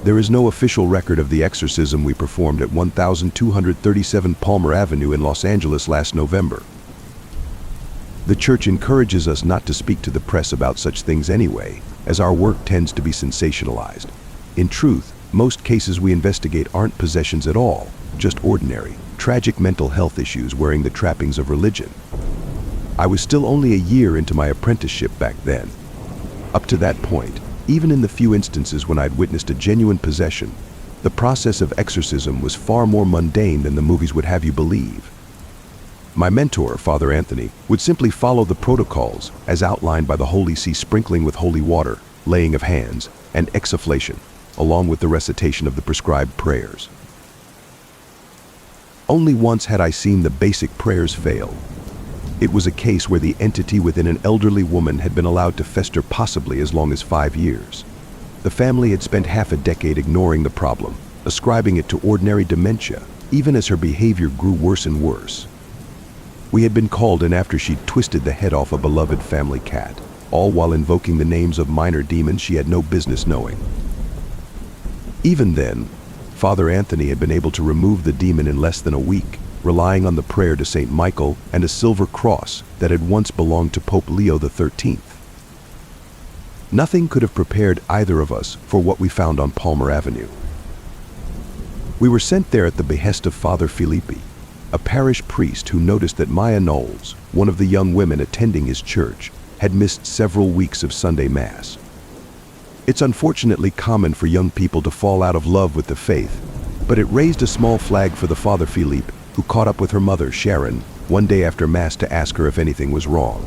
There is no official record of the exorcism we performed at 1237 Palmer Avenue in Los Angeles last November. The church encourages us not to speak to the press about such things anyway, as our work tends to be sensationalized. In truth, most cases we investigate aren't possessions at all, just ordinary, tragic mental health issues wearing the trappings of religion. I was still only a year into my apprenticeship back then. Up to that point, even in the few instances when I'd witnessed a genuine possession, the process of exorcism was far more mundane than the movies would have you believe. My mentor, Father Anthony, would simply follow the protocols as outlined by the Holy See sprinkling with holy water, laying of hands, and exsufflation, along with the recitation of the prescribed prayers. Only once had I seen the basic prayers fail. It was a case where the entity within an elderly woman had been allowed to fester possibly as long as 5 years. The family had spent half a decade ignoring the problem, ascribing it to ordinary dementia, even as her behavior grew worse and worse. We had been called in after she'd twisted the head off a beloved family cat, all while invoking the names of minor demons she had no business knowing. Even then, Father Anthony had been able to remove the demon in less than a week, relying on the prayer to Saint Michael and a silver cross that had once belonged to Pope Leo XIII. Nothing could have prepared either of us for what we found on Palmer Avenue. We were sent there at the behest of Father Filippi, a parish priest who noticed that Maya Knowles, one of the young women attending his church, had missed several weeks of Sunday Mass. It's unfortunately common for young people to fall out of love with the faith, but it raised a small flag for the Father Philippe, who caught up with her mother, Sharon, one day after Mass to ask her if anything was wrong.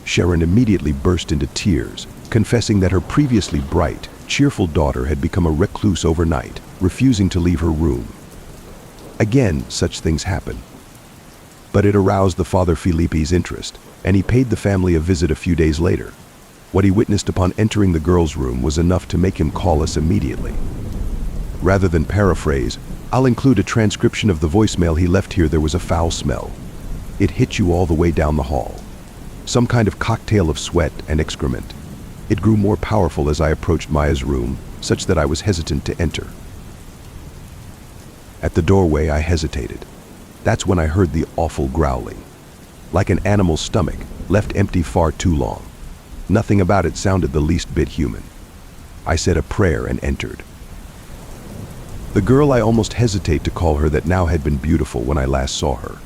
Sharon immediately burst into tears, confessing that her previously bright, cheerful daughter had become a recluse overnight, refusing to leave her room. Again, such things happen. But it aroused the Father Filippi's interest, and he paid the family a visit a few days later. What he witnessed upon entering the girl's room was enough to make him call us immediately. Rather than paraphrase, I'll include a transcription of the voicemail he left here. There was a foul smell. It hit you all the way down the hall. Some kind of cocktail of sweat and excrement. It grew more powerful as I approached Maya's room, such that I was hesitant to enter. At the doorway, I hesitated. That's when I heard the awful growling. Like an animal's stomach, left empty far too long. Nothing about it sounded the least bit human. I said a prayer and entered. The girl I almost hesitate to call her that now had been beautiful when I last saw her.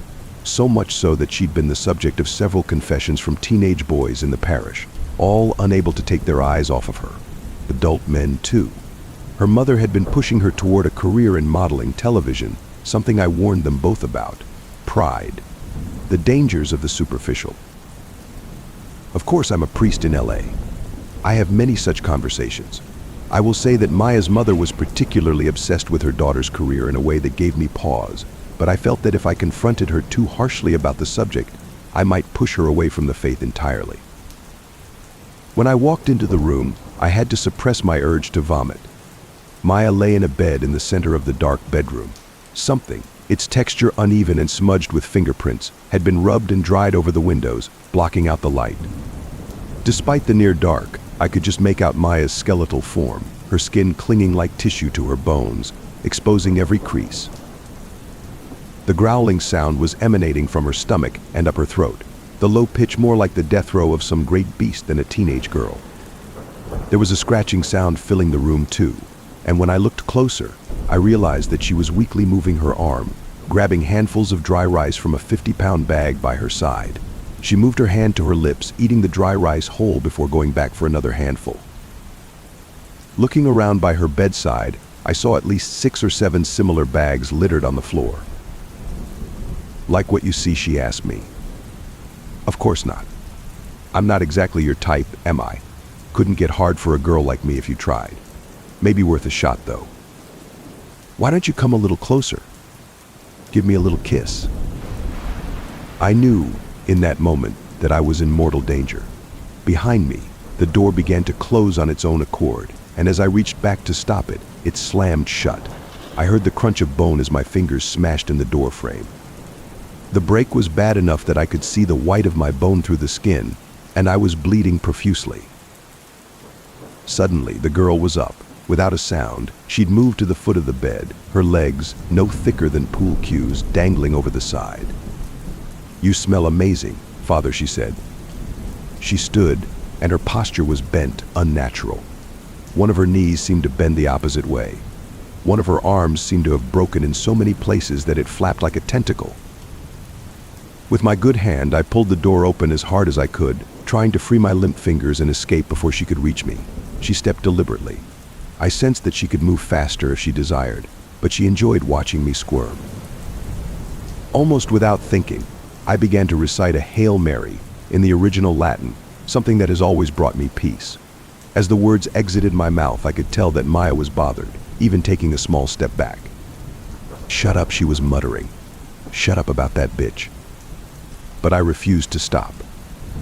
So much so that she'd been the subject of several confessions from teenage boys in the parish, all unable to take their eyes off of her. Adult men, too. Her mother had been pushing her toward a career in modeling television, something I warned them both about. Pride. The dangers of the superficial. Of course, I'm a priest in LA. I have many such conversations. I will say that Maya's mother was particularly obsessed with her daughter's career in a way that gave me pause, but I felt that if I confronted her too harshly about the subject, I might push her away from the faith entirely. When I walked into the room, I had to suppress my urge to vomit. Maya lay in a bed in the center of the dark bedroom. Something, its texture uneven and smudged with fingerprints, had been rubbed and dried over the windows, blocking out the light. Despite the near dark, I could just make out Maya's skeletal form, her skin clinging like tissue to her bones, exposing every crease. The growling sound was emanating from her stomach and up her throat, the low pitch more like the death row of some great beast than a teenage girl. There was a scratching sound filling the room too, and when I looked closer, I realized that she was weakly moving her arm, grabbing handfuls of dry rice from a 50-pound bag by her side. She moved her hand to her lips, eating the dry rice whole before going back for another handful. Looking around by her bedside, I saw at least 6 or 7 similar bags littered on the floor. "Like what you see?" she asked me. "Of course not. I'm not exactly your type, am I? Couldn't get hard for a girl like me if you tried. Maybe worth a shot, though. Why don't you come a little closer? Give me a little kiss." I knew, in that moment, that I was in mortal danger. Behind me, the door began to close on its own accord, and as I reached back to stop it, it slammed shut. I heard the crunch of bone as my fingers smashed in the door frame. The break was bad enough that I could see the white of my bone through the skin, and I was bleeding profusely. Suddenly, the girl was up, Without a sound, she'd moved to the foot of the bed, her legs, no thicker than pool cues, dangling over the side. "You smell amazing, Father," she said. She stood, and her posture was bent, unnatural. One of her knees seemed to bend the opposite way. One of her arms seemed to have broken in so many places that it flapped like a tentacle. With my good hand, I pulled the door open as hard as I could, trying to free my limp fingers and escape before she could reach me. She stepped deliberately. I sensed that she could move faster if she desired, but she enjoyed watching me squirm. Almost without thinking, I began to recite a Hail Mary in the original Latin, something that has always brought me peace. As the words exited my mouth, I could tell that Maya was bothered, even taking a small step back. "Shut up," she was muttering. "Shut up about that bitch." But I refused to stop.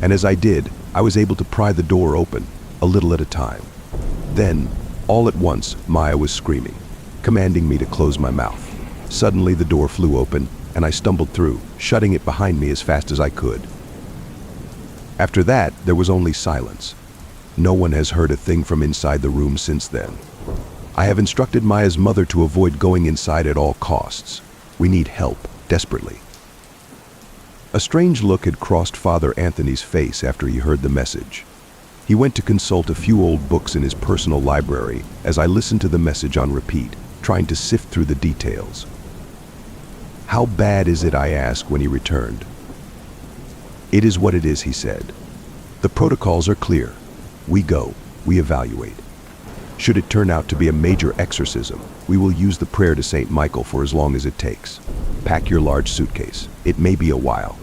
And as I did, I was able to pry the door open, a little at a time. Then, all at once, Maya was screaming, commanding me to close my mouth. Suddenly, the door flew open, and I stumbled through, shutting it behind me as fast as I could. After that, there was only silence. No one has heard a thing from inside the room since then. I have instructed Maya's mother to avoid going inside at all costs. We need help, desperately. A strange look had crossed Father Anthony's face after he heard the message. He went to consult a few old books in his personal library as I listened to the message on repeat, trying to sift through the details. "How bad is it?" I asked when he returned. "It is what it is," he said. "The protocols are clear. We go, we evaluate. Should it turn out to be a major exorcism, we will use the prayer to St. Michael for as long as it takes. Pack your large suitcase. It may be a while."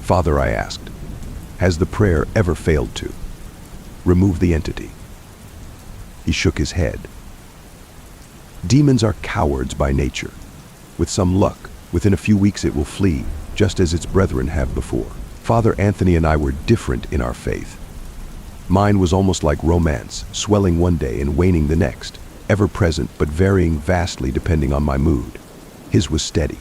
"Father," I asked, "has the prayer ever failed to remove the entity?" He shook his head. "Demons are cowards by nature. With some luck, within a few weeks it will flee, just as its brethren have before. Father Anthony and I were different in our faith. Mine was almost like romance, swelling one day and waning the next, ever present but varying vastly depending on my mood. His was steady.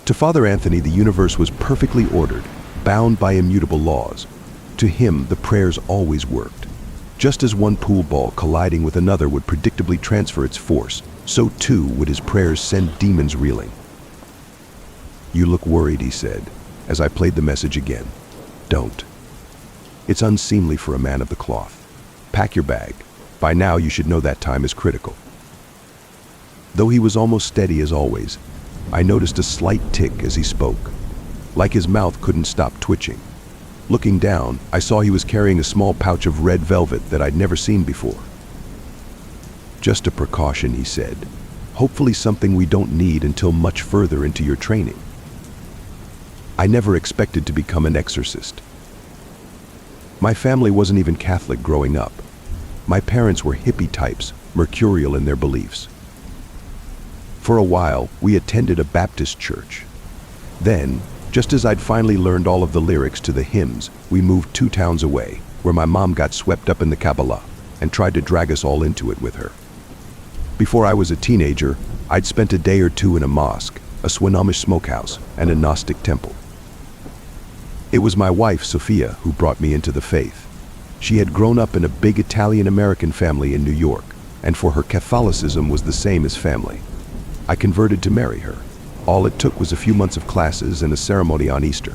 To Father Anthony, the universe was perfectly ordered, bound by immutable laws. To him, the prayers always worked. Just as one pool ball colliding with another would predictably transfer its force, so too would his prayers send demons reeling. "You look worried," he said, as I played the message again. "Don't. It's unseemly for a man of the cloth. Pack your bag. By now you should know that time is critical." Though he was almost steady as always, I noticed a slight tick as he spoke, like his mouth couldn't stop twitching. Looking down, I saw he was carrying a small pouch of red velvet that I'd never seen before. "Just a precaution," he said. "Hopefully something we don't need until much further into your training." I never expected to become an exorcist. My family wasn't even Catholic growing up. My parents were hippie types, mercurial in their beliefs. For a while, we attended a Baptist church. Then, just as I'd finally learned all of the lyrics to the hymns, we moved 2 towns away, where my mom got swept up in the Kabbalah and tried to drag us all into it with her. Before I was a teenager, I'd spent a day or two in a mosque, a Swinomish smokehouse, and a Gnostic temple. It was my wife, Sophia, who brought me into the faith. She had grown up in a big Italian-American family in New York, and for her Catholicism was the same as family. I converted to marry her. All it took was a few months of classes and a ceremony on Easter.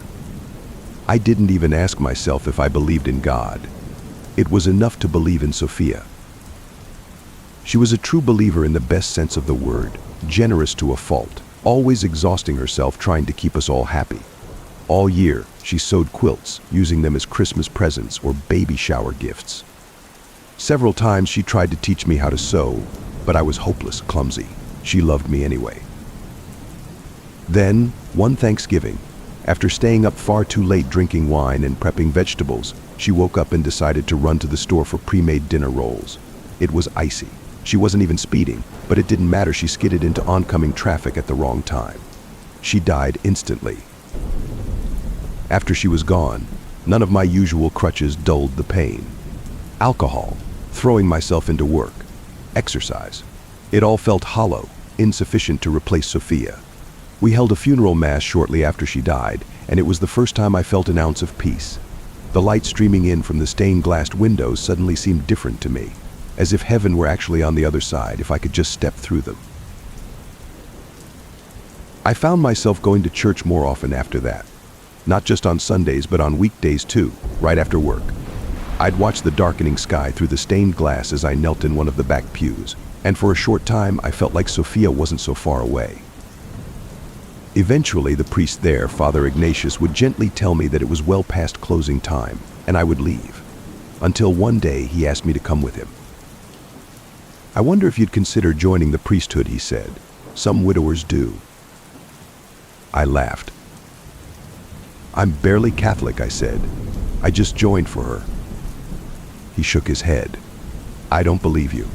I didn't even ask myself if I believed in God. It was enough to believe in Sophia. She was a true believer in the best sense of the word, generous to a fault, always exhausting herself trying to keep us all happy. All year, she sewed quilts, using them as Christmas presents or baby shower gifts. Several times she tried to teach me how to sew, but I was hopeless, clumsy. She loved me anyway. Then, one Thanksgiving, after staying up far too late drinking wine and prepping vegetables, she woke up and decided to run to the store for pre-made dinner rolls. It was icy. She wasn't even speeding, but it didn't matter. She skidded into oncoming traffic at the wrong time. She died instantly. After she was gone, none of my usual crutches dulled the pain. Alcohol, throwing myself into work, exercise. It all felt hollow, insufficient to replace Sophia. We held a funeral mass shortly after she died, and it was the first time I felt an ounce of peace. The light streaming in from the stained-glass windows suddenly seemed different to me, as if heaven were actually on the other side if I could just step through them. I found myself going to church more often after that. Not just on Sundays, but on weekdays too, right after work. I'd watch the darkening sky through the stained glass as I knelt in one of the back pews, and for a short time I felt like Sophia wasn't so far away. Eventually, the priest there, Father Ignatius, would gently tell me that it was well past closing time, and I would leave. Until one day he asked me to come with him. "I wonder if you'd consider joining the priesthood," he said. "Some widowers do." I laughed. "I'm barely Catholic," I said. "I just joined for her." He shook his head. "I don't believe you."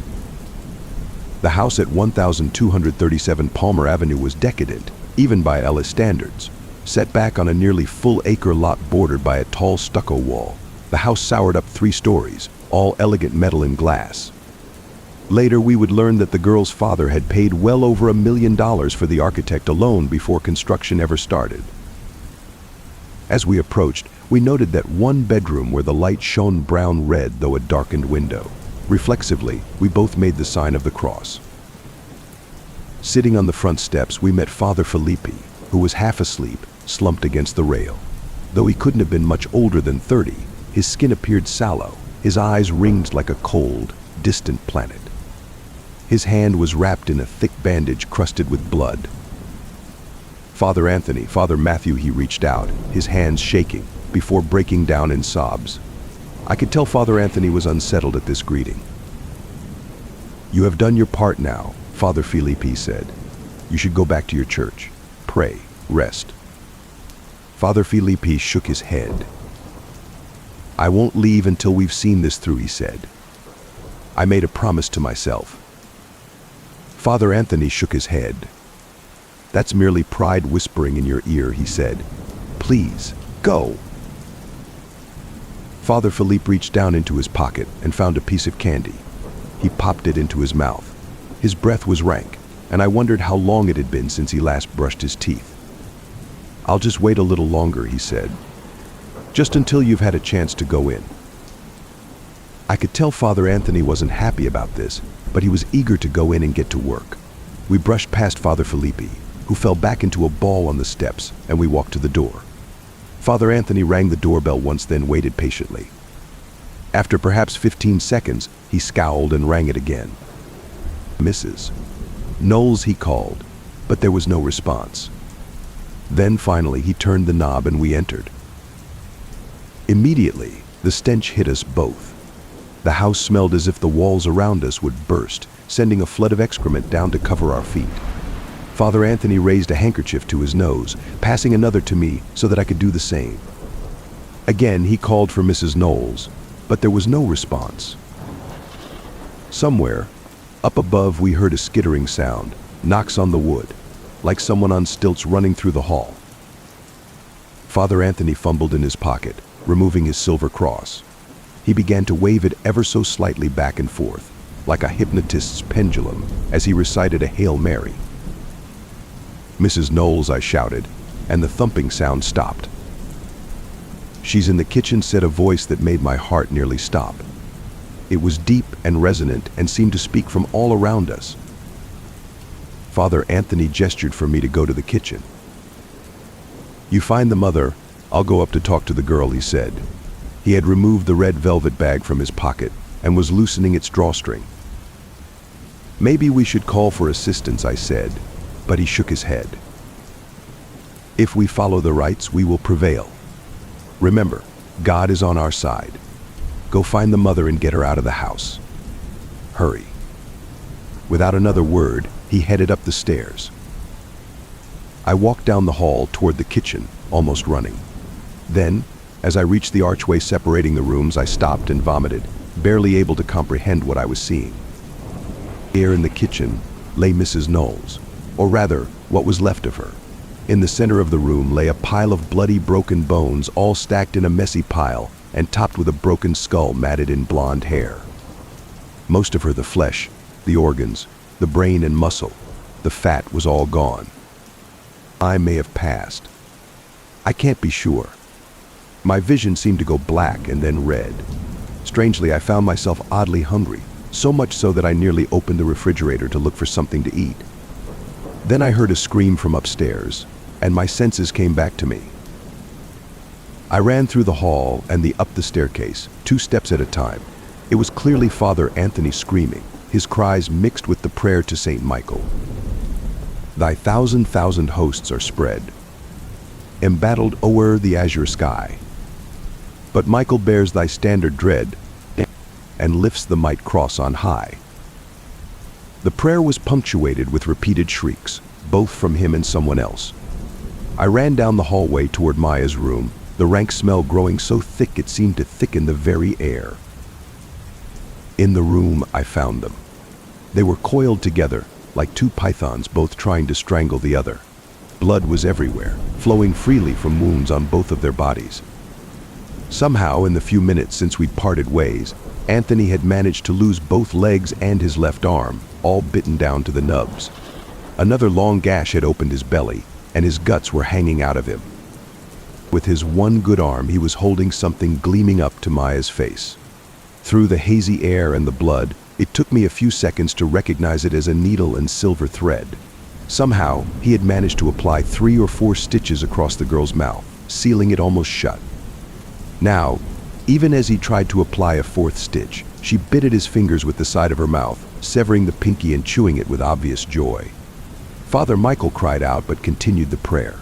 The house at 1237 Palmer Avenue was decadent, even by Ellis standards. Set back on a nearly full-acre lot bordered by a tall stucco wall, the house soared up 3 stories, all elegant metal and glass. Later, we would learn that the girl's father had paid well over $1 million for the architect alone before construction ever started. As we approached, we noted that one bedroom where the light shone brown-red though a darkened window. Reflexively, we both made the sign of the cross. Sitting on the front steps, we met Father Filippi, who was half asleep, slumped against the rail. Though he couldn't have been much older than 30, his skin appeared sallow, his eyes ringed like a cold, distant planet. His hand was wrapped in a thick bandage crusted with blood. "Father Anthony, Father Matthew," he reached out, his hands shaking, before breaking down in sobs. I could tell Father Anthony was unsettled at this greeting. "You have done your part now," Father Filippi said. "You should go back to your church. Pray, rest." Father Filippi shook his head. "I won't leave until we've seen this through," he said. "I made a promise to myself." Father Anthony shook his head. "That's merely pride whispering in your ear," he said. "Please, go." Father Philippe reached down into his pocket and found a piece of candy. He popped it into his mouth. His breath was rank, and I wondered how long it had been since he last brushed his teeth. "I'll just wait a little longer," he said. "Just until you've had a chance to go in." I could tell Father Anthony wasn't happy about this, but he was eager to go in and get to work. We brushed past Father Filippi, who fell back into a ball on the steps, and we walked to the door. Father Anthony rang the doorbell once, then waited patiently. After perhaps 15 seconds, he scowled and rang it again. "Mrs. Knowles," he called, but there was no response. Then finally he turned the knob and we entered. Immediately, the stench hit us both. The house smelled as if the walls around us would burst, sending a flood of excrement down to cover our feet. Father Anthony raised a handkerchief to his nose, passing another to me so that I could do the same. Again, he called for Mrs. Knowles, but there was no response. Somewhere, up above, we heard a skittering sound, knocks on the wood, like someone on stilts running through the hall. Father Anthony fumbled in his pocket, removing his silver cross. He began to wave it ever so slightly back and forth, like a hypnotist's pendulum, as he recited a Hail Mary. "Mrs. Knowles," I shouted, and the thumping sound stopped. "She's in the kitchen," said a voice that made my heart nearly stop. It was deep and resonant and seemed to speak from all around us. Father Anthony gestured for me to go to the kitchen. "You find the mother. I'll go up to talk to the girl," he said. He had removed the red velvet bag from his pocket and was loosening its drawstring. "Maybe we should call for assistance," I said, but he shook his head. "If we follow the rites, we will prevail. Remember, God is on our side. Go find the mother and get her out of the house. Hurry." Without another word, he headed up the stairs. I walked down the hall toward the kitchen, almost running. Then, as I reached the archway separating the rooms, I stopped and vomited, barely able to comprehend what I was seeing. There in the kitchen lay Mrs. Knowles, or rather, what was left of her. In the center of the room lay a pile of bloody, broken bones, all stacked in a messy pile and topped with a broken skull matted in blonde hair. Most of her, the flesh, the organs, the brain and muscle, the fat, was all gone. I may have passed. I can't be sure. My vision seemed to go black and then red. Strangely, I found myself oddly hungry, so much so that I nearly opened the refrigerator to look for something to eat. Then I heard a scream from upstairs, and my senses came back to me. I ran through the hall and up the staircase, 2 steps at a time. It was clearly Father Anthony screaming, his cries mixed with the prayer to Saint Michael. Thy thousand hosts are spread, embattled o'er the azure sky. But Michael bears thy standard dread, and lifts the might cross on high. The prayer was punctuated with repeated shrieks, both from him and someone else. I ran down the hallway toward Maya's room, the rank smell growing so thick it seemed to thicken the very air. In the room, I found them. They were coiled together, like 2 pythons both trying to strangle the other. Blood was everywhere, flowing freely from wounds on both of their bodies. Somehow, in the few minutes since we'd parted ways, Anthony had managed to lose both legs and his left arm, all bitten down to the nubs. Another long gash had opened his belly, and his guts were hanging out of him. With his one good arm, he was holding something gleaming up to Maya's face. Through the hazy air and the blood, it took me a few seconds to recognize it as a needle and silver thread. Somehow, he had managed to apply 3 or 4 stitches across the girl's mouth, sealing it almost shut. Now, even as he tried to apply a 4th stitch, she bit at his fingers with the side of her mouth, severing the pinky and chewing it with obvious joy. Father Michael cried out but continued the prayer.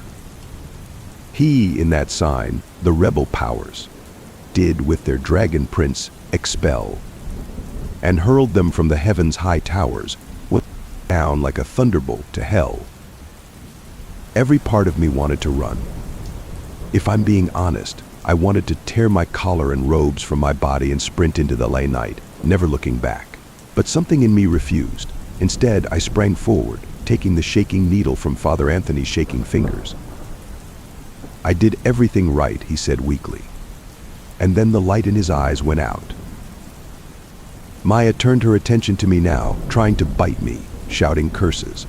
He, in that sign, the rebel powers, did with their dragon prince expel, and hurled them from the heaven's high towers, down like a thunderbolt to hell. Every part of me wanted to run. If I'm being honest, I wanted to tear my collar and robes from my body and sprint into the late night, never looking back. But something in me refused. Instead, I sprang forward, taking the shaking needle from Father Anthony's shaking fingers. I did everything right, he said weakly. And then the light in his eyes went out. Maya turned her attention to me now, trying to bite me, shouting curses.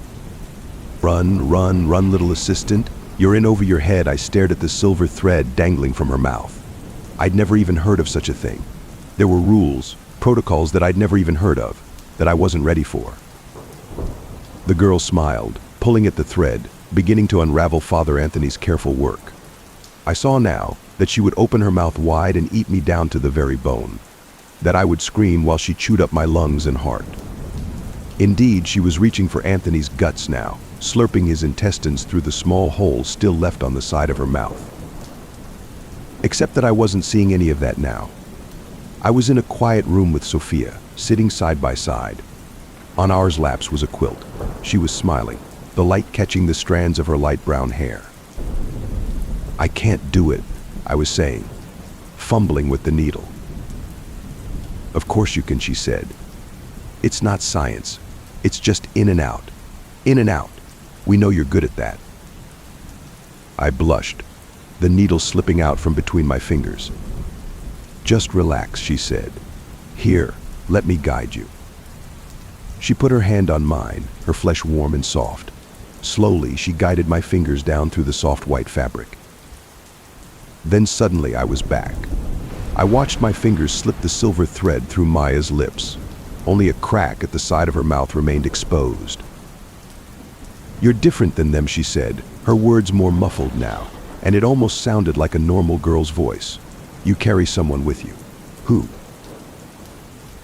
Run, run, run, little assistant. You're in over your head. I stared at the silver thread dangling from her mouth. I'd never even heard of such a thing. There were rules, protocols that I'd never even heard of, that I wasn't ready for. The girl smiled, pulling at the thread, beginning to unravel Father Anthony's careful work. I saw now that she would open her mouth wide and eat me down to the very bone, that I would scream while she chewed up my lungs and heart. Indeed, she was reaching for Anthony's guts now, slurping his intestines through the small hole still left on the side of her mouth. Except that I wasn't seeing any of that now. I was in a quiet room with Sophia, sitting side by side. On our laps was a quilt. She was smiling, the light catching the strands of her light brown hair. I can't do it, I was saying, fumbling with the needle. Of course you can, she said. It's not science. It's just in and out. In and out. We know you're good at that. I blushed, the needle slipping out from between my fingers. Just relax, she said. Here, let me guide you. She put her hand on mine, her flesh warm and soft. Slowly, she guided my fingers down through the soft white fabric. Then suddenly I was back. I watched my fingers slip the silver thread through Maya's lips. Only a crack at the side of her mouth remained exposed. You're different than them, she said, her words more muffled now, and it almost sounded like a normal girl's voice. You carry someone with you. Who?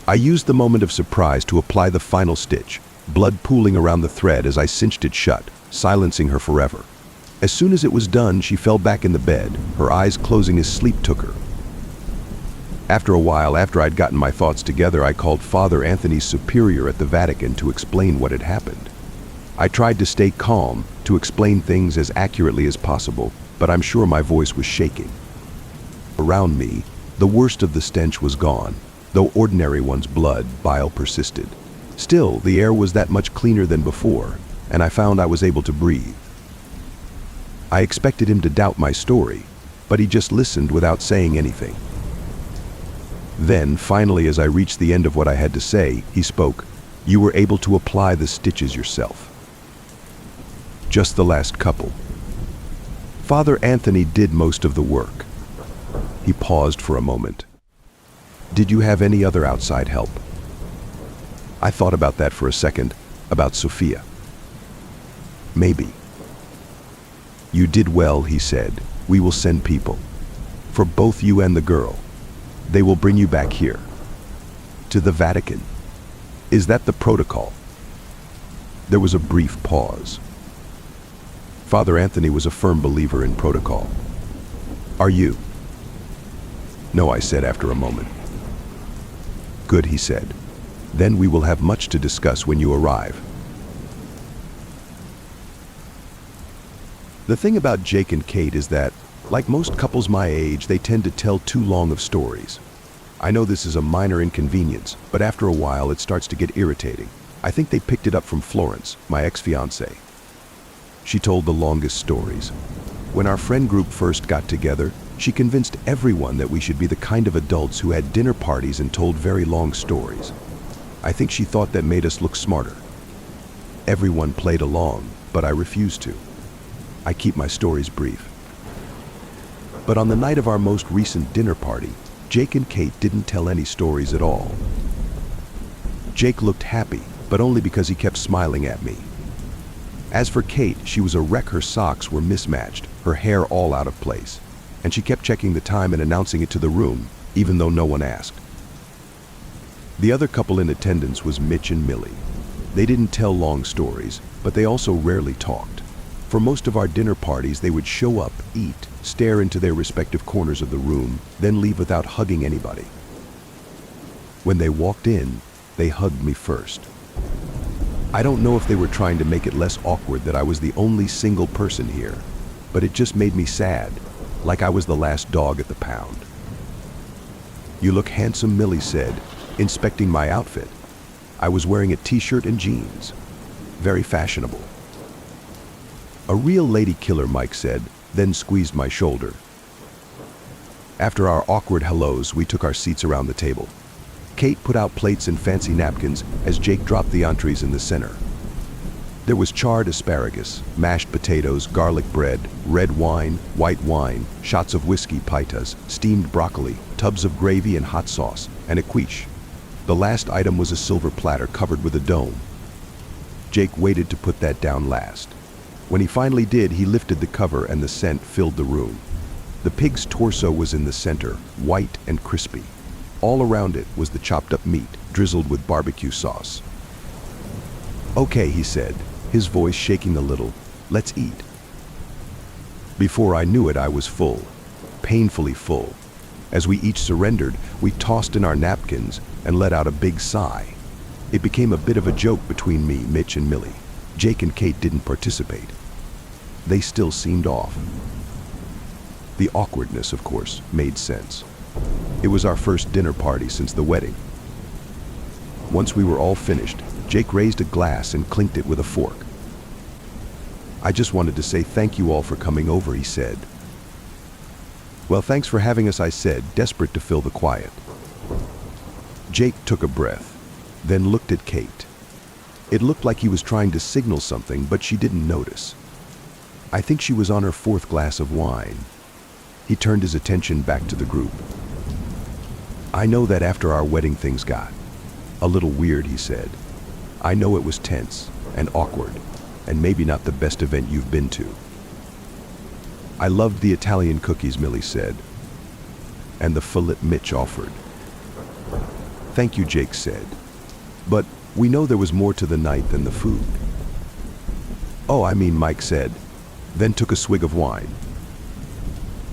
I used the moment of surprise to apply the final stitch, blood pooling around the thread as I cinched it shut, silencing her forever. As soon as it was done, she fell back in the bed, her eyes closing as sleep took her. After a while, after I'd gotten my thoughts together, I called Father Anthony's superior at the Vatican to explain what had happened. I tried to stay calm, to explain things as accurately as possible, but I'm sure my voice was shaking. Around me, the worst of the stench was gone, though ordinary one's blood, bile persisted. Still, the air was that much cleaner than before, and I found I was able to breathe. I expected him to doubt my story, but he just listened without saying anything. Then, finally, as I reached the end of what I had to say, he spoke. You were able to apply the stitches yourself. Just the last couple. Father Anthony did most of the work. He paused for a moment. Did you have any other outside help? I thought about that for a second, about Sophia. Maybe. You did well, he said. We will send people. For both you and the girl. They will bring you back here. To the Vatican. Is that the protocol? There was a brief pause. Father Anthony was a firm believer in protocol. Are you? No, I said after a moment. Good, he said. Then we will have much to discuss when you arrive. The thing about Jake and Kate is that, like most couples my age, they tend to tell too long of stories. I know this is a minor inconvenience, but after a while it starts to get irritating. I think they picked it up from Florence, my ex-fiancée. She told the longest stories. When our friend group first got together, she convinced everyone that we should be the kind of adults who had dinner parties and told very long stories. I think she thought that made us look smarter. Everyone played along, but I refused to. I keep my stories brief. But on the night of our most recent dinner party, Jake and Kate didn't tell any stories at all. Jake looked happy, but only because he kept smiling at me. As for Kate, she was a wreck. Her socks were mismatched, her hair all out of place, and she kept checking the time and announcing it to the room, even though no one asked. The other couple in attendance was Mitch and Millie. They didn't tell long stories, but they also rarely talked. For most of our dinner parties, they would show up, eat, stare into their respective corners of the room, then leave without hugging anybody. When they walked in, they hugged me first. I don't know if they were trying to make it less awkward that I was the only single person here, but it just made me sad, like I was the last dog at the pound. You look handsome, Millie said, inspecting my outfit. I was wearing a t-shirt and jeans. Very fashionable. A real lady killer, Mike said, then squeezed my shoulder. After our awkward hellos, we took our seats around the table. Kate put out plates and fancy napkins as Jake dropped the entrees in the center. There was charred asparagus, mashed potatoes, garlic bread, red wine, white wine, shots of whiskey pitas, steamed broccoli, tubs of gravy and hot sauce, and a quiche. The last item was a silver platter covered with a dome. Jake waited to put that down last. When he finally did, he lifted the cover and the scent filled the room. The pig's torso was in the center, white and crispy. All around it was the chopped up meat, drizzled with barbecue sauce. Okay, he said, his voice shaking a little, let's eat. Before I knew it, I was full, painfully full. As we each surrendered, we tossed in our napkins and let out a big sigh. It became a bit of a joke between me, Mitch, and Millie. Jake and Kate didn't participate. They still seemed off. The awkwardness, of course, made sense. It was our first dinner party since the wedding. Once we were all finished, Jake raised a glass and clinked it with a fork. I just wanted to say thank you all for coming over, he said. Well, thanks for having us, I said, desperate to fill the quiet. Jake took a breath, then looked at Kate. It looked like he was trying to signal something, but she didn't notice. I think she was on her fourth glass of wine. He turned his attention back to the group. I know that after our wedding things got a little weird, he said. I know it was tense and awkward, and maybe not the best event you've been to. I loved the Italian cookies, Millie said, and the fillet Mitch offered. Thank you, Jake said. But we know there was more to the night than the food. Oh, I mean, Mike said, then took a swig of wine.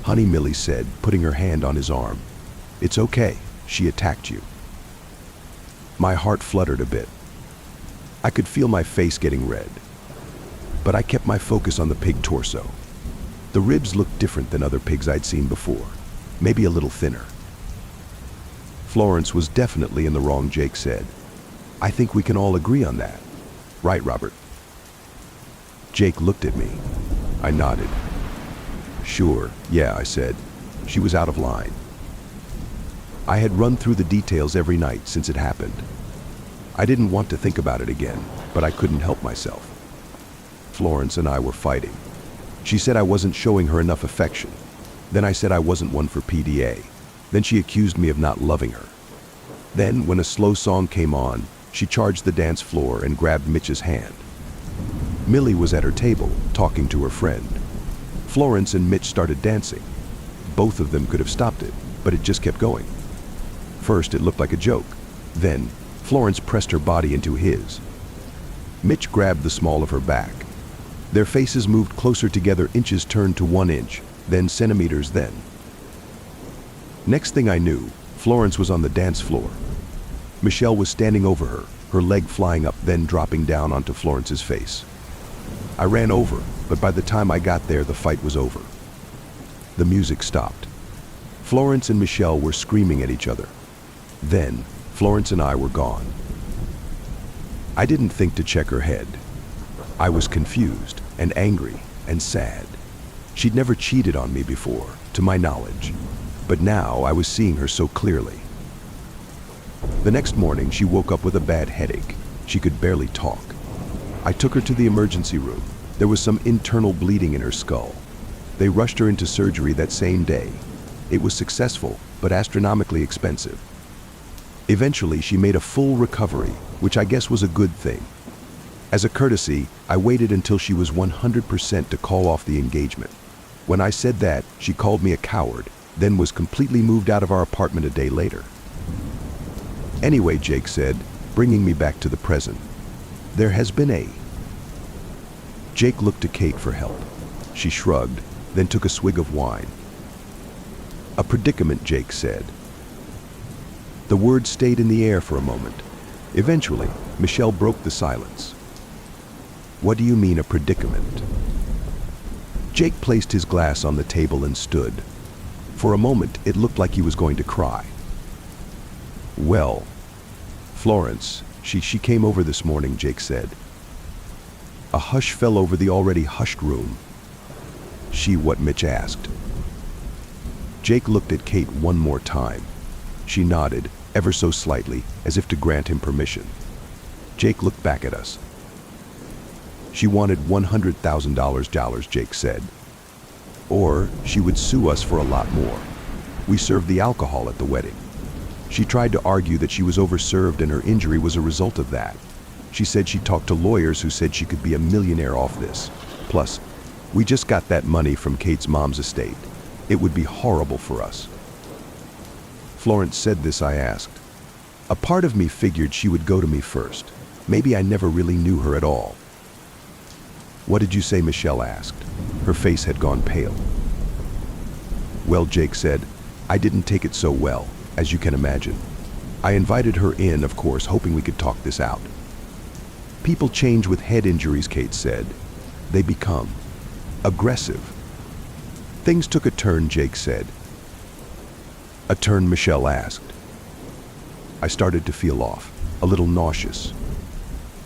Honey, Millie said, putting her hand on his arm. It's okay, she attacked you. My heart fluttered a bit. I could feel my face getting red. But I kept my focus on the pig torso. The ribs looked different than other pigs I'd seen before, maybe a little thinner. Florence was definitely in the wrong, Jake said. I think we can all agree on that. Right, Robert? Jake looked at me. I nodded. Sure, yeah, I said. She was out of line. I had run through the details every night since it happened. I didn't want to think about it again, but I couldn't help myself. Florence and I were fighting. She said I wasn't showing her enough affection. Then I said I wasn't one for PDA. Then she accused me of not loving her. Then, when a slow song came on, she charged the dance floor and grabbed Mitch's hand. Millie was at her table, talking to her friend. Florence and Mitch started dancing. Both of them could have stopped it, but it just kept going. First, it looked like a joke. Then, Florence pressed her body into his. Mitch grabbed the small of her back. Their faces moved closer together, inches turned to 1 inch, then centimeters then. Next thing I knew, Florence was on the dance floor. Michelle was standing over her, her leg flying up, then dropping down onto Florence's face. I ran over, but by the time I got there, the fight was over. The music stopped. Florence and Michelle were screaming at each other. Then, Florence and I were gone. I didn't think to check her head. I was confused and angry and sad. She'd never cheated on me before, to my knowledge, but now I was seeing her so clearly. The next morning, she woke up with a bad headache. She could barely talk. I took her to the emergency room. There was some internal bleeding in her skull. They rushed her into surgery that same day. It was successful, but astronomically expensive. Eventually, she made a full recovery, which I guess was a good thing. As a courtesy, I waited until she was 100% to call off the engagement. When I said that, she called me a coward, then was completely moved out of our apartment a day later. Anyway, Jake said, bringing me back to the present, there has been a... Jake looked to Kate for help. She shrugged, then took a swig of wine. A predicament, Jake said. The word stayed in the air for a moment. Eventually, Michelle broke the silence. What do you mean, a predicament? Jake placed his glass on the table and stood. For a moment, it looked like he was going to cry. Well, Florence, she came over this morning, Jake said. A hush fell over the already hushed room. She what? Mitch asked. Jake looked at Kate one more time. She nodded, ever so slightly, as if to grant him permission. Jake looked back at us. She wanted $100,000, Jake said. Or she would sue us for a lot more. We served the alcohol at the wedding. She tried to argue that she was overserved and her injury was a result of that. She said she talked to lawyers who said she could be a millionaire off this. Plus, we just got that money from Kate's mom's estate. It would be horrible for us. Florence said this, I asked. A part of me figured she would go to me first. Maybe I never really knew her at all. What did you say? Michelle asked. Her face had gone pale. Well, Jake said, I didn't take it so well, as you can imagine. I invited her in, of course, hoping we could talk this out. People change with head injuries, Kate said. They become aggressive. Things took a turn, Jake said. A turn? Michelle asked. I started to feel off, a little nauseous.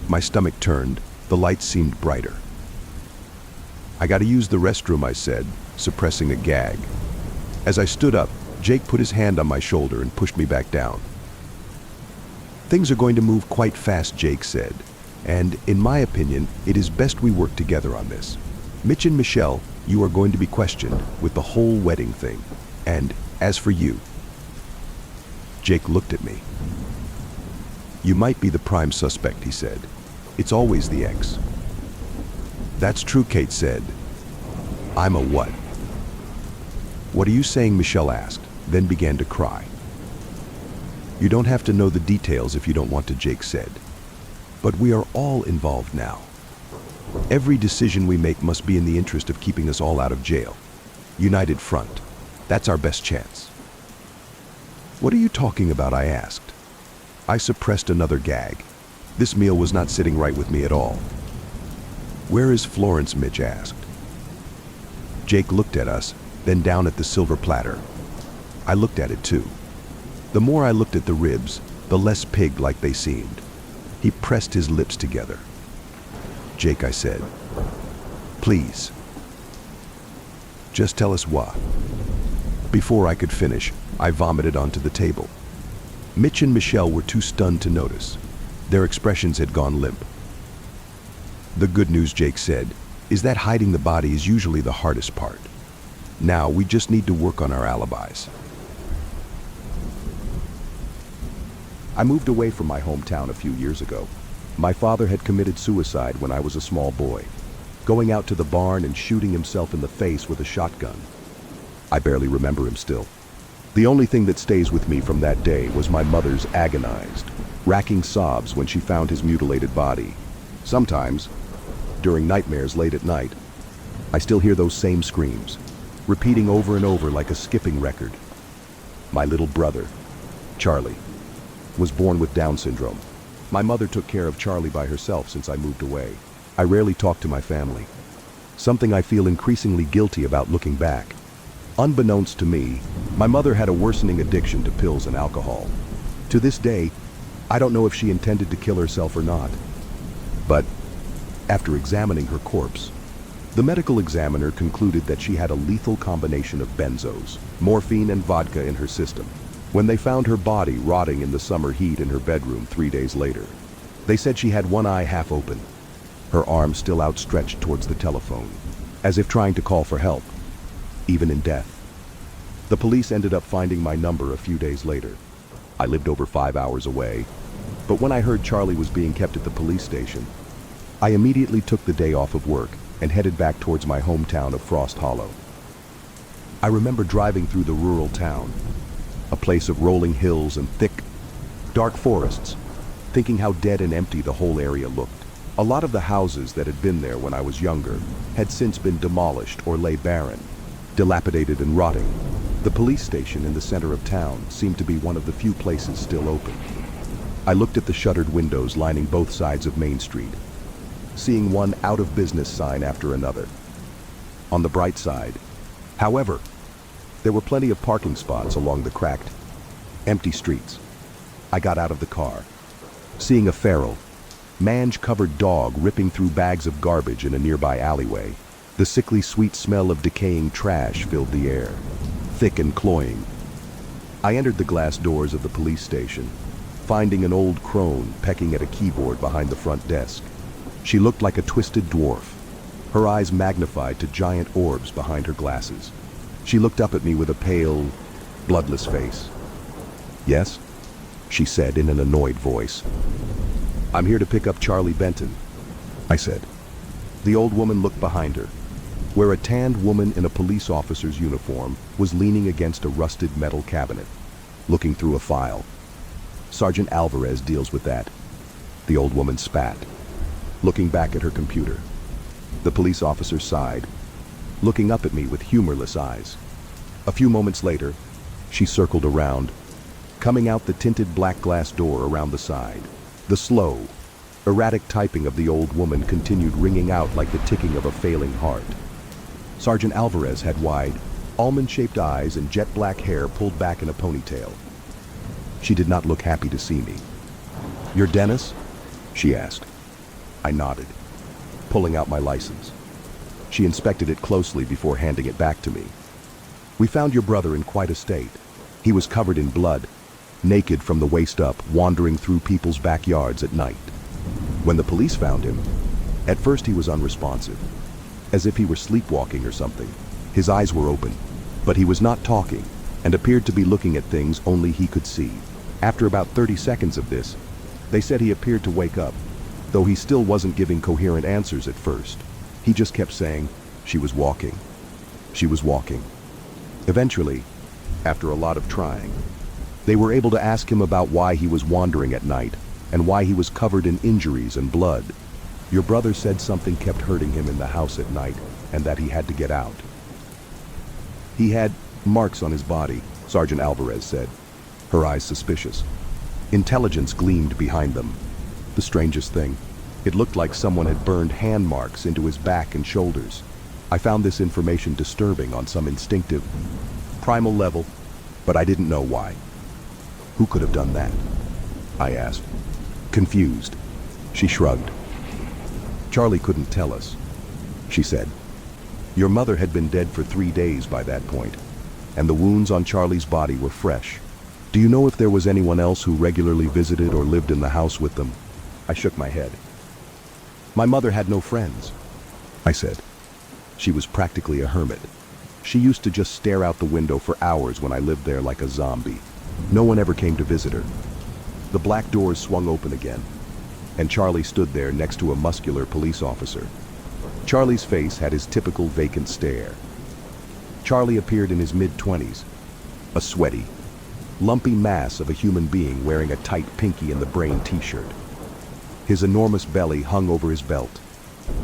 My stomach turned, the lights seemed brighter. I gotta use the restroom, I said, suppressing a gag. As I stood up, Jake put his hand on my shoulder and pushed me back down. Things are going to move quite fast, Jake said, and in my opinion, it is best we work together on this. Mitch and Michelle, you are going to be questioned with the whole wedding thing. And as for you, Jake looked at me. You might be the prime suspect, he said. It's always the ex. That's true, Kate said. I'm a what? What are you saying? Michelle asked, then began to cry. You don't have to know the details if you don't want to, Jake said. But we are all involved now. Every decision we make must be in the interest of keeping us all out of jail. United front. That's our best chance. What are you talking about? I asked. I suppressed another gag. This meal was not sitting right with me at all. Where is Florence? Mitch asked. Jake looked at us, then down at the silver platter. I looked at it too. The more I looked at the ribs, the less pig-like they seemed. He pressed his lips together. Jake, I said, please. Just tell us what. Before I could finish, I vomited onto the table. Mitch and Michelle were too stunned to notice. Their expressions had gone limp. The good news, Jake said, is that hiding the body is usually the hardest part. Now we just need to work on our alibis. I moved away from my hometown a few years ago. My father had committed suicide when I was a small boy, going out to the barn and shooting himself in the face with a shotgun. I barely remember him still. The only thing that stays with me from that day was my mother's agonized, racking sobs when she found his mutilated body. Sometimes, during nightmares late at night, I still hear those same screams, repeating over and over like a skipping record. My little brother, Charlie, was born with Down syndrome. My mother took care of Charlie by herself since I moved away. I rarely talk to my family, something I feel increasingly guilty about looking back. Unbeknownst to me, my mother had a worsening addiction to pills and alcohol. To this day, I don't know if she intended to kill herself or not. But after examining her corpse, the medical examiner concluded that she had a lethal combination of benzos, morphine and vodka in her system. When they found her body rotting in the summer heat in her bedroom 3 days later, they said she had one eye half open, her arm still outstretched towards the telephone, as if trying to call for help, even in death. The police ended up finding my number a few days later. I lived over 5 hours away, but when I heard Charlie was being kept at the police station, I immediately took the day off of work and headed back towards my hometown of Frost Hollow. I remember driving through the rural town, a place of rolling hills and thick, dark forests, thinking how dead and empty the whole area looked. A lot of the houses that had been there when I was younger had since been demolished or lay barren, dilapidated and rotting. The police station in the center of town seemed to be one of the few places still open. I looked at the shuttered windows lining both sides of Main Street, seeing one out of business sign after another. On the bright side, however, there were plenty of parking spots along the cracked, empty streets. I got out of the car, seeing a feral, mange-covered dog ripping through bags of garbage in a nearby alleyway. The sickly sweet smell of decaying trash filled the air, thick and cloying. I entered the glass doors of the police station, finding an old crone pecking at a keyboard behind the front desk. She looked like a twisted dwarf, her eyes magnified to giant orbs behind her glasses. She looked up at me with a pale, bloodless face. "Yes?" she said in an annoyed voice. "I'm here to pick up Charlie Benton," I said. The old woman looked behind her, where a tanned woman in a police officer's uniform was leaning against a rusted metal cabinet, looking through a file. "Sergeant Alvarez deals with that," the old woman spat, looking back at her computer. The police officer sighed, looking up at me with humorless eyes. A few moments later, she circled around, coming out the tinted black glass door around the side. The slow, erratic typing of the old woman continued ringing out like the ticking of a failing heart. Sergeant Alvarez had wide, almond-shaped eyes and jet black hair pulled back in a ponytail. She did not look happy to see me. "You're Dennis?" she asked. I nodded, pulling out my license. She inspected it closely before handing it back to me. "We found your brother in quite a state. He was covered in blood, naked from the waist up, wandering through people's backyards at night. When the police found him, at first he was unresponsive, as if he were sleepwalking or something. His eyes were open, but he was not talking and appeared to be looking at things only he could see. After about 30 seconds of this, they said he appeared to wake up, though he still wasn't giving coherent answers at first. He just kept saying, 'She was walking. She was walking.' Eventually, after a lot of trying, they were able to ask him about why he was wandering at night and why he was covered in injuries and blood. Your brother said something kept hurting him in the house at night and that he had to get out. He had marks on his body," Sergeant Alvarez said, her eyes suspicious. Intelligence gleamed behind them. The strangest thing, it looked like someone had burned hand marks into his back and shoulders. I found this information disturbing on some instinctive, primal level, but I didn't know why. "Who could have done that?" I asked, confused. She shrugged. "Charlie couldn't tell us," she said. "Your mother had been dead for 3 days by that point, and the wounds on Charlie's body were fresh. Do you know if there was anyone else who regularly visited or lived in the house with them?" I shook my head. "My mother had no friends," I said. "She was practically a hermit. She used to just stare out the window for hours when I lived there like a zombie. No one ever came to visit her. The black doors swung open again, and Charlie stood there next to a muscular police officer. Charlie's face had his typical vacant stare. Charlie appeared in his mid-20s, a sweaty, lumpy mass of a human being wearing a tight Pinky in the Brain t-shirt. His enormous belly hung over his belt,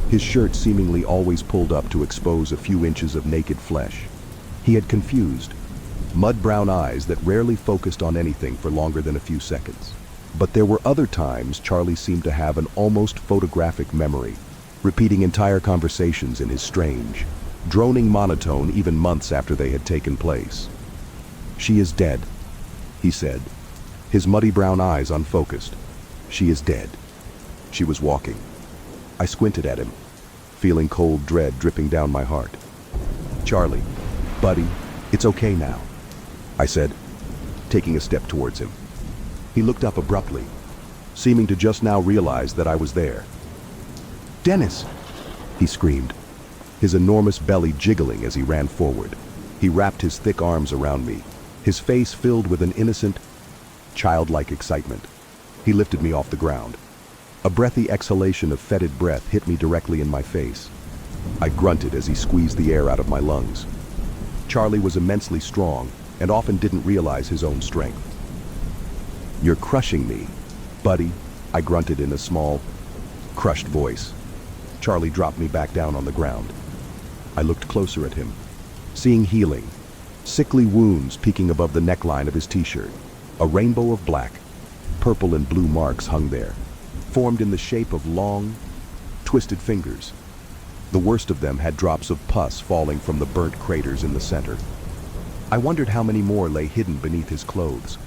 his shirt seemingly always pulled up to expose a few inches of naked flesh. He had confused, mud-brown eyes that rarely focused on anything for longer than a few seconds. But there were other times Charlie seemed to have an almost photographic memory, repeating entire conversations in his strange, droning monotone even months after they had taken place. "She is dead," he said, his muddy brown eyes unfocused. "She is dead." She was walking. I squinted at him, feeling cold dread dripping down my heart. "Charlie, buddy, it's okay now," I said, taking a step towards him. He looked up abruptly, seeming to just now realize that I was there. "Dennis!" he screamed, his enormous belly jiggling as he ran forward. He wrapped his thick arms around me, his face filled with an innocent, childlike excitement. He lifted me off the ground. A breathy exhalation of fetid breath hit me directly in my face. I grunted as he squeezed the air out of my lungs. Charlie was immensely strong and often didn't realize his own strength. "You're crushing me, buddy," I grunted in a small, crushed voice. Charlie dropped me back down on the ground. I looked closer at him, seeing healing, sickly wounds peeking above the neckline of his t-shirt. A rainbow of black, purple and blue marks hung there, formed in the shape of long, twisted fingers. The worst of them had drops of pus falling from the burnt craters in the center. I wondered how many more lay hidden beneath his clothes.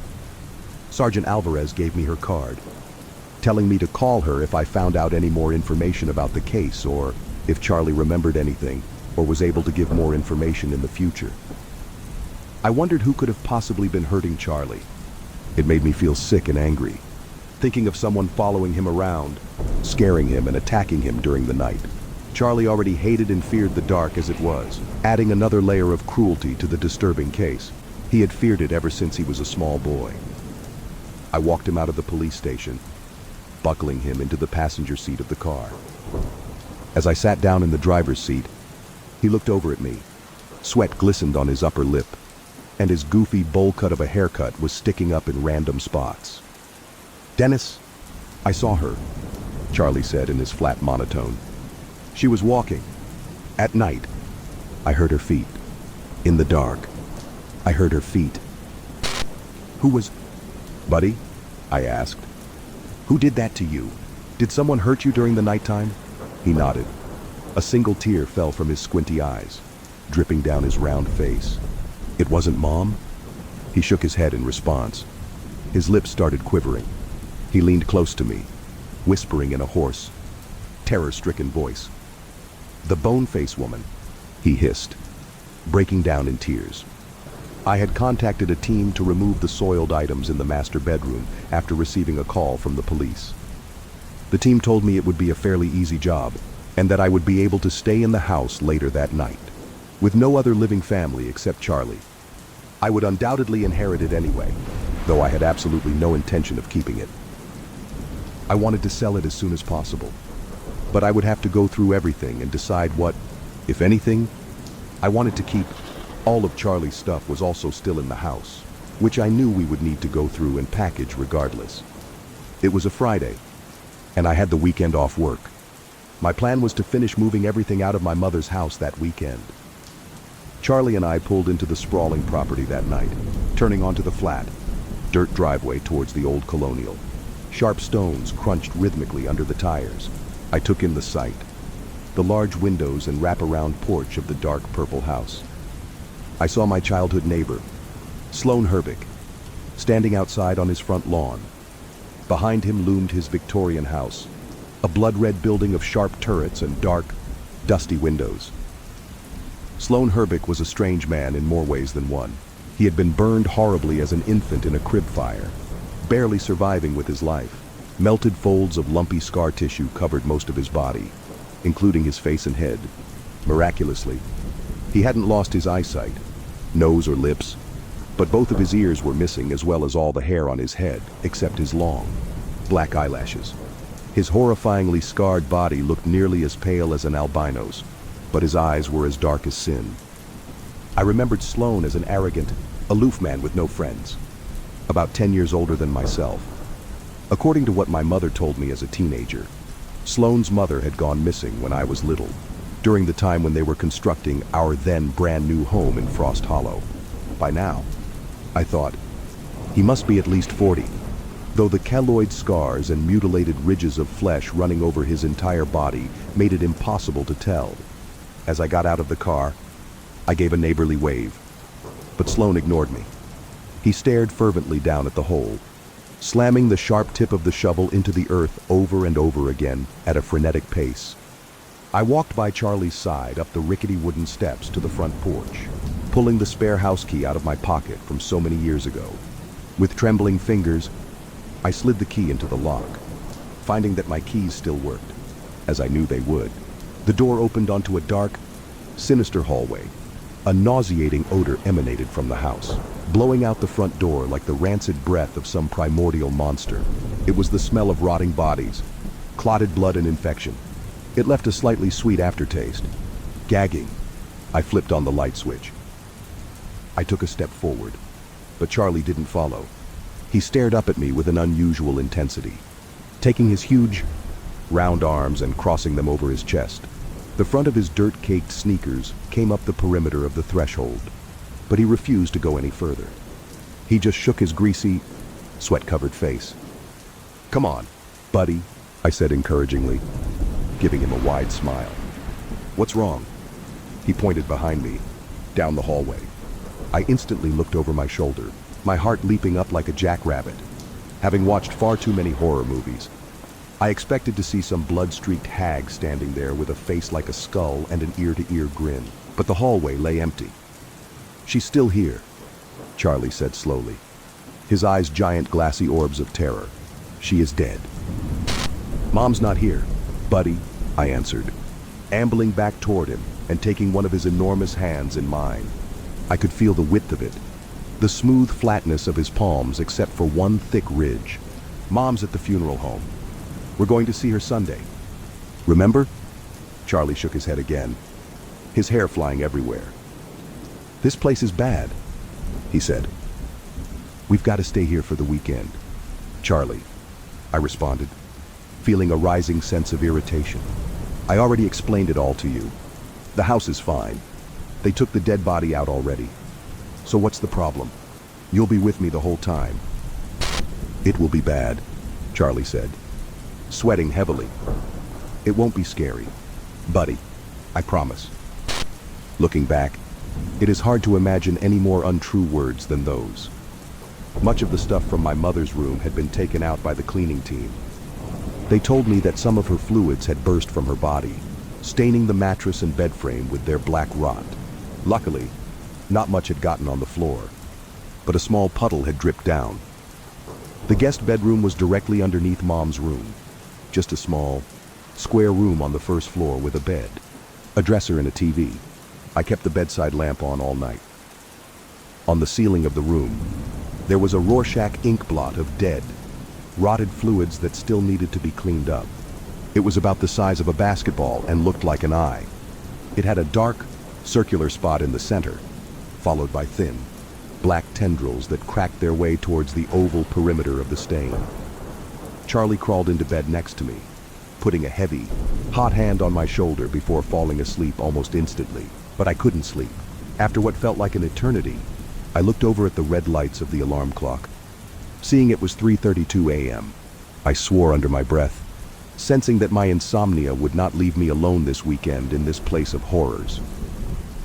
Sergeant Alvarez gave me her card, telling me to call her if I found out any more information about the case, or if Charlie remembered anything or was able to give more information in the future. I wondered who could have possibly been hurting Charlie. It made me feel sick and angry, thinking of someone following him around, scaring him and attacking him during the night. Charlie already hated and feared the dark as it was, adding another layer of cruelty to the disturbing case. He had feared it ever since he was a small boy. I walked him out of the police station, buckling him into the passenger seat of the car. As I sat down in the driver's seat, he looked over at me. Sweat glistened on his upper lip, and his goofy bowl cut of a haircut was sticking up in random spots. "Dennis, I saw her," Charlie said in his flat monotone. "She was walking. At night. I heard her feet. In the dark. I heard her feet." "Who was... buddy?" I asked. "Who did that to you? Did someone hurt you during the nighttime?" He nodded. A single tear fell from his squinty eyes, dripping down his round face. "It wasn't Mom?" He shook his head in response. His lips started quivering. He leaned close to me, whispering in a hoarse, terror-stricken voice. "The bone-face woman," he hissed, breaking down in tears. I had contacted a team to remove the soiled items in the master bedroom after receiving a call from the police. The team told me it would be a fairly easy job, and that I would be able to stay in the house later that night, with no other living family except Charlie. I would undoubtedly inherit it anyway, though I had absolutely no intention of keeping it. I wanted to sell it as soon as possible, but I would have to go through everything and decide what, if anything, I wanted to keep. All of Charlie's stuff was also still in the house, which I knew we would need to go through and package regardless. It was a Friday, and I had the weekend off work. My plan was to finish moving everything out of my mother's house that weekend. Charlie and I pulled into the sprawling property that night, turning onto the flat, dirt driveway towards the old colonial. Sharp stones crunched rhythmically under the tires. I took in the sight, the large windows and wraparound porch of the dark purple house. I saw my childhood neighbor, Sloan Herbick, standing outside on his front lawn. Behind him loomed his Victorian house, a blood-red building of sharp turrets and dark, dusty windows. Sloan Herbick was a strange man in more ways than one. He had been burned horribly as an infant in a crib fire, barely surviving with his life. Melted folds of lumpy scar tissue covered most of his body, including his face and head. Miraculously, He hadn't lost his eyesight, nose or lips, but both of his ears were missing as well as all the hair on his head, except his long, black eyelashes. His horrifyingly scarred body looked nearly as pale as an albino's, but his eyes were as dark as sin. I remembered Sloan as an arrogant, aloof man with no friends, about 10 years older than myself. According to what my mother told me as a teenager, Sloan's mother had gone missing when I was little, during the time when they were constructing our then brand new home in Frost Hollow. By now, I thought, he must be at least 40, though the keloid scars and mutilated ridges of flesh running over his entire body made it impossible to tell. As I got out of the car, I gave a neighborly wave, but Sloan ignored me. He stared fervently down at the hole, slamming the sharp tip of the shovel into the earth over and over again at a frenetic pace. I walked by Charlie's side up the rickety wooden steps to the front porch, pulling the spare house key out of my pocket from so many years ago. With trembling fingers, I slid the key into the lock, finding that my keys still worked, as I knew they would. The door opened onto a dark, sinister hallway. A nauseating odor emanated from the house, blowing out the front door like the rancid breath of some primordial monster. It was the smell of rotting bodies, clotted blood and infection. It left a slightly sweet aftertaste. Gagging, I flipped on the light switch. I took a step forward, but Charlie didn't follow. He stared up at me with an unusual intensity, taking his huge, round arms and crossing them over his chest. The front of his dirt-caked sneakers came up the perimeter of the threshold, but he refused to go any further. He just shook his greasy, sweat-covered face. "Come on, buddy," I said encouragingly, giving him a wide smile. "What's wrong?" He pointed behind me, down the hallway. I instantly looked over my shoulder, my heart leaping up like a jackrabbit. Having watched far too many horror movies, I expected to see some blood-streaked hag standing there with a face like a skull and an ear-to-ear grin, but the hallway lay empty. "She's still here," Charlie said slowly, his eyes giant glassy orbs of terror. "She is dead." "Mom's not here, buddy," I answered, ambling back toward him and taking one of his enormous hands in mine. I could feel the width of it, the smooth flatness of his palms except for one thick ridge. "Mom's at the funeral home. We're going to see her Sunday. Remember?" Charlie shook his head again, his hair flying everywhere. "This place is bad," he said. "We've got to stay here for the weekend." "Charlie," I responded, feeling a rising sense of irritation. "I already explained it all to you. The house is fine. They took the dead body out already. So what's the problem? You'll be with me the whole time." "It will be bad," Charlie said, sweating heavily. "It won't be scary, buddy, I promise." Looking back, it is hard to imagine any more untrue words than those. Much of the stuff from my mother's room had been taken out by the cleaning team. They told me that some of her fluids had burst from her body, staining the mattress and bed frame with their black rot. Luckily, not much had gotten on the floor, but a small puddle had dripped down. The guest bedroom was directly underneath Mom's room, just a small, square room on the first floor with a bed, a dresser and a TV. I kept the bedside lamp on all night. On the ceiling of the room, there was a Rorschach ink blot of dead, rotted fluids that still needed to be cleaned up. It was about the size of a basketball and looked like an eye. It had a dark, circular spot in the center, followed by thin, black tendrils that cracked their way towards the oval perimeter of the stain. Charlie crawled into bed next to me, putting a heavy, hot hand on my shoulder before falling asleep almost instantly. But I couldn't sleep. After what felt like an eternity, I looked over at the red lights of the alarm clock. Seeing it was 3:32 a.m., I swore under my breath, sensing that my insomnia would not leave me alone this weekend in this place of horrors.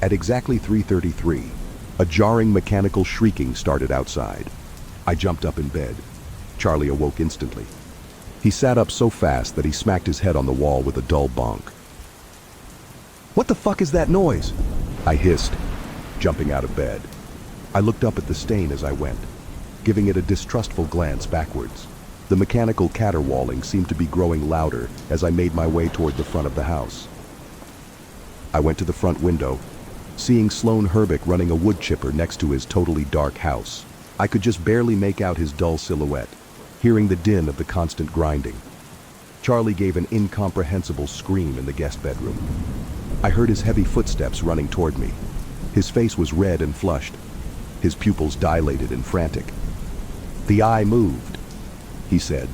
At exactly 3:33, a jarring mechanical shrieking started outside. I jumped up in bed. Charlie awoke instantly. He sat up so fast that he smacked his head on the wall with a dull bonk. "What the fuck is that noise?" I hissed, jumping out of bed. I looked up at the stain as I went, giving it a distrustful glance backwards. The mechanical caterwauling seemed to be growing louder as I made my way toward the front of the house. I went to the front window, seeing Sloane Herbeck running a wood chipper next to his totally dark house. I could just barely make out his dull silhouette, hearing the din of the constant grinding. Charlie gave an incomprehensible scream in the guest bedroom. I heard his heavy footsteps running toward me. His face was red and flushed, his pupils dilated and frantic. "The eye moved," he said,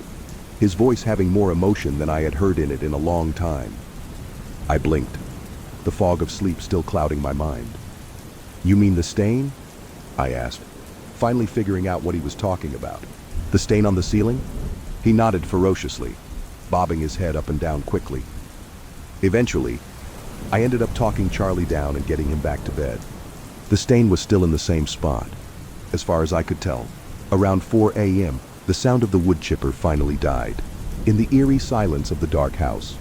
his voice having more emotion than I had heard in it in a long time. I blinked, the fog of sleep still clouding my mind. "You mean the stain?" I asked, finally figuring out what he was talking about. "The stain on the ceiling?" He nodded ferociously, bobbing his head up and down quickly. Eventually, I ended up talking Charlie down and getting him back to bed. The stain was still in the same spot, as far as I could tell. Around 4 a.m., the sound of the wood chipper finally died. In the eerie silence of the dark house,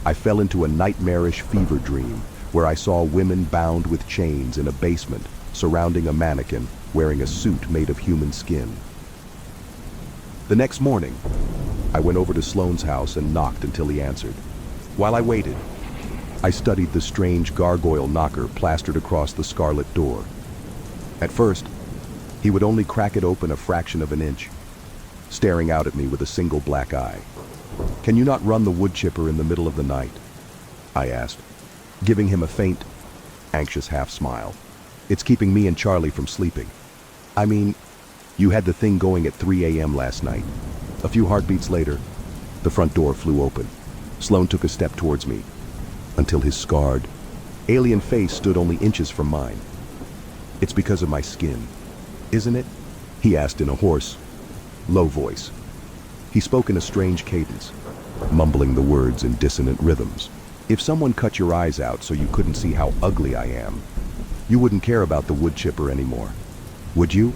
I fell into a nightmarish fever dream where I saw women bound with chains in a basement surrounding a mannequin wearing a suit made of human skin. The next morning, I went over to Sloane's house and knocked until he answered. While I waited, I studied the strange gargoyle knocker plastered across the scarlet door. At first, he would only crack it open a fraction of an inch, staring out at me with a single black eye. "Can you not run the wood chipper in the middle of the night?" I asked, giving him a faint, anxious half smile. "It's keeping me and Charlie from sleeping. I mean, you had the thing going at 3 a.m. last night." A few heartbeats later, the front door flew open. Sloane took a step towards me, until his scarred, alien face stood only inches from mine. "It's because of my skin, isn't it?" he asked in a hoarse, low voice. He spoke in a strange cadence, mumbling the words in dissonant rhythms. "If someone cut your eyes out so you couldn't see how ugly I am, you wouldn't care about the wood chipper anymore, would you?"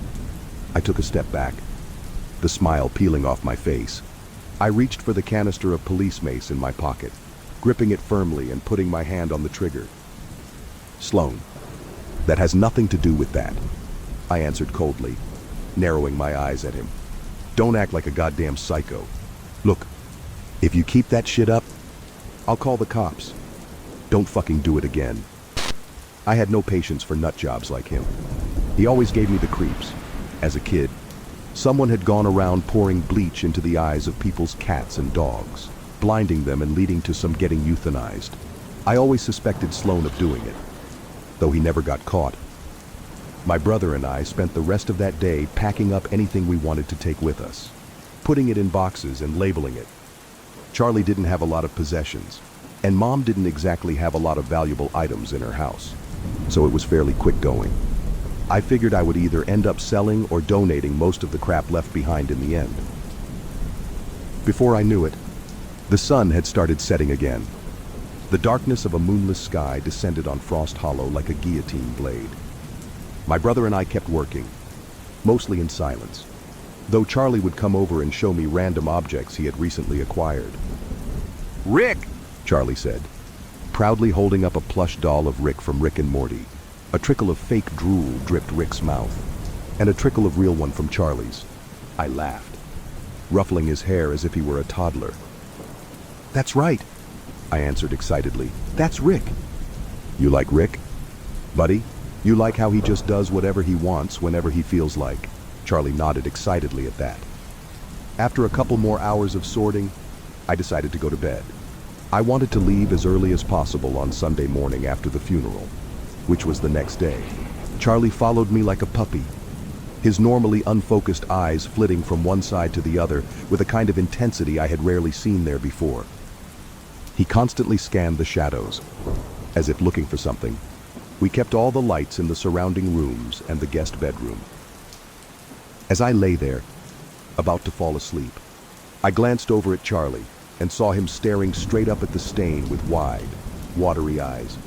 I took a step back, the smile peeling off my face. I reached for the canister of police mace in my pocket, gripping it firmly and putting my hand on the trigger. "Sloane, that has nothing to do with that," I answered coldly, narrowing my eyes at him. "Don't act like a goddamn psycho. Look, if you keep that shit up, I'll call the cops. Don't fucking do it again." I had no patience for nut jobs like him. He always gave me the creeps. As a kid, someone had gone around pouring bleach into the eyes of people's cats and dogs, blinding them and leading to some getting euthanized. I always suspected Sloane of doing it, though he never got caught. My brother and I spent the rest of that day packing up anything we wanted to take with us, putting it in boxes and labeling it. Charlie didn't have a lot of possessions, and Mom didn't exactly have a lot of valuable items in her house, so it was fairly quick going. I figured I would either end up selling or donating most of the crap left behind in the end. Before I knew it, the sun had started setting again. The darkness of a moonless sky descended on Frost Hollow like a guillotine blade. My brother and I kept working, mostly in silence, though Charlie would come over and show me random objects he had recently acquired. "Rick!" Charlie said, proudly holding up a plush doll of Rick from Rick and Morty. A trickle of fake drool dripped Rick's mouth, and a trickle of real one from Charlie's. I laughed, ruffling his hair as if he were a toddler. "That's right," I answered excitedly. "That's Rick." "You like Rick, buddy? You like how he just does whatever he wants whenever he feels like?" Charlie nodded excitedly at that. After a couple more hours of sorting, I decided to go to bed. I wanted to leave as early as possible on Sunday morning after the funeral, which was the next day. Charlie followed me like a puppy, his normally unfocused eyes flitting from one side to the other with a kind of intensity I had rarely seen there before. He constantly scanned the shadows, as if looking for something. We kept all the lights in the surrounding rooms and the guest bedroom. As I lay there, about to fall asleep, I glanced over at Charlie and saw him staring straight up at the stain with wide, watery eyes.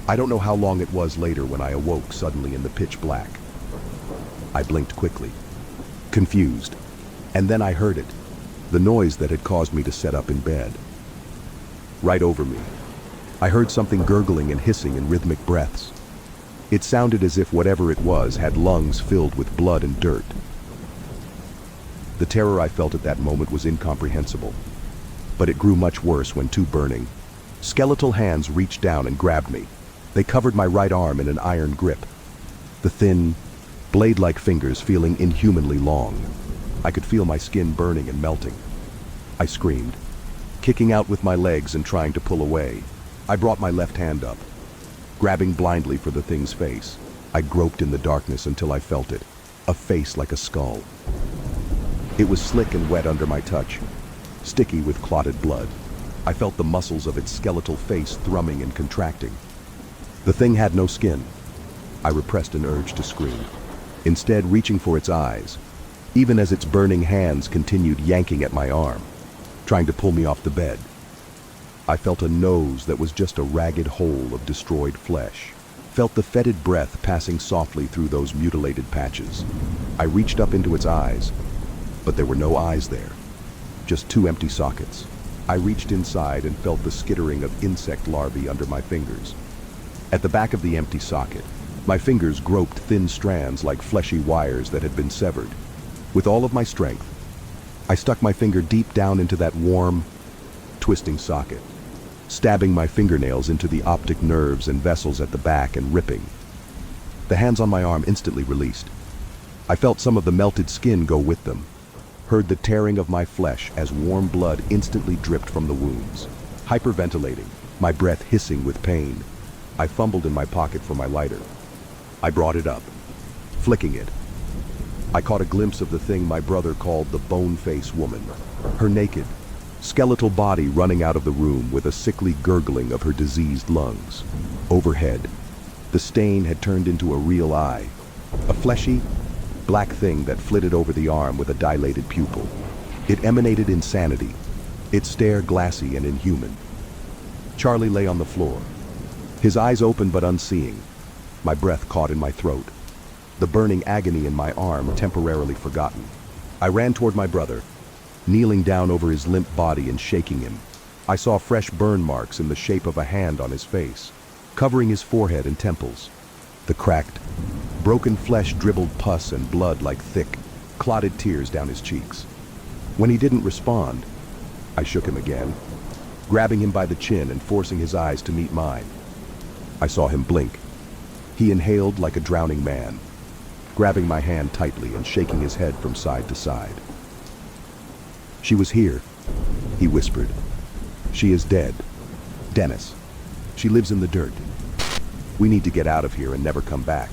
I don't know how long it was later when I awoke suddenly in the pitch black. I blinked quickly, confused, and then I heard it, the noise that had caused me to sit up in bed. Right over me, I heard something gurgling and hissing in rhythmic breaths. It sounded as if whatever it was had lungs filled with blood and dirt. The terror I felt at that moment was incomprehensible, but it grew much worse when two burning, skeletal hands reached down and grabbed me. They covered my right arm in an iron grip, the thin, blade-like fingers feeling inhumanly long. I could feel my skin burning and melting. I screamed, kicking out with my legs and trying to pull away. I brought my left hand up, grabbing blindly for the thing's face. I groped in the darkness until I felt it, a face like a skull. It was slick and wet under my touch, sticky with clotted blood. I felt the muscles of its skeletal face thrumming and contracting. The thing had no skin. I repressed an urge to scream, instead reaching for its eyes, even as its burning hands continued yanking at my arm, trying to pull me off the bed. I felt a nose that was just a ragged hole of destroyed flesh. Felt the fetid breath passing softly through those mutilated patches. I reached up into its eyes, but there were no eyes there, just two empty sockets. I reached inside and felt the skittering of insect larvae under my fingers. At the back of the empty socket, my fingers groped thin strands like fleshy wires that had been severed. With all of my strength, I stuck my finger deep down into that warm, twisting socket, stabbing my fingernails into the optic nerves and vessels at the back and ripping. The hands on my arm instantly released. I felt some of the melted skin go with them, heard the tearing of my flesh as warm blood instantly dripped from the wounds. Hyperventilating, my breath hissing with pain, I fumbled in my pocket for my lighter. I brought it up, flicking it. I caught a glimpse of the thing my brother called the bone-face woman, her naked, skeletal body running out of the room with a sickly gurgling of her diseased lungs. Overhead, the stain had turned into a real eye, a fleshy, black thing that flitted over the arm with a dilated pupil. It emanated insanity, its stare glassy and inhuman. Charlie lay on the floor, his eyes open but unseeing, my breath caught in my throat, the burning agony in my arm temporarily forgotten. I ran toward my brother, kneeling down over his limp body and shaking him. I saw fresh burn marks in the shape of a hand on his face, covering his forehead and temples. The cracked, broken flesh dribbled pus and blood like thick, clotted tears down his cheeks. When he didn't respond, I shook him again, grabbing him by the chin and forcing his eyes to meet mine. I saw him blink. He inhaled like a drowning man, grabbing my hand tightly and shaking his head from side to side. "She was here," he whispered. "She is dead. Dennis. She lives in the dirt. We need to get out of here and never come back,"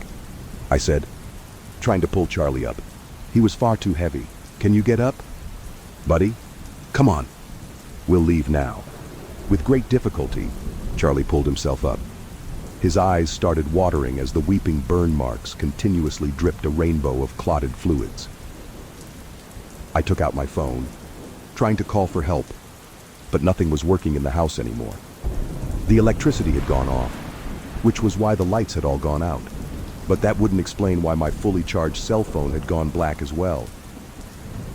I said, trying to pull Charlie up. He was far too heavy. "Can you get up? Buddy, come on. We'll leave now." With great difficulty, Charlie pulled himself up. His eyes started watering as the weeping burn marks continuously dripped a rainbow of clotted fluids. I took out my phone, trying to call for help, but nothing was working in the house anymore. The electricity had gone off, which was why the lights had all gone out. But that wouldn't explain why my fully charged cell phone had gone black as well.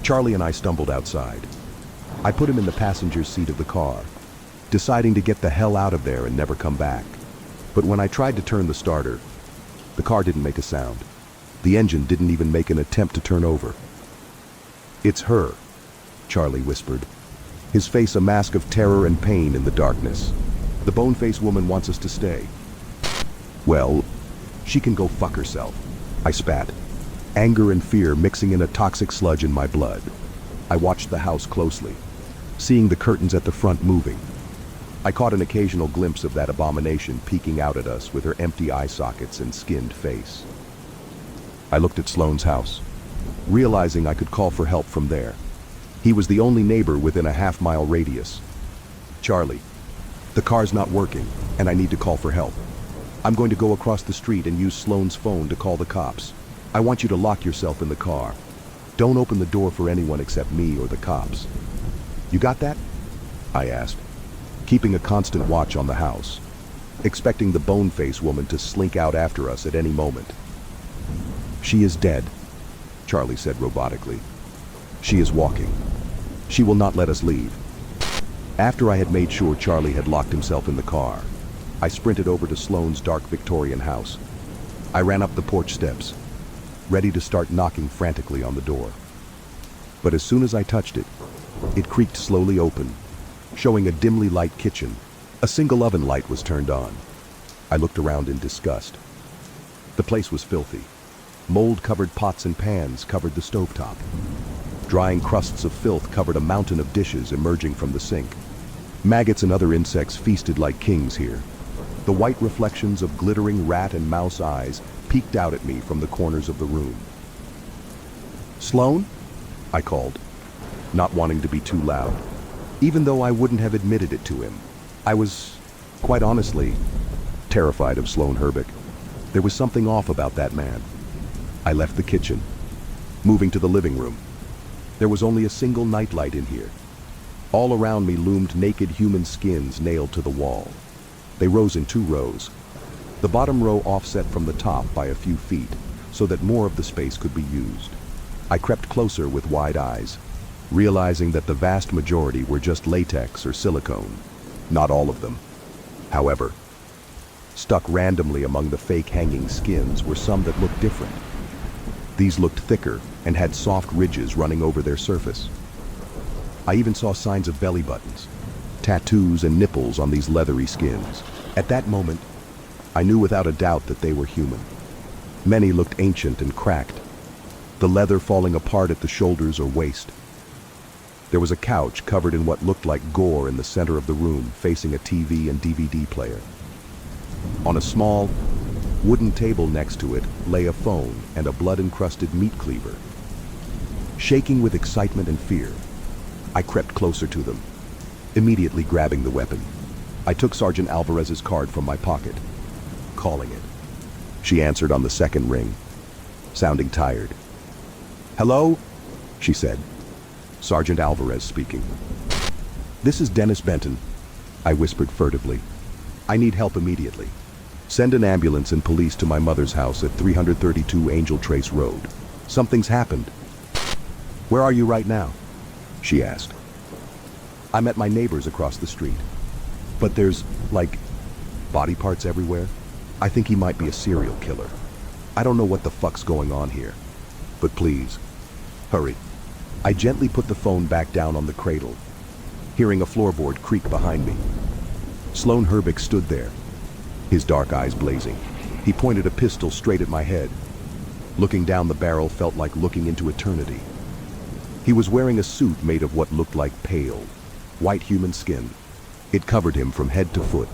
Charlie and I stumbled outside. I put him in the passenger seat of the car, deciding to get the hell out of there and never come back. But when I tried to turn the starter, the car didn't make a sound. The engine didn't even make an attempt to turn over. "It's her," Charlie whispered, his face a mask of terror and pain in the darkness. "The bone-faced woman wants us to stay." "Well, she can go fuck herself," I spat, anger and fear mixing in a toxic sludge in my blood. I watched the house closely, seeing the curtains at the front moving. I caught an occasional glimpse of that abomination peeking out at us with her empty eye sockets and skinned face. I looked at Sloane's house, realizing I could call for help from there. He was the only neighbor within a half-mile radius. "Charlie, the car's not working, and I need to call for help. I'm going to go across the street and use Sloane's phone to call the cops. I want you to lock yourself in the car. Don't open the door for anyone except me or the cops. You got that?" I asked, keeping a constant watch on the house, expecting the bone-faced woman to slink out after us at any moment. "She is dead," Charlie said robotically. "She is walking. She will not let us leave." After I had made sure Charlie had locked himself in the car, I sprinted over to Sloane's dark Victorian house. I ran up the porch steps, ready to start knocking frantically on the door. But as soon as I touched it, it creaked slowly open, showing a dimly lit kitchen. A single oven light was turned on. I looked around in disgust. The place was filthy. Mold-covered pots and pans covered the stovetop. Drying crusts of filth covered a mountain of dishes emerging from the sink. Maggots and other insects feasted like kings here. The white reflections of glittering rat and mouse eyes peeked out at me from the corners of the room. "Sloan?" I called, not wanting to be too loud, even though I wouldn't have admitted it to him. I was, quite honestly, terrified of Sloan Herbeck. There was something off about that man. I left the kitchen, moving to the living room. There was only a single nightlight in here. All around me loomed naked human skins nailed to the wall. They rose in 2 rows. The bottom row offset from the top by a few feet, so that more of the space could be used. I crept closer with wide eyes, realizing that the vast majority were just latex or silicone. Not all of them. However, stuck randomly among the fake hanging skins were some that looked different. These looked thicker and had soft ridges running over their surface. I even saw signs of belly buttons, tattoos and nipples on these leathery skins. At that moment, I knew without a doubt that they were human. Many looked ancient and cracked, the leather falling apart at the shoulders or waist. There was a couch covered in what looked like gore in the center of the room, facing a TV and DVD player. On a small, wooden table next to it lay a phone and a blood-encrusted meat cleaver. Shaking with excitement and fear, I crept closer to them, immediately grabbing the weapon. I took Sergeant Alvarez's card from my pocket, calling it. She answered on the second ring, sounding tired. "Hello?" she said. Sergeant Alvarez speaking. "This is Dennis Benton," I whispered furtively. "I need help immediately. Send an ambulance and police to my mother's house at 332 Angel Trace Road. Something's happened." "Where are you right now?" she asked. "I'm at my neighbor's across the street. But there's, like, body parts everywhere. I think he might be a serial killer. I don't know what the fuck's going on here. But please, hurry." I gently put the phone back down on the cradle, hearing a floorboard creak behind me. Sloan Herbeck stood there, his dark eyes blazing. He pointed a pistol straight at my head. Looking down the barrel felt like looking into eternity. He was wearing a suit made of what looked like pale, white human skin. It covered him from head to foot,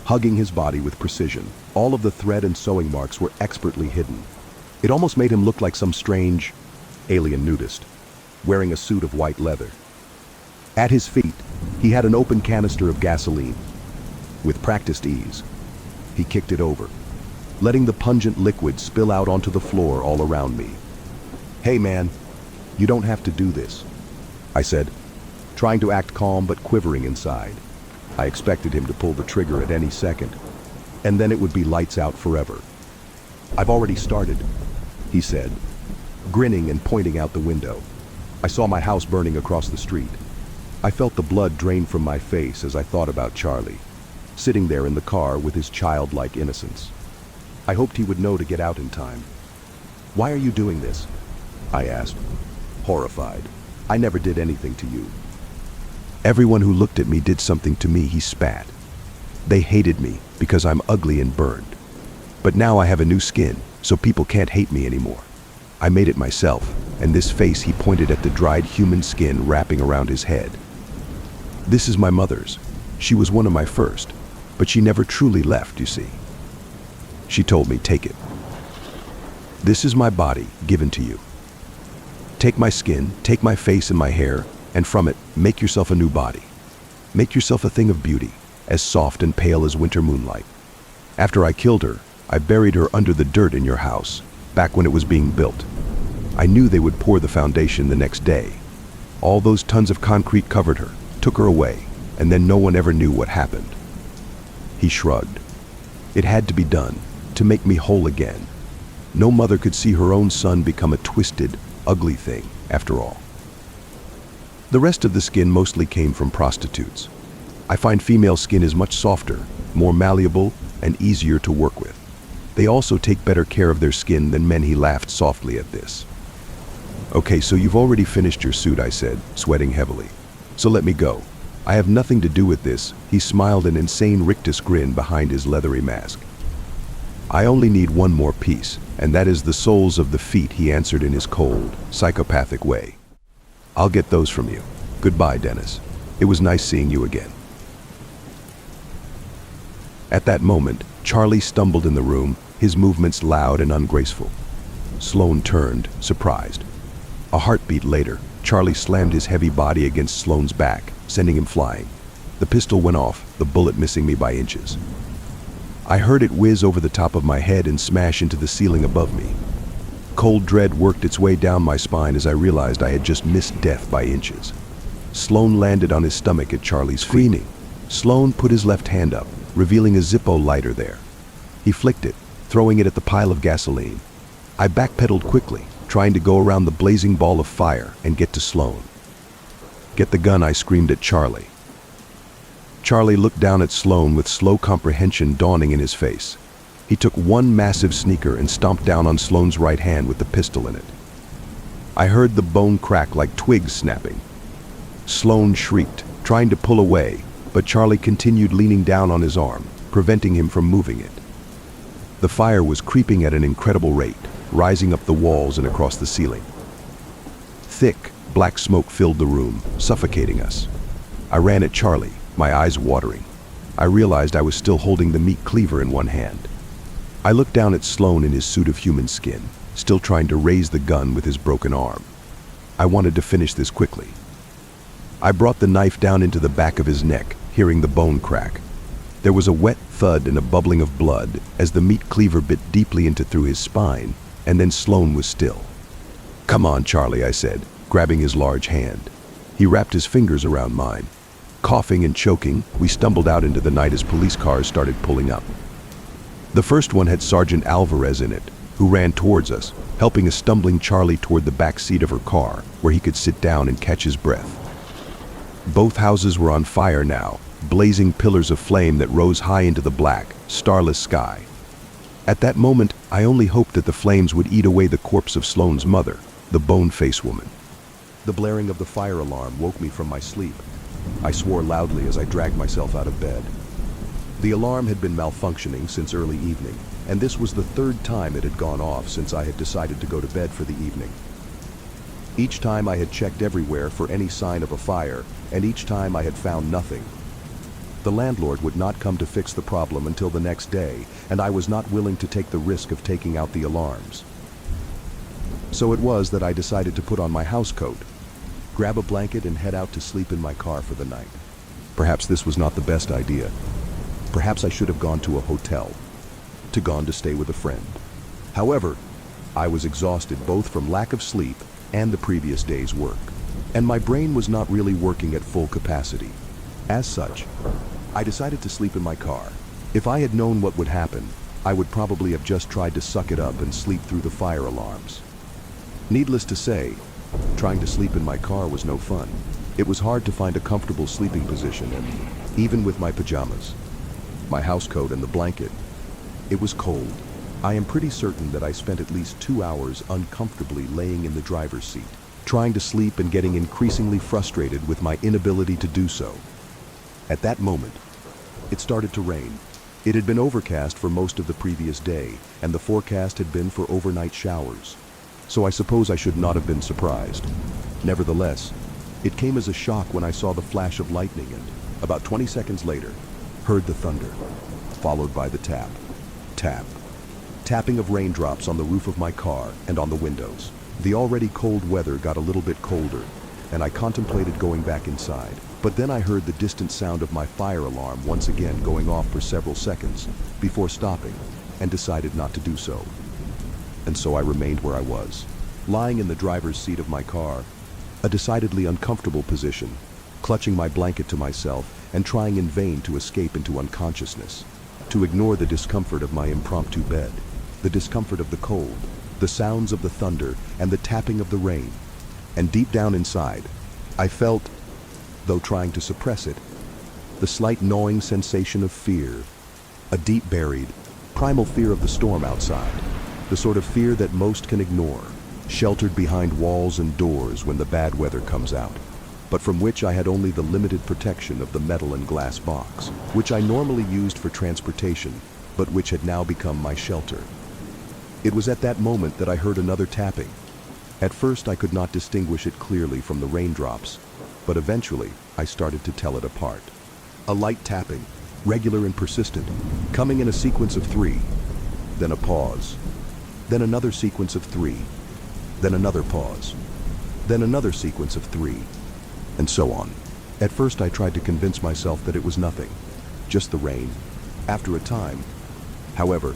hugging his body with precision. All of the thread and sewing marks were expertly hidden. It almost made him look like some strange alien nudist, wearing a suit of white leather. At his feet, he had an open canister of gasoline. With practiced ease, he kicked it over, letting the pungent liquid spill out onto the floor all around me. "Hey man, you don't have to do this," I said, trying to act calm but quivering inside. I expected him to pull the trigger at any second, and then it would be lights out forever. "I've already started," he said, grinning and pointing out the window. I saw my house burning across the street. I felt the blood drain from my face as I thought about Charlie, sitting there in the car with his childlike innocence. I hoped he would know to get out in time. "Why are you doing this?" I asked, horrified. "I never did anything to you." "Everyone who looked at me did something to me," he spat. "They hated me because I'm ugly and burned. But now I have a new skin, so people can't hate me anymore. I made it myself," and this face he pointed at the dried human skin wrapping around his head. "This is my mother's. She was one of my first, but she never truly left, you see. She told me, take it. This is my body given to you. Take my skin, take my face and my hair, and from it, make yourself a new body. Make yourself a thing of beauty, as soft and pale as winter moonlight. After I killed her, I buried her under the dirt in your house, back when it was being built. I knew they would pour the foundation the next day. All those tons of concrete covered her, took her away, and then no one ever knew what happened." He shrugged. "It had to be done, to make me whole again. No mother could see her own son become a twisted, ugly thing, after all." The rest of the skin mostly came from prostitutes. I find female skin is much softer, more malleable, and easier to work with. They also take better care of their skin than men. He laughed softly at this. "Okay, so you've already finished your suit," I said, sweating heavily. "So let me go. I have nothing to do with this." He smiled an insane rictus grin behind his leathery mask. "I only need one more piece, and that is the soles of the feet," he answered in his cold, psychopathic way. "I'll get those from you. Goodbye, Dennis. It was nice seeing you again." At that moment, Charlie stumbled in the room, his movements loud and ungraceful. Sloan turned, surprised. A heartbeat later, Charlie slammed his heavy body against Sloan's back, sending him flying. The pistol went off, the bullet missing me by inches. I heard it whiz over the top of my head and smash into the ceiling above me. Cold dread worked its way down my spine as I realized I had just missed death by inches. Sloan landed on his stomach at Charlie's feet. Screaming, Sloan put his left hand up, revealing a Zippo lighter there. He flicked it, throwing it at the pile of gasoline. I backpedaled quickly, trying to go around the blazing ball of fire and get to Sloan. "Get the gun," I screamed at Charlie. Charlie looked down at Sloan with slow comprehension dawning in his face. He took one massive sneaker and stomped down on Sloan's right hand with the pistol in it. I heard the bone crack like twigs snapping. Sloan shrieked, trying to pull away, but Charlie continued leaning down on his arm, preventing him from moving it. The fire was creeping at an incredible rate, rising up the walls and across the ceiling. Thick, black smoke filled the room, suffocating us. I ran at Charlie, my eyes watering. I realized I was still holding the meat cleaver in one hand. I looked down at Sloan in his suit of human skin, still trying to raise the gun with his broken arm. I wanted to finish this quickly. I brought the knife down into the back of his neck, hearing the bone crack. There was a wet thud and a bubbling of blood as the meat cleaver bit deeply into through his spine, and then Sloan was still. "Come on, Charlie," I said, grabbing his large hand. He wrapped his fingers around mine. Coughing and choking, we stumbled out into the night as police cars started pulling up. The first one had Sergeant Alvarez in it, who ran towards us, helping a stumbling Charlie toward the back seat of her car, where he could sit down and catch his breath. Both houses were on fire now, blazing pillars of flame that rose high into the black, starless sky. At that moment, I only hoped that the flames would eat away the corpse of Sloan's mother, the bone-faced woman. The blaring of the fire alarm woke me from my sleep. I swore loudly as I dragged myself out of bed. The alarm had been malfunctioning since early evening, and this was the third time it had gone off since I had decided to go to bed for the evening. Each time I had checked everywhere for any sign of a fire, and each time I had found nothing. The landlord would not come to fix the problem until the next day, and I was not willing to take the risk of taking out the alarms. So it was that I decided to put on my housecoat, grab a blanket, and head out to sleep in my car for the night. Perhaps this was not the best idea. Perhaps I should have gone to a hotel, gone to stay with a friend. However, I was exhausted both from lack of sleep and the previous day's work, and my brain was not really working at full capacity. As such, I decided to sleep in my car. If I had known what would happen, I would probably have just tried to suck it up and sleep through the fire alarms. Needless to say, trying to sleep in my car was no fun. It was hard to find a comfortable sleeping position, and even with my pajamas, my housecoat, and the blanket, it was cold. I am pretty certain that I spent at least 2 hours uncomfortably laying in the driver's seat, trying to sleep and getting increasingly frustrated with my inability to do so. At that moment, it started to rain. It had been overcast for most of the previous day, and the forecast had been for overnight showers. So I suppose I should not have been surprised. Nevertheless, it came as a shock when I saw the flash of lightning and, about 20 seconds later, heard the thunder, followed by the tap, tapping of raindrops on the roof of my car and on the windows. The already cold weather got a little bit colder, and I contemplated going back inside. But then I heard the distant sound of my fire alarm once again going off for several seconds before stopping, and decided not to do so. And so I remained where I was, lying in the driver's seat of my car, a decidedly uncomfortable position, clutching my blanket to myself and trying in vain to escape into unconsciousness, to ignore the discomfort of my impromptu bed, the discomfort of the cold, the sounds of the thunder, and the tapping of the rain. And deep down inside, I felt, though trying to suppress it, the slight gnawing sensation of fear, a deep-buried, primal fear of the storm outside, the sort of fear that most can ignore, sheltered behind walls and doors when the bad weather comes out, but from which I had only the limited protection of the metal and glass box, which I normally used for transportation, but which had now become my shelter. It was at that moment that I heard another tapping. At first I could not distinguish it clearly from the raindrops, but eventually I started to tell it apart. A light tapping, regular and persistent, coming in a sequence of 3, then a pause, then another sequence of 3, then another pause, then another sequence of 3, and so on. At first I tried to convince myself that it was nothing, just the rain. After a time, however,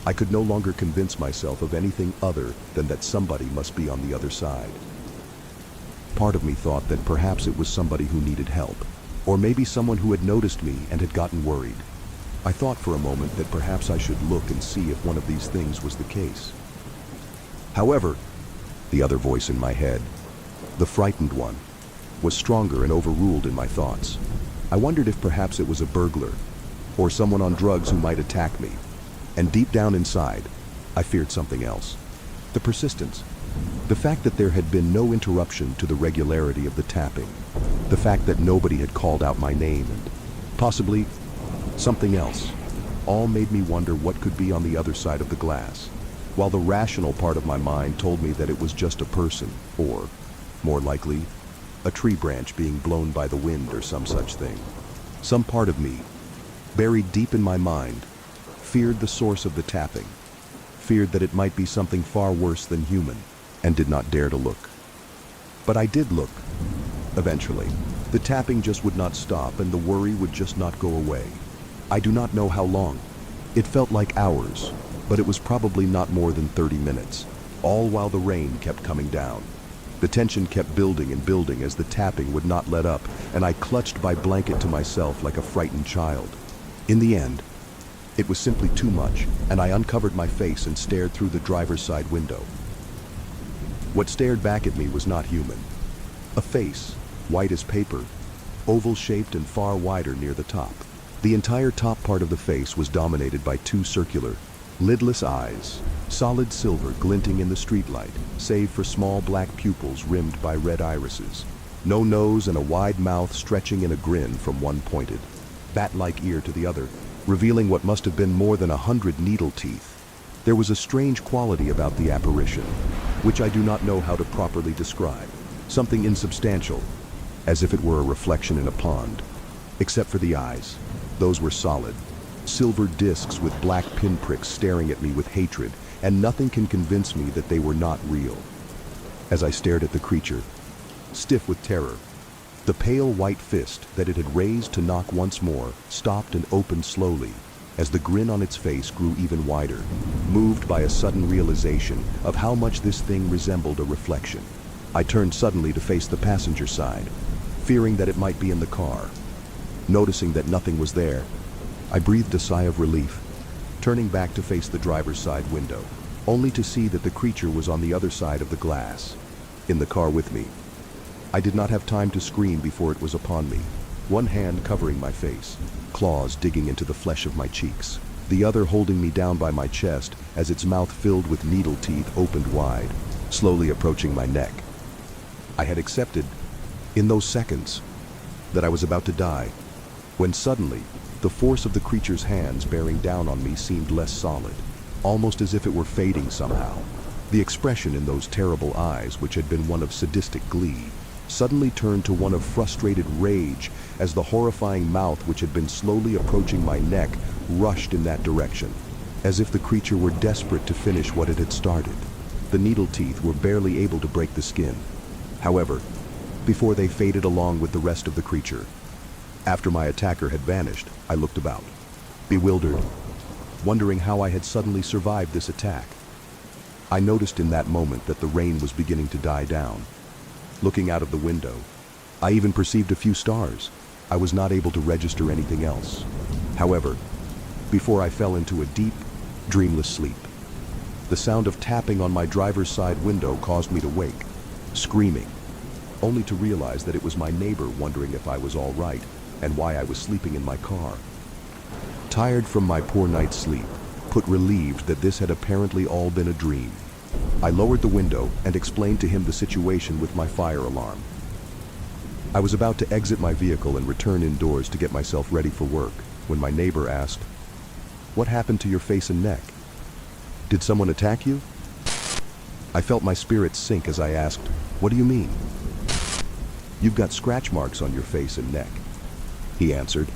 I could no longer convince myself of anything other than that somebody must be on the other side. Part of me thought that perhaps it was somebody who needed help, or maybe someone who had noticed me and had gotten worried. I thought for a moment that perhaps I should look and see if one of these things was the case. However, the other voice in my head, the frightened one, was stronger and overruled in my thoughts. I wondered if perhaps it was a burglar, or someone on drugs who might attack me. And deep down inside, I feared something else. The persistence. The fact that there had been no interruption to the regularity of the tapping. The fact that nobody had called out my name and possibly something else. All made me wonder what could be on the other side of the glass. While the rational part of my mind told me that it was just a person, or, more likely, a tree branch being blown by the wind or some such thing. Some part of me, buried deep in my mind, feared the source of the tapping, feared that it might be something far worse than human, and did not dare to look. But I did look. Eventually, the tapping just would not stop and the worry would just not go away. I do not know how long. It felt like hours, but it was probably not more than 30 minutes, all while the rain kept coming down. The tension kept building and building as the tapping would not let up, and I clutched my blanket to myself like a frightened child. In the end, it was simply too much, and I uncovered my face and stared through the driver's side window. What stared back at me was not human. A face, white as paper, oval-shaped and far wider near the top. The entire top part of the face was dominated by 2 circular, lidless eyes, solid silver glinting in the streetlight, save for small black pupils rimmed by red irises. No nose and a wide mouth stretching in a grin from one pointed, bat-like ear to the other, revealing what must have been more than 100 needle teeth. There was a strange quality about the apparition, which I do not know how to properly describe. Something insubstantial, as if it were a reflection in a pond. Except for the eyes. Those were solid, silver discs with black pinpricks staring at me with hatred, and nothing can convince me that they were not real. As I stared at the creature, stiff with terror, the pale white fist that it had raised to knock once more stopped and opened slowly as the grin on its face grew even wider, moved by a sudden realization of how much this thing resembled a reflection. I turned suddenly to face the passenger side, fearing that it might be in the car. Noticing that nothing was there, I breathed a sigh of relief, turning back to face the driver's side window, only to see that the creature was on the other side of the glass, in the car with me. I did not have time to scream before it was upon me, one hand covering my face, claws digging into the flesh of my cheeks, the other holding me down by my chest as its mouth filled with needle teeth opened wide, slowly approaching my neck. I had accepted, in those seconds, that I was about to die, when suddenly, the force of the creature's hands bearing down on me seemed less solid, almost as if it were fading somehow. The expression in those terrible eyes, which had been one of sadistic glee, suddenly turned to one of frustrated rage as the horrifying mouth which had been slowly approaching my neck rushed in that direction, as if the creature were desperate to finish what it had started. The needle teeth were barely able to break the skin, however, before they faded along with the rest of the creature. After my attacker had vanished, I looked about, bewildered, wondering how I had suddenly survived this attack. I noticed in that moment that the rain was beginning to die down. Looking out of the window, I even perceived a few stars. I was not able to register anything else. However, before I fell into a deep, dreamless sleep, the sound of tapping on my driver's side window caused me to wake, screaming, only to realize that it was my neighbor wondering if I was all right and why I was sleeping in my car. Tired from my poor night's sleep, but relieved that this had apparently all been a dream, I lowered the window and explained to him the situation with my fire alarm. I was about to exit my vehicle and return indoors to get myself ready for work when my neighbor asked, What happened to your face and neck? Did someone attack you? I felt my spirits sink as I asked, "What do you mean?" "You've got scratch marks on your face and neck," he answered.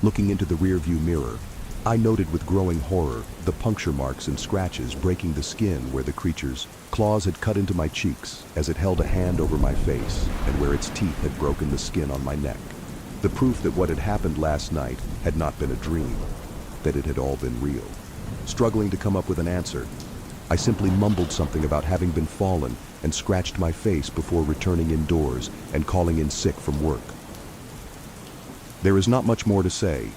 Looking into the rearview mirror, I noted with growing horror the puncture marks and scratches breaking the skin where the creature's claws had cut into my cheeks as it held a hand over my face and where its teeth had broken the skin on my neck. The proof that what had happened last night had not been a dream, that it had all been real. Struggling to come up with an answer, I simply mumbled something about having been fallen and scratched my face before returning indoors and calling in sick from work. There is not much more to say,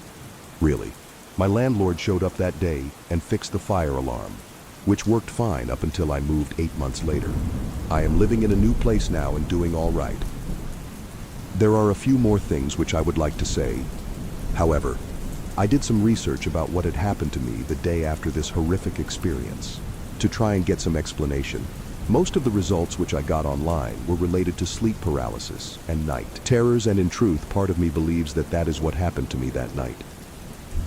really. My landlord showed up that day and fixed the fire alarm, which worked fine up until I moved 8 months later. I am living in a new place now and doing all right. There are a few more things which I would like to say. However, I did some research about what had happened to me the day after this horrific experience, to try and get some explanation. Most of the results which I got online were related to sleep paralysis and night terrors, and in truth, part of me believes that that is what happened to me that night.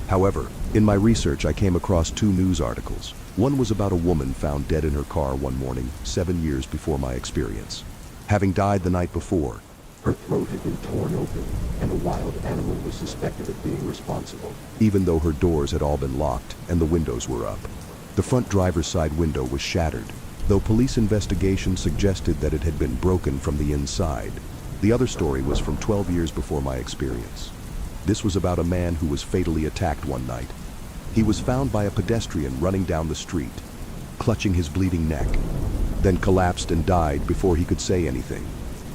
However, in my research I came across 2 news articles. One was about a woman found dead in her car one morning, 7 years before my experience. Having died the night before, her throat had been torn open, and a wild animal was suspected of being responsible, even though her doors had all been locked and the windows were up. The front driver's side window was shattered, though police investigation suggested that it had been broken from the inside. The other story was from 12 years before my experience. This was about a man who was fatally attacked one night. He was found by a pedestrian running down the street, clutching his bleeding neck, then collapsed and died before he could say anything.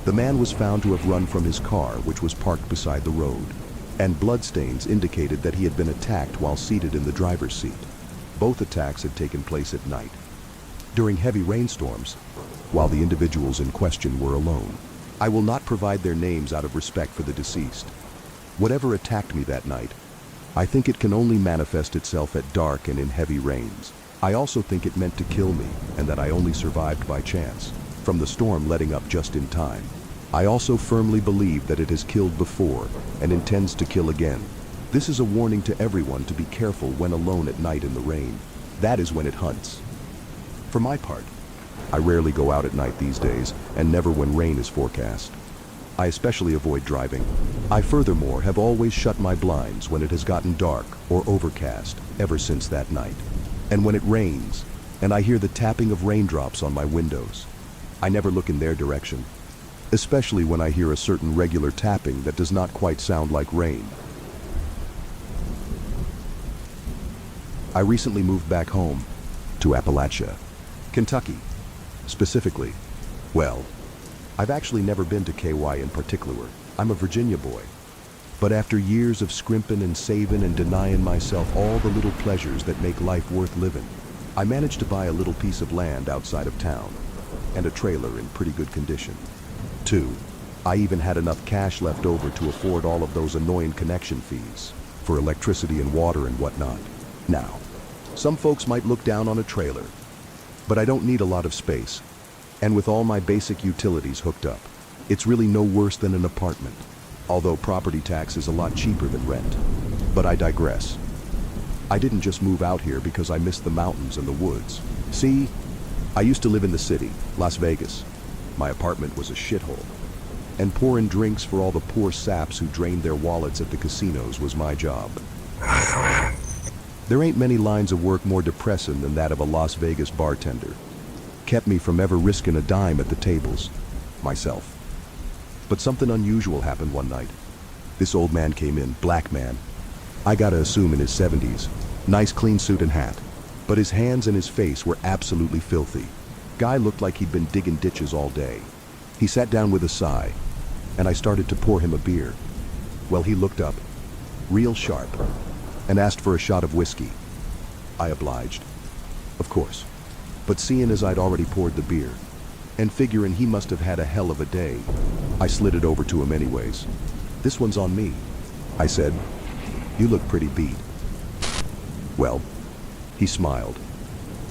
The man was found to have run from his car, which was parked beside the road, and bloodstains indicated that he had been attacked while seated in the driver's seat. Both attacks had taken place at night, during heavy rainstorms, while the individuals in question were alone. I will not provide their names out of respect for the deceased. Whatever attacked me that night, I think it can only manifest itself at dark and in heavy rains. I also think it meant to kill me, and that I only survived by chance, from the storm letting up just in time. I also firmly believe that it has killed before and intends to kill again. This is a warning to everyone to be careful when alone at night in the rain. That is when it hunts. For my part, I rarely go out at night these days, and never when rain is forecast. I especially avoid driving. I furthermore have always shut my blinds when it has gotten dark or overcast ever since that night. And when it rains, and I hear the tapping of raindrops on my windows, I never look in their direction, especially when I hear a certain regular tapping that does not quite sound like rain. I recently moved back home to Appalachia, Kentucky, specifically. Well, I've actually never been to KY in particular. I'm a Virginia boy. But after years of scrimping and saving and denying myself all the little pleasures that make life worth living, I managed to buy a little piece of land outside of town, and a trailer in pretty good condition. 2, I even had enough cash left over to afford all of those annoying connection fees for electricity and water and whatnot. Now, some folks might look down on a trailer, but I don't need a lot of space. And with all my basic utilities hooked up, it's really no worse than an apartment, although property tax is a lot cheaper than rent. But I digress. I didn't just move out here because I missed the mountains and the woods. See, I used to live in the city, Las Vegas. My apartment was a shithole, and pouring drinks for all the poor saps who drained their wallets at the casinos was my job. There ain't many lines of work more depressing than that of a Las Vegas bartender. Kept me from ever risking a dime at the tables, myself. But something unusual happened one night. This old man came in, black man. I gotta assume in his 70s. Nice clean suit and hat. But his hands and his face were absolutely filthy. Guy looked like he'd been digging ditches all day. He sat down with a sigh, and I started to pour him a beer. Well, he looked up, real sharp, and asked for a shot of whiskey. I obliged, of course. But seeing as I'd already poured the beer, and figuring he must have had a hell of a day, I slid it over to him anyways. "This one's on me," I said. "You look pretty beat." Well, he smiled.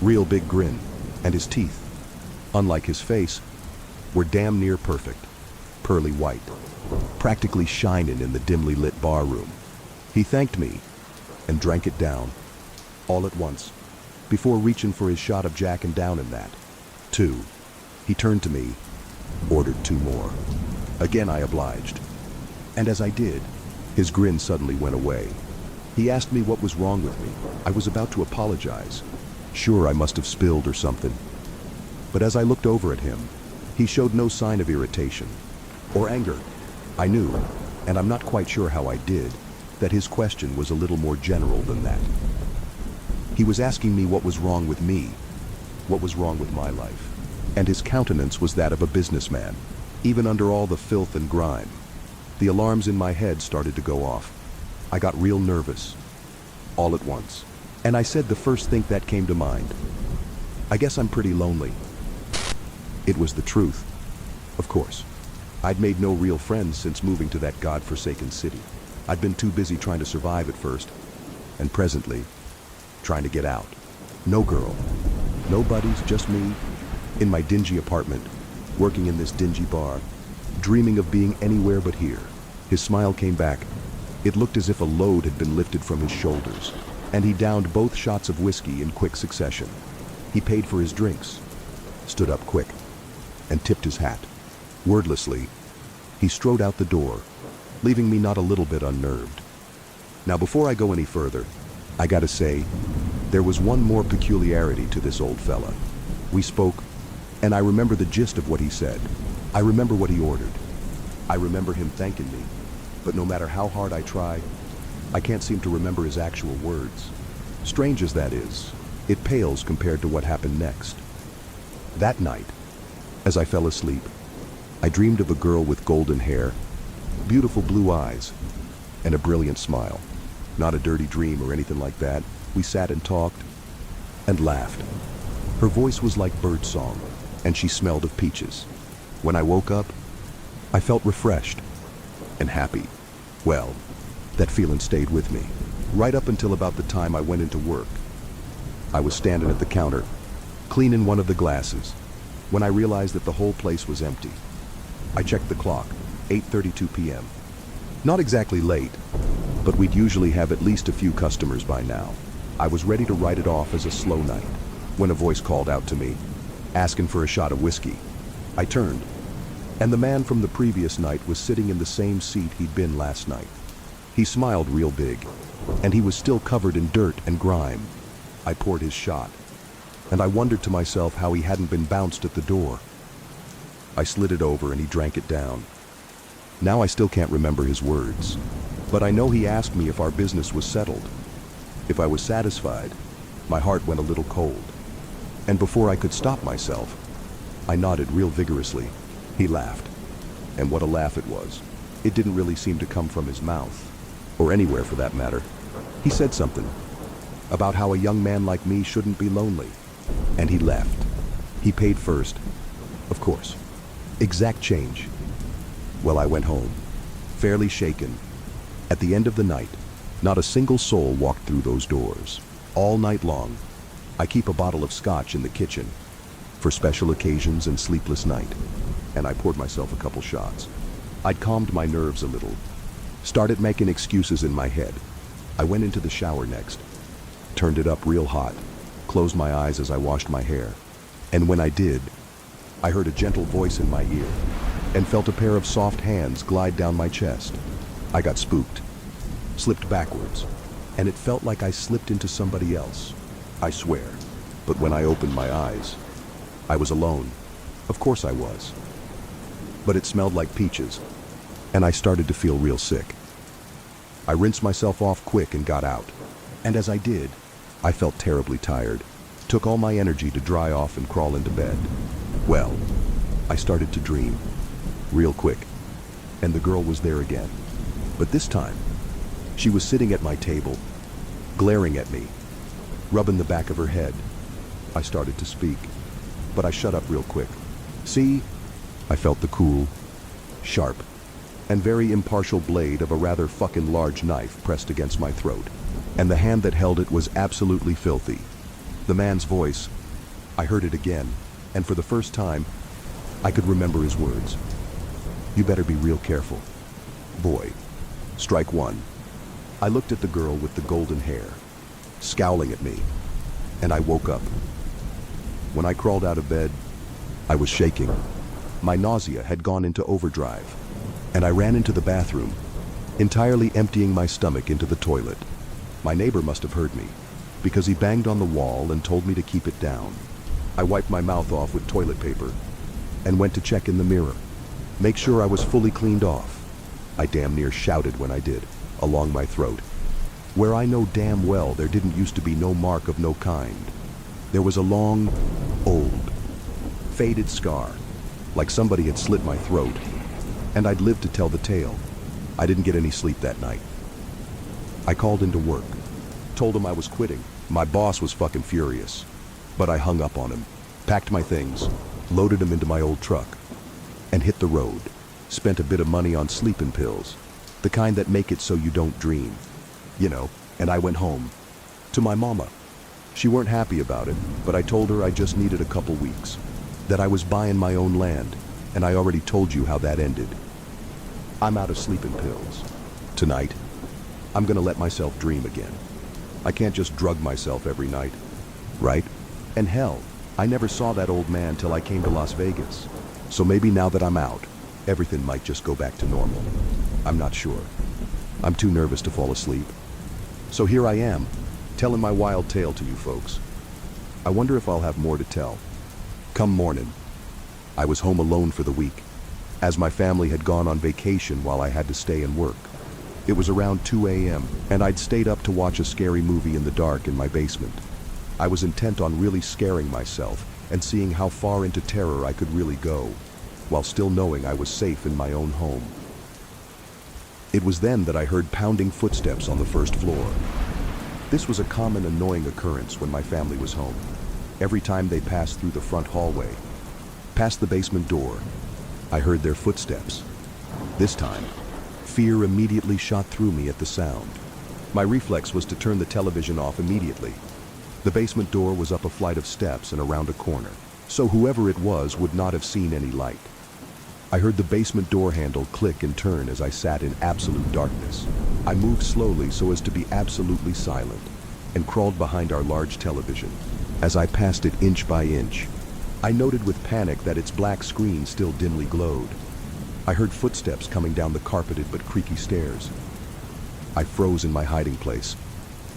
Real big grin, and his teeth, unlike his face, were damn near perfect. Pearly white, practically shining in the dimly lit bar room. He thanked me, and drank it down, all at once, before reaching for his shot of Jack and downing that. 2. He turned to me, ordered 2 more. Again I obliged. And as I did, his grin suddenly went away. He asked me what was wrong with me. I was about to apologize. Sure, I must have spilled or something. But as I looked over at him, he showed no sign of irritation or anger. I knew, and I'm not quite sure how I did, that his question was a little more general than that. He was asking me what was wrong with me, what was wrong with my life. And his countenance was that of a businessman, even under all the filth and grime. The alarms in my head started to go off. I got real nervous, all at once. And I said the first thing that came to mind. I guess I'm pretty lonely. It was the truth. Of course. I'd made no real friends since moving to that godforsaken city. I'd been too busy trying to survive at first, and presently, trying to get out. No girl, no buddies, just me, in my dingy apartment, working in this dingy bar, dreaming of being anywhere but here. His smile came back. It looked as if a load had been lifted from his shoulders, and he downed both shots of whiskey in quick succession. He paid for his drinks, stood up quick, and tipped his hat. Wordlessly, he strode out the door, leaving me not a little bit unnerved. Now, before I go any further, I gotta say, there was one more peculiarity to this old fella. We spoke, and I remember the gist of what he said. I remember what he ordered. I remember him thanking me, but no matter how hard I try, I can't seem to remember his actual words. Strange as that is, it pales compared to what happened next. That night, as I fell asleep, I dreamed of a girl with golden hair, beautiful blue eyes, and a brilliant smile. Not a dirty dream or anything like that. We sat and talked and laughed. Her voice was like birdsong, and she smelled of peaches. When I woke up, I felt refreshed and happy. Well, that feeling stayed with me, right up until about the time I went into work. I was standing at the counter, cleaning one of the glasses, when I realized that the whole place was empty. I checked the clock, 8:32 p.m. Not exactly late, but we'd usually have at least a few customers by now. I was ready to write it off as a slow night, when a voice called out to me, asking for a shot of whiskey. I turned, and the man from the previous night was sitting in the same seat he'd been last night. He smiled real big, and he was still covered in dirt and grime. I poured his shot, and I wondered to myself how he hadn't been bounced at the door. I slid it over and he drank it down. Now I still can't remember his words, but I know he asked me if our business was settled. If I was satisfied, my heart went a little cold. And before I could stop myself, I nodded real vigorously. He laughed, and what a laugh it was. It didn't really seem to come from his mouth, or anywhere for that matter. He said something about how a young man like me shouldn't be lonely, and he left. He paid first, of course. Exact change. Well, I went home, fairly shaken. At the end of the night, not a single soul walked through those doors. All night long, I keep a bottle of scotch in the kitchen for special occasions and sleepless night, and I poured myself a couple shots. I'd calmed my nerves a little, started making excuses in my head. I went into the shower next, turned it up real hot, closed my eyes as I washed my hair, and when I did, I heard a gentle voice in my ear and felt a pair of soft hands glide down my chest. I got spooked, slipped backwards, and it felt like I slipped into somebody else. I swear. But when I opened my eyes, I was alone. Of course I was. But it smelled like peaches, and I started to feel real sick. I rinsed myself off quick and got out. And as I did, I felt terribly tired. Took all my energy to dry off and crawl into bed. Well, I started to dream, real quick, and the girl was there again. But this time, she was sitting at my table, glaring at me, rubbing the back of her head. I started to speak, but I shut up real quick. See? I felt the cool, sharp, and very impartial blade of a rather fucking large knife pressed against my throat, and the hand that held it was absolutely filthy. The man's voice, I heard it again, and for the first time, I could remember his words. You better be real careful. Boy, strike one. I looked at the girl with the golden hair, scowling at me, and I woke up. When I crawled out of bed, I was shaking. My nausea had gone into overdrive, and I ran into the bathroom, entirely emptying my stomach into the toilet. My neighbor must have heard me, because he banged on the wall and told me to keep it down. I wiped my mouth off with toilet paper and went to check in the mirror, make sure I was fully cleaned off. I damn near shouted when I did, along my throat, where I know damn well there didn't used to be no mark of no kind. There was a long, old, faded scar, like somebody had slit my throat, and I'd lived to tell the tale. I didn't get any sleep that night. I called into work, told him I was quitting. My boss was fucking furious, but I hung up on him, packed my things, loaded them into my old truck, and hit the road. Spent a bit of money on sleeping pills, the kind that make it so you don't dream, and I went home, to my mama. She weren't happy about it, but I told her I just needed a couple weeks, that I was buying my own land, and I already told you how that ended. I'm out of sleeping pills. Tonight, I'm gonna let myself dream again. I can't just drug myself every night, right? And hell, I never saw that old man till I came to Las Vegas. So maybe now that I'm out, everything might just go back to normal. I'm not sure. I'm too nervous to fall asleep. So here I am, telling my wild tale to you folks. I wonder if I'll have more to tell. Come morning, I was home alone for the week, as my family had gone on vacation while I had to stay and work. It was around 2 a.m., and I'd stayed up to watch a scary movie in the dark in my basement. I was intent on really scaring myself and seeing how far into terror I could really go, while still knowing I was safe in my own home. It was then that I heard pounding footsteps on the first floor. This was a common annoying occurrence when my family was home. Every time they passed through the front hallway, past the basement door, I heard their footsteps. This time, fear immediately shot through me at the sound. My reflex was to turn the television off immediately. The basement door was up a flight of steps and around a corner, so whoever it was would not have seen any light. I heard the basement door handle click and turn as I sat in absolute darkness. I moved slowly so as to be absolutely silent and crawled behind our large television. As I passed it inch by inch, I noted with panic that its black screen still dimly glowed. I heard footsteps coming down the carpeted but creaky stairs. I froze in my hiding place,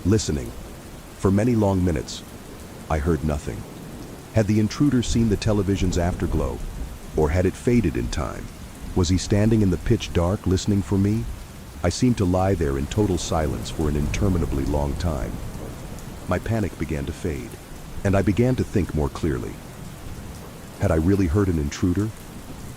listening. For many long minutes, I heard nothing. Had the intruder seen the television's afterglow, or had it faded in time? Was he standing in the pitch dark listening for me? I seemed to lie there in total silence for an interminably long time. My panic began to fade, and I began to think more clearly. Had I really heard an intruder?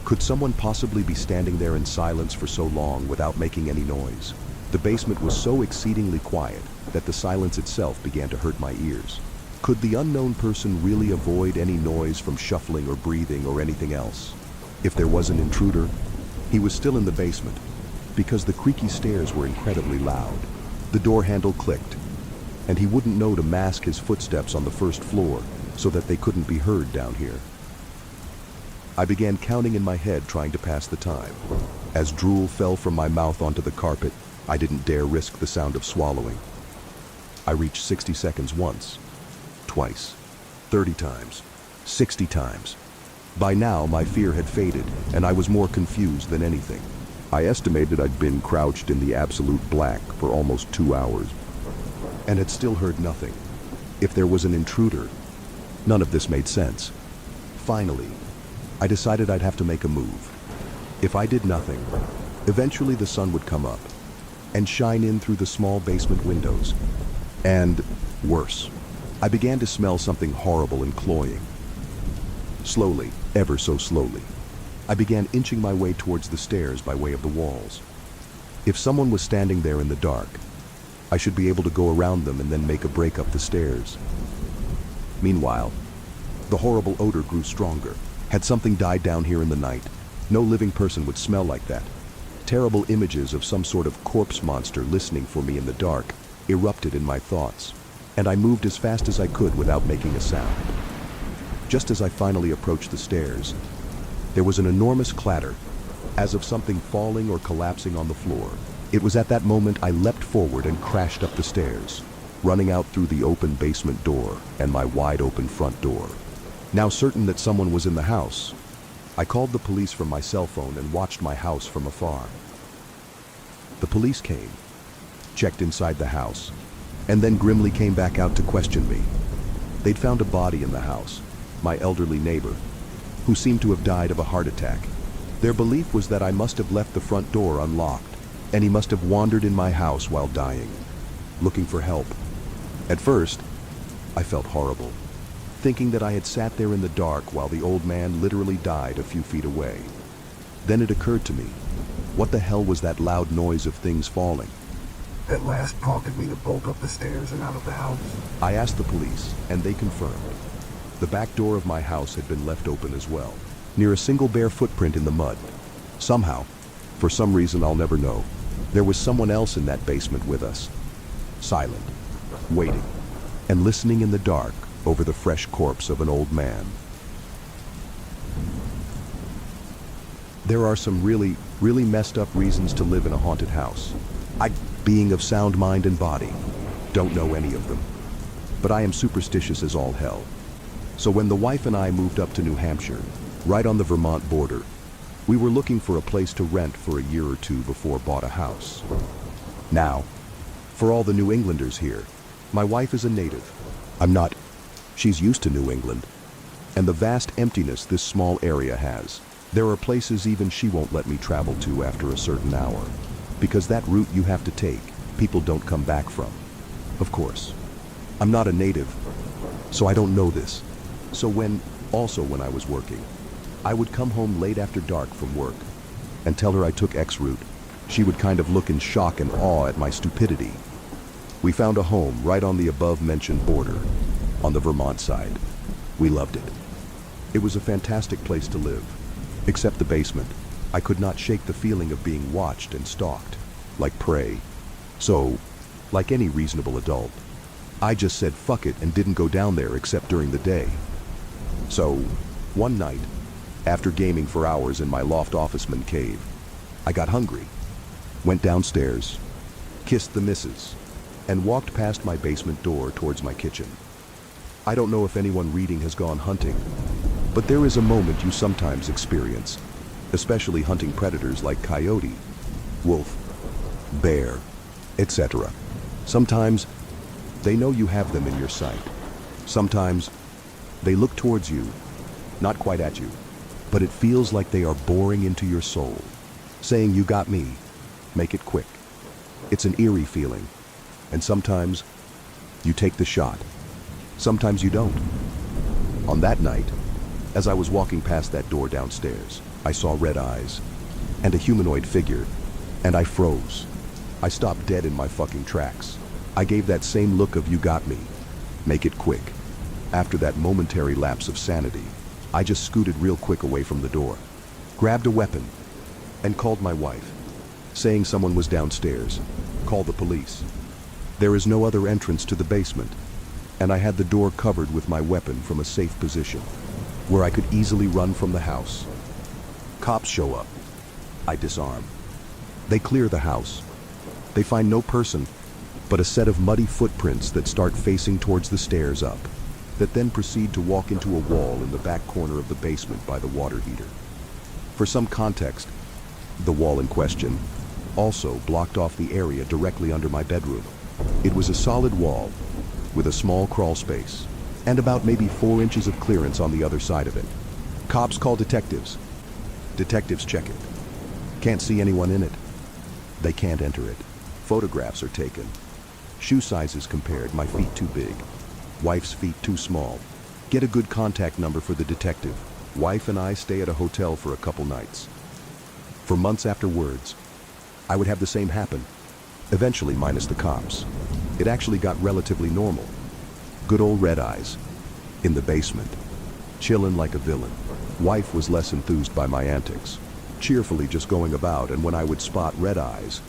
Could someone possibly be standing there in silence for so long without making any noise? The basement was so exceedingly quiet that the silence itself began to hurt my ears. Could the unknown person really avoid any noise from shuffling or breathing or anything else? If there was an intruder, he was still in the basement, because the creaky stairs were incredibly loud. The door handle clicked, and he wouldn't know to mask his footsteps on the first floor so that they couldn't be heard down here. I began counting in my head, trying to pass the time. As drool fell from my mouth onto the carpet, I didn't dare risk the sound of swallowing. I reached 60 seconds once, twice, 30 times, 60 times. By now, my fear had faded, and I was more confused than anything. I estimated I'd been crouched in the absolute black for almost 2 hours, and had still heard nothing. If there was an intruder, none of this made sense. Finally, I decided I'd have to make a move. If I did nothing, eventually the sun would come up and shine in through the small basement windows. And worse, I began to smell something horrible and cloying. Slowly, ever so slowly, I began inching my way towards the stairs by way of the walls. If someone was standing there in the dark, I should be able to go around them and then make a break up the stairs. Meanwhile, the horrible odor grew stronger. Had something died down here in the night, no living person would smell like that. Terrible images of some sort of corpse monster listening for me in the dark erupted in my thoughts, and I moved as fast as I could without making a sound. Just as I finally approached the stairs, there was an enormous clatter, as of something falling or collapsing on the floor. It was at that moment I leapt forward and crashed up the stairs, running out through the open basement door and my wide open front door. Now certain that someone was in the house, I called the police from my cell phone and watched my house from afar. The police came, checked inside the house, and then grimly came back out to question me. They'd found a body in the house, my elderly neighbor, who seemed to have died of a heart attack. Their belief was that I must have left the front door unlocked, and he must have wandered in my house while dying, looking for help. At first, I felt horrible, thinking that I had sat there in the dark while the old man literally died a few feet away. Then it occurred to me, what the hell was that loud noise of things falling? At last prompted me to bolt up the stairs and out of the house. I asked the police, and they confirmed. The back door of my house had been left open as well, near a single bare footprint in the mud. Somehow, for some reason I'll never know, there was someone else in that basement with us. Silent, waiting, and listening in the dark over the fresh corpse of an old man. There are some really messed up reasons to live in a haunted house. I, being of sound mind and body, don't know any of them. But I am superstitious as all hell. So when the wife and I moved up to New Hampshire, right on the Vermont border, we were looking for a place to rent for a year or two before bought a house. Now, for all the New Englanders here, my wife is a native. I'm not. She's used to New England. And the vast emptiness this small area has. There are places even she won't let me travel to after a certain hour. Because that route you have to take, people don't come back from. Of course. I'm not a native, so I don't know this. So when I was working, I would come home late after dark from work and tell her I took X route. She would kind of look in shock and awe at my stupidity. We found a home right on the above-mentioned border, on the Vermont side. We loved it. It was a fantastic place to live, except the basement. I could not shake the feeling of being watched and stalked, like prey. So, like any reasonable adult, I just said fuck it and didn't go down there except during the day. So, one night, after gaming for hours in my loft officeman cave, I got hungry, went downstairs, kissed the missus, and walked past my basement door towards my kitchen. I don't know if anyone reading has gone hunting, but there is a moment you sometimes experience, especially hunting predators like coyote, wolf, bear, etc. Sometimes they know you have them in your sight. Sometimes they look towards you, not quite at you, but it feels like they are boring into your soul, saying you got me, make it quick. It's an eerie feeling, and sometimes you take the shot, sometimes you don't. On that night, as I was walking past that door downstairs, I saw red eyes and a humanoid figure, and I froze. I stopped dead in my fucking tracks. I gave that same look of you got me, make it quick. After that momentary lapse of sanity, I just scooted real quick away from the door, grabbed a weapon, and called my wife, saying someone was downstairs. Call the police. There is no other entrance to the basement, and I had the door covered with my weapon from a safe position, where I could easily run from the house. Cops show up. I disarm. They clear the house. They find no person, but a set of muddy footprints that start facing towards the stairs up, that then proceed to walk into a wall in the back corner of the basement by the water heater. For some context, the wall in question also blocked off the area directly under my bedroom. It was a solid wall with a small crawl space and about maybe 4 inches of clearance on the other side of it. Cops call detectives. Detectives check it. Can't see anyone in it. They can't enter it. Photographs are taken. Shoe sizes compared, my feet too big. Wife's feet too small. Get a good contact number for the detective. Wife and I stay at a hotel for a couple nights. For months afterwards, I would have the same happen. Eventually, minus the cops. It actually got relatively normal. Good old red eyes. In the basement. Chillin' like a villain. Wife was less enthused by my antics. Cheerfully just going about, and when I would spot red eyes,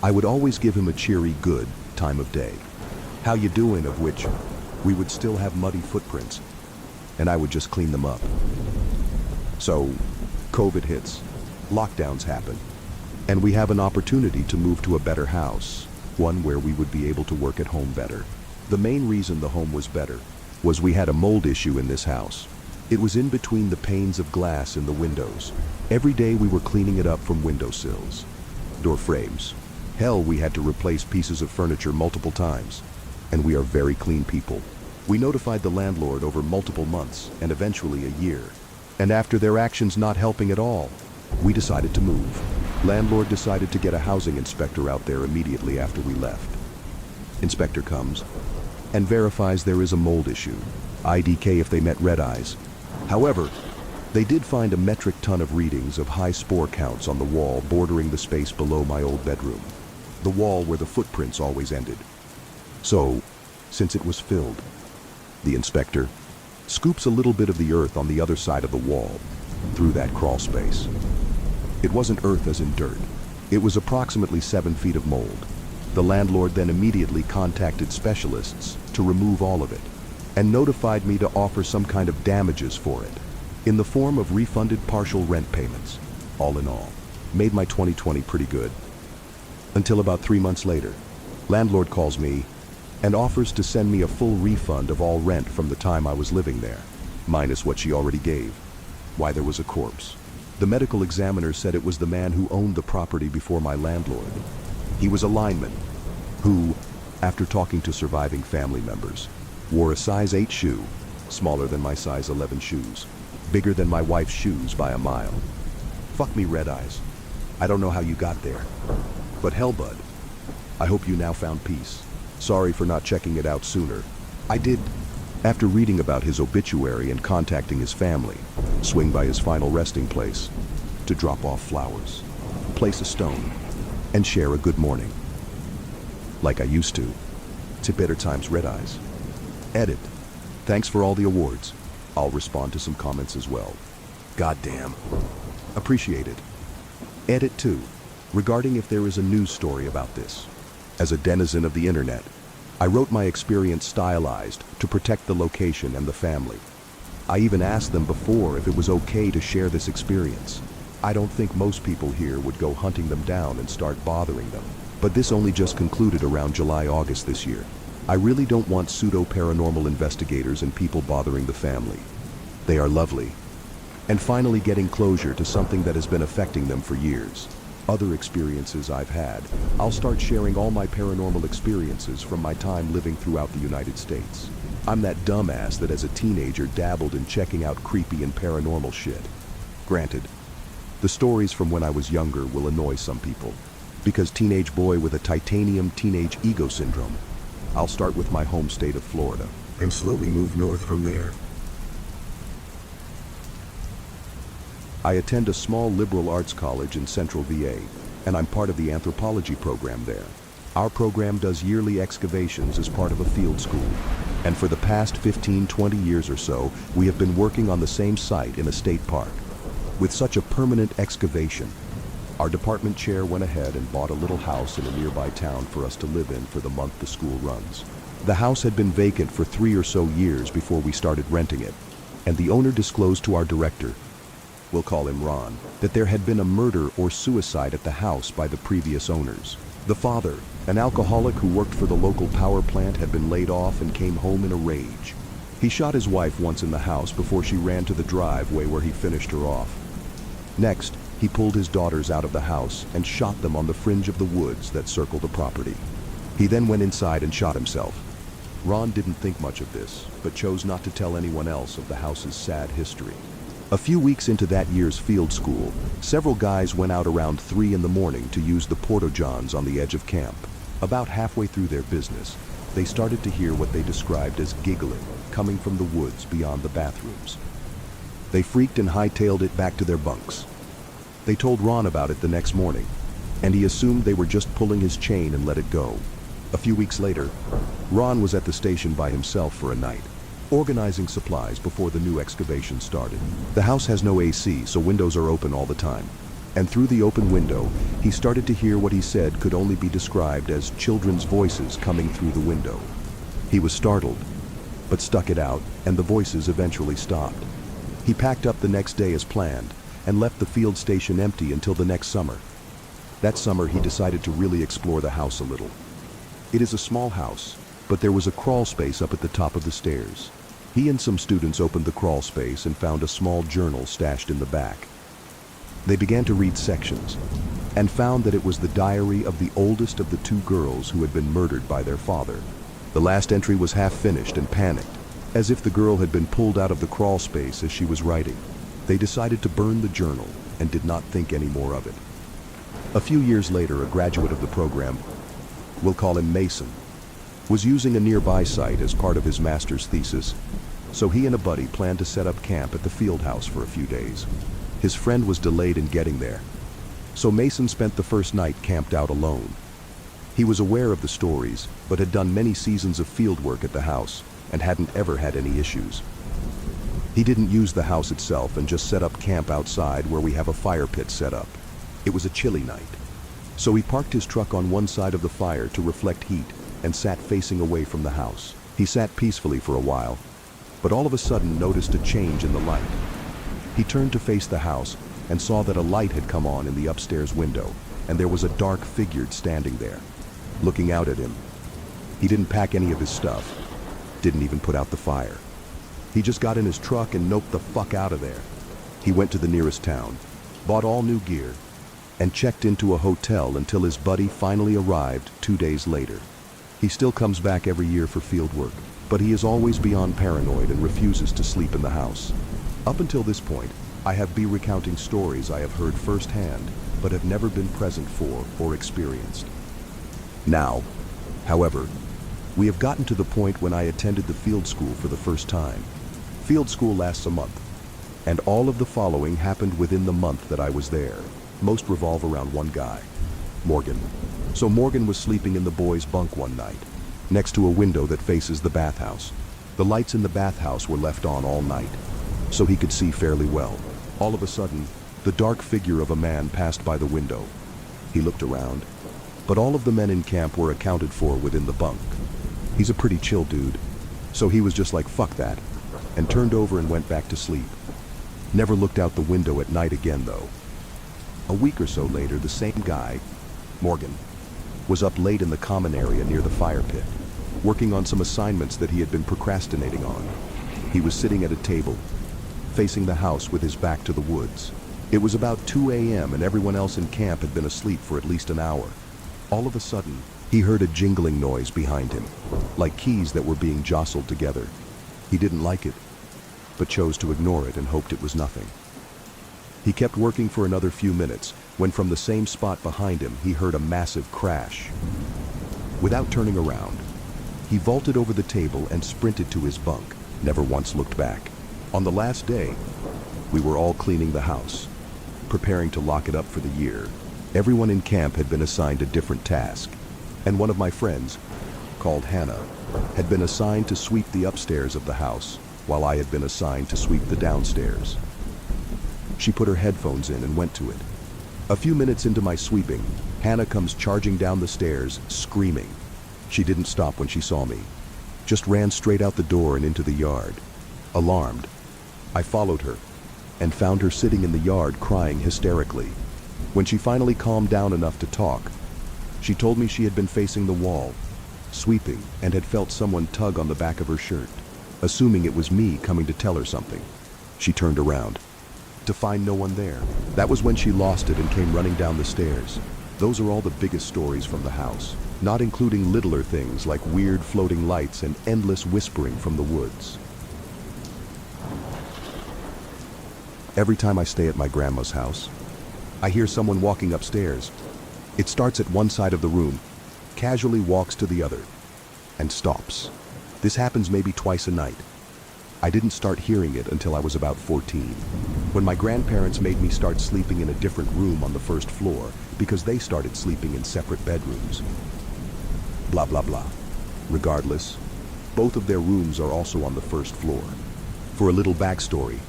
I would always give him a cheery good time of day. How you doing, of which we would still have muddy footprints, and I would just clean them up. So, COVID hits, lockdowns happen, and we have an opportunity to move to a better house, one where we would be able to work at home better. The main reason the home was better was we had a mold issue in this house. It was in between the panes of glass in the windows. Every day we were cleaning it up from windowsills, door frames. Hell, we had to replace pieces of furniture multiple times. And we are very clean people. We notified the landlord over multiple months and eventually a year. And after their actions not helping at all, we decided to move. Landlord decided to get a housing inspector out there immediately after we left. Inspector comes and verifies there is a mold issue. IDK if they met red eyes. However, they did find a metric ton of readings of high spore counts on the wall bordering the space below my old bedroom, the wall where the footprints always ended. So, since it was filled, the inspector scoops a little bit of the earth on the other side of the wall through that crawl space. It wasn't earth as in dirt. It was approximately 7 feet of mold. The landlord then immediately contacted specialists to remove all of it and notified me to offer some kind of damages for it in the form of refunded partial rent payments. All in all, made my 2020 pretty good. Until about 3 months later, landlord calls me and offers to send me a full refund of all rent from the time I was living there, minus what she already gave. Why, there was a corpse. The medical examiner said it was the man who owned the property before my landlord. He was a lineman who, after talking to surviving family members, wore a size 8 shoe, smaller than my size 11 shoes, bigger than my wife's shoes by a mile. Fuck me, red eyes. I don't know how you got there, but hell, bud, I hope you now found peace. Sorry for not checking it out sooner. I did, after reading about his obituary and contacting his family, swing by his final resting place to drop off flowers, place a stone, and share a good morning. Like I used to. Better times, red eyes. Edit. Thanks for all the awards. I'll respond to some comments as well. Goddamn. Appreciate it. Edit 2. Regarding if there is a news story about this. As a denizen of the internet, I wrote my experience stylized to protect the location and the family. I even asked them before if it was okay to share this experience. I don't think most people here would go hunting them down and start bothering them. But this only just concluded around July-August this year. I really don't want pseudo-paranormal investigators and people bothering the family. They are lovely. And finally getting closure to something that has been affecting them for years. Other experiences I've had. I'll start sharing all my paranormal experiences from my time living throughout the United States. I'm that dumbass that as a teenager dabbled in checking out creepy and paranormal shit. Granted, the stories from when I was younger will annoy some people, because teenage boy with a titanium teenage ego syndrome. I'll start with my home state of Florida. And slowly move north from there. I attend a small liberal arts college in central VA, and I'm part of the anthropology program there. Our program does yearly excavations as part of a field school, and for the past 15-20 years or so, we have been working on the same site in a state park. With such a permanent excavation, our department chair went ahead and bought a little house in a nearby town for us to live in for the month the school runs. The house had been vacant for 3 or so years before we started renting it, and the owner disclosed to our director, we'll call him Ron, that there had been a murder or suicide at the house by the previous owners. The father, an alcoholic who worked for the local power plant, had been laid off and came home in a rage. He shot his wife once in the house before she ran to the driveway where he finished her off. Next, he pulled his daughters out of the house and shot them on the fringe of the woods that circled the property. He then went inside and shot himself. Ron didn't think much of this, but chose not to tell anyone else of the house's sad history. A few weeks into that year's field school, several guys went out around 3 in the morning to use the porta-johns on the edge of camp. About halfway through their business, they started to hear what they described as giggling coming from the woods beyond the bathrooms. They freaked and hightailed it back to their bunks. They told Ron about it the next morning, and he assumed they were just pulling his chain and let it go. A few weeks later, Ron was at the station by himself for a night, organizing supplies before the new excavation started. The house has no AC, so windows are open all the time. And through the open window, he started to hear what he said could only be described as children's voices coming through the window. He was startled, but stuck it out, and the voices eventually stopped. He packed up the next day as planned, and left the field station empty until the next summer. That summer, he decided to really explore the house a little. It is a small house, but there was a crawl space up at the top of the stairs. He and some students opened the crawl space and found a small journal stashed in the back. They began to read sections and found that it was the diary of the oldest of the two girls who had been murdered by their father. The last entry was half finished and panicked, as if the girl had been pulled out of the crawl space as she was writing. They decided to burn the journal and did not think any more of it. A few years later, a graduate of the program, we'll call him Mason, was using a nearby site as part of his master's thesis, so he and a buddy planned to set up camp at the field house for a few days. His friend was delayed in getting there, so Mason spent the first night camped out alone. He was aware of the stories, but had done many seasons of field work at the house and hadn't ever had any issues. He didn't use the house itself and just set up camp outside where we have a fire pit set up. It was a chilly night, so he parked his truck on one side of the fire to reflect heat and sat facing away from the house. He sat peacefully for a while, but all of a sudden noticed a change in the light. He turned to face the house and saw that a light had come on in the upstairs window, and there was a dark figure standing there, looking out at him. He didn't pack any of his stuff, didn't even put out the fire. He just got in his truck and noped the fuck out of there. He went to the nearest town, bought all new gear, and checked into a hotel until his buddy finally arrived 2 days later. He still comes back every year for field work, but he is always beyond paranoid and refuses to sleep in the house. Up until this point, I have been recounting stories I have heard firsthand, but have never been present for or experienced. Now, however, we have gotten to the point when I attended the field school for the first time. Field school lasts a month, and all of the following happened within the month that I was there. Most revolve around one guy, Morgan. So Morgan was sleeping in the boys' bunk one night, next to a window that faces the bathhouse. The lights in the bathhouse were left on all night, so he could see fairly well. All of a sudden, the dark figure of a man passed by the window. He looked around, but all of the men in camp were accounted for within the bunk. He's a pretty chill dude, so he was just like, fuck that, and turned over and went back to sleep. Never looked out the window at night again, though. A week or so later, the same guy, Morgan, was up late in the common area near the fire pit, working on some assignments that he had been procrastinating on. He was sitting at a table, facing the house with his back to the woods. It was about 2 a.m. and everyone else in camp had been asleep for at least an hour. All of a sudden, he heard a jingling noise behind him, like keys that were being jostled together. He didn't like it, but chose to ignore it and hoped it was nothing. He kept working for another few minutes, when from the same spot behind him, he heard a massive crash. Without turning around, he vaulted over the table and sprinted to his bunk, never once looked back. On the last day, we were all cleaning the house, preparing to lock it up for the year. Everyone in camp had been assigned a different task, and one of my friends, called Hannah, had been assigned to sweep the upstairs of the house, while I had been assigned to sweep the downstairs. She put her headphones in and went to it. A few minutes into my sweeping, Hannah comes charging down the stairs, screaming. She didn't stop when she saw me, just ran straight out the door and into the yard. Alarmed, I followed her and found her sitting in the yard crying hysterically. When she finally calmed down enough to talk, she told me she had been facing the wall, sweeping, and had felt someone tug on the back of her shirt, assuming it was me coming to tell her something. She turned around, to find no one there. That was when she lost it and came running down the stairs. Those are all the biggest stories from the house, not including littler things like weird floating lights and endless whispering from the woods. Every time I stay at my grandma's house, I hear someone walking upstairs. It starts at one side of the room, casually walks to the other, and stops. This happens maybe twice a night. I didn't start hearing it until I was about 14, when my grandparents made me start sleeping in a different room on the first floor because they started sleeping in separate bedrooms. Blah, blah, blah. Regardless, both of their rooms are also on the first floor. For a little backstory,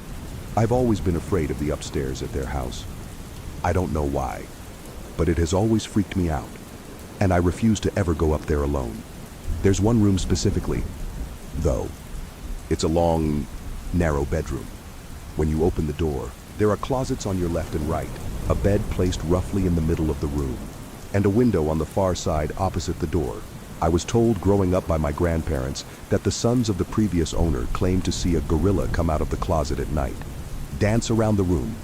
I've always been afraid of the upstairs at their house. I don't know why, but it has always freaked me out, and I refuse to ever go up there alone. There's one room specifically, though. It's a long, narrow bedroom. When you open the door, there are closets on your left and right, a bed placed roughly in the middle of the room, and a window on the far side opposite the door. I was told growing up by my grandparents that the sons of the previous owner claimed to see a gorilla come out of the closet at night, dance around the room,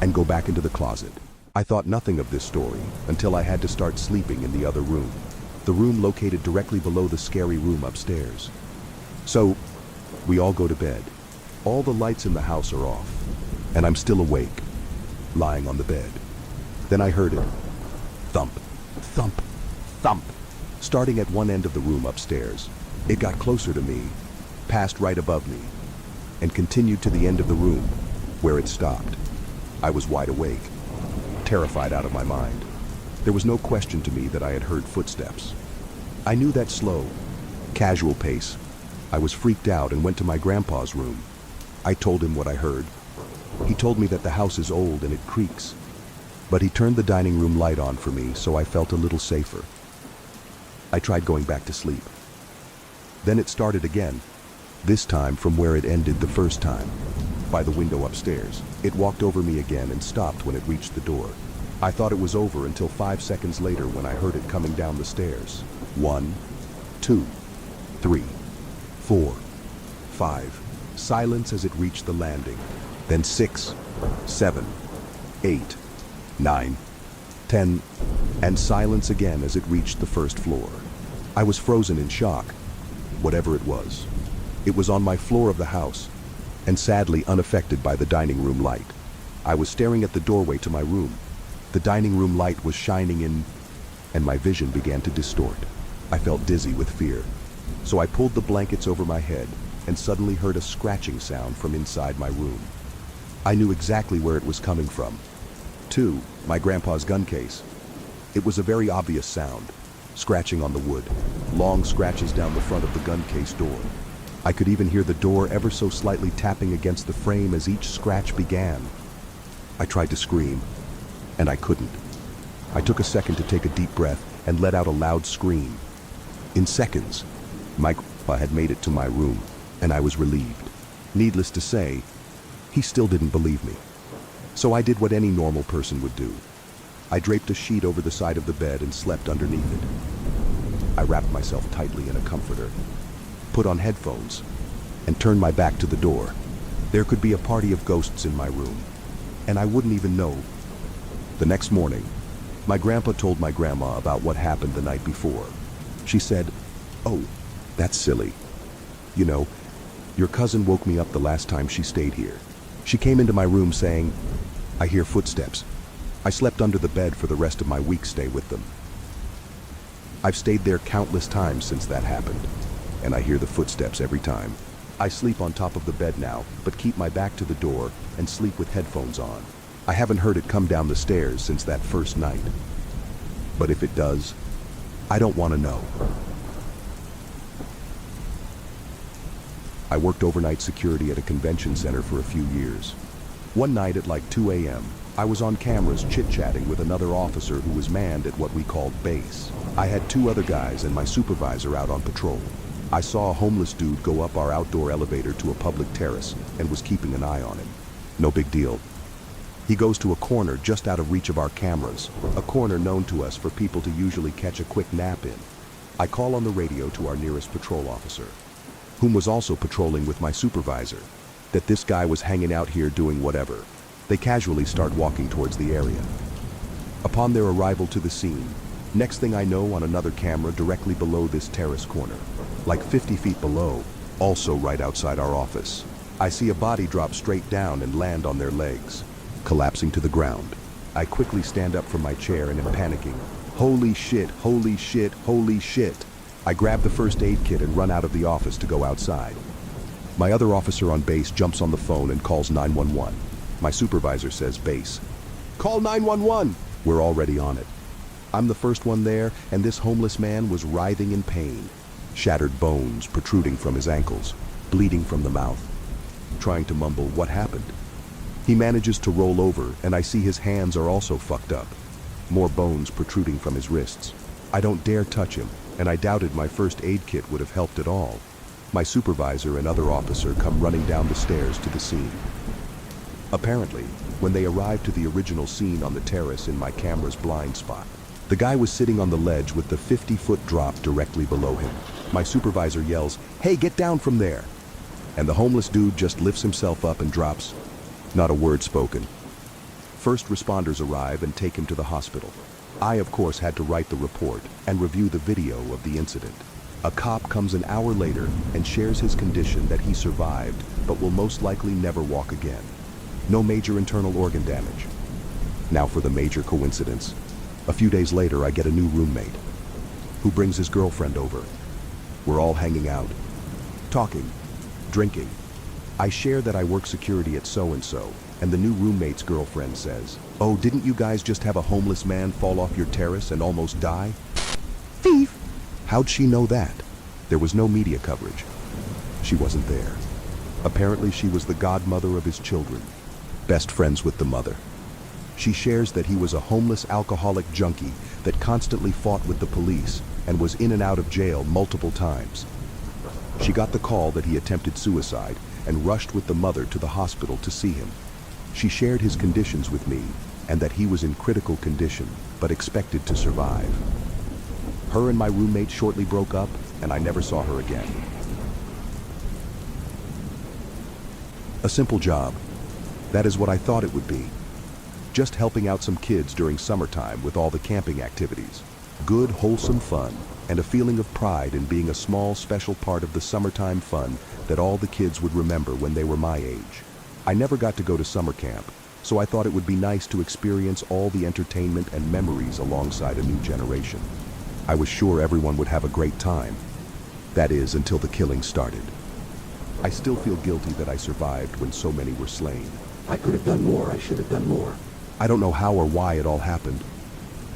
and go back into the closet. I thought nothing of this story until I had to start sleeping in the other room, the room located directly below the scary room upstairs. So, we all go to bed. All the lights in the house are off, and I'm still awake, lying on the bed. Then I heard it. Thump, thump, thump, starting at one end of the room upstairs. It got closer to me, passed right above me, and continued to the end of the room, where it stopped. I was wide awake, terrified out of my mind. There was no question to me that I had heard footsteps. I knew that slow, casual pace. I was freaked out and went to my grandpa's room. I told him what I heard. He told me that the house is old and it creaks, but he turned the dining room light on for me, so I felt a little safer. I tried going back to sleep. Then it started again, this time from where it ended the first time, by the window upstairs. It walked over me again and stopped when it reached the door. I thought it was over until 5 seconds later when I heard it coming down the stairs. 1, 2, 3, 4, 5. Silence as it reached the landing. Then 6, 7, 8, 9, 10, and silence again as it reached the first floor. I was frozen in shock. Whatever it was on my floor of the house, and sadly unaffected by the dining room light. I was staring at the doorway to my room. The dining room light was shining in, and my vision began to distort. I felt dizzy with fear, so I pulled the blankets over my head and suddenly heard a scratching sound from inside my room. I knew exactly where it was coming from. 2, my grandpa's gun case. It was a very obvious sound, scratching on the wood, long scratches down the front of the gun case door. I could even hear the door ever so slightly tapping against the frame as each scratch began. I tried to scream, and I couldn't. I took a second to take a deep breath and let out a loud scream. In seconds, my grandpa had made it to my room, and I was relieved. Needless to say, he still didn't believe me. So I did what any normal person would do. I draped a sheet over the side of the bed and slept underneath it. I wrapped myself tightly in a comforter, put on headphones, and turned my back to the door. There could be a party of ghosts in my room, and I wouldn't even know. The next morning, my grandpa told my grandma about what happened the night before. She said, "Oh, that's silly. You know, your cousin woke me up the last time she stayed here. She came into my room saying, 'I hear footsteps.' I slept under the bed for the rest of my week stay with them. I've stayed there countless times since that happened, and I hear the footsteps every time. I sleep on top of the bed now, but keep my back to the door and sleep with headphones on. I haven't heard it come down the stairs since that first night. But if it does, I don't want to know." I worked overnight security at a convention center for a few years. One night at like 2 a.m., I was on cameras chit-chatting with another officer who was manned at what we called base. I had 2 other guys and my supervisor out on patrol. I saw a homeless dude go up our outdoor elevator to a public terrace and was keeping an eye on him. No big deal. He goes to a corner just out of reach of our cameras, a corner known to us for people to usually catch a quick nap in. I call on the radio to our nearest patrol officer, whom was also patrolling with my supervisor, that this guy was hanging out here doing whatever. They casually start walking towards the area. Upon their arrival to the scene, next thing I know, on another camera directly below this terrace corner, like 50 feet below, also right outside our office, I see a body drop straight down and land on their legs, collapsing to the ground. I quickly stand up from my chair and am panicking. Holy shit, holy shit, holy shit. I grab the first aid kit and run out of the office to go outside. My other officer on base jumps on the phone and calls 911. My supervisor says, "Base, call 911. We're already on it. I'm the first one there, and this homeless man was writhing in pain. Shattered bones protruding from his ankles, bleeding from the mouth, trying to mumble what happened. He manages to roll over, and I see his hands are also fucked up. More bones protruding from his wrists. I don't dare touch him, and I doubted my first aid kit would have helped at all. My supervisor and other officer come running down the stairs to the scene. Apparently, when they arrived to the original scene on the terrace in my camera's blind spot, the guy was sitting on the ledge with the 50-foot drop directly below him. My supervisor yells, "Hey, get down from there!" And the homeless dude just lifts himself up and drops. Not a word spoken. First responders arrive and take him to the hospital. I, of course, had to write the report and review the video of the incident. A cop comes an hour later and shares his condition that he survived, but will most likely never walk again. No major internal organ damage. Now for the major coincidence. A few days later, I get a new roommate who brings his girlfriend over. We're all hanging out, talking, drinking. I share that I work security at so-and-so, and the new roommate's girlfriend says, "Oh, didn't you guys just have a homeless man fall off your terrace and almost die?" Thief! How'd she know that? There was no media coverage. She wasn't there. Apparently she was the godmother of his children, best friends with the mother. She shares that he was a homeless alcoholic junkie that constantly fought with the police and was in and out of jail multiple times. She got the call that he attempted suicide and rushed with the mother to the hospital to see him. She shared his conditions with me and that he was in critical condition but expected to survive. Her and my roommate shortly broke up and I never saw her again. A simple job. That is what I thought it would be. Just helping out some kids during summertime with all the camping activities. Good, wholesome fun, and a feeling of pride in being a small, special part of the summertime fun that all the kids would remember when they were my age. I never got to go to summer camp, so I thought it would be nice to experience all the entertainment and memories alongside a new generation. I was sure everyone would have a great time. That is, until the killing started. I still feel guilty that I survived when so many were slain. I could have done more. I should have done more. I don't know how or why it all happened.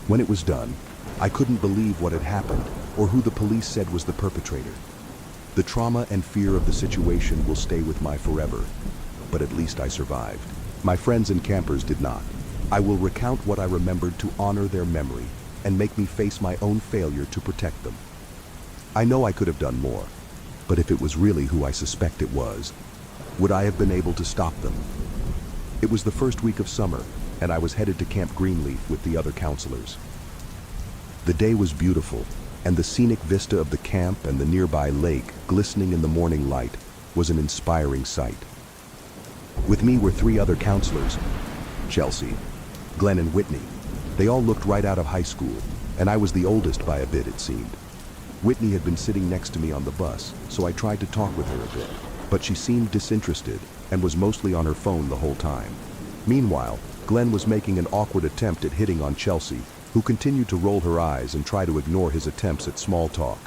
When it was done, I couldn't believe what had happened or who the police said was the perpetrator. The trauma and fear of the situation will stay with me forever, but at least I survived. My friends and campers did not. I will recount what I remembered to honor their memory and make me face my own failure to protect them. I know I could have done more, but if it was really who I suspect it was, would I have been able to stop them? It was the first week of summer, and I was headed to Camp Greenleaf with the other counselors. The day was beautiful, and the scenic vista of the camp and the nearby lake glistening in the morning light was an inspiring sight. With me were 3 other counselors, Chelsea, Glenn, and Whitney. They all looked right out of high school, and I was the oldest by a bit, it seemed. Whitney had been sitting next to me on the bus, so I tried to talk with her a bit, but she seemed disinterested and was mostly on her phone the whole time. Meanwhile, Glenn was making an awkward attempt at hitting on Chelsea, who continued to roll her eyes and try to ignore his attempts at small talk.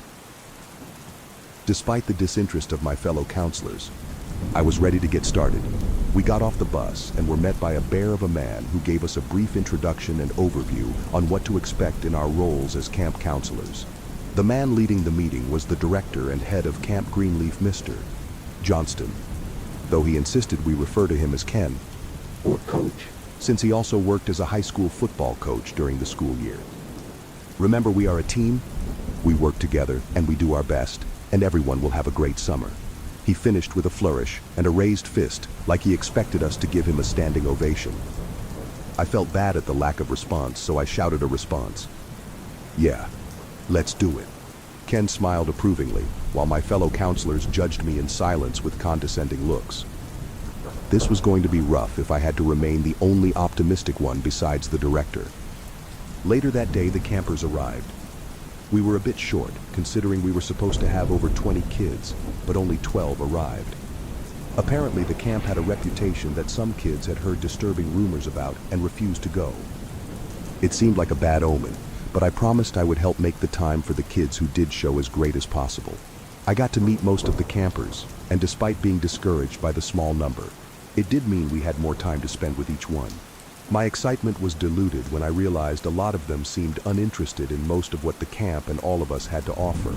Despite the disinterest of my fellow counselors, I was ready to get started. We got off the bus and were met by a bear of a man who gave us a brief introduction and overview on what to expect in our roles as camp counselors. The man leading the meeting was the director and head of Camp Greenleaf, Mr. Johnston, though he insisted we refer to him as Ken, Or coach. since he also worked as a high school football coach during the school year. Remember, we are a team. We work together and we do our best, and everyone will have a great summer. He finished with a flourish and a raised fist, like he expected us to give him a standing ovation. I felt bad at the lack of response, so I shouted a response. "Yeah, let's do it." Ken smiled approvingly, while my fellow counselors judged me in silence with condescending looks. This was going to be rough if I had to remain the only optimistic one besides the director. Later that day, the campers arrived. We were a bit short, considering we were supposed to have over 20 kids, but only 12 arrived. Apparently, the camp had a reputation that some kids had heard disturbing rumors about and refused to go. It seemed like a bad omen, but I promised I would help make the time for the kids who did show as great as possible. I got to meet most of the campers, and despite being discouraged by the small number, it did mean we had more time to spend with each one. My excitement was diluted when I realized a lot of them seemed uninterested in most of what the camp and all of us had to offer.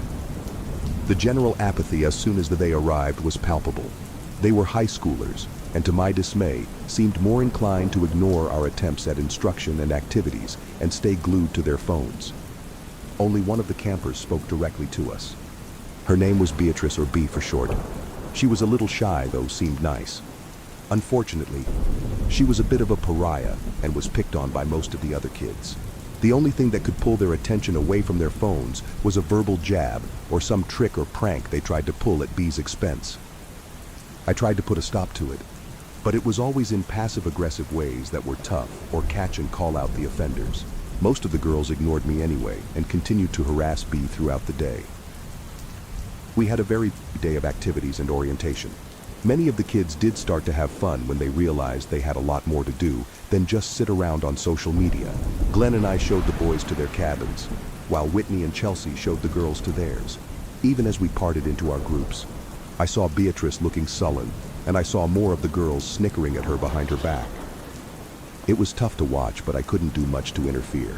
The general apathy as soon as the day arrived was palpable. They were high schoolers, and to my dismay, seemed more inclined to ignore our attempts at instruction and activities and stay glued to their phones. Only one of the campers spoke directly to us. Her name was Beatrice, or B for short. She was a little shy, though seemed nice. Unfortunately, she was a bit of a pariah and was picked on by most of the other kids. The only thing that could pull their attention away from their phones was a verbal jab or some trick or prank they tried to pull at B's expense. I tried to put a stop to it, but it was always in passive-aggressive ways that were tough or catch and call out the offenders. Most of the girls ignored me anyway and continued to harass B throughout the day. We had a very day of activities and orientation. Many of the kids did start to have fun when they realized they had a lot more to do than just sit around on social media. Glenn and I showed the boys to their cabins, while Whitney and Chelsea showed the girls to theirs. Even as we parted into our groups, I saw Beatrice looking sullen, and I saw more of the girls snickering at her behind her back. It was tough to watch, but I couldn't do much to interfere.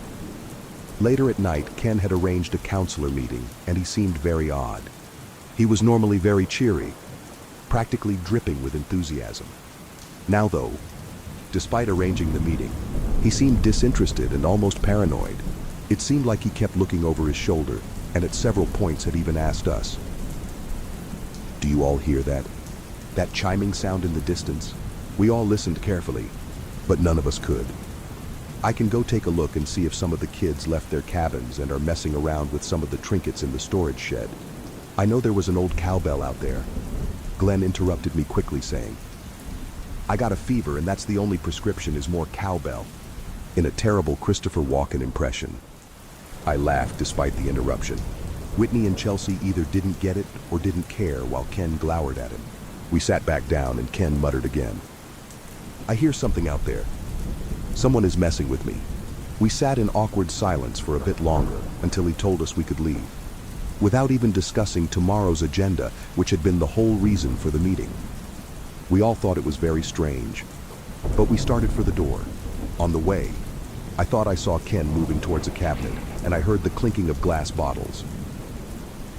Later at night, Ken had arranged a counselor meeting, and he seemed very odd. He was normally very cheery, practically dripping with enthusiasm. Now though, despite arranging the meeting, he seemed disinterested and almost paranoid. It seemed like he kept looking over his shoulder, and at several points had even asked us, "Do you all hear that? That chiming sound in the distance?" We all listened carefully, but none of us could. I can go take a look and see if some of the kids left their cabins and are messing around with some of the trinkets in the storage shed. I know there was an old cowbell out there. Glenn interrupted me quickly, saying, "I got a fever, and that's the only prescription is more cowbell," in a terrible Christopher Walken impression. I laughed despite the interruption. Whitney and Chelsea either didn't get it or didn't care while Ken glowered at him. We sat back down and Ken muttered again, "I hear something out there. Someone is messing with me." We sat in awkward silence for a bit longer until he told us we could leave, without even discussing tomorrow's agenda, which had been the whole reason for the meeting. We all thought it was very strange, but we started for the door. On the way, I thought I saw Ken moving towards a cabinet, and I heard the clinking of glass bottles.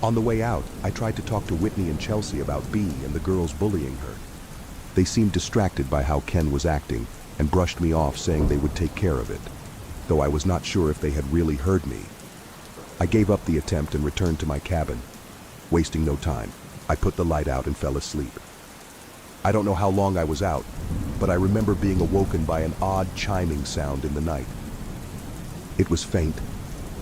On the way out, I tried to talk to Whitney and Chelsea about B and the girls bullying her. They seemed distracted by how Ken was acting and brushed me off, saying they would take care of it, though I was not sure if they had really heard me. I gave up the attempt and returned to my cabin. Wasting no time, I put the light out and fell asleep. I don't know how long I was out, but I remember being awoken by an odd chiming sound in the night. It was faint,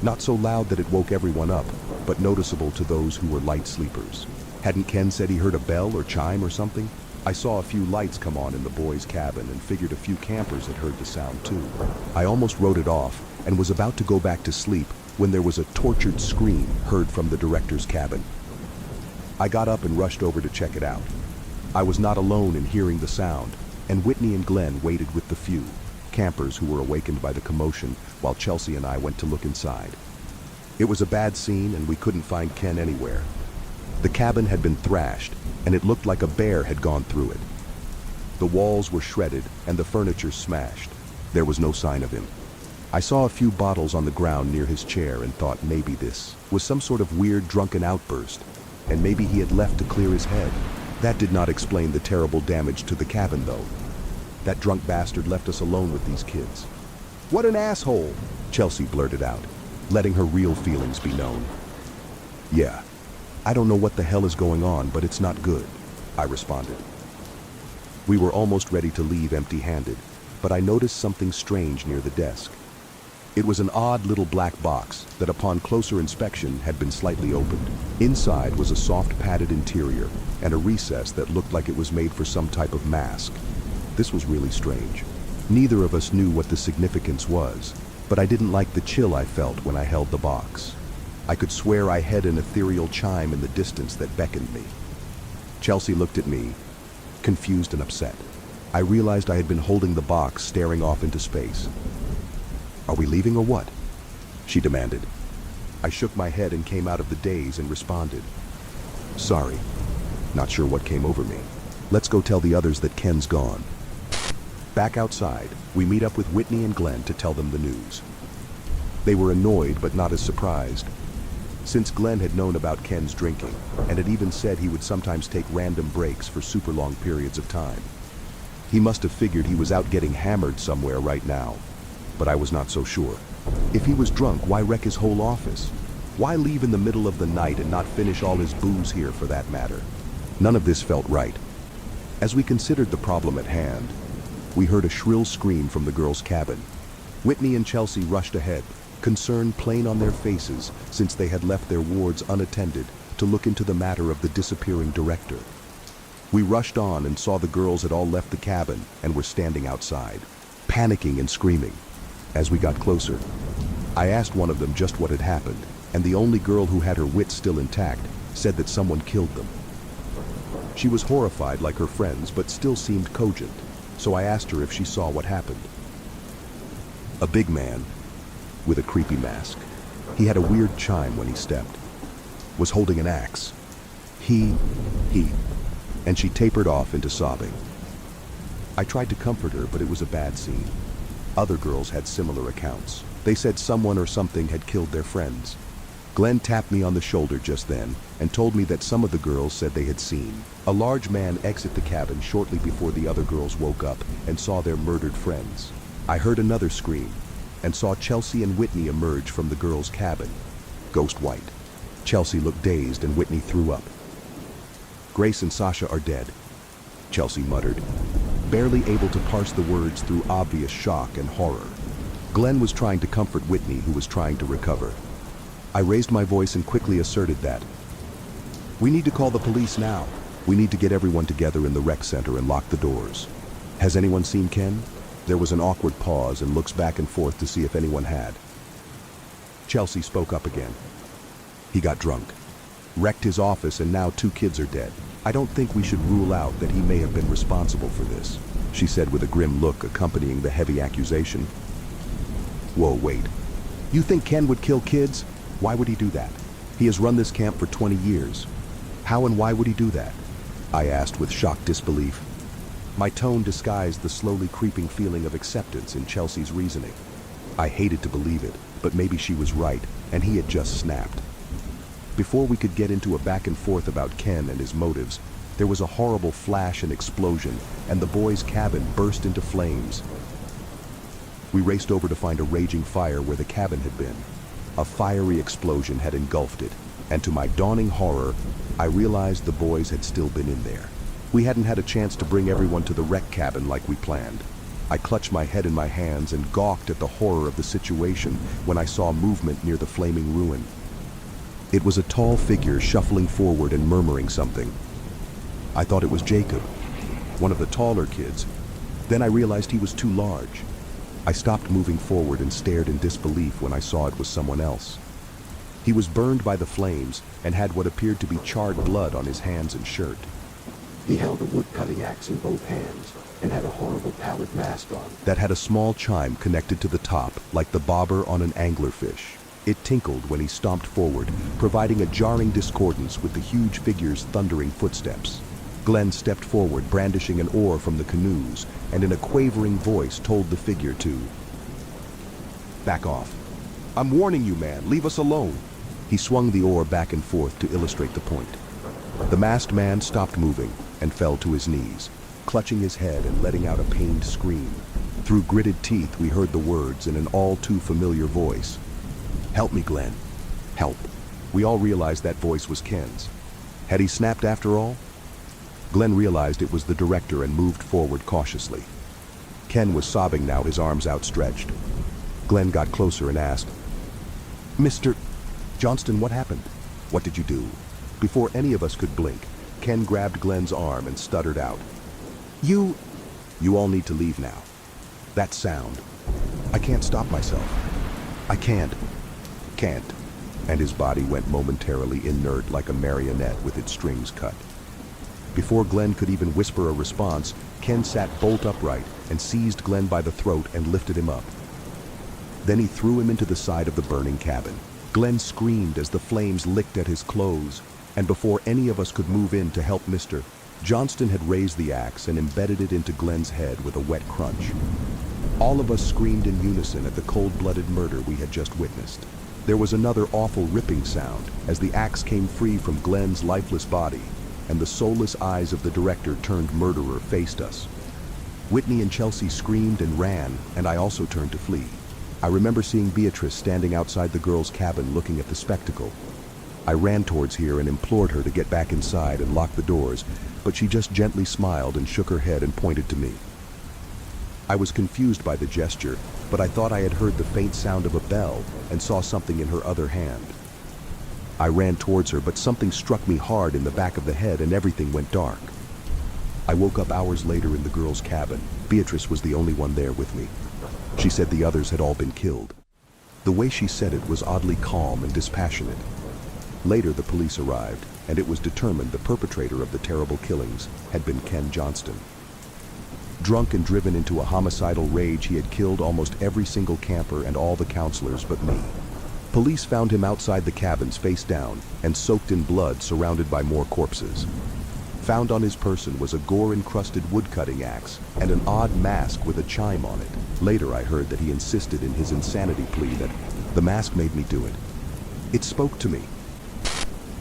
not so loud that it woke everyone up, but noticeable to those who were light sleepers. Hadn't Ken said he heard a bell or chime or something? I saw a few lights come on in the boys' cabin and figured a few campers had heard the sound too. I almost wrote it off and was about to go back to sleep when there was a tortured scream heard from the director's cabin. I got up and rushed over to check it out. I was not alone in hearing the sound, and Whitney and Glenn waited with the few campers who were awakened by the commotion while Chelsea and I went to look inside. It was a bad scene and we couldn't find Ken anywhere. The cabin had been thrashed, and it looked like a bear had gone through it. The walls were shredded and the furniture smashed. There was no sign of him. I saw a few bottles on the ground near his chair and thought maybe this was some sort of weird drunken outburst, and maybe he had left to clear his head. That did not explain the terrible damage to the cabin, though. That drunk bastard left us alone with these kids. "What an asshole!" Chelsea blurted out, letting her real feelings be known. "Yeah, I don't know what the hell is going on, but it's not good," I responded. We were almost ready to leave empty-handed, but I noticed something strange near the desk. It was an odd little black box that upon closer inspection had been slightly opened. Inside was a soft padded interior and a recess that looked like it was made for some type of mask. This was really strange. Neither of us knew what the significance was, but I didn't like the chill I felt when I held the box. I could swear I heard an ethereal chime in the distance that beckoned me. Chelsea looked at me, confused and upset. I realized I had been holding the box, staring off into space. "Are we leaving or what?" she demanded. I shook my head and came out of the daze and responded, "Sorry, not sure what came over me. Let's go tell the others that Ken's gone." Back outside, we meet up with Whitney and Glenn to tell them the news. They were annoyed but not as surprised, since Glenn had known about Ken's drinking and had even said he would sometimes take random breaks for super long periods of time. He must have figured he was out getting hammered somewhere right now, but I was not so sure. If he was drunk, why wreck his whole office? Why leave in the middle of the night and not finish all his booze here for that matter? None of this felt right. As we considered the problem at hand, we heard a shrill scream from the girls' cabin. Whitney and Chelsea rushed ahead, concern plain on their faces since they had left their wards unattended to look into the matter of the disappearing director. We rushed on and saw the girls had all left the cabin and were standing outside, panicking and screaming. As we got closer, I asked one of them just what had happened, and the only girl who had her wits still intact said that someone killed them. She was horrified like her friends, but still seemed cogent, so I asked her if she saw what happened. A big man, with a creepy mask. He had a weird chime when he stepped. Was holding an axe. He, and she tapered off into sobbing. I tried to comfort her, but it was a bad scene. Other girls had similar accounts. They said someone or something had killed their friends. Glenn tapped me on the shoulder just then and told me that some of the girls said they had seen a large man exit the cabin shortly before the other girls woke up and saw their murdered friends. I heard another scream and saw Chelsea and Whitney emerge from the girls' cabin, ghost white. Chelsea looked dazed and Whitney threw up. Grace and Sasha are dead, Chelsea muttered, barely able to parse the words through obvious shock and horror. Glenn was trying to comfort Whitney, who was trying to recover. I raised my voice and quickly asserted that we need to call the police now. We need to get everyone together in the rec center and lock the doors. Has anyone seen Ken? There was an awkward pause and looks back and forth to see if anyone had. Chelsea spoke up again. He got drunk, wrecked his office, and now 2 kids are dead. I don't think we should rule out that he may have been responsible for this, she said with a grim look accompanying the heavy accusation. Whoa, wait. You think Ken would kill kids? Why would he do that? He has run this camp for 20 years. How and why would he do that? I asked with shocked disbelief. My tone disguised the slowly creeping feeling of acceptance in Chelsea's reasoning. I hated to believe it, but maybe she was right, and he had just snapped. Before we could get into a back and forth about Ken and his motives, there was a horrible flash and explosion, and the boys' cabin burst into flames. We raced over to find a raging fire where the cabin had been. A fiery explosion had engulfed it, and to my dawning horror, I realized the boys had still been in there. We hadn't had a chance to bring everyone to the rec cabin like we planned. I clutched my head in my hands and gawked at the horror of the situation when I saw movement near the flaming ruin. It was a tall figure shuffling forward and murmuring something. I thought it was Jacob, one of the taller kids. Then I realized he was too large. I stopped moving forward and stared in disbelief when I saw it was someone else. He was burned by the flames and had what appeared to be charred blood on his hands and shirt. He held a wood-cutting axe in both hands and had a horrible pallid mask on. That had a small chime connected to the top, like the bobber on an anglerfish. It tinkled when he stomped forward, providing a jarring discordance with the huge figure's thundering footsteps. Glenn stepped forward, brandishing an oar from the canoes, and in a quavering voice told the figure to back off. I'm warning you, man, leave us alone. He swung the oar back and forth to illustrate the point. The masked man stopped moving and fell to his knees, clutching his head and letting out a pained scream. Through gritted teeth, we heard the words in an all too familiar voice. Help me, Glenn. Help. We all realized that voice was Ken's. Had he snapped after all? Glenn realized it was the director and moved forward cautiously. Ken was sobbing now, his arms outstretched. Glenn got closer and asked, Mr. Johnston, what happened? What did you do? Before any of us could blink, Ken grabbed Glenn's arm and stuttered out. You all need to leave now. That sound. I can't stop myself. I can't. And his body went momentarily inert like a marionette with its strings cut. Before Glenn could even whisper a response, Ken sat bolt upright and seized Glenn by the throat and lifted him up. Then he threw him into the side of the burning cabin. Glenn screamed as the flames licked at his clothes, and before any of us could move in to help Mr. Johnston had raised the axe and embedded it into Glenn's head with a wet crunch. All of us screamed in unison at the cold-blooded murder we had just witnessed. There was another awful ripping sound as the axe came free from Glenn's lifeless body, and the soulless eyes of the director turned murderer faced us. Whitney and Chelsea screamed and ran, and I also turned to flee. I remember seeing Beatrice standing outside the girls' cabin looking at the spectacle. I ran towards her and implored her to get back inside and lock the doors, but she just gently smiled and shook her head and pointed to me. I was confused by the gesture, but I thought I had heard the faint sound of a bell and saw something in her other hand. I ran towards her, but something struck me hard in the back of the head and everything went dark. I woke up hours later in the girls' cabin. Beatrice was the only one there with me. She said the others had all been killed. The way she said it was oddly calm and dispassionate. Later, the police arrived, and it was determined the perpetrator of the terrible killings had been Ken Johnston. Drunk and driven into a homicidal rage, he had killed almost every single camper and all the counselors but me. Police found him outside the cabins face down and soaked in blood, surrounded by more corpses. Found on his person was a gore-encrusted woodcutting axe and an odd mask with a chime on it. Later I heard that he insisted in his insanity plea that the mask made me do it. It spoke to me.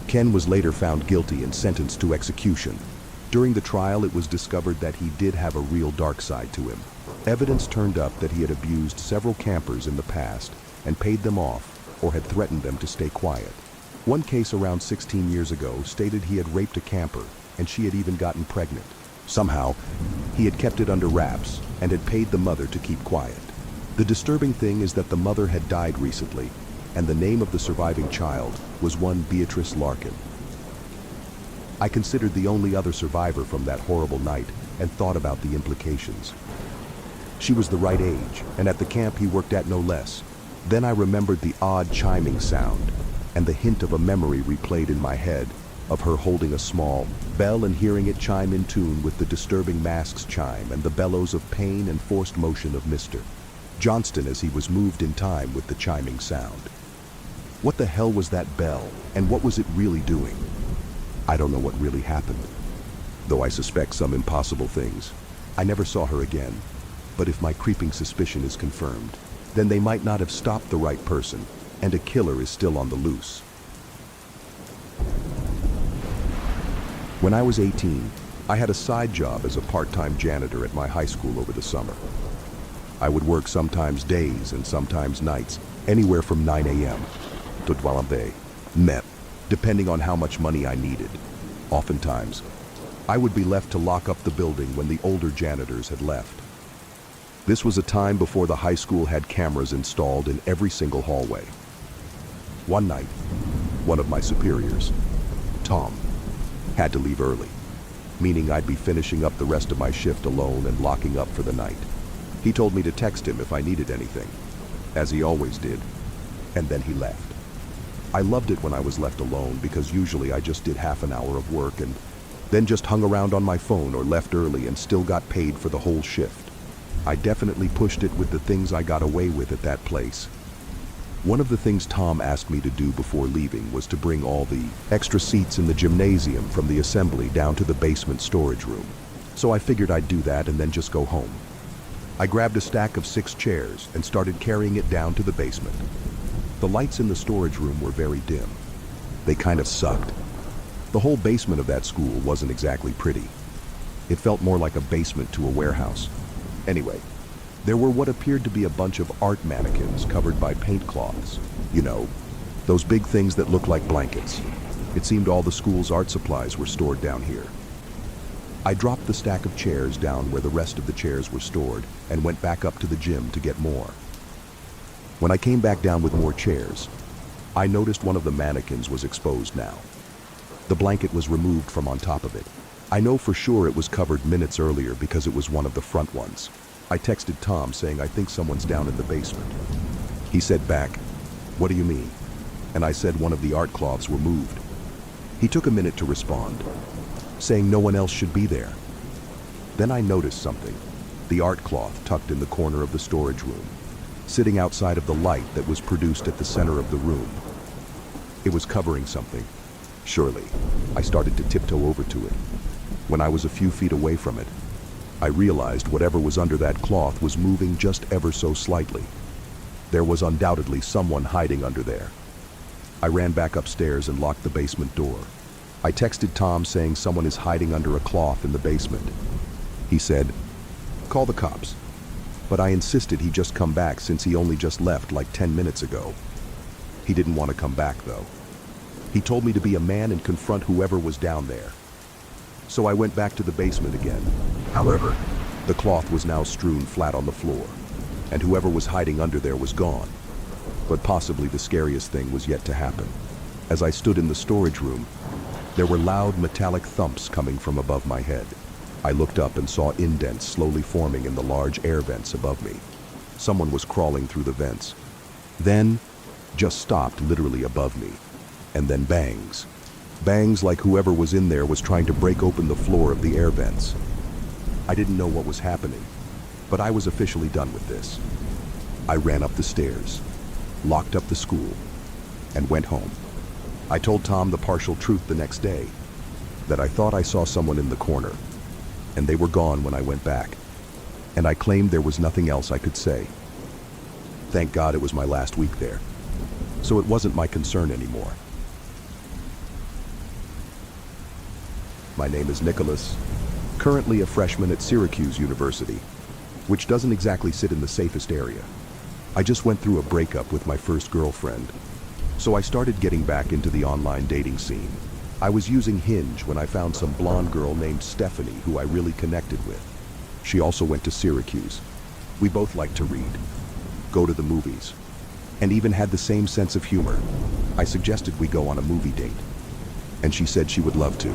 Ken was later found guilty and sentenced to execution. During the trial, it was discovered that he did have a real dark side to him. Evidence turned up that he had abused several campers in the past and paid them off or had threatened them to stay quiet. One case around 16 years ago stated he had raped a camper and she had even gotten pregnant. Somehow, he had kept it under wraps and had paid the mother to keep quiet. The disturbing thing is that the mother had died recently, and the name of the surviving child was one Beatrice Larkin. I considered the only other survivor from that horrible night and thought about the implications. She was the right age, and at the camp he worked at no less. Then I remembered the odd chiming sound, and the hint of a memory replayed in my head of her holding a small bell and hearing it chime in tune with the disturbing mask's chime and the bellows of pain and forced motion of Mr. Johnston as he was moved in time with the chiming sound. What the hell was that bell, and what was it really doing? I don't know what really happened, though I suspect some impossible things. I never saw her again, but if my creeping suspicion is confirmed, then they might not have stopped the right person, and a killer is still on the loose. When I was 18, I had a side job as a part-time janitor at my high school over the summer. I would work sometimes days and sometimes nights, anywhere from 9 a.m. to 12 p.m., depending on how much money I needed. Oftentimes, I would be left to lock up the building when the older janitors had left. This was a time before the high school had cameras installed in every single hallway. One night, one of my superiors, Tom, had to leave early, meaning I'd be finishing up the rest of my shift alone and locking up for the night. He told me to text him if I needed anything, as he always did, and then he left. I loved it when I was left alone because usually I just did half an hour of work and then just hung around on my phone or left early and still got paid for the whole shift. I definitely pushed it with the things I got away with at that place. One of the things Tom asked me to do before leaving was to bring all the extra seats in the gymnasium from the assembly down to the basement storage room. So I figured I'd do that and then just go home. I grabbed a stack of 6 chairs and started carrying it down to the basement. The lights in the storage room were very dim. They kind of sucked. The whole basement of that school wasn't exactly pretty. It felt more like a basement to a warehouse. Anyway, there were what appeared to be a bunch of art mannequins covered by paint cloths. You know, those big things that look like blankets. It seemed all the school's art supplies were stored down here. I dropped the stack of chairs down where the rest of the chairs were stored and went back up to the gym to get more. When I came back down with more chairs, I noticed one of the mannequins was exposed now. The blanket was removed from on top of it. I know for sure it was covered minutes earlier because it was one of the front ones. I texted Tom saying I think someone's down in the basement. He said back, "What do you mean?" And I said one of the art cloths were moved. He took a minute to respond, saying no one else should be there. Then I noticed something, the art cloth tucked in the corner of the storage room, sitting outside of the light that was produced at the center of the room. It was covering something. Surely, I started to tiptoe over to it. When I was a few feet away from it, I realized whatever was under that cloth was moving just ever so slightly. There was undoubtedly someone hiding under there. I ran back upstairs and locked the basement door. I texted Tom saying someone is hiding under a cloth in the basement. He said, "Call the cops." But I insisted he just come back since he only just left like 10 minutes ago. He didn't want to come back though. He told me to be a man and confront whoever was down there. So I went back to the basement again. However, The cloth was now strewn flat on the floor, and whoever was hiding under there was gone. But possibly the scariest thing was yet to happen. As I stood in the storage room, there were loud metallic thumps coming from above my head. I looked up and saw indents slowly forming in the large air vents above me. Someone was crawling through the vents. Then, just stopped literally above me. And then bangs. Bangs like whoever was in there was trying to break open the floor of the air vents. I didn't know what was happening, but I was officially done with this. I ran up the stairs, locked up the school, and went home. I told Tom the partial truth the next day, that I thought I saw someone in the corner, and they were gone when I went back, and I claimed there was nothing else I could say. Thank God it was my last week there, so it wasn't my concern anymore. My name is Nicholas, currently a freshman at Syracuse University, which doesn't exactly sit in the safest area. I just went through a breakup with my first girlfriend, so I started getting back into the online dating scene. I was using Hinge when I found some blonde girl named Stephanie who I really connected with. She also went to Syracuse. We both liked to read, go to the movies, and even had the same sense of humor. I suggested we go on a movie date, and she said she would love to.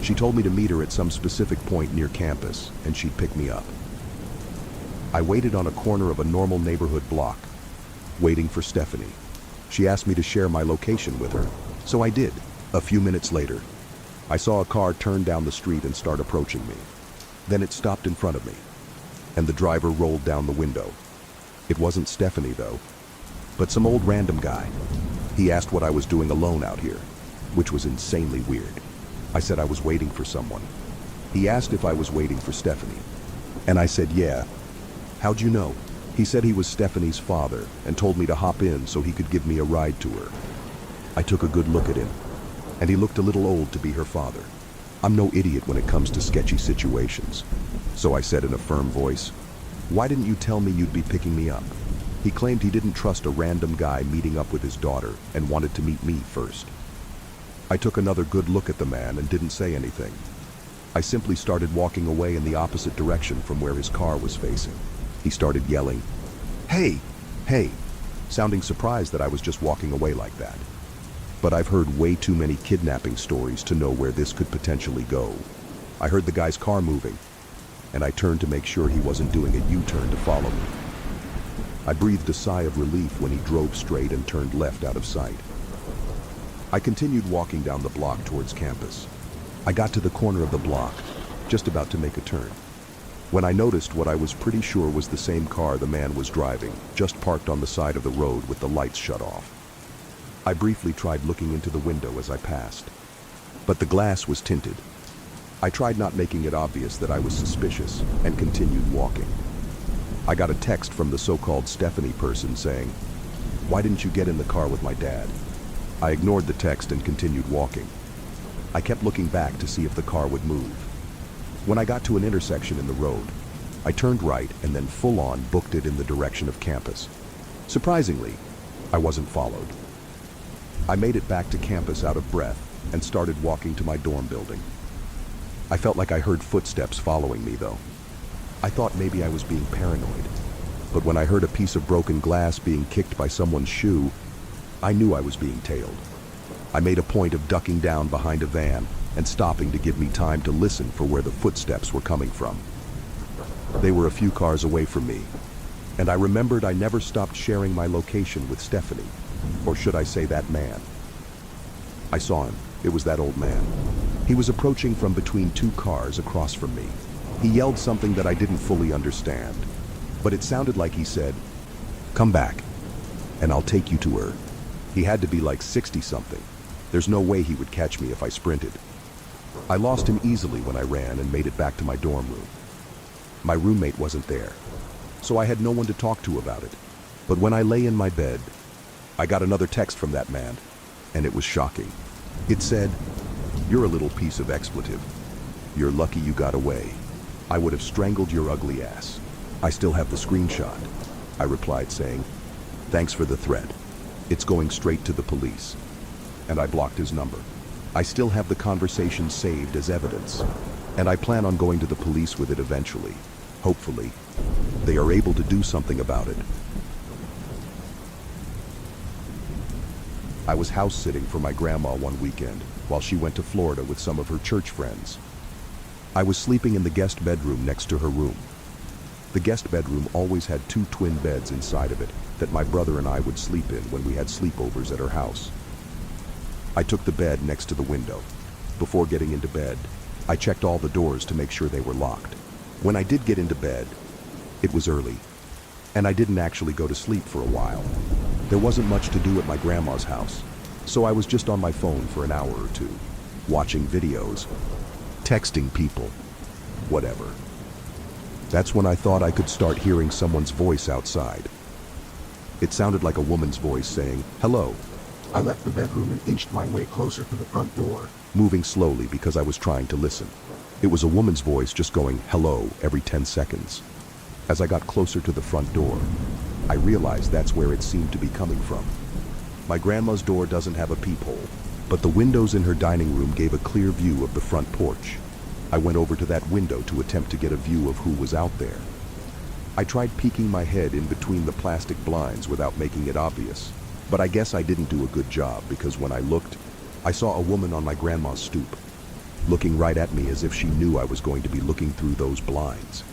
She told me to meet her at some specific point near campus, and she'd pick me up. I waited on a corner of a normal neighborhood block, waiting for Stephanie. She asked me to share my location with her, so I did. A few minutes later, I saw a car turn down the street and start approaching me. Then it stopped in front of me, and the driver rolled down the window. It wasn't Stephanie, though, but some old random guy. He asked what I was doing alone out here, which was insanely weird. I said I was waiting for someone. He asked if I was waiting for Stephanie, and I said, yeah. How'd you know? He said he was Stephanie's father and told me to hop in so he could give me a ride to her. I took a good look at him, and he looked a little old to be her father. I'm no idiot when it comes to sketchy situations. So I said in a firm voice, why didn't you tell me you'd be picking me up? He claimed he didn't trust a random guy meeting up with his daughter and wanted to meet me first. I took another good look at the man and didn't say anything. I simply started walking away in the opposite direction from where his car was facing. He started yelling, "Hey, hey," sounding surprised that I was just walking away like that. But I've heard way too many kidnapping stories to know where this could potentially go. I heard the guy's car moving, and I turned to make sure he wasn't doing a U-turn to follow me. I breathed a sigh of relief when he drove straight and turned left out of sight. I continued walking down the block towards campus. I got to the corner of the block, just about to make a turn, when I noticed what I was pretty sure was the same car the man was driving, just parked on the side of the road with the lights shut off. I briefly tried looking into the window as I passed, but the glass was tinted. I tried not making it obvious that I was suspicious and continued walking. I got a text from the so-called Stephanie person saying, "Why didn't you get in the car with my dad?" I ignored the text and continued walking. I kept looking back to see if the car would move. When I got to an intersection in the road, I turned right and then full-on booked it in the direction of campus. Surprisingly, I wasn't followed. I made it back to campus out of breath and started walking to my dorm building. I felt like I heard footsteps following me, though. I thought maybe I was being paranoid, but when I heard a piece of broken glass being kicked by someone's shoe, I knew I was being tailed. I made a point of ducking down behind a van and stopping to give me time to listen for where the footsteps were coming from. They were a few cars away from me, and I remembered I never stopped sharing my location with Stephanie, or should I say that man. I saw him. It was that old man. He was approaching from between two cars across from me. He yelled something that I didn't fully understand, but it sounded like he said, "Come back, and I'll take you to her." He had to be like 60-something. There's no way he would catch me if I sprinted. I lost him easily when I ran and made it back to my dorm room. My roommate wasn't there, so I had no one to talk to about it. But when I lay in my bed, I got another text from that man, and it was shocking. It said, "You're a little piece of expletive. You're lucky you got away. I would have strangled your ugly ass." I still have the screenshot. I replied saying, "Thanks for the threat. It's going straight to the police." and I blocked his number. I still have the conversation saved as evidence, and I plan on going to the police with it eventually. Hopefully, they are able to do something about it. I was house sitting for my grandma one weekend while she went to Florida with some of her church friends. I was sleeping in the guest bedroom next to her room. The guest bedroom always had 2 twin beds inside of it that my brother and I would sleep in when we had sleepovers at her house. I took the bed next to the window. Before getting into bed, I checked all the doors to make sure they were locked. When I did get into bed, it was early, and I didn't actually go to sleep for a while. There wasn't much to do at my grandma's house, so I was just on my phone for an hour or two, watching videos, texting people, whatever. That's when I thought I could start hearing someone's voice outside. It sounded like a woman's voice saying, "Hello," I left the bedroom and inched my way closer to the front door. moving slowly because I was trying to listen. It was a woman's voice just going, "Hello," every 10 seconds. As I got closer to the front door, I realized that's where it seemed to be coming from. My grandma's door doesn't have a peephole, but the windows in her dining room gave a clear view of the front porch. I went over to that window to attempt to get a view of who was out there. I tried peeking my head in between the plastic blinds without making it obvious, but I guess I didn't do a good job because when I looked, I saw a woman on my grandma's stoop, looking right at me as if she knew I was going to be looking through those blinds.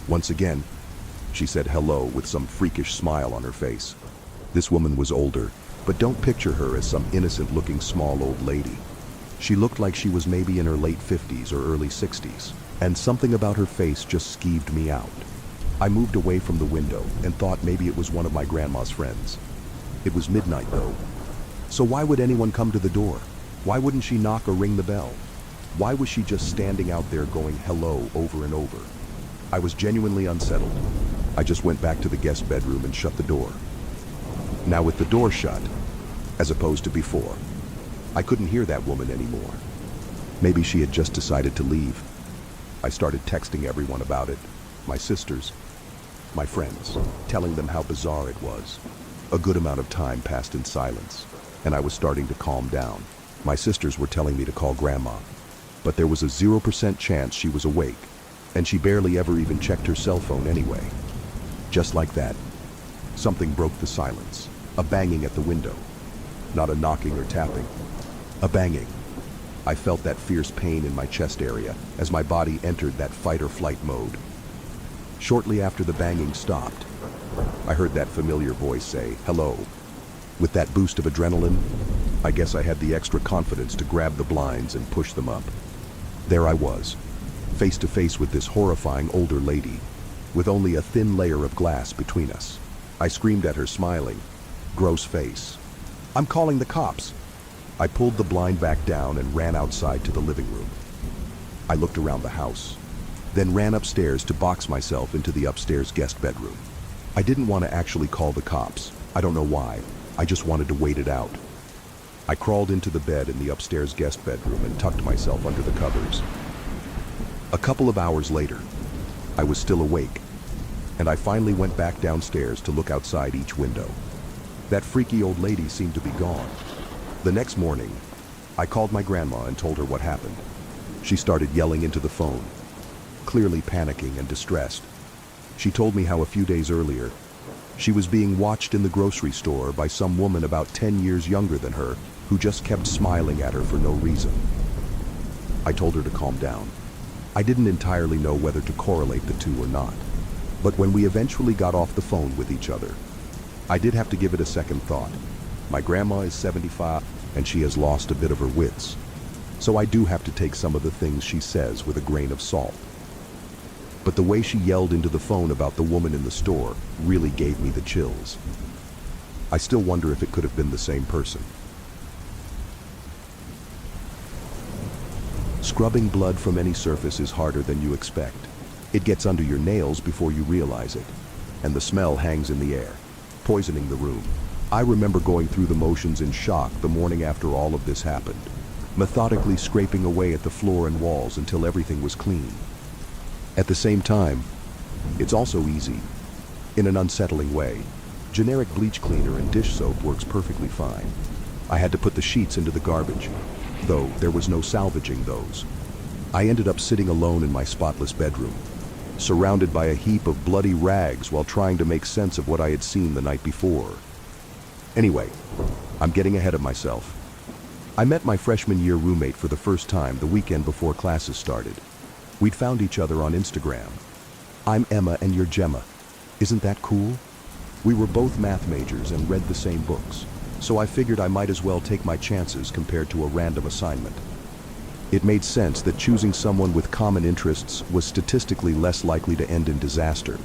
Once again, she said hello with some freakish smile on her face. This woman was older, but don't picture her as some innocent-looking small old lady. She looked like she was maybe in her late 50s or early 60s, and something about her face just skeeved me out. I moved away from the window and thought maybe it was one of my grandma's friends. It was midnight though, so why would anyone come to the door? Why wouldn't she knock or ring the bell? Why was she just standing out there going hello over and over? I was genuinely unsettled. I just went back to the guest bedroom and shut the door. Now with the door shut, as opposed to before, I couldn't hear that woman anymore. Maybe she had just decided to leave. I started texting everyone about it, my sisters, my friends, telling them how bizarre it was. A good amount of time passed in silence, and I was starting to calm down. My sisters were telling me to call Grandma, but there was a 0% chance she was awake, and she barely ever even checked her cell phone anyway. Just like that, something broke the silence. A banging at the window. Not a knocking or tapping. A banging. I felt that fierce pain in my chest area as my body entered that fight or flight mode. Shortly after the banging stopped, I heard that familiar voice say, "Hello." With that boost of adrenaline, I guess I had the extra confidence to grab the blinds and push them up. There I was, face to face with this horrifying older lady, with only a thin layer of glass between us. I screamed at her, smiling. Gross face. "I'm calling the cops." I pulled the blind back down and ran outside to the living room. I looked around the house, then ran upstairs to box myself into the upstairs guest bedroom. I didn't want to actually call the cops. I don't know why. I just wanted to wait it out. I crawled into the bed in the upstairs guest bedroom and tucked myself under the covers. A couple of hours later, I was still awake, and I finally went back downstairs to look outside each window. That freaky old lady seemed to be gone. The next morning, I called my grandma and told her what happened. She started yelling into the phone, clearly panicking and distressed. She told me how a few days earlier, she was being watched in the grocery store by some woman about 10 years younger than her who just kept smiling at her for no reason. I told her to calm down. I didn't entirely know whether to correlate the two or not, but when we eventually got off the phone with each other, I did have to give it a second thought. My grandma is 75 and she has lost a bit of her wits, so I do have to take some of the things she says with a grain of salt. But the way she yelled into the phone about the woman in the store really gave me the chills. I still wonder if it could have been the same person. Scrubbing blood from any surface is harder than you expect. It gets under your nails before you realize it, and the smell hangs in the air, poisoning the room. I remember going through the motions in shock the morning after all of this happened, methodically scraping away at the floor and walls until everything was clean. At the same time, it's also easy. In an unsettling way, generic bleach cleaner and dish soap works perfectly fine. I had to put the sheets into the garbage, though there was no salvaging those. I ended up sitting alone in my spotless bedroom, surrounded by a heap of bloody rags while trying to make sense of what I had seen the night before. Anyway, I'm getting ahead of myself. I met my freshman year roommate for the first time the weekend before classes started. We'd found each other on Instagram. I'm Emma and you're Gemma. Isn't that cool? We were both math majors and read the same books, so I figured I might as well take my chances compared to a random assignment. It made sense that choosing someone with common interests was statistically less likely to end in disaster.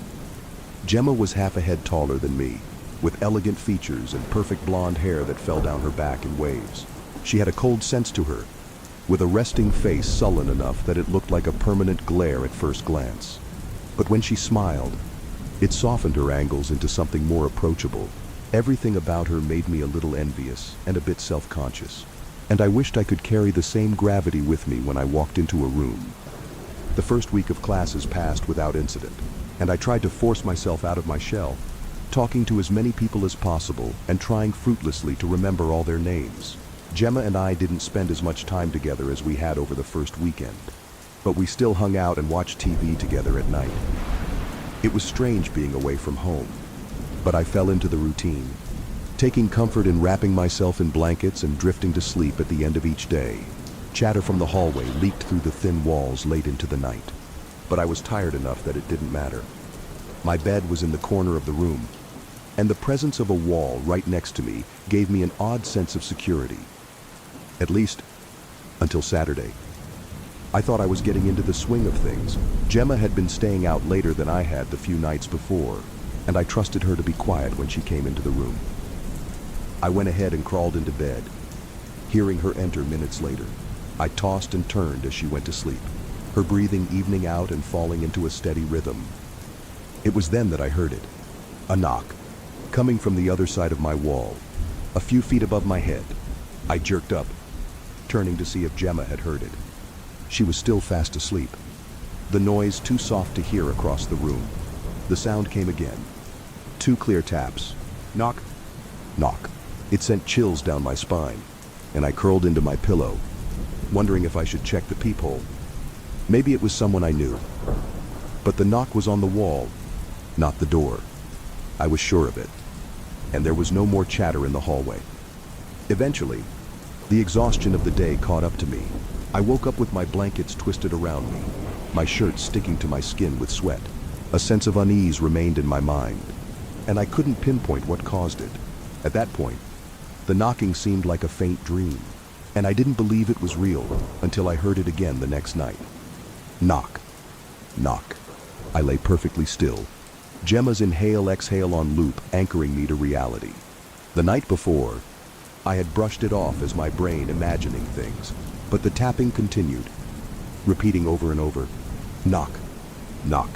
Gemma was half a head taller than me, with elegant features and perfect blonde hair that fell down her back in waves. She had a cold sense to her, with a resting face sullen enough that it looked like a permanent glare at first glance. But when she smiled, it softened her angles into something more approachable. Everything about her made me a little envious and a bit self-conscious, and I wished I could carry the same gravity with me when I walked into a room. The first week of classes passed without incident, and I tried to force myself out of my shell, talking to as many people as possible and trying fruitlessly to remember all their names. Gemma and I didn't spend as much time together as we had over the first weekend, but we still hung out and watched TV together at night. It was strange being away from home, but I fell into the routine, taking comfort in wrapping myself in blankets and drifting to sleep at the end of each day. Chatter from the hallway leaked through the thin walls late into the night, but I was tired enough that it didn't matter. My bed was in the corner of the room, and the presence of a wall right next to me gave me an odd sense of security. At least, until Saturday. I thought I was getting into the swing of things. Gemma had been staying out later than I had the few nights before, and I trusted her to be quiet when she came into the room. I went ahead and crawled into bed, hearing her enter minutes later. I tossed and turned as she went to sleep, her breathing evening out and falling into a steady rhythm. It was then that I heard it. A knock, coming from the other side of my wall, a few feet above my head. I jerked up, turning to see if Gemma had heard it. She was still fast asleep, the noise too soft to hear across the room. The sound came again. 2 clear taps. Knock, knock. It sent chills down my spine, and I curled into my pillow, wondering if I should check the peephole. Maybe it was someone I knew. But the knock was on the wall, not the door. I was sure of it, and there was no more chatter in the hallway. Eventually, the exhaustion of the day caught up to me. I woke up with my blankets twisted around me, my shirt sticking to my skin with sweat. A sense of unease remained in my mind, and I couldn't pinpoint what caused it. At that point, the knocking seemed like a faint dream, and I didn't believe it was real until I heard it again the next night. Knock, knock. I lay perfectly still, Gemma's inhale-exhale on loop anchoring me to reality. The night before, I had brushed it off as my brain imagining things, but the tapping continued, repeating over and over, knock, knock,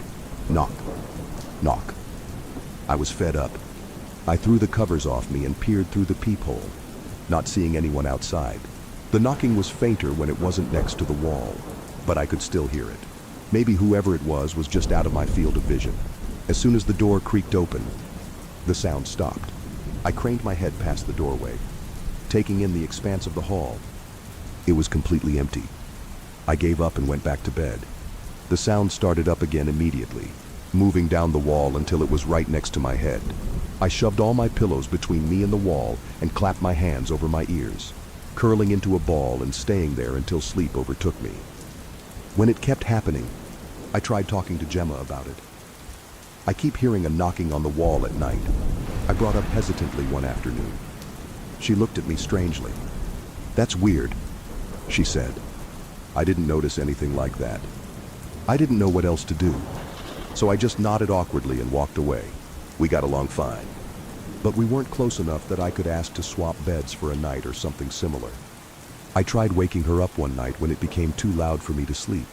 knock, knock. I was fed up. I threw the covers off me and peered through the peephole, not seeing anyone outside. The knocking was fainter when it wasn't next to the wall, but I could still hear it. Maybe whoever it was just out of my field of vision. As soon as the door creaked open, the sound stopped. I craned my head past the doorway, taking in the expanse of the hall. It was completely empty. I gave up and went back to bed. The sound started up again immediately, moving down the wall until it was right next to my head. I shoved all my pillows between me and the wall and clapped my hands over my ears, curling into a ball and staying there until sleep overtook me. When it kept happening, I tried talking to Gemma about it. I keep hearing a knocking on the wall at night. I brought up hesitantly one afternoon. She looked at me strangely. "That's weird," she said. I didn't notice anything like that. I didn't know what else to do, so I just nodded awkwardly and walked away. We got along fine, but we weren't close enough that I could ask to swap beds for a night or something similar. I tried waking her up one night when it became too loud for me to sleep.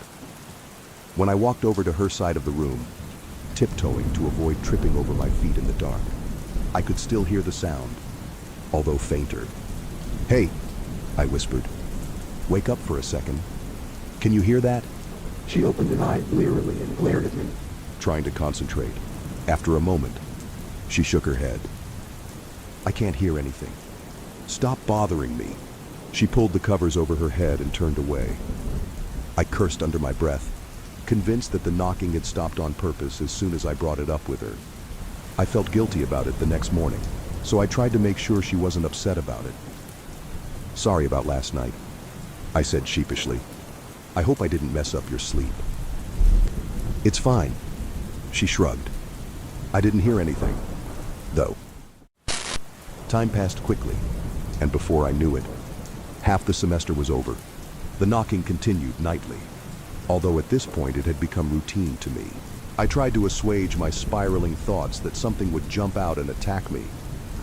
When I walked over to her side of the room, tiptoeing to avoid tripping over my feet in the dark, I could still hear the sound, although fainter. "Hey," I whispered. "Wake up for a second. Can you hear that?" She opened an eye blearily and glared at me. Trying to concentrate. After a moment, she shook her head. "I can't hear anything. Stop bothering me. She pulled the covers over her head and turned away. I cursed under my breath, convinced that the knocking had stopped on purpose as soon as I brought it up with her. I felt guilty about it the next morning, so I tried to make sure she wasn't upset about it. "Sorry about last night," I said sheepishly. "I hope I didn't mess up your sleep." "It's fine," she shrugged. "I didn't hear anything, though." Time passed quickly, and before I knew it, half the semester was over. The knocking continued nightly, although at this point it had become routine to me. I tried to assuage my spiraling thoughts that something would jump out and attack me.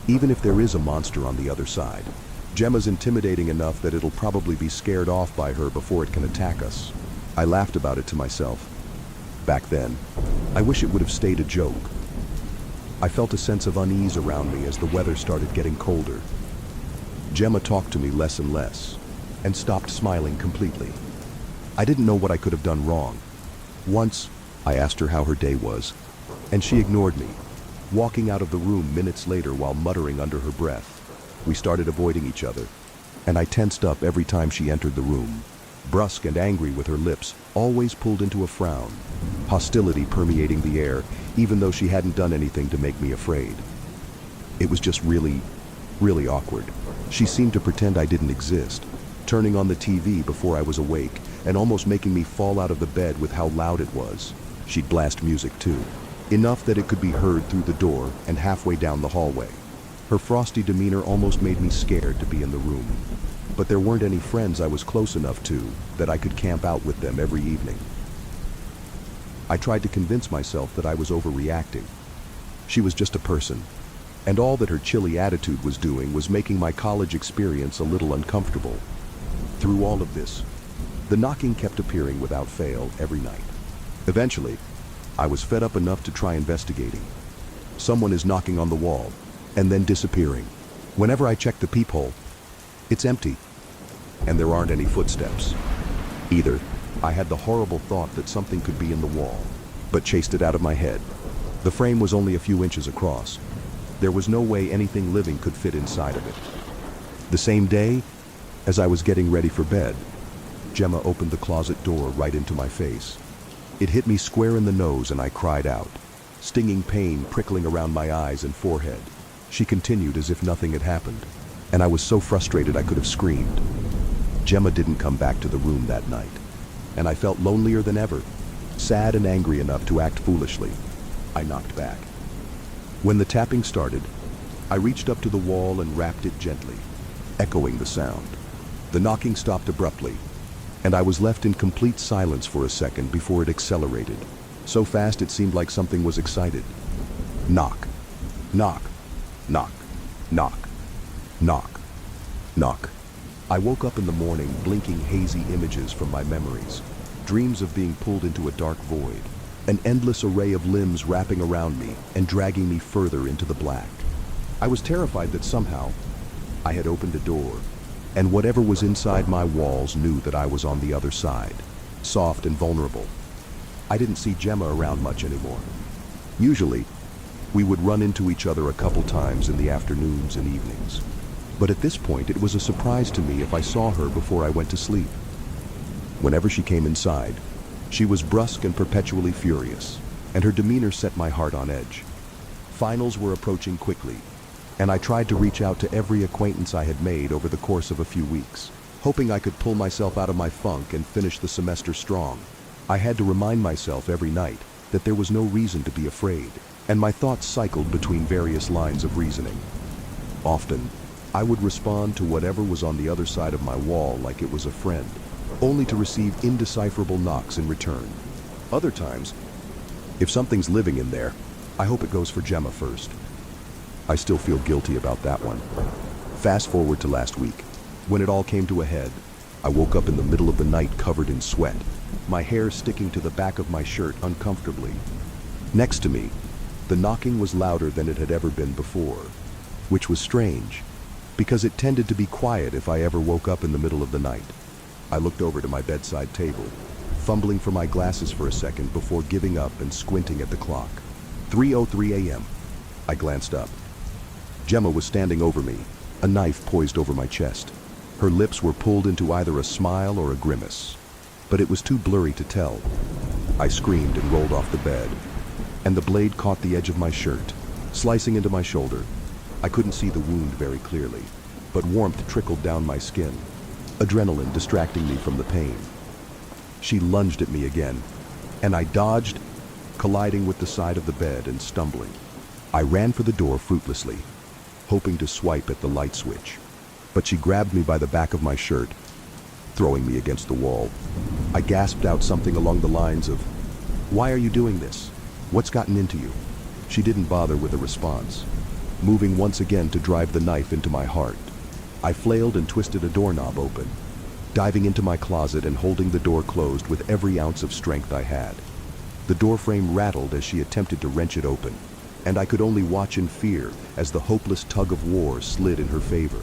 Even if there is a monster on the other side, Gemma's intimidating enough that it'll probably be scared off by her before it can attack us. I laughed about it to myself. Back then, I wish it would have stayed a joke. I felt a sense of unease around me as the weather started getting colder. Gemma talked to me less and less, and stopped smiling completely. I didn't know what I could have done wrong. Once, I asked her how her day was, and she ignored me, walking out of the room minutes later while muttering under her breath. We started avoiding each other, and I tensed up every time she entered the room. Brusque and angry with her lips, always pulled into a frown. Hostility permeating the air, even though she hadn't done anything to make me afraid. It was just really awkward. She seemed to pretend I didn't exist, turning on the TV before I was awake, and almost making me fall out of the bed with how loud it was. She'd blast music too, enough that it could be heard through the door and halfway down the hallway. Her frosty demeanor almost made me scared to be in the room. But there weren't any friends I was close enough to that I could camp out with them every evening. I tried to convince myself that I was overreacting. She was just a person, and all that her chilly attitude was doing was making my college experience a little uncomfortable. Through all of this, the knocking kept appearing without fail every night. Eventually, I was fed up enough to try investigating. Someone is knocking on the wall, and then disappearing. Whenever I check the peephole, it's empty, and there aren't any footsteps. Either I had the horrible thought that something could be in the wall, but chased it out of my head. The frame was only a few inches across. There was no way anything living could fit inside of it. The same day, as I was getting ready for bed, Gemma opened the closet door right into my face. It hit me square in the nose and I cried out, stinging pain prickling around my eyes and forehead. She continued as if nothing had happened, and I was so frustrated I could have screamed. Gemma didn't come back to the room that night, and I felt lonelier than ever, sad and angry enough to act foolishly. I knocked back. When the tapping started, I reached up to the wall and rapped it gently, echoing the sound. The knocking stopped abruptly, and I was left in complete silence for a second before it accelerated. So fast it seemed like something was excited. Knock, knock, knock, knock, knock, knock. I woke up in the morning blinking hazy images from my memories, dreams of being pulled into a dark void, an endless array of limbs wrapping around me and dragging me further into the black. I was terrified that somehow I had opened a door, and whatever was inside my walls knew that I was on the other side, soft and vulnerable. I didn't see Gemma around much anymore. Usually, we would run into each other a couple times in the afternoons and evenings. But at this point, it was a surprise to me if I saw her before I went to sleep. Whenever she came inside, she was brusque and perpetually furious, and her demeanor set my heart on edge. Finals were approaching quickly, and I tried to reach out to every acquaintance I had made over the course of a few weeks, hoping I could pull myself out of my funk and finish the semester strong. I had to remind myself every night that there was no reason to be afraid, and my thoughts cycled between various lines of reasoning. Often, I would respond to whatever was on the other side of my wall like it was a friend, only to receive indecipherable knocks in return. Other times, if something's living in there, I hope it goes for Gemma first. I still feel guilty about that one. Fast forward to last week. When it all came to a head, I woke up in the middle of the night covered in sweat, my hair sticking to the back of my shirt uncomfortably. Next to me, the knocking was louder than it had ever been before, which was strange, because it tended to be quiet if I ever woke up in the middle of the night. I looked over to my bedside table, fumbling for my glasses for a second before giving up and squinting at the clock. 3:03 a.m. I glanced up. Gemma was standing over me, a knife poised over my chest. Her lips were pulled into either a smile or a grimace, but it was too blurry to tell. I screamed and rolled off the bed, and the blade caught the edge of my shirt, slicing into my shoulder. I couldn't see the wound very clearly, but warmth trickled down my skin, adrenaline distracting me from the pain. She lunged at me again, and I dodged, colliding with the side of the bed and stumbling. I ran for the door fruitlessly, hoping to swipe at the light switch, but she grabbed me by the back of my shirt, throwing me against the wall. I gasped out something along the lines of, "Why are you doing this? What's gotten into you?" She didn't bother with a response, moving once again to drive the knife into my heart. I flailed and twisted a doorknob open, diving into my closet and holding the door closed with every ounce of strength I had. The doorframe rattled as she attempted to wrench it open, and I could only watch in fear as the hopeless tug of war slid in her favor.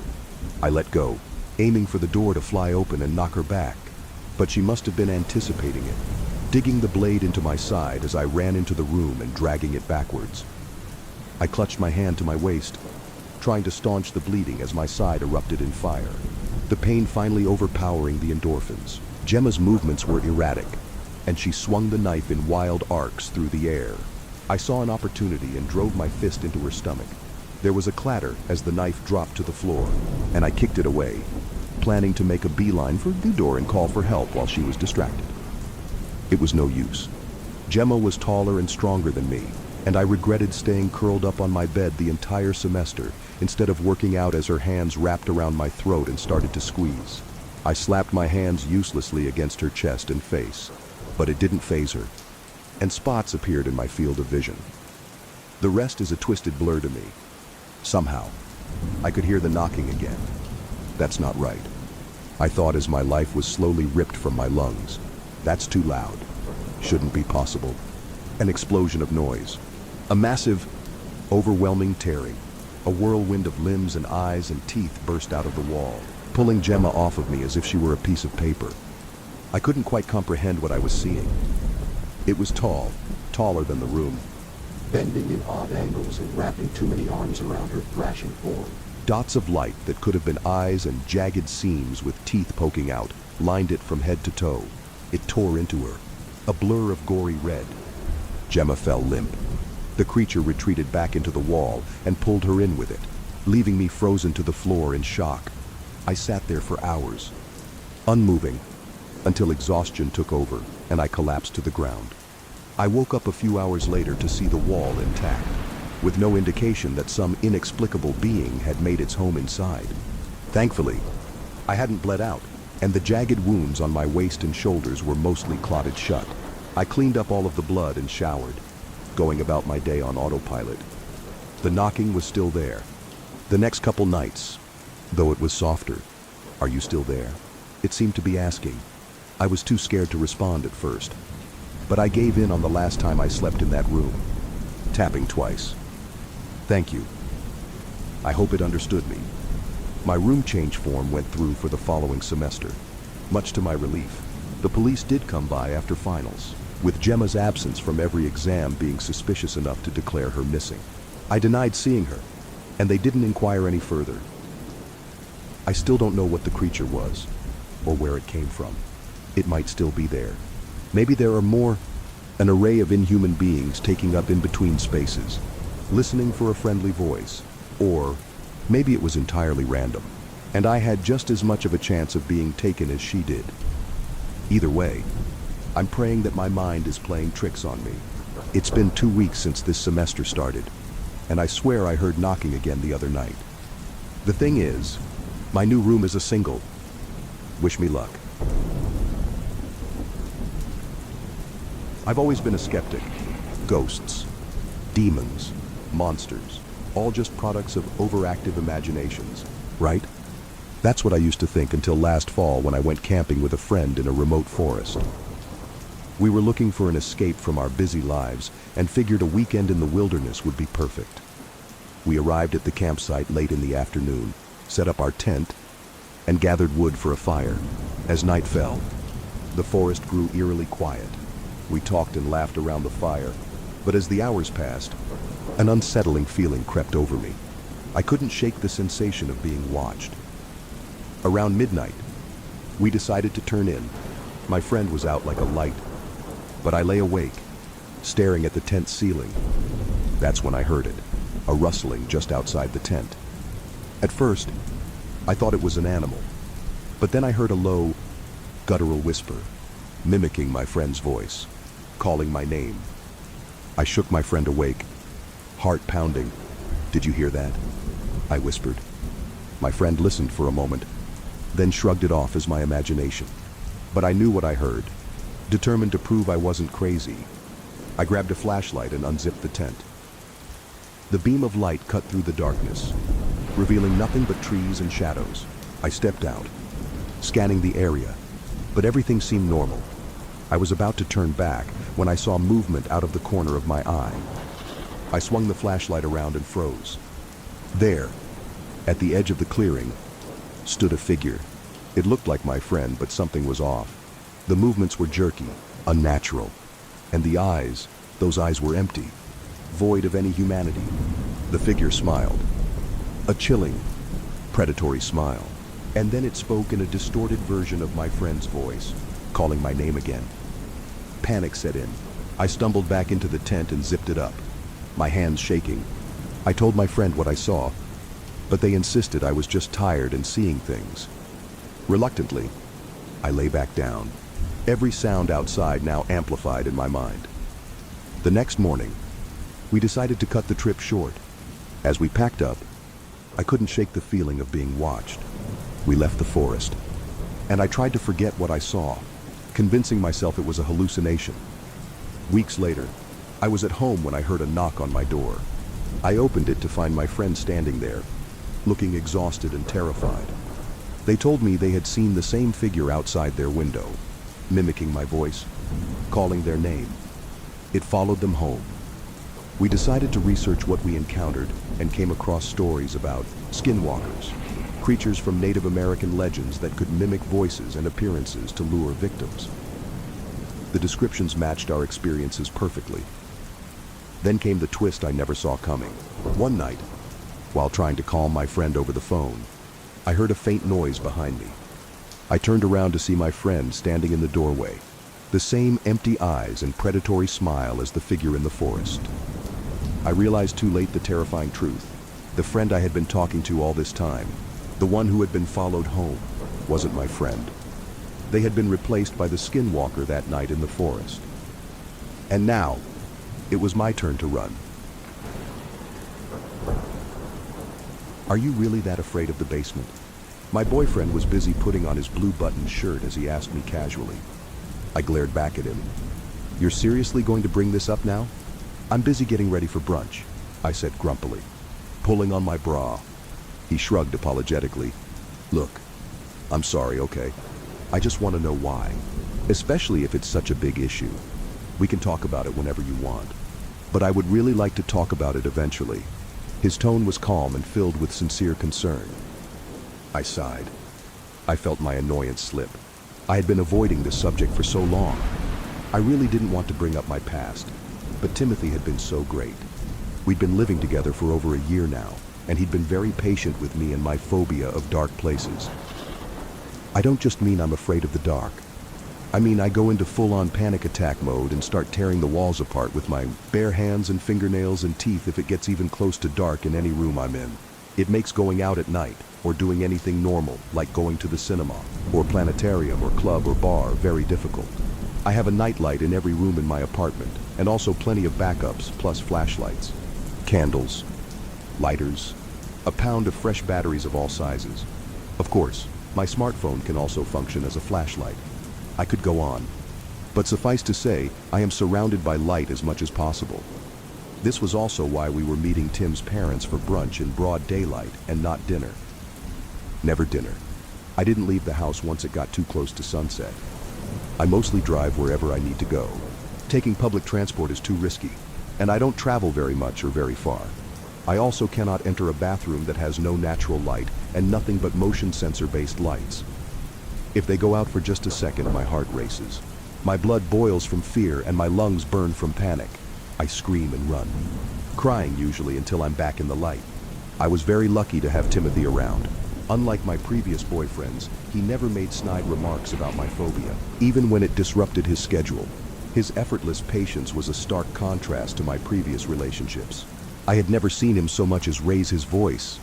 I let go, aiming for the door to fly open and knock her back, but she must have been anticipating it, digging the blade into my side as I ran into the room and dragging it backwards. I clutched my hand to my waist, trying to staunch the bleeding as my side erupted in fire, the pain finally overpowering the endorphins. Gemma's movements were erratic, and she swung the knife in wild arcs through the air. I saw an opportunity and drove my fist into her stomach. There was a clatter as the knife dropped to the floor, and I kicked it away, planning to make a beeline for the door and call for help while she was distracted. It was no use. Gemma was taller and stronger than me, and I regretted staying curled up on my bed the entire semester instead of working out as her hands wrapped around my throat and started to squeeze. I slapped my hands uselessly against her chest and face, but it didn't faze her, and spots appeared in my field of vision. The rest is a twisted blur to me. Somehow, I could hear the knocking again. That's not right, I thought as my life was slowly ripped from my lungs. That's too loud. Shouldn't be possible. An explosion of noise. A massive, overwhelming tearing. A whirlwind of limbs and eyes and teeth burst out of the wall, pulling Gemma off of me as if she were a piece of paper. I couldn't quite comprehend what I was seeing. It was tall, taller than the room. Bending in odd angles and wrapping too many arms around her thrashing form. Dots of light that could have been eyes and jagged seams with teeth poking out lined it from head to toe. It tore into her, a blur of gory red. Gemma fell limp. The creature retreated back into the wall and pulled her in with it, leaving me frozen to the floor in shock. I sat there for hours, unmoving, until exhaustion took over and I collapsed to the ground. I woke up a few hours later to see the wall intact, with no indication that some inexplicable being had made its home inside. Thankfully, I hadn't bled out, and the jagged wounds on my waist and shoulders were mostly clotted shut. I cleaned up all of the blood and showered, going about my day on autopilot. The knocking was still there. The next couple nights, though it was softer. "Are you still there?" It seemed to be asking. I was too scared to respond at first, but I gave in on the last time I slept in that room, tapping twice. "Thank you." I hope it understood me. My room change form went through for the following semester. Much to my relief, the police did come by after finals, with Gemma's absence from every exam being suspicious enough to declare her missing. I denied seeing her, and they didn't inquire any further. I still don't know what the creature was, or where it came from. It might still be there. Maybe there are more, an array of inhuman beings taking up in-between spaces, listening for a friendly voice, or maybe it was entirely random, and I had just as much of a chance of being taken as she did. Either way, I'm praying that my mind is playing tricks on me. It's been 2 weeks since this semester started, and I swear I heard knocking again the other night. The thing is, my new room is a single. Wish me luck. I've always been a skeptic. Ghosts, demons, monsters, all just products of overactive imaginations, right? That's what I used to think until last fall when I went camping with a friend in a remote forest. We were looking for an escape from our busy lives and figured a weekend in the wilderness would be perfect. We arrived at the campsite late in the afternoon, set up our tent, and gathered wood for a fire. As night fell, the forest grew eerily quiet. We talked and laughed around the fire, but as the hours passed, an unsettling feeling crept over me. I couldn't shake the sensation of being watched. Around midnight, we decided to turn in. My friend was out like a light, but I lay awake, staring at the tent ceiling. That's when I heard it, a rustling just outside the tent. At first, I thought it was an animal, but then I heard a low, guttural whisper, mimicking my friend's voice, calling my name. I shook my friend awake, heart pounding. "Did you hear that?" I whispered. My friend listened for a moment, then shrugged it off as my imagination. But I knew what I heard. Determined to prove I wasn't crazy, I grabbed a flashlight and unzipped the tent. The beam of light cut through the darkness, revealing nothing but trees and shadows. I stepped out, scanning the area, but everything seemed normal. I was about to turn back when I saw movement out of the corner of my eye. I swung the flashlight around and froze. There, at the edge of the clearing, stood a figure. It looked like my friend, but something was off. The movements were jerky, unnatural, and the eyes, those eyes were empty, void of any humanity. The figure smiled, a chilling, predatory smile, and then it spoke in a distorted version of my friend's voice, calling my name again. Panic set in. I stumbled back into the tent and zipped it up, my hands shaking. I told my friend what I saw, but they insisted I was just tired and seeing things. Reluctantly, I lay back down, every sound outside now amplified in my mind. The next morning, we decided to cut the trip short. As we packed up, I couldn't shake the feeling of being watched. We left the forest, and I tried to forget what I saw, convincing myself it was a hallucination. Weeks later, I was at home when I heard a knock on my door. I opened it to find my friend standing there, looking exhausted and terrified. They told me they had seen the same figure outside their window, mimicking my voice, calling their name. It followed them home. We decided to research what we encountered and came across stories about skinwalkers, creatures from Native American legends that could mimic voices and appearances to lure victims. The descriptions matched our experiences perfectly. Then came the twist I never saw coming. One night, while trying to calm my friend over the phone, I heard a faint noise behind me. I turned around to see my friend standing in the doorway, the same empty eyes and predatory smile as the figure in the forest. I realized too late the terrifying truth. The friend I had been talking to all this time, the one who had been followed home, wasn't my friend. They had been replaced by the skinwalker that night in the forest. And now, it was my turn to run. Are you really that afraid of the basement? My boyfriend was busy putting on his blue-buttoned shirt as he asked me casually. I glared back at him. You're seriously going to bring this up now? I'm busy getting ready for brunch, I said grumpily, pulling on my bra. He shrugged apologetically. Look, I'm sorry, okay? I just want to know why, especially if it's such a big issue. We can talk about it whenever you want, but I would really like to talk about it eventually. His tone was calm and filled with sincere concern. I sighed. I felt my annoyance slip. I had been avoiding this subject for so long. I really didn't want to bring up my past, but Timothy had been so great. We'd been living together for over a year now, and he'd been very patient with me and my phobia of dark places. I don't just mean I'm afraid of the dark. I mean I go into full-on panic attack mode and start tearing the walls apart with my bare hands and fingernails and teeth if it gets even close to dark in any room I'm in. It makes going out at night, or doing anything normal, like going to the cinema, or planetarium, or club, or bar, very difficult. I have a nightlight in every room in my apartment, and also plenty of backups, plus flashlights, candles, lighters, a pound of fresh batteries of all sizes. Of course, my smartphone can also function as a flashlight. I could go on, but suffice to say, I am surrounded by light as much as possible. This was also why we were meeting Tim's parents for brunch in broad daylight and not dinner. Never dinner. I didn't leave the house once it got too close to sunset. I mostly drive wherever I need to go. Taking public transport is too risky, and I don't travel very much or very far. I also cannot enter a bathroom that has no natural light and nothing but motion sensor-based lights. If they go out for just a second, my heart races. My blood boils from fear and my lungs burn from panic. I scream and run, crying usually until I'm back in the light. I was very lucky to have Timothy around. Unlike my previous boyfriends, he never made snide remarks about my phobia, even when it disrupted his schedule. His effortless patience was a stark contrast to my previous relationships. I had never seen him so much as raise his voice.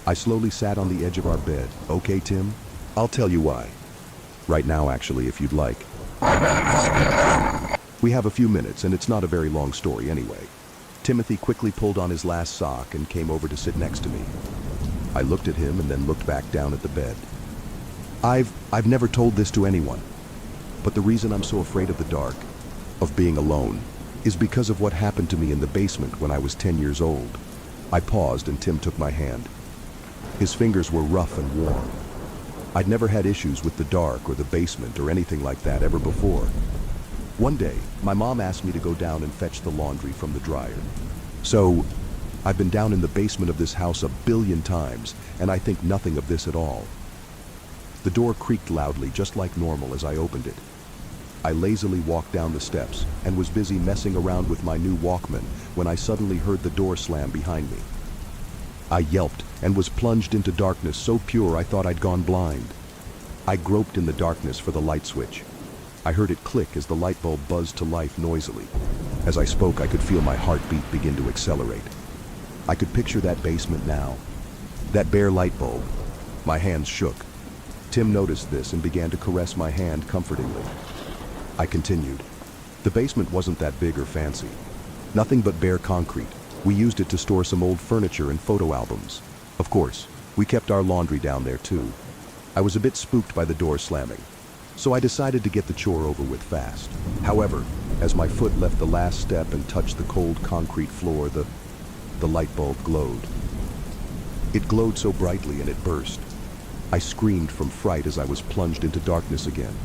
I slowly sat on the edge of our bed. Okay, Tim? I'll tell you why. Right now, actually, if you'd like. We have a few minutes, and it's not a very long story anyway. Timothy quickly pulled on his last sock and came over to sit next to me. I looked at him and then looked back down at the bed. I've never told this to anyone, but the reason I'm so afraid of the dark, of being alone, is because of what happened to me in the basement when I was 10 years old. I paused and Tim took my hand. His fingers were rough and warm. I'd never had issues with the dark or the basement or anything like that ever before. One day, my mom asked me to go down and fetch the laundry from the dryer. So, I've been down in the basement of this house a billion times, and I think nothing of this at all. The door creaked loudly, just like normal, as I opened it. I lazily walked down the steps and was busy messing around with my new Walkman when I suddenly heard the door slam behind me. I yelped and was plunged into darkness so pure I thought I'd gone blind. I groped in the darkness for the light switch. I heard it click as the light bulb buzzed to life noisily. As I spoke, I could feel my heartbeat begin to accelerate. I could picture that basement now. That bare light bulb. My hands shook. Tim noticed this and began to caress my hand comfortingly. I continued. The basement wasn't that big or fancy. Nothing but bare concrete. We used it to store some old furniture and photo albums. Of course, we kept our laundry down there too. I was a bit spooked by the door slamming, so I decided to get the chore over with fast. However, as my foot left the last step and touched the cold concrete floor, the light bulb glowed. It glowed so brightly and it burst. I screamed from fright as I was plunged into darkness again.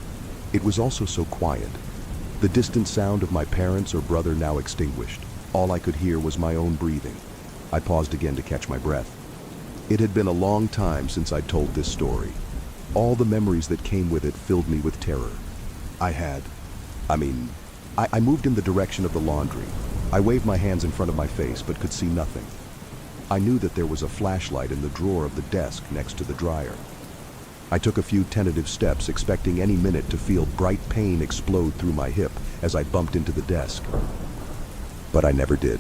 It was also so quiet. The distant sound of my parents or brother now extinguished. All I could hear was my own breathing. I paused again to catch my breath. It had been a long time since I'd told this story. All the memories that came with it filled me with terror. I moved in the direction of the laundry. I waved my hands in front of my face but could see nothing. I knew that there was a flashlight in the drawer of the desk next to the dryer. I took a few tentative steps, expecting any minute to feel bright pain explode through my hip as I bumped into the desk. But I never did.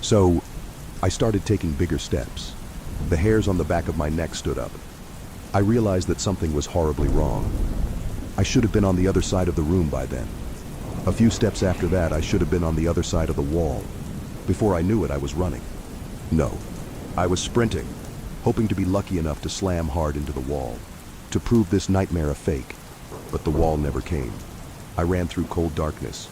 So, I started taking bigger steps. The hairs on the back of my neck stood up. I realized that something was horribly wrong. I should have been on the other side of the room by then. A few steps after that, I should have been on the other side of the wall. Before I knew it, I was running. No, I was sprinting, hoping to be lucky enough to slam hard into the wall, to prove this nightmare a fake. But the wall never came. I ran through cold darkness.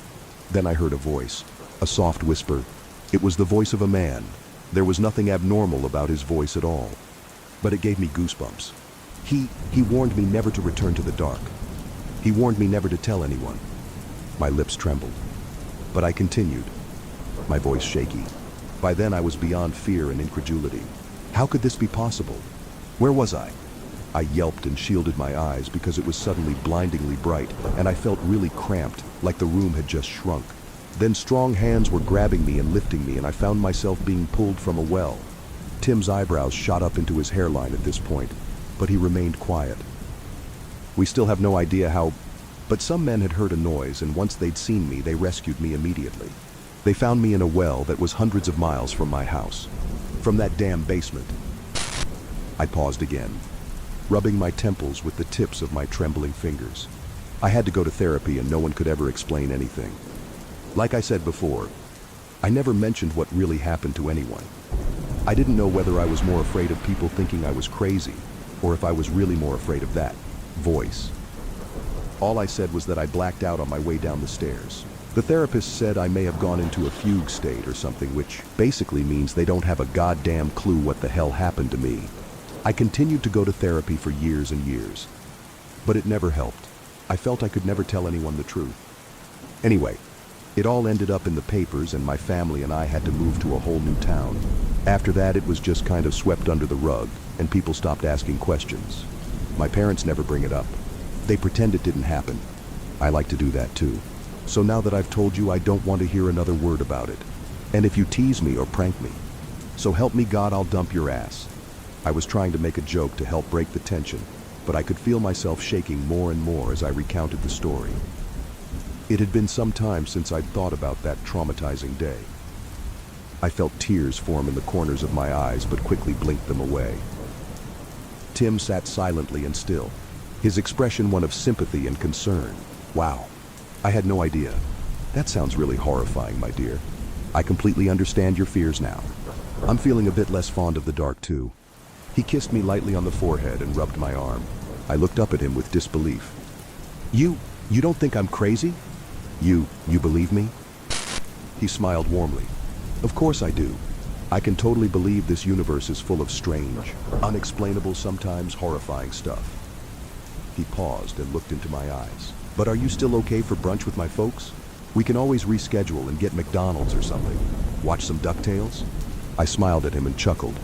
Then I heard a voice, a soft whisper. It was the voice of a man. There was nothing abnormal about his voice at all, but it gave me goosebumps. He warned me never to return to the dark. He warned me never to tell anyone. My lips trembled, but I continued, my voice shaky. By then I was beyond fear and incredulity. How could this be possible? Where was I? I yelped and shielded my eyes because it was suddenly blindingly bright, and I felt really cramped, like the room had just shrunk. Then strong hands were grabbing me and lifting me, and I found myself being pulled from a well. Tim's eyebrows shot up into his hairline at this point, but he remained quiet. We still have no idea how, but some men had heard a noise, and once they'd seen me, they rescued me immediately. They found me in a well that was hundreds of miles from my house. From that damn basement. I paused again, rubbing my temples with the tips of my trembling fingers. I had to go to therapy, and no one could ever explain anything. Like I said before, I never mentioned what really happened to anyone. I didn't know whether I was more afraid of people thinking I was crazy, or if I was really more afraid of that voice. All I said was that I blacked out on my way down the stairs. The therapist said I may have gone into a fugue state or something, which basically means they don't have a goddamn clue what the hell happened to me. I continued to go to therapy for years and years, but it never helped. I felt I could never tell anyone the truth. Anyway, it all ended up in the papers, and my family and I had to move to a whole new town. After that, it was just kind of swept under the rug, and people stopped asking questions. My parents never bring it up. They pretend it didn't happen. I like to do that too. So now that I've told you, I don't want to hear another word about it. And if you tease me or prank me, So help me God, I'll dump your ass. I was trying to make a joke to help break the tension, but I could feel myself shaking more and more as I recounted the story. It had been some time since I'd thought about that traumatizing day. I felt tears form in the corners of my eyes, but quickly blinked them away. Tim sat silently and still, his expression one of sympathy and concern. Wow, I had no idea. That sounds really horrifying, my dear. I completely understand your fears now. I'm feeling a bit less fond of the dark too. He kissed me lightly on the forehead and rubbed my arm. I looked up at him with disbelief. You don't think I'm crazy? You believe me? He smiled warmly. Of course I do. I can totally believe this universe is full of strange, unexplainable, sometimes horrifying stuff. He paused and looked into my eyes. But are you still okay for brunch with my folks? We can always reschedule and get McDonald's or something. Watch some DuckTales? I smiled at him and chuckled.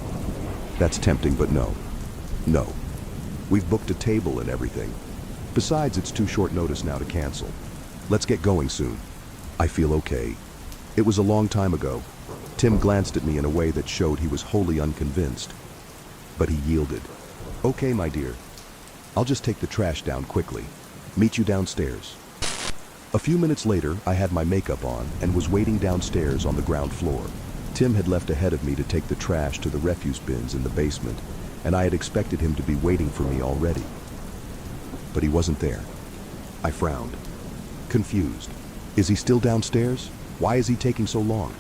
That's tempting, but no. No. We've booked a table and everything. Besides, it's too short notice now to cancel. Let's get going soon. I feel okay. It was a long time ago. Tim glanced at me in a way that showed he was wholly unconvinced. But he yielded. Okay, my dear. I'll just take the trash down quickly. Meet you downstairs. A few minutes later, I had my makeup on and was waiting downstairs on the ground floor. Tim had left ahead of me to take the trash to the refuse bins in the basement, and I had expected him to be waiting for me already. But he wasn't there. I frowned, confused. Is he still downstairs? Why is he taking so long?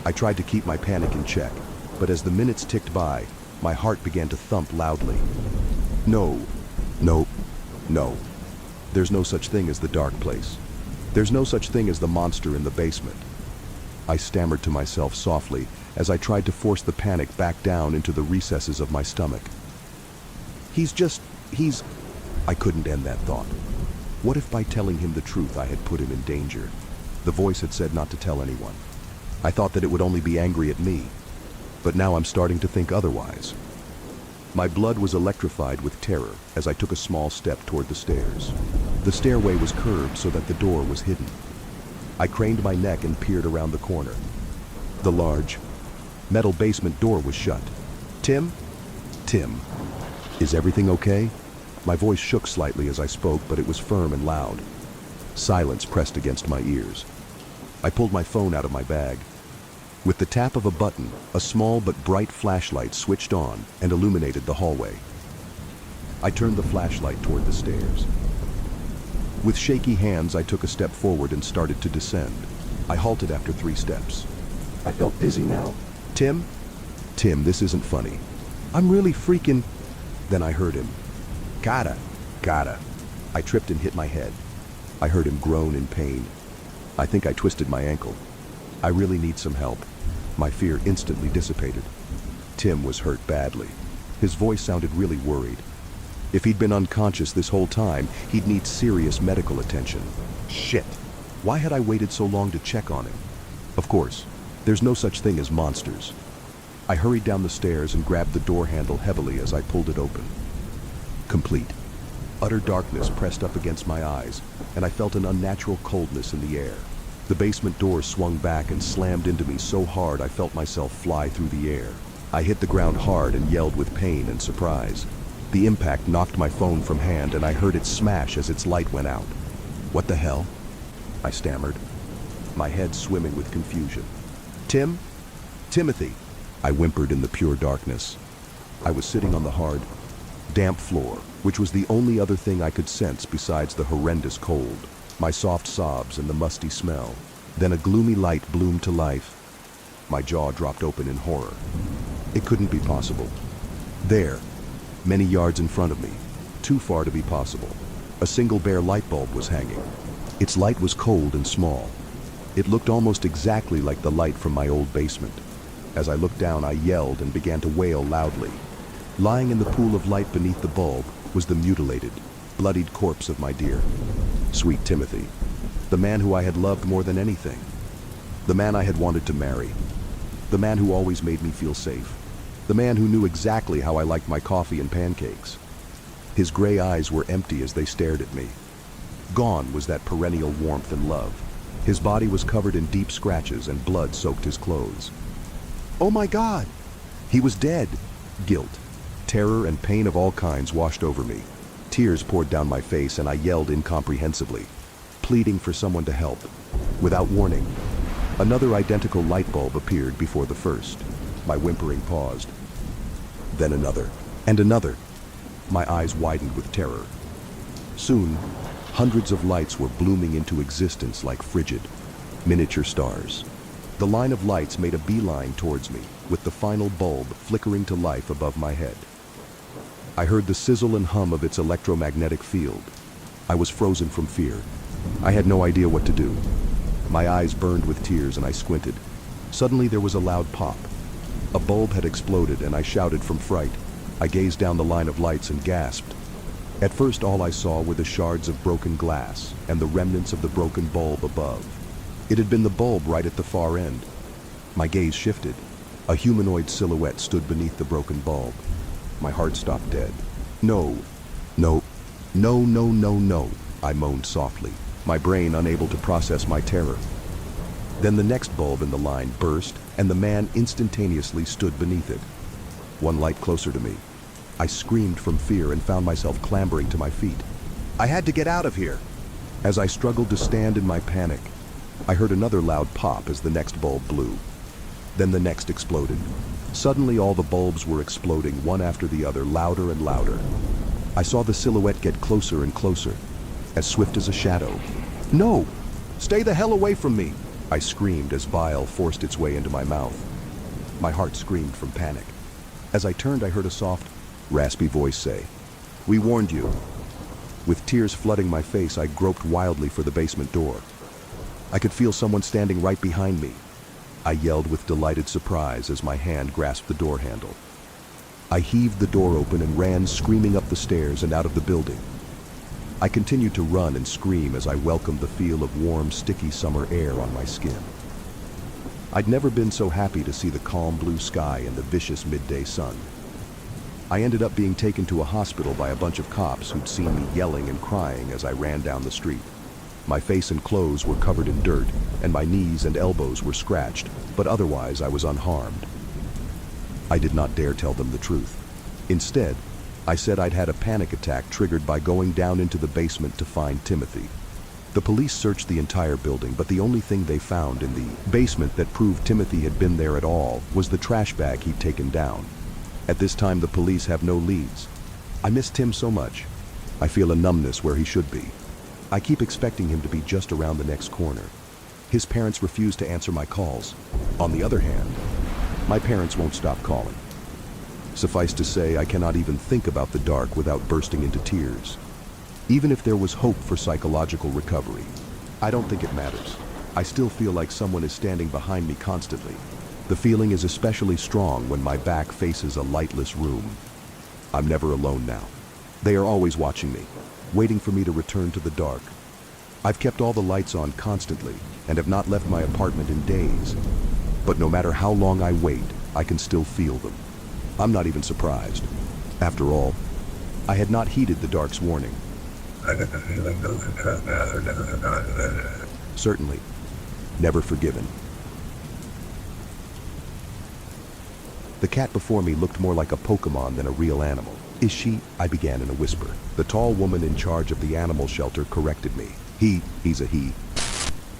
I tried to keep my panic in check, but as the minutes ticked by, my heart began to thump loudly. No. There's no such thing as the dark place. There's no such thing as the monster in the basement. I stammered to myself softly as I tried to force the panic back down into the recesses of my stomach. I couldn't end that thought. What if by telling him the truth I had put him in danger? The voice had said not to tell anyone. I thought that it would only be angry at me, but now I'm starting to think otherwise. My blood was electrified with terror as I took a small step toward the stairs. The stairway was curved so that the door was hidden. I craned my neck and peered around the corner. The large, metal basement door was shut. Tim, is everything okay? My voice shook slightly as I spoke, but it was firm and loud. Silence pressed against my ears. I pulled my phone out of my bag. With the tap of a button, a small but bright flashlight switched on and illuminated the hallway. I turned the flashlight toward the stairs. With shaky hands, I took a step forward and started to descend. I halted after 3 steps. I felt dizzy now. Tim, this isn't funny. I'm really freaking... Then I heard him. Gotta. I tripped and hit my head. I heard him groan in pain. I think I twisted my ankle. I really need some help. My fear instantly dissipated. Tim was hurt badly. His voice sounded really worried. If he'd been unconscious this whole time, he'd need serious medical attention. Shit! Why had I waited so long to check on him? Of course, there's no such thing as monsters. I hurried down the stairs and grabbed the door handle heavily as I pulled it open. Complete. Utter darkness pressed up against my eyes, and I felt an unnatural coldness in the air. The basement door swung back and slammed into me so hard I felt myself fly through the air. I hit the ground hard and yelled with pain and surprise. The impact knocked my phone from hand and I heard it smash as its light went out. What the hell? I stammered, my head swimming with confusion. Timothy, I whimpered in the pure darkness. I was sitting on the hard, damp floor, which was the only other thing I could sense besides the horrendous cold, my soft sobs and the musty smell. Then a gloomy light bloomed to life. My jaw dropped open in horror. It couldn't be possible. There, many yards in front of me, too far to be possible, a single bare light bulb was hanging. Its light was cold and small. It looked almost exactly like the light from my old basement. As I looked down, I yelled and began to wail loudly. Lying in the pool of light beneath the bulb was the mutilated, bloodied corpse of my dear, sweet Timothy, the man who I had loved more than anything, the man I had wanted to marry, the man who always made me feel safe, the man who knew exactly how I liked my coffee and pancakes. His gray eyes were empty as they stared at me. Gone was that perennial warmth and love. His body was covered in deep scratches and blood soaked his clothes. Oh my God! He was dead. Guilt, terror, and pain of all kinds washed over me. Tears poured down my face and I yelled incomprehensibly, pleading for someone to help. Without warning, another identical light bulb appeared before the first. My whimpering paused. Then another, and another. My eyes widened with terror. Soon, hundreds of lights were blooming into existence like frigid, miniature stars. The line of lights made a beeline towards me, with the final bulb flickering to life above my head. I heard the sizzle and hum of its electromagnetic field. I was frozen from fear. I had no idea what to do. My eyes burned with tears and I squinted. Suddenly there was a loud pop. A bulb had exploded and I shouted from fright. I gazed down the line of lights and gasped. At first all I saw were the shards of broken glass and the remnants of the broken bulb above. It had been the bulb right at the far end. My gaze shifted. A humanoid silhouette stood beneath the broken bulb. My heart stopped dead. No, no, no, no, no, no, I moaned softly, my brain unable to process my terror. Then the next bulb in the line burst, and the man instantaneously stood beneath it. One light closer to me. I screamed from fear and found myself clambering to my feet. I had to get out of here. As I struggled to stand in my panic, I heard another loud pop as the next bulb blew. Then the next exploded. Suddenly all the bulbs were exploding one after the other, louder and louder. I saw the silhouette get closer and closer, as swift as a shadow. No! Stay the hell away from me! I screamed as bile forced its way into my mouth. My heart screamed from panic. As I turned, I heard a soft, raspy voice say, "We warned you." With tears flooding my face, I groped wildly for the basement door. I could feel someone standing right behind me. I yelled with delighted surprise as my hand grasped the door handle. I heaved the door open and ran screaming up the stairs and out of the building. I continued to run and scream as I welcomed the feel of warm, sticky summer air on my skin. I'd never been so happy to see the calm blue sky and the vicious midday sun. I ended up being taken to a hospital by a bunch of cops who'd seen me yelling and crying as I ran down the street. My face and clothes were covered in dirt, and my knees and elbows were scratched, but otherwise I was unharmed. I did not dare tell them the truth. Instead, I said I'd had a panic attack triggered by going down into the basement to find Timothy. The police searched the entire building, but the only thing they found in the basement that proved Timothy had been there at all was the trash bag he'd taken down. At this time, the police have no leads. I miss Tim so much. I feel a numbness where he should be. I keep expecting him to be just around the next corner. His parents refuse to answer my calls. On the other hand, my parents won't stop calling. Suffice to say, I cannot even think about the dark without bursting into tears. Even if there was hope for psychological recovery, I don't think it matters. I still feel like someone is standing behind me constantly. The feeling is especially strong when my back faces a lightless room. I'm never alone now. They are always watching me, waiting for me to return to the dark. I've kept all the lights on constantly and have not left my apartment in days. But no matter how long I wait, I can still feel them. I'm not even surprised. After all, I had not heeded the dark's warning. Certainly, never forgiven. The cat before me looked more like a Pokemon than a real animal. "Is she?" I began in a whisper. The tall woman in charge of the animal shelter corrected me. He's a he.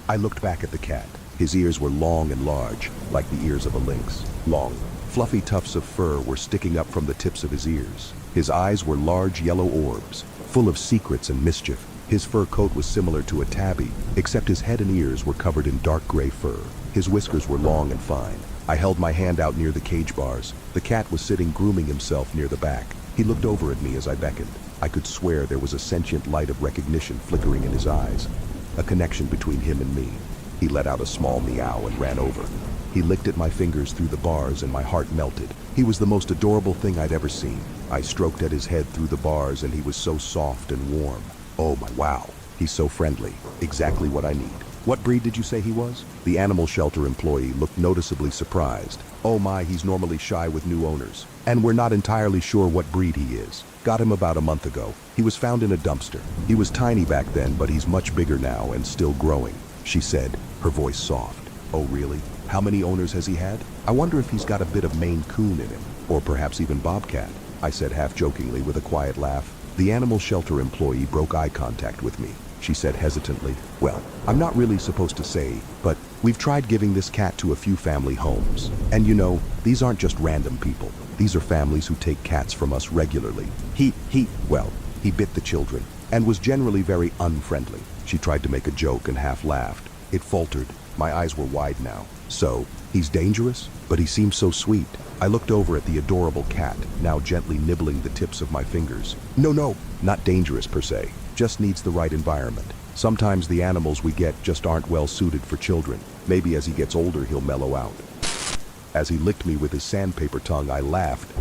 I looked back at the cat. His ears were long and large, like the ears of a lynx. Long, fluffy tufts of fur were sticking up from the tips of his ears. His eyes were large yellow orbs, full of secrets and mischief. His fur coat was similar to a tabby, except his head and ears were covered in dark gray fur. His whiskers were long and fine. I held my hand out near the cage bars. The cat was sitting grooming himself near the back. He looked over at me as I beckoned. I could swear there was a sentient light of recognition flickering in his eyes, a connection between him and me. He let out a small meow and ran over. He licked at my fingers through the bars and my heart melted. He was the most adorable thing I'd ever seen. I stroked at his head through the bars and he was so soft and warm. Oh my wow, he's so friendly. Exactly what I need. What breed did you say he was? The animal shelter employee looked noticeably surprised. Oh my, he's normally shy with new owners. And we're not entirely sure what breed he is. Got him about a month ago. He was found in a dumpster. He was tiny back then, but he's much bigger now and still growing, she said, her voice soft. Oh really? How many owners has he had? I wonder if he's got a bit of Maine Coon in him, or perhaps even Bobcat, I said half-jokingly with a quiet laugh. The animal shelter employee broke eye contact with me. She said hesitantly, "Well, I'm not really supposed to say, but we've tried giving this cat to a few family homes. And you know, these aren't just random people. These are families who take cats from us regularly. He bit the children and was generally very unfriendly." She tried to make a joke and half laughed. It faltered. My eyes were wide now. "So, he's dangerous? But he seems so sweet." I looked over at the adorable cat, now gently nibbling the tips of my fingers. No, not dangerous per se. Just needs the right environment. Sometimes the animals we get just aren't well suited for children. Maybe as he gets older, he'll mellow out. As he licked me with his sandpaper tongue, I laughed.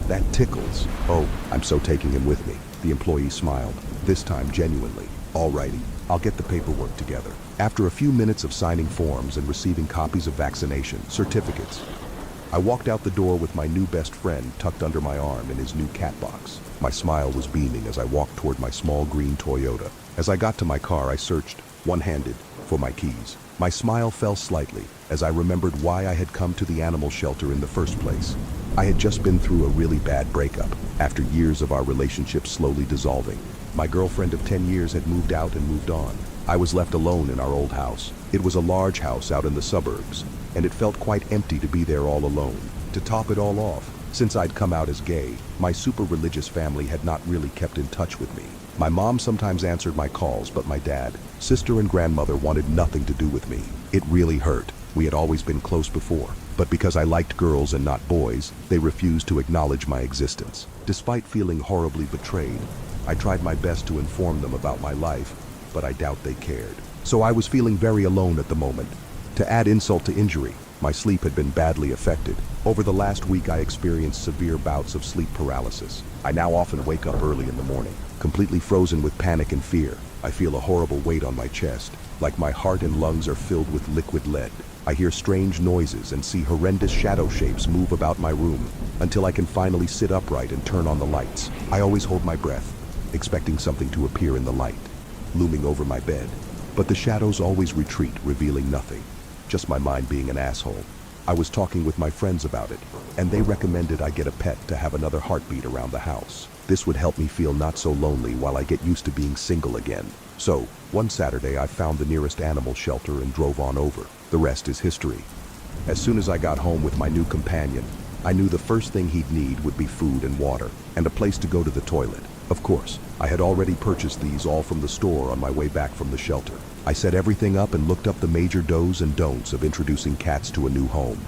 "That tickles." "Oh, I'm so taking him with me." The employee smiled, this time genuinely. "Alrighty, I'll get the paperwork together." After a few minutes of signing forms and receiving copies of vaccination certificates, I walked out the door with my new best friend tucked under my arm in his new cat box. My smile was beaming as I walked toward my small green Toyota. As I got to my car, I searched, one-handed, for my keys. My smile fell slightly as I remembered why I had come to the animal shelter in the first place. I had just been through a really bad breakup, after years of our relationship slowly dissolving. My girlfriend of 10 years had moved out and moved on. I was left alone in our old house. It was a large house out in the suburbs, and it felt quite empty to be there all alone. To top it all off, since I'd come out as gay, my super religious family had not really kept in touch with me. My mom sometimes answered my calls, but my dad, sister, and grandmother wanted nothing to do with me. It really hurt. We had always been close before, but because I liked girls and not boys, they refused to acknowledge my existence. Despite feeling horribly betrayed, I tried my best to inform them about my life, but I doubt they cared. So I was feeling very alone at the moment. To add insult to injury, my sleep had been badly affected. Over the last week, I experienced severe bouts of sleep paralysis. I now often wake up early in the morning, completely frozen with panic and fear. I feel a horrible weight on my chest, like my heart and lungs are filled with liquid lead. I hear strange noises and see horrendous shadow shapes move about my room, until I can finally sit upright and turn on the lights. I always hold my breath, expecting something to appear in the light, looming over my bed. But the shadows always retreat, revealing nothing. Just my mind being an asshole. I was talking with my friends about it, and they recommended I get a pet to have another heartbeat around the house. This would help me feel not so lonely while I get used to being single again. So, one Saturday I found the nearest animal shelter and drove on over. The rest is history. As soon as I got home with my new companion, I knew the first thing he'd need would be food and water, and a place to go to the toilet. Of course, I had already purchased these all from the store on my way back from the shelter. I set everything up and looked up the major do's and don'ts of introducing cats to a new home.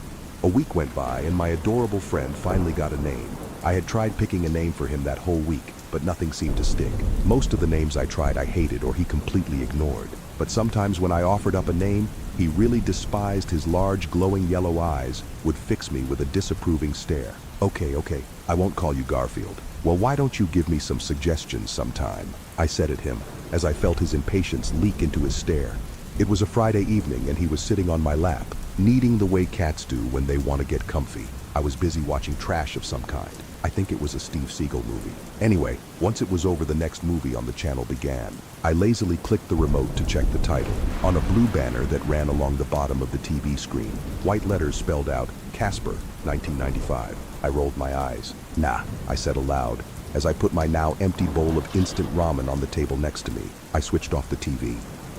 A week went by and my adorable friend finally got a name. I had tried picking a name for him that whole week, but nothing seemed to stick. Most of the names I tried I hated or he completely ignored. But sometimes when I offered up a name, he really despised. His large glowing yellow eyes would fix me with a disapproving stare. Okay, I won't call you Garfield. Well, why don't you give me some suggestions sometime? I said at him, as I felt his impatience leak into his stare. It was a Friday evening and he was sitting on my lap, kneading the way cats do when they want to get comfy. I was busy watching trash of some kind. I think it was a Steve Seagal movie. Anyway, once it was over, the next movie on the channel began. I lazily clicked the remote to check the title. On a blue banner that ran along the bottom of the TV screen, white letters spelled out, Casper, 1995. I rolled my eyes. Nah, I said aloud, as I put my now empty bowl of instant ramen on the table next to me. I switched off the TV.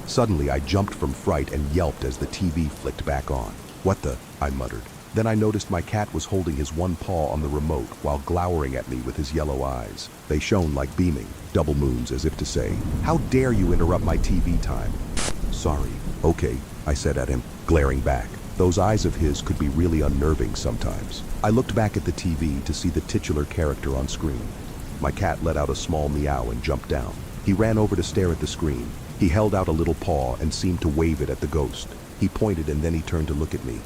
Suddenly, I jumped from fright and yelped as the TV flicked back on. "What the?" I muttered. Then I noticed my cat was holding his one paw on the remote while glowering at me with his yellow eyes. They shone like beaming, double moons, as if to say, "How dare you interrupt my TV time?" "Sorry." "Okay," I said at him, glaring back. Those eyes of his could be really unnerving sometimes. I looked back at the TV to see the titular character on screen. My cat let out a small meow and jumped down. He ran over to stare at the screen. He held out a little paw and seemed to wave it at the ghost. He pointed and then he turned to look at me.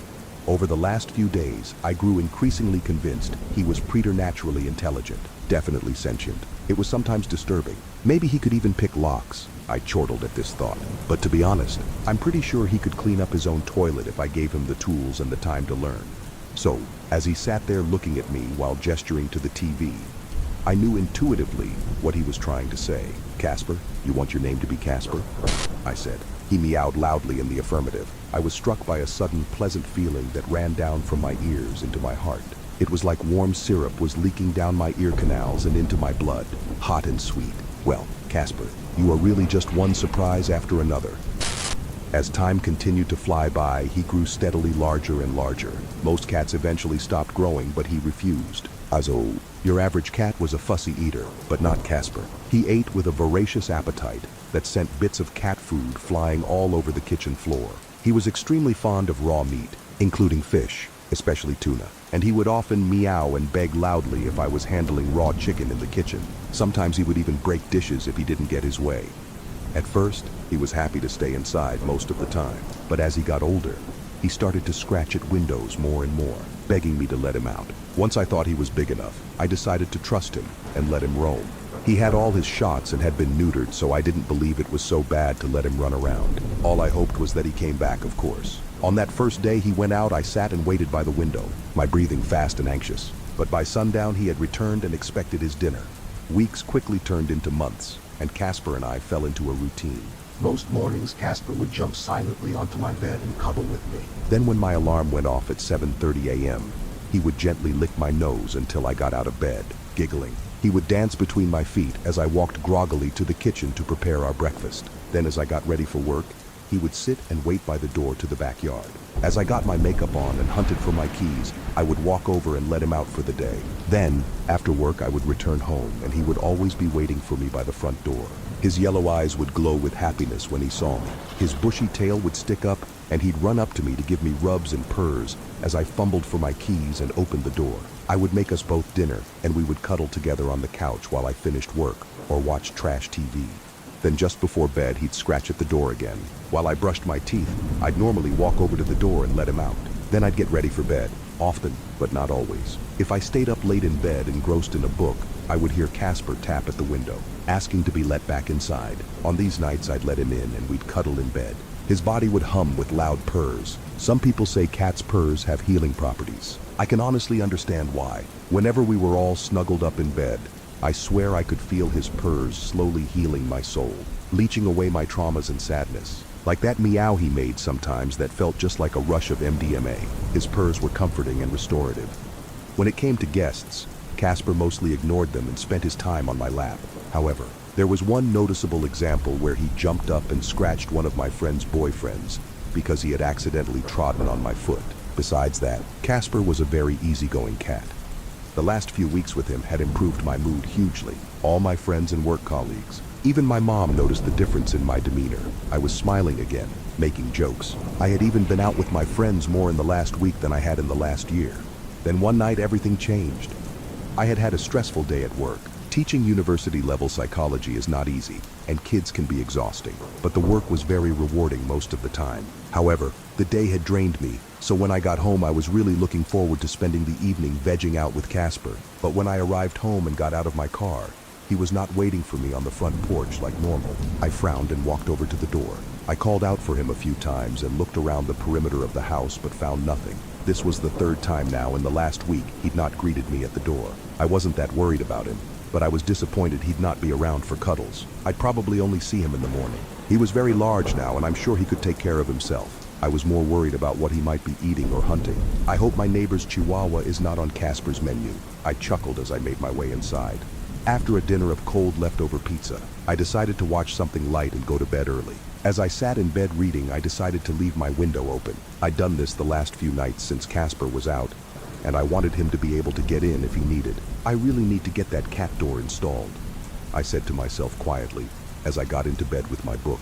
Over the last few days, I grew increasingly convinced he was preternaturally intelligent, definitely sentient. It was sometimes disturbing. Maybe he could even pick locks. I chortled at this thought. But to be honest, I'm pretty sure he could clean up his own toilet if I gave him the tools and the time to learn. So, as he sat there looking at me while gesturing to the TV, I knew intuitively what he was trying to say. "Casper, you want your name to be Casper?" I said. He meowed loudly in the affirmative. I was struck by a sudden pleasant feeling that ran down from my ears into my heart. It was like warm syrup was leaking down my ear canals and into my blood, hot and sweet. Well, Casper, you are really just one surprise after another. As time continued to fly by, he grew steadily larger and larger. Most cats eventually stopped growing, but he refused. Also, your average cat was a fussy eater, but not Casper. He ate with a voracious appetite that sent bits of cat food flying all over the kitchen floor. He was extremely fond of raw meat, including fish, especially tuna, and he would often meow and beg loudly if I was handling raw chicken in the kitchen. Sometimes he would even break dishes if he didn't get his way. At first, he was happy to stay inside most of the time, but as he got older, he started to scratch at windows more and more, begging me to let him out. Once I thought he was big enough, I decided to trust him and let him roam. He had all his shots and had been neutered, so I didn't believe it was so bad to let him run around. All I hoped was that he came back, of course. On that first day he went out, I sat and waited by the window, my breathing fast and anxious. But by sundown he had returned and expected his dinner. Weeks quickly turned into months, and Casper and I fell into a routine. Most mornings, Casper would jump silently onto my bed and cuddle with me. Then when my alarm went off at 7:30 a.m., he would gently lick my nose until I got out of bed, giggling. He would dance between my feet as I walked groggily to the kitchen to prepare our breakfast. Then as I got ready for work, he would sit and wait by the door to the backyard. As I got my makeup on and hunted for my keys, I would walk over and let him out for the day. Then, after work, I would return home, and he would always be waiting for me by the front door. His yellow eyes would glow with happiness when he saw me. His bushy tail would stick up, and he'd run up to me to give me rubs and purrs as I fumbled for my keys and opened the door. I would make us both dinner, and we would cuddle together on the couch while I finished work or watched trash TV. Then just before bed, he'd scratch at the door again. While I brushed my teeth, I'd normally walk over to the door and let him out. Then I'd get ready for bed, often, but not always. If I stayed up late in bed engrossed in a book, I would hear Casper tap at the window, asking to be let back inside. On these nights, I'd let him in and we'd cuddle in bed. His body would hum with loud purrs. Some people say cats' purrs have healing properties. I can honestly understand why. Whenever we were all snuggled up in bed, I swear I could feel his purrs slowly healing my soul, leeching away my traumas and sadness. Like that meow he made sometimes that felt just like a rush of MDMA. His purrs were comforting and restorative. When it came to guests, Casper mostly ignored them and spent his time on my lap. However, there was one noticeable example where he jumped up and scratched one of my friend's boyfriends because he had accidentally trodden on my foot. Besides that, Casper was a very easygoing cat. The last few weeks with him had improved my mood hugely. All my friends and work colleagues, even my mom, noticed the difference in my demeanor. I was smiling again, making jokes. I had even been out with my friends more in the last week than I had in the last year. Then one night everything changed. I had had a stressful day at work. Teaching university-level psychology is not easy, and kids can be exhausting, but the work was very rewarding most of the time. However, the day had drained me, so when I got home I was really looking forward to spending the evening vegging out with Casper. But when I arrived home and got out of my car, he was not waiting for me on the front porch like normal. I frowned and walked over to the door. I called out for him a few times and looked around the perimeter of the house but found nothing. This was the third time now in the last week he'd not greeted me at the door. I wasn't that worried about him, but I was disappointed he'd not be around for cuddles. I'd probably only see him in the morning. He was very large now and I'm sure he could take care of himself. I was more worried about what he might be eating or hunting. I hope my neighbor's Chihuahua is not on Casper's menu. I chuckled as I made my way inside. After a dinner of cold leftover pizza, I decided to watch something light and go to bed early. As I sat in bed reading, I decided to leave my window open. I'd done this the last few nights since Casper was out, and I wanted him to be able to get in if he needed. I really need to get that cat door installed, I said to myself quietly as I got into bed with my book.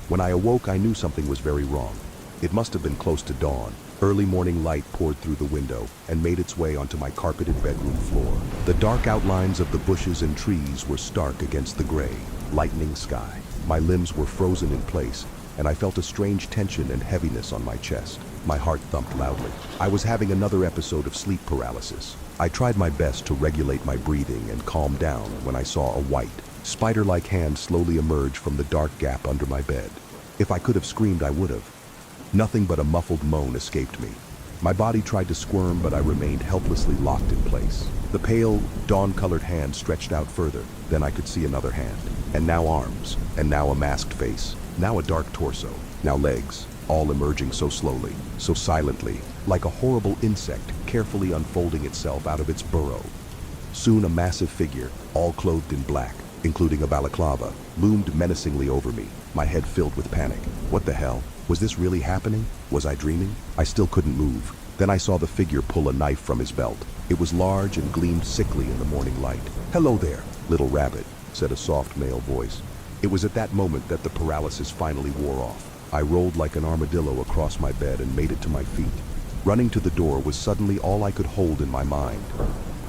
When I awoke, I knew something was very wrong. It must have been close to dawn. Early morning light poured through the window and made its way onto my carpeted bedroom floor. The dark outlines of the bushes and trees were stark against the gray, lightening sky. My limbs were frozen in place, and I felt a strange tension and heaviness on my chest. My heart thumped loudly. I was having another episode of sleep paralysis. I tried my best to regulate my breathing and calm down when I saw a white, spider-like hand slowly emerge from the dark gap under my bed. If I could have screamed, I would have. Nothing but a muffled moan escaped me. My body tried to squirm, but I remained helplessly locked in place. The pale, dawn-colored hand stretched out further. Then I could see another hand, and now arms, and now a masked face. Now a dark torso, now legs, all emerging so slowly, so silently, like a horrible insect carefully unfolding itself out of its burrow. Soon a massive figure, all clothed in black, including a balaclava, loomed menacingly over me, my head filled with panic. What the hell? Was this really happening? Was I dreaming? I still couldn't move. Then I saw the figure pull a knife from his belt. It was large and gleamed sickly in the morning light. "Hello there, little rabbit," said a soft male voice. It was at that moment that the paralysis finally wore off. I rolled like an armadillo across my bed and made it to my feet. Running to the door was suddenly all I could hold in my mind.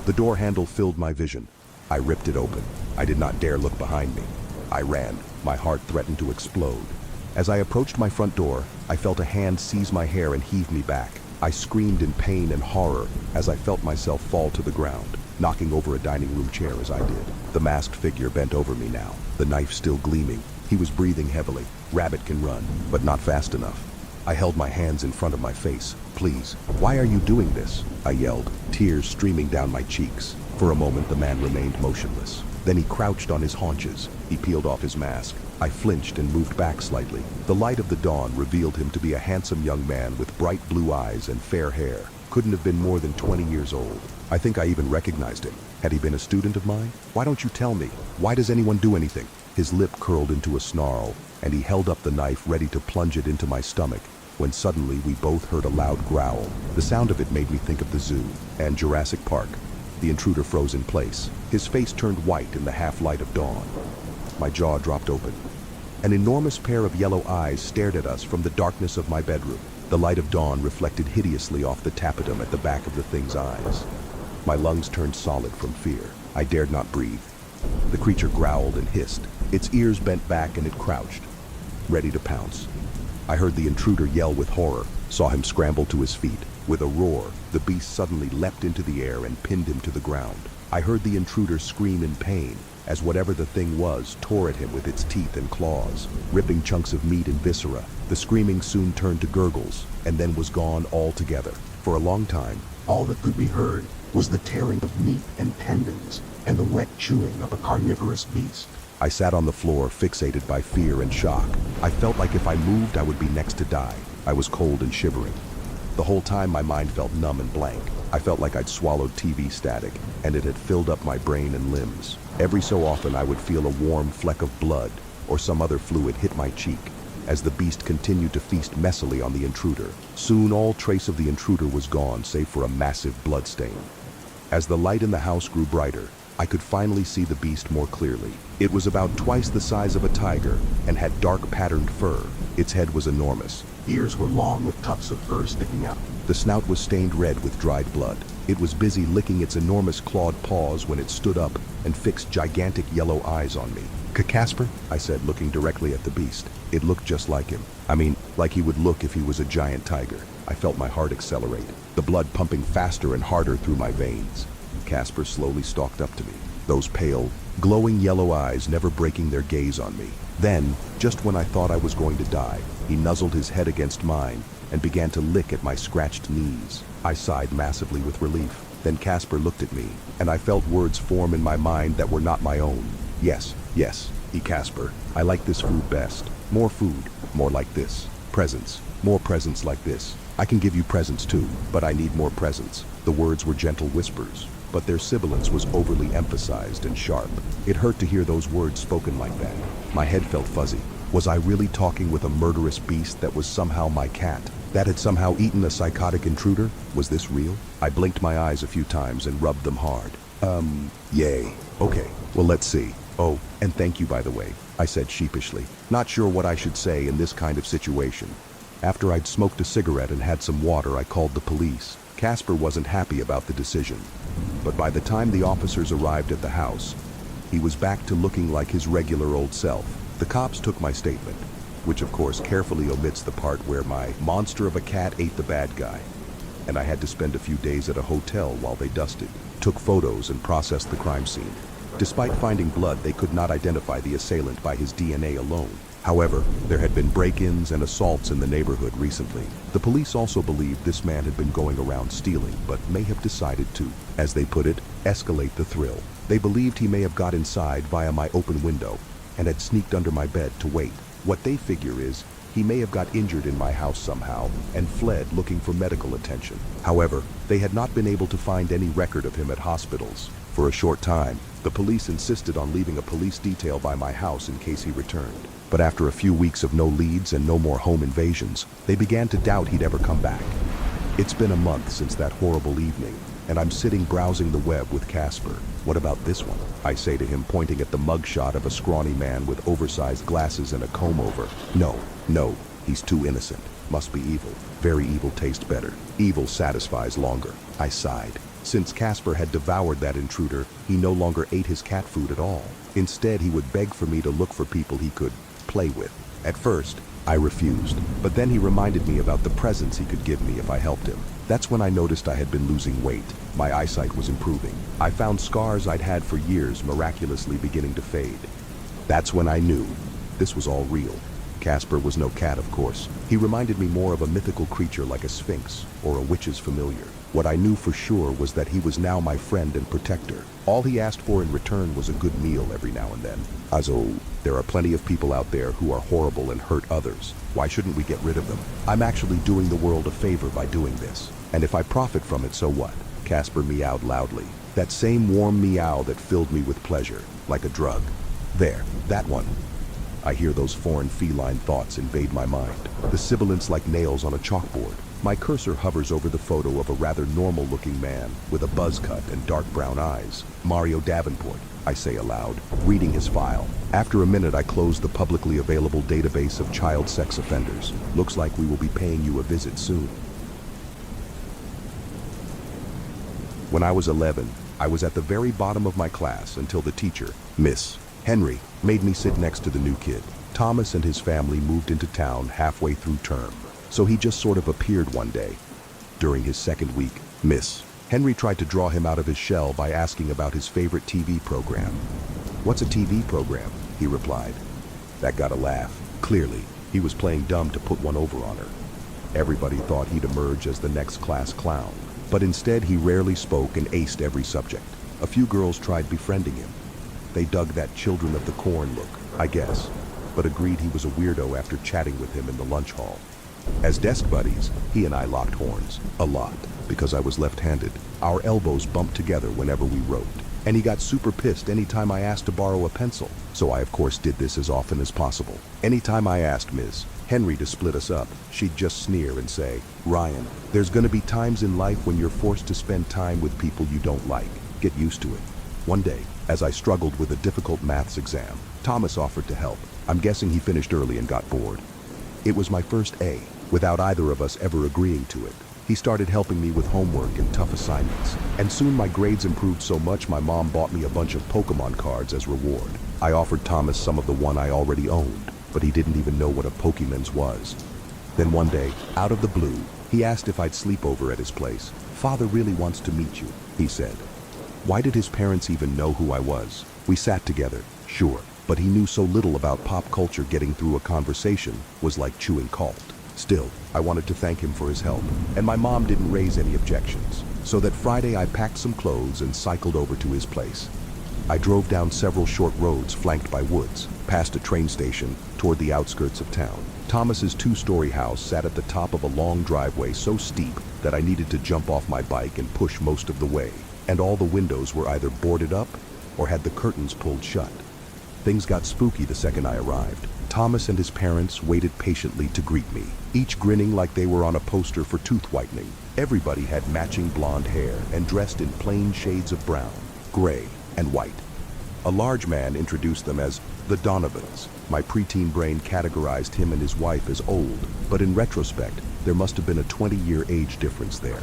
The door handle filled my vision. I ripped it open. I did not dare look behind me. I ran. My heart threatened to explode. As I approached my front door, I felt a hand seize my hair and heave me back. I screamed in pain and horror as I felt myself fall to the ground, knocking over a dining room chair as I did. The masked figure bent over me now, the knife still gleaming. He was breathing heavily. Rabbit can run, but not fast enough. I held my hands in front of my face. "Please, why are you doing this?" I yelled, tears streaming down my cheeks. For a moment, the man remained motionless. Then he crouched on his haunches. He peeled off his mask. I flinched and moved back slightly. The light of the dawn revealed him to be a handsome young man with bright blue eyes and fair hair. Couldn't have been more than 20 years old. I think I even recognized him. Had he been a student of mine? "Why don't you tell me? Why does anyone do anything?" His lip curled into a snarl, and he held up the knife ready to plunge it into my stomach, when suddenly we both heard a loud growl. The sound of it made me think of the zoo and Jurassic Park. The intruder froze in place. His face turned white in the half-light of dawn. My jaw dropped open. An enormous pair of yellow eyes stared at us from the darkness of my bedroom. The light of dawn reflected hideously off the tapetum at the back of the thing's eyes. My lungs turned solid from fear. I dared not breathe. The creature growled and hissed. Its ears bent back and it crouched, ready to pounce. I heard the intruder yell with horror, saw him scramble to his feet. With a roar, the beast suddenly leapt into the air and pinned him to the ground. I heard the intruder scream in pain as whatever the thing was tore at him with its teeth and claws, ripping chunks of meat and viscera. The screaming soon turned to gurgles and then was gone altogether. For a long time, All that could be heard was the tearing of meat and tendons and the wet chewing of a carnivorous beast. I sat on the floor, fixated by fear and shock. I felt like if I moved, I would be next to die. I was cold and shivering. The whole time, my mind felt numb and blank. I felt like I'd swallowed TV static, and it had filled up my brain and limbs. Every so often, I would feel a warm fleck of blood or some other fluid hit my cheek as the beast continued to feast messily on the intruder. Soon, all trace of the intruder was gone, save for a massive blood stain. As the light in the house grew brighter, I could finally see the beast more clearly. It was about twice the size of a tiger and had dark patterned fur. Its head was enormous. Ears were long with tufts of fur sticking out. The snout was stained red with dried blood. It was busy licking its enormous clawed paws when it stood up and fixed gigantic yellow eyes on me. "Casper?" I said, looking directly at the beast. It looked just like him. I mean, like he would look if he was a giant tiger. I felt my heart accelerate, the blood pumping faster and harder through my veins. Casper slowly stalked up to me, those pale, glowing yellow eyes never breaking their gaze on me. Then, just when I thought I was going to die, he nuzzled his head against mine and began to lick at my scratched knees. I sighed massively with relief. Then Casper looked at me, and I felt words form in my mind that were not my own. Yes, Casper, I like this food best. More food, more like this. Presents, more presents like this. I can give you presents too, but I need more presents. The words were gentle whispers, but their sibilance was overly emphasized and sharp. It hurt to hear those words spoken like that. My head felt fuzzy. Was I really talking with a murderous beast that was somehow my cat? That had somehow eaten a psychotic intruder? Was this real? I blinked my eyes a few times and rubbed them hard. Yay. Okay, well, let's see. Oh, and thank you, by the way, I said sheepishly, not sure what I should say in this kind of situation. After I'd smoked a cigarette and had some water, I called the police. Casper wasn't happy about the decision, but by the time the officers arrived at the house, he was back to looking like his regular old self. The cops took my statement, which of course carefully omits the part where my monster of a cat ate the bad guy, and I had to spend a few days at a hotel while they dusted, took photos, and processed the crime scene. Despite finding blood, they could not identify the assailant by his DNA alone. However, there had been break-ins and assaults in the neighborhood recently. The police also believed this man had been going around stealing, but may have decided to, as they put it, escalate the thrill. They believed he may have got inside via my open window and had sneaked under my bed to wait. What they figure is, he may have got injured in my house somehow and fled looking for medical attention. However, they had not been able to find any record of him at hospitals. For a short time, the police insisted on leaving a police detail by my house in case he returned. But after a few weeks of no leads and no more home invasions, they began to doubt he'd ever come back. It's been a month since that horrible evening, and I'm sitting browsing the web with Casper. What about this one? I say to him, pointing at the mugshot of a scrawny man with oversized glasses and a comb-over. No, he's too innocent. Must be evil. Very evil tastes better. Evil satisfies longer. I sighed. Since Casper had devoured that intruder, he no longer ate his cat food at all. Instead, he would beg for me to look for people he could play with. At first, I refused, but then he reminded me about the presents he could give me if I helped him. That's when I noticed I had been losing weight. My eyesight was improving. I found scars I'd had for years miraculously beginning to fade. That's when I knew this was all real. Casper was no cat, of course. He reminded me more of a mythical creature like a sphinx or a witch's familiar. What I knew for sure was that he was now my friend and protector. All he asked for in return was a good meal every now and then. Also, there are plenty of people out there who are horrible and hurt others. Why shouldn't we get rid of them? I'm actually doing the world a favor by doing this. And if I profit from it, so what? Casper meowed loudly. That same warm meow that filled me with pleasure, like a drug. There, that one. I hear those foreign feline thoughts invade my mind, the sibilants like nails on a chalkboard. My cursor hovers over the photo of a rather normal-looking man with a buzz cut and dark brown eyes. Mario Davenport, I say aloud, reading his file. After a minute, I close the publicly available database of child sex offenders. Looks like we will be paying you a visit soon. When I was 11, I was at the very bottom of my class until the teacher, Miss Henry, made me sit next to the new kid. Thomas and his family moved into town halfway through term, so he just sort of appeared one day. During his second week, Miss Henry tried to draw him out of his shell by asking about his favorite TV program. "What's a TV program?" he replied. That got a laugh. Clearly, he was playing dumb to put one over on her. Everybody thought he'd emerge as the next class clown, but instead he rarely spoke and aced every subject. A few girls tried befriending him. They dug that children of the corn look, I guess, but agreed he was a weirdo after chatting with him in the lunch hall. As desk buddies, he and I locked horns, a lot, because I was left-handed. Our elbows bumped together whenever we wrote, and he got super pissed anytime I asked to borrow a pencil, so I of course did this as often as possible. Anytime I asked Ms. Henry to split us up, she'd just sneer and say, "Ryan, there's gonna be times in life when you're forced to spend time with people you don't like. Get used to it." One day, as I struggled with a difficult maths exam, Thomas offered to help. I'm guessing he finished early and got bored. It was my first A, without either of us ever agreeing to it. He started helping me with homework and tough assignments, and soon my grades improved so much my mom bought me a bunch of Pokemon cards as reward. I offered Thomas some of the one I already owned, but he didn't even know what a Pokemon's was. Then one day, out of the blue, he asked if I'd sleep over at his place. "Father really wants to meet you," he said. Why did his parents even know who I was? We sat together, sure, but he knew so little about pop culture. Getting through a conversation was like chewing cold. Still, I wanted to thank him for his help, and my mom didn't raise any objections. So that Friday I packed some clothes and cycled over to his place. I drove down several short roads flanked by woods, past a train station, toward the outskirts of town. Thomas's two-story house sat at the top of a long driveway so steep that I needed to jump off my bike and push most of the way. And all the windows were either boarded up or had the curtains pulled shut. Things got spooky the second I arrived. Thomas and his parents waited patiently to greet me, each grinning like they were on a poster for tooth whitening. Everybody had matching blonde hair and dressed in plain shades of brown, gray, and white. A large man introduced them as the Donovans. My preteen brain categorized him and his wife as old, but in retrospect, there must have been a 20-year age difference there.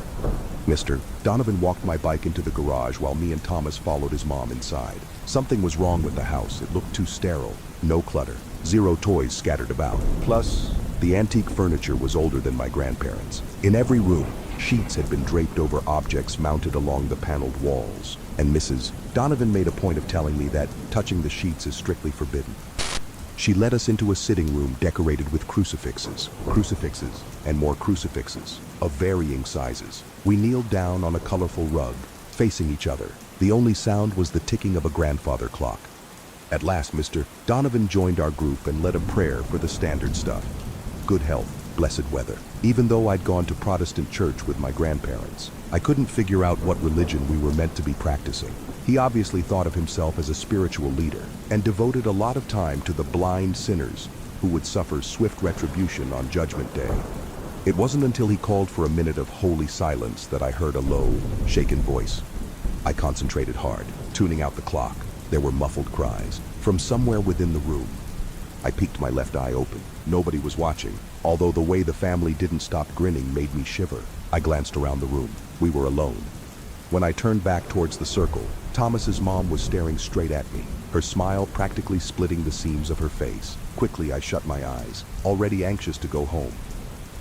Mr. Donovan walked my bike into the garage while me and Thomas followed his mom inside. Something was wrong with the house. It looked too sterile. No clutter. Zero toys scattered about. Plus, the antique furniture was older than my grandparents. In every room, sheets had been draped over objects mounted along the paneled walls. And Mrs. Donovan made a point of telling me that touching the sheets is strictly forbidden. She led us into a sitting room decorated with crucifixes, and more crucifixes, of varying sizes. We kneeled down on a colorful rug, facing each other. The only sound was the ticking of a grandfather clock. At last, Mr. Donovan joined our group and led a prayer for the standard stuff. Good health, blessed weather. Even though I'd gone to Protestant church with my grandparents, I couldn't figure out what religion we were meant to be practicing. He obviously thought of himself as a spiritual leader and devoted a lot of time to the blind sinners who would suffer swift retribution on Judgment Day. It wasn't until he called for a minute of holy silence that I heard a low, shaken voice. I concentrated hard, tuning out the clock. There were muffled cries from somewhere within the room. I peeked my left eye open. Nobody was watching, although the way the family didn't stop grinning made me shiver. I glanced around the room. We were alone. When I turned back towards the circle, Thomas's mom was staring straight at me, her smile practically splitting the seams of her face. Quickly, I shut my eyes, already anxious to go home.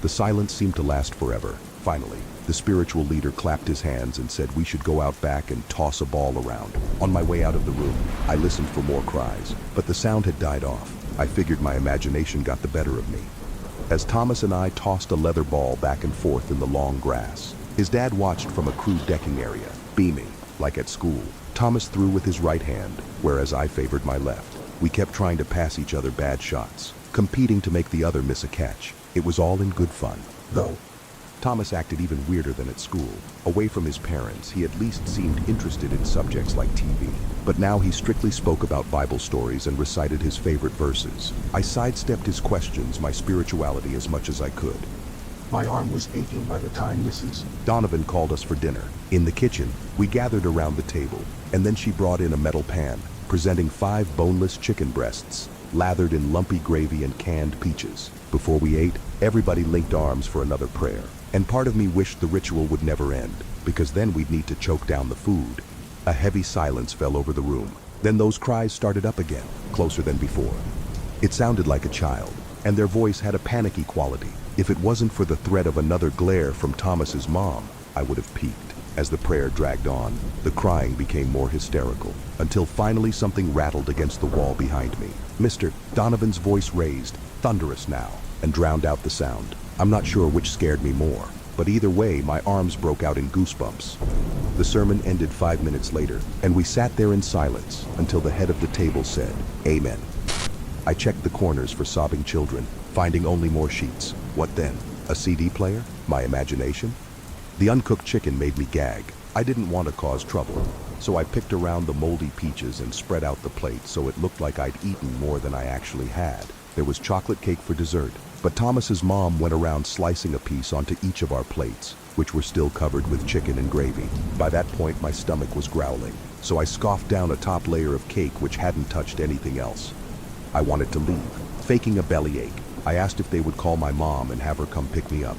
The silence seemed to last forever. Finally, the spiritual leader clapped his hands and said we should go out back and toss a ball around. On my way out of the room, I listened for more cries, but the sound had died off. I figured my imagination got the better of me. As Thomas and I tossed a leather ball back and forth in the long grass, his dad watched from a crew decking area, beaming, like at school. Thomas threw with his right hand, whereas I favored my left. We kept trying to pass each other bad shots, competing to make the other miss a catch. It was all in good fun, though. Thomas acted even weirder than at school. Away from his parents, he at least seemed interested in subjects like TV. But now he strictly spoke about Bible stories and recited his favorite verses. I sidestepped his questions, my spirituality as much as I could. My arm was aching by the time Mrs. Donovan called us for dinner. In the kitchen, we gathered around the table, and then she brought in a metal pan, presenting 5 boneless chicken breasts, lathered in lumpy gravy and canned peaches. Before we ate, everybody linked arms for another prayer. And part of me wished the ritual would never end, because then we'd need to choke down the food. A heavy silence fell over the room. Then those cries started up again, closer than before. It sounded like a child, and their voice had a panicky quality. If it wasn't for the threat of another glare from Thomas's mom, I would have peeked. As the prayer dragged on, the crying became more hysterical, until finally something rattled against the wall behind me. Mr. Donovan's voice raised, thunderous now, and drowned out the sound. I'm not sure which scared me more, but either way, my arms broke out in goosebumps. The sermon ended 5 minutes later, and we sat there in silence until the head of the table said, "Amen." I checked the corners for sobbing children, finding only more sheets. What then? A CD player? My imagination? The uncooked chicken made me gag. I didn't want to cause trouble, so I picked around the moldy peaches and spread out the plate so it looked like I'd eaten more than I actually had. There was chocolate cake for dessert, but Thomas's mom went around slicing a piece onto each of our plates, which were still covered with chicken and gravy. By that point, my stomach was growling, so I scoffed down a top layer of cake which hadn't touched anything else. I wanted to leave. Faking a bellyache, I asked if they would call my mom and have her come pick me up.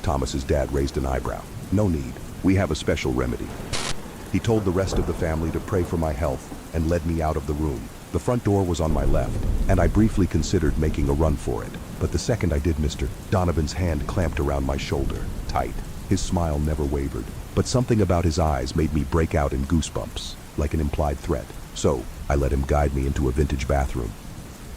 Thomas's dad raised an eyebrow. "No need. We have a special remedy." He told the rest of the family to pray for my health and led me out of the room. The front door was on my left, and I briefly considered making a run for it. But the second I did, Mr. Donovan's hand clamped around my shoulder, tight. His smile never wavered, but something about his eyes made me break out in goosebumps, like an implied threat. So, I let him guide me into a vintage bathroom.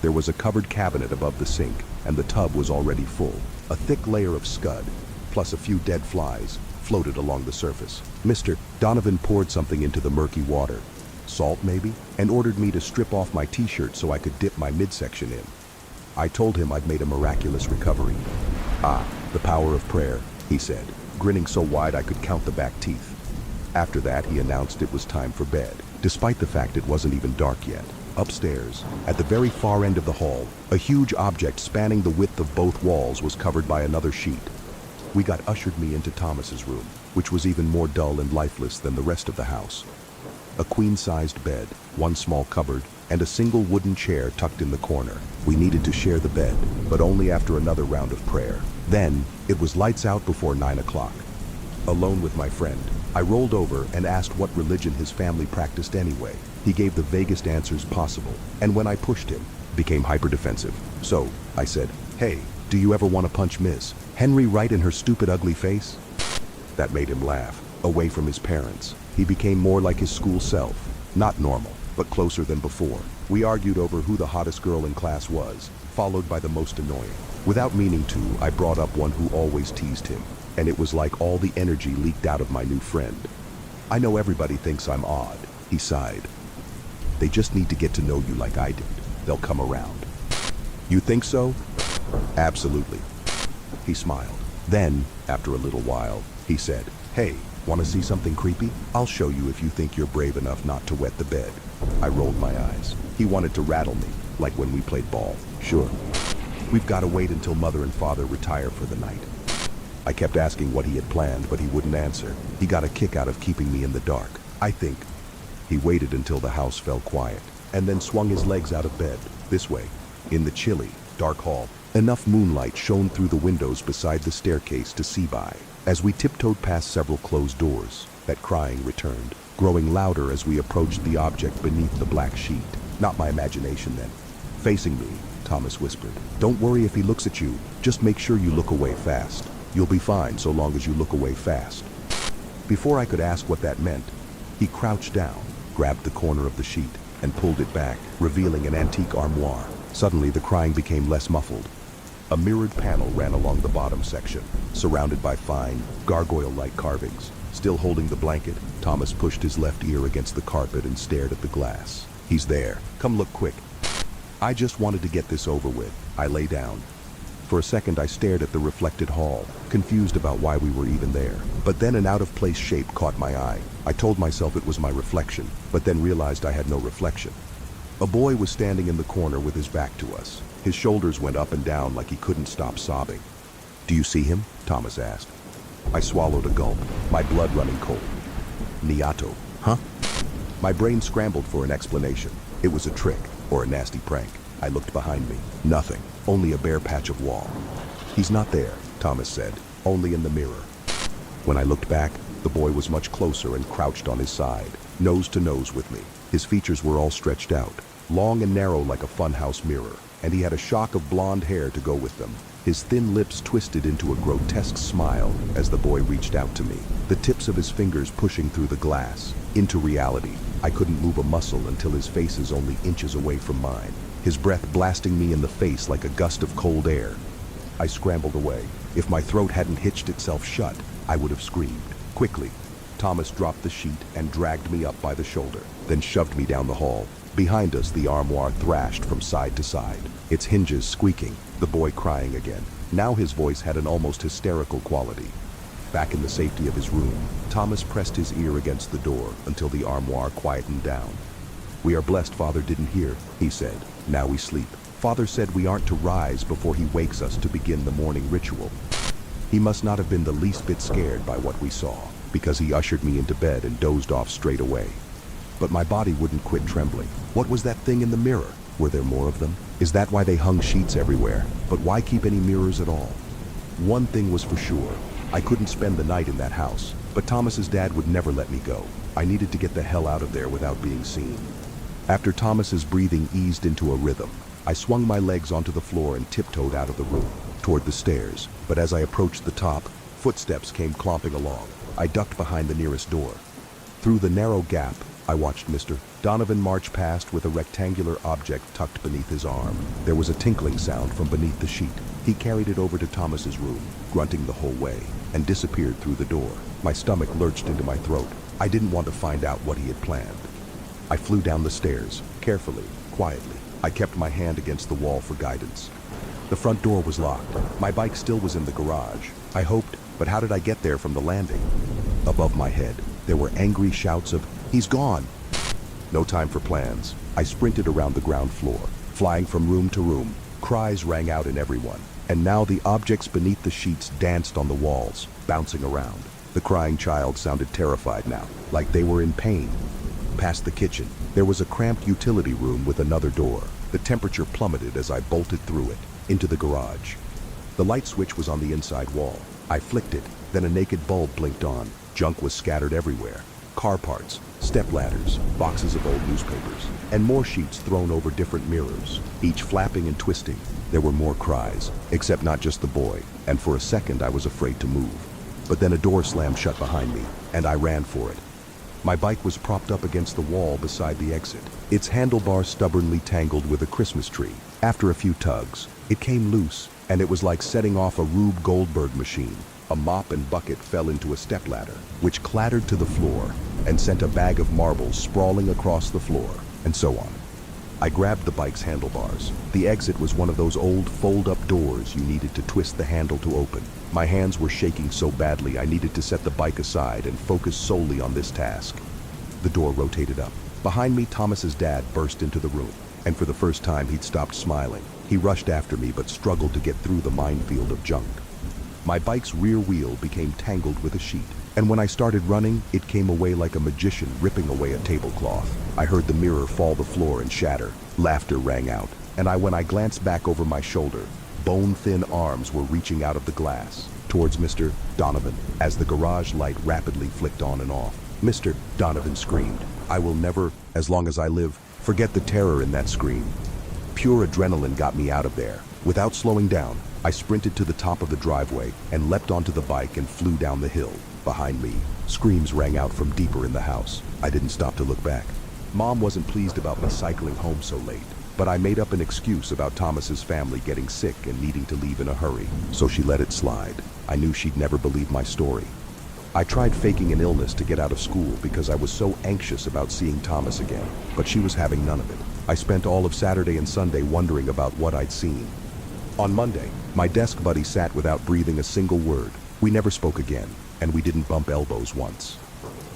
There was a covered cabinet above the sink, and the tub was already full. A thick layer of scud, plus a few dead flies, floated along the surface. Mr. Donovan poured something into the murky water, salt maybe, and ordered me to strip off my t-shirt so I could dip my midsection in. I told him I'd made a miraculous recovery. "Ah, the power of prayer," he said, grinning so wide I could count the back teeth. After that, he announced it was time for bed, despite the fact it wasn't even dark yet. Upstairs, at the very far end of the hall, a huge object spanning the width of both walls was covered by another sheet. We got ushered me into Thomas's room, which was even more dull and lifeless than the rest of the house. A queen-sized bed, one small cupboard, and a single wooden chair tucked in the corner. We needed to share the bed, but only after another round of prayer. Then, it was lights out before 9 o'clock. Alone with my friend, I rolled over and asked what religion his family practiced anyway. He gave the vaguest answers possible, and when I pushed him, became hyper-defensive. So, I said, "Hey, do you ever want to punch Miss Henry right in her stupid ugly face?" That made him laugh, away from his parents. He became more like his school self, not normal, but closer than before. We argued over who the hottest girl in class was, followed by the most annoying. Without meaning to, I brought up one who always teased him, and it was like all the energy leaked out of my new friend. "I know everybody thinks I'm odd," he sighed. They just need to get to know you like I did. They'll come around. You think so? Absolutely. He smiled. Then, after a little while, he said, "Hey, want to see something creepy? I'll show you if you think you're brave enough not to wet the bed." I rolled my eyes. He wanted to rattle me, like when we played ball. Sure. We've got to wait until Mother and Father retire for the night. I kept asking what he had planned, but he wouldn't answer. He got a kick out of keeping me in the dark. I think. He waited until the house fell quiet, and then swung his legs out of bed, this way, in the chilly, dark hall. Enough moonlight shone through the windows beside the staircase to see by. As we tiptoed past several closed doors, that crying returned, growing louder as we approached the object beneath the black sheet. Not my imagination then. Facing me, Thomas whispered, "Don't worry if he looks at you, just make sure you look away fast. You'll be fine so long as you look away fast." Before I could ask what that meant, he crouched down, grabbed the corner of the sheet, and pulled it back, revealing an antique armoire. Suddenly the crying became less muffled. A mirrored panel ran along the bottom section, surrounded by fine, gargoyle-like carvings. Still holding the blanket, Thomas pushed his left ear against the carpet and stared at the glass. "He's there. Come look quick." I just wanted to get this over with. I lay down. For a second I stared at the reflected hall, confused about why we were even there. But then an out-of-place shape caught my eye. I told myself it was my reflection, but then realized I had no reflection. A boy was standing in the corner with his back to us. His shoulders went up and down like he couldn't stop sobbing. "Do you see him?" Thomas asked. I swallowed a gulp, my blood running cold. "Niato, huh?" My brain scrambled for an explanation. It was a trick, or a nasty prank. I looked behind me. Nothing. Only a bare patch of wall. "He's not there," Thomas said. "Only in the mirror." When I looked back, the boy was much closer and crouched on his side, nose to nose with me. His features were all stretched out, long and narrow like a funhouse mirror, and he had a shock of blonde hair to go with them. His thin lips twisted into a grotesque smile as the boy reached out to me, the tips of his fingers pushing through the glass, into reality. I couldn't move a muscle until his face is only inches away from mine, his breath blasting me in the face like a gust of cold air. I scrambled away. If my throat hadn't hitched itself shut, I would have screamed. Quickly, Thomas dropped the sheet and dragged me up by the shoulder, then shoved me down the hall. Behind us, the armoire thrashed from side to side, its hinges squeaking, the boy crying again. Now his voice had an almost hysterical quality. Back in the safety of his room, Thomas pressed his ear against the door until the armoire quietened down. "We are blessed Father didn't hear," he said. "Now we sleep. Father said we aren't to rise before he wakes us to begin the morning ritual." He must not have been the least bit scared by what we saw, because he ushered me into bed and dozed off straight away. But my body wouldn't quit trembling. What was that thing in the mirror? Were there more of them? Is that why they hung sheets everywhere? But why keep any mirrors at all? One thing was for sure. I couldn't spend the night in that house, but Thomas's dad would never let me go. I needed to get the hell out of there without being seen. After Thomas's breathing eased into a rhythm, I swung my legs onto the floor and tiptoed out of the room, toward the stairs. But as I approached the top, footsteps came clomping along. I ducked behind the nearest door. Through the narrow gap, I watched Mr. Donovan march past with a rectangular object tucked beneath his arm. There was a tinkling sound from beneath the sheet. He carried it over to Thomas's room, grunting the whole way, and disappeared through the door. My stomach lurched into my throat. I didn't want to find out what he had planned. I flew down the stairs, carefully, quietly. I kept my hand against the wall for guidance. The front door was locked. My bike still was in the garage. I hoped, but how did I get there from the landing? Above my head, there were angry shouts of, "He's gone!" No time for plans. I sprinted around the ground floor, flying from room to room. Cries rang out in everyone, and now the objects beneath the sheets danced on the walls, bouncing around. The crying child sounded terrified now, like they were in pain. Past the kitchen, there was a cramped utility room with another door. The temperature plummeted as I bolted through it, into the garage. The light switch was on the inside wall. I flicked it, then a naked bulb blinked on. Junk was scattered everywhere. Car parts, step ladders, boxes of old newspapers, and more sheets thrown over different mirrors, each flapping and twisting. There were more cries, except not just the boy, and for a second I was afraid to move. But then a door slammed shut behind me, and I ran for it. My bike was propped up against the wall beside the exit, its handlebars stubbornly tangled with a Christmas tree. After a few tugs, it came loose, and it was like setting off a Rube Goldberg machine. A mop and bucket fell into a stepladder, which clattered to the floor and sent a bag of marbles sprawling across the floor. and so on. I grabbed the bike's handlebars. The exit was one of those old fold-up doors you needed to twist the handle to open. My hands were shaking so badly I needed to set the bike aside and focus solely on this task. The door rotated up. Behind me, Thomas's dad burst into the room, and for the first time he'd stopped smiling. He rushed after me but struggled to get through the minefield of junk. My bike's rear wheel became tangled with a sheet, and when I started running, it came away like a magician ripping away a tablecloth. I heard the mirror fall to the floor and shatter. Laughter rang out, and when I glanced back over my shoulder, bone-thin arms were reaching out of the glass towards Mr. Donovan as the garage light rapidly flicked on and off. Mr. Donovan screamed. I will never, as long as I live, forget the terror in that scream. Pure adrenaline got me out of there. Without slowing down, I sprinted to the top of the driveway and leapt onto the bike and flew down the hill. Behind me, screams rang out from deeper in the house. I didn't stop to look back. Mom wasn't pleased about me cycling home so late, but I made up an excuse about Thomas's family getting sick and needing to leave in a hurry, so she let it slide. I knew she'd never believe my story. I tried faking an illness to get out of school because I was so anxious about seeing Thomas again, but she was having none of it. I spent all of Saturday and Sunday wondering about what I'd seen. On Monday, my desk buddy sat without breathing a single word. We never spoke again, and we didn't bump elbows once.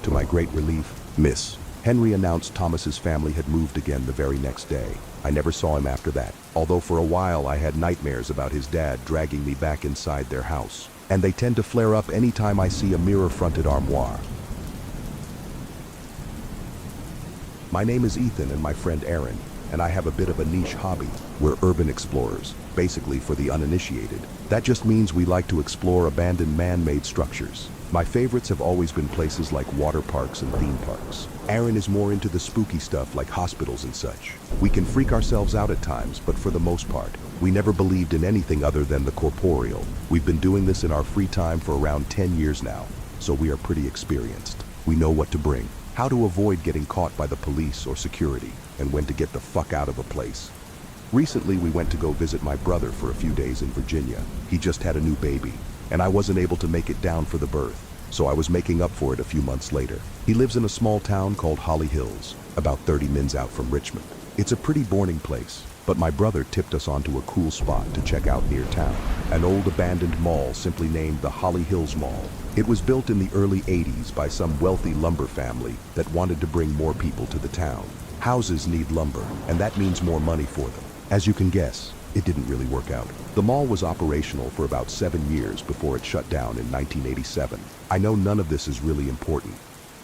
To my great relief, Miss Henry announced Thomas's family had moved again the very next day. I never saw him after that, although for a while I had nightmares about his dad dragging me back inside their house. And they tend to flare up anytime I see a mirror-fronted armoire. My name is Ethan and my friend Aaron, and I have a bit of a niche hobby. We're urban explorers, basically for the uninitiated. That just means we like to explore abandoned man-made structures. My favorites have always been places like water parks and theme parks. Aaron is more into the spooky stuff like hospitals and such. We can freak ourselves out at times, but for the most part, we never believed in anything other than the corporeal. We've been doing this in our free time for around 10 years now, so we are pretty experienced. We know what to bring, how to avoid getting caught by the police or security, and when to get the fuck out of a place. Recently, we went to go visit my brother for a few days in Virginia. He just had a new baby, and I wasn't able to make it down for the birth, so I was making up for it a few months later. He lives in a small town called Holly Hills, about 30 minutes out from Richmond. It's a pretty boring place, but my brother tipped us onto a cool spot to check out near town, an old abandoned mall simply named the Holly Hills Mall. It was built in the early 80s by some wealthy lumber family that wanted to bring more people to the town. Houses need lumber, and that means more money for them. As you can guess, it didn't really work out. The mall was operational for about 7 years before it shut down in 1987. I know none of this is really important,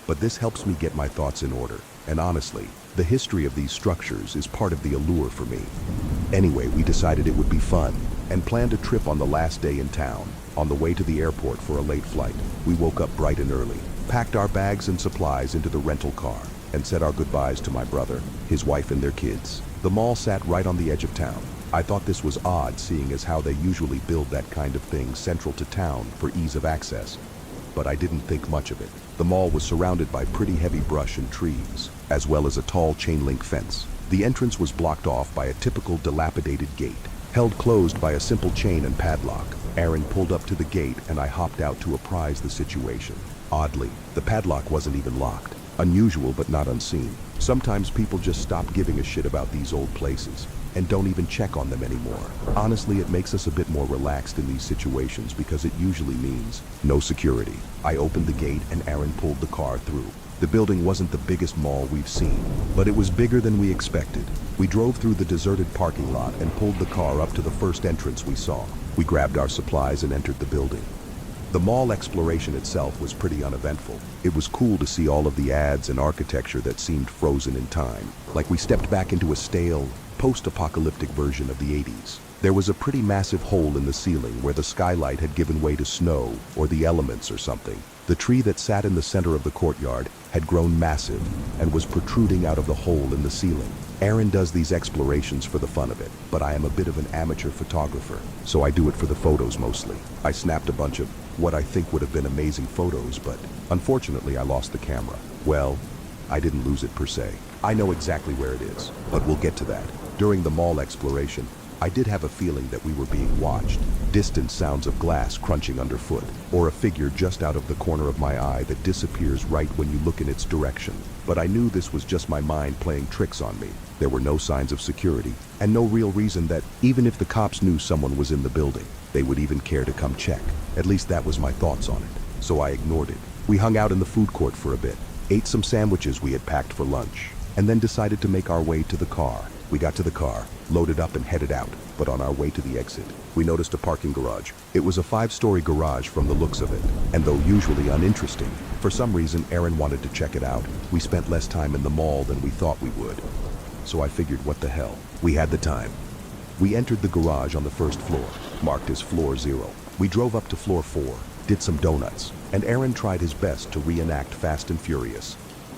but this helps me get my thoughts in order. And honestly, the history of these structures is part of the allure for me. Anyway, we decided it would be fun and planned a trip on the last day in town. On the way to the airport for a late flight, we woke up bright and early, packed our bags and supplies into the rental car, and said our goodbyes to my brother, his wife and their kids. The mall sat right on the edge of town. I thought this was odd, seeing as how they usually build that kind of thing central to town for ease of access. But I didn't think much of it. The mall was surrounded by pretty heavy brush and trees, as well as a tall chain-link fence. The entrance was blocked off by a typical dilapidated gate, held closed by a simple chain and padlock. Aaron pulled up to the gate and I hopped out to apprise the situation. Oddly, the padlock wasn't even locked. Unusual but not unseen. Sometimes people just stop giving a shit about these old places and don't even check on them anymore. Honestly, it makes us a bit more relaxed in these situations because it usually means no security. I opened the gate and Aaron pulled the car through. The building wasn't the biggest mall we've seen, but it was bigger than we expected. We drove through the deserted parking lot and pulled the car up to the first entrance we saw. We grabbed our supplies and entered the building. The mall exploration itself was pretty uneventful. It was cool to see all of the ads and architecture that seemed frozen in time, like we stepped back into a stale, post-apocalyptic version of the 80s. There was a pretty massive hole in the ceiling where the skylight had given way to snow or the elements or something. The tree that sat in the center of the courtyard had grown massive and was protruding out of the hole in the ceiling. Aaron does these explorations for the fun of it, but I am a bit of an amateur photographer, so I do it for the photos mostly. I snapped a bunch of what I think would have been amazing photos, but unfortunately I lost the camera. Well, I didn't lose it per se. I know exactly where it is, but we'll get to that. During the mall exploration, I did have a feeling that we were being watched. Distant sounds of glass crunching underfoot, or a figure just out of the corner of my eye that disappears right when you look in its direction. but I knew this was just my mind playing tricks on me. There were no signs of security, and no real reason that, even if the cops knew someone was in the building, they would even care to come check. At least that was my thoughts on it, so I ignored it. We hung out in the food court for a bit, ate some sandwiches we had packed for lunch, and then decided to make our way to the car. We got to the car, loaded up and headed out, but on our way to the exit, we noticed a parking garage. It was a 5-story garage from the looks of it, and though usually uninteresting, for some reason Aaron wanted to check it out. We spent less time in the mall than we thought we would, so I figured what the hell, we had the time. We entered the garage on the first floor, marked as floor 0. We drove up to floor 4, did some donuts, and Aaron tried his best to reenact Fast and Furious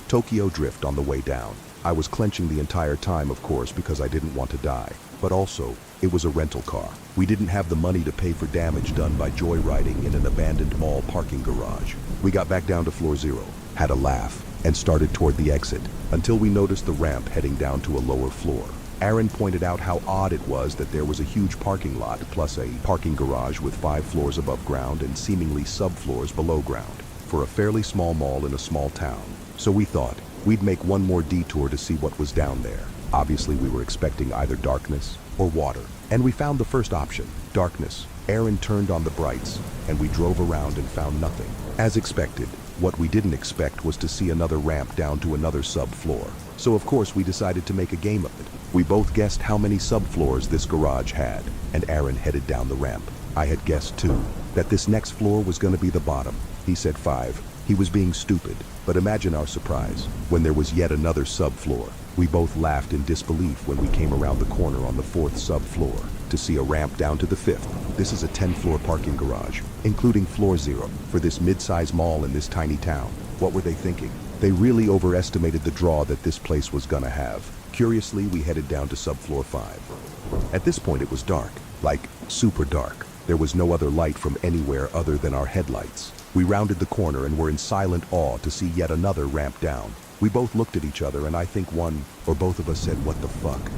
Tokyo Drift on the way down. I was clenching the entire time, of course, because I didn't want to die. But also, it was a rental car. We didn't have the money to pay for damage done by joyriding in an abandoned mall parking garage. We got back down to floor 0, had a laugh, and started toward the exit, until we noticed the ramp heading down to a lower floor. Aaron pointed out how odd it was that there was a huge parking lot plus a parking garage with 5 floors above ground and seemingly subfloors below ground, for a fairly small mall in a small town. So we thought, we'd make one more detour to see what was down there. Obviously, we were expecting either darkness or water, and we found the first option, darkness. Aaron turned on the brights, and we drove around and found nothing. As expected, what we didn't expect was to see another ramp down to another subfloor. So of course we decided to make a game of it. We both guessed how many subfloors this garage had, and Aaron headed down the ramp. I had guessed too, that this next floor was going to be the bottom. He said 5. He was being stupid, but imagine our surprise when there was yet another subfloor. We both laughed in disbelief when we came around the corner on the 4th subfloor to see a ramp down to the 5th. This is a 10-floor parking garage, including floor 0, for this mid-size mall in this tiny town. What were they thinking? They really overestimated the draw that this place was gonna have. Curiously, we headed down to subfloor 5. At this point it was dark, like super dark. There was no other light from anywhere other than our headlights. We rounded the corner and were in silent awe to see yet another ramp down. We both looked at each other and I think one or both of us said, "What the fuck?"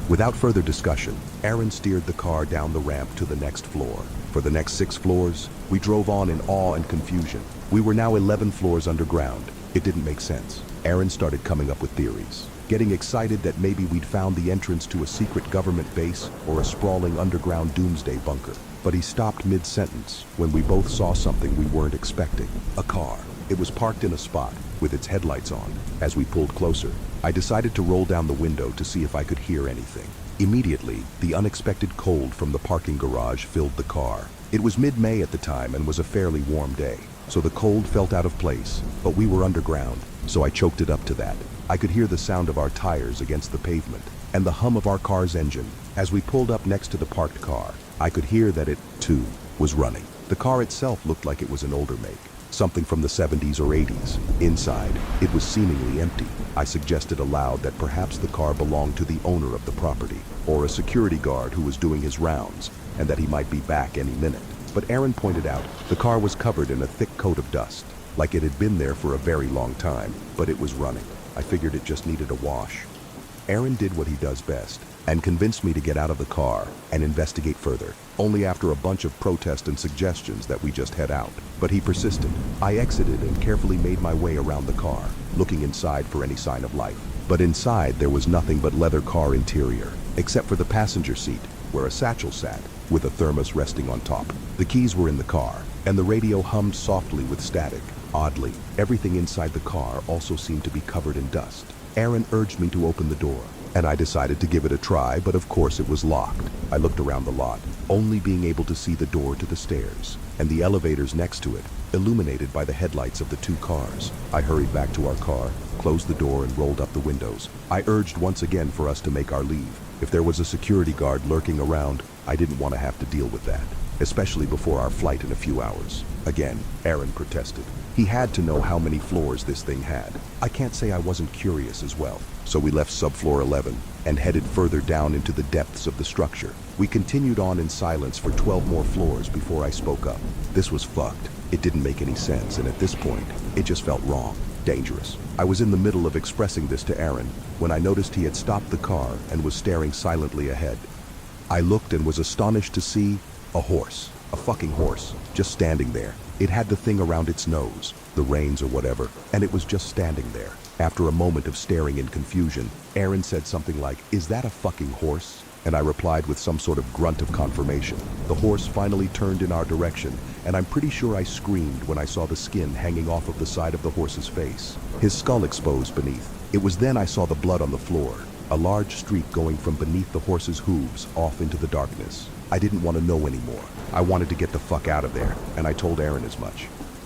Without further discussion, Aaron steered the car down the ramp to the next floor. For the next 6 floors, we drove on in awe and confusion. We were now 11 floors underground. It didn't make sense. Aaron started coming up with theories, getting excited that maybe we'd found the entrance to a secret government base or a sprawling underground doomsday bunker. But he stopped mid-sentence when we both saw something we weren't expecting. A car. It was parked in a spot with its headlights on. As we pulled closer, I decided to roll down the window to see if I could hear anything. Immediately, the unexpected cold from the parking garage filled the car. It was mid-May at the time and was a fairly warm day, so the cold felt out of place, but we were underground, so I choked it up to that. I could hear the sound of our tires against the pavement and the hum of our car's engine. As we pulled up next to the parked car, I could hear that it, too, was running. The car itself looked like it was an older make, something from the 70s or 80s. Inside, it was seemingly empty. I suggested aloud that perhaps the car belonged to the owner of the property, or a security guard who was doing his rounds, and that he might be back any minute. But Aaron pointed out the car was covered in a thick coat of dust, like it had been there for a very long time, but it was running. I figured it just needed a wash. Aaron did what he does best, and convinced me to get out of the car and investigate further, only after a bunch of protest and suggestions that we just head out. But he persisted. I exited and carefully made my way around the car, looking inside for any sign of life. But inside there was nothing but leather car interior, except for the passenger seat, where a satchel sat, with a thermos resting on top. The keys were in the car, and the radio hummed softly with static. Oddly, everything inside the car also seemed to be covered in dust. Aaron urged me to open the door, and I decided to give it a try, but of course it was locked. I looked around the lot, only being able to see the door to the stairs, and the elevators next to it, illuminated by the headlights of the 2 cars. I hurried back to our car, closed the door and rolled up the windows. I urged once again for us to make our leave. If there was a security guard lurking around, I didn't want to have to deal with that, especially before our flight in a few hours. Again, Aaron protested. He had to know how many floors this thing had. I can't say I wasn't curious as well. So we left subfloor 11 and headed further down into the depths of the structure. We continued on in silence for 12 more floors before I spoke up. This was fucked. It didn't make any sense, and at this point, it just felt wrong, dangerous. I was in the middle of expressing this to Aaron when I noticed he had stopped the car and was staring silently ahead. I looked and was astonished to see a horse, a fucking horse, just standing there. It had the thing around its nose, the reins or whatever, and it was just standing there. After a moment of staring in confusion, Aaron said something like, "Is that a fucking horse?" And I replied with some sort of grunt of confirmation. The horse finally turned in our direction, and I'm pretty sure I screamed when I saw the skin hanging off of the side of the horse's face, his skull exposed beneath. It was then I saw the blood on the floor, a large streak going from beneath the horse's hooves off into the darkness. I didn't want to know anymore. I wanted to get the fuck out of there, and I told Aaron as much.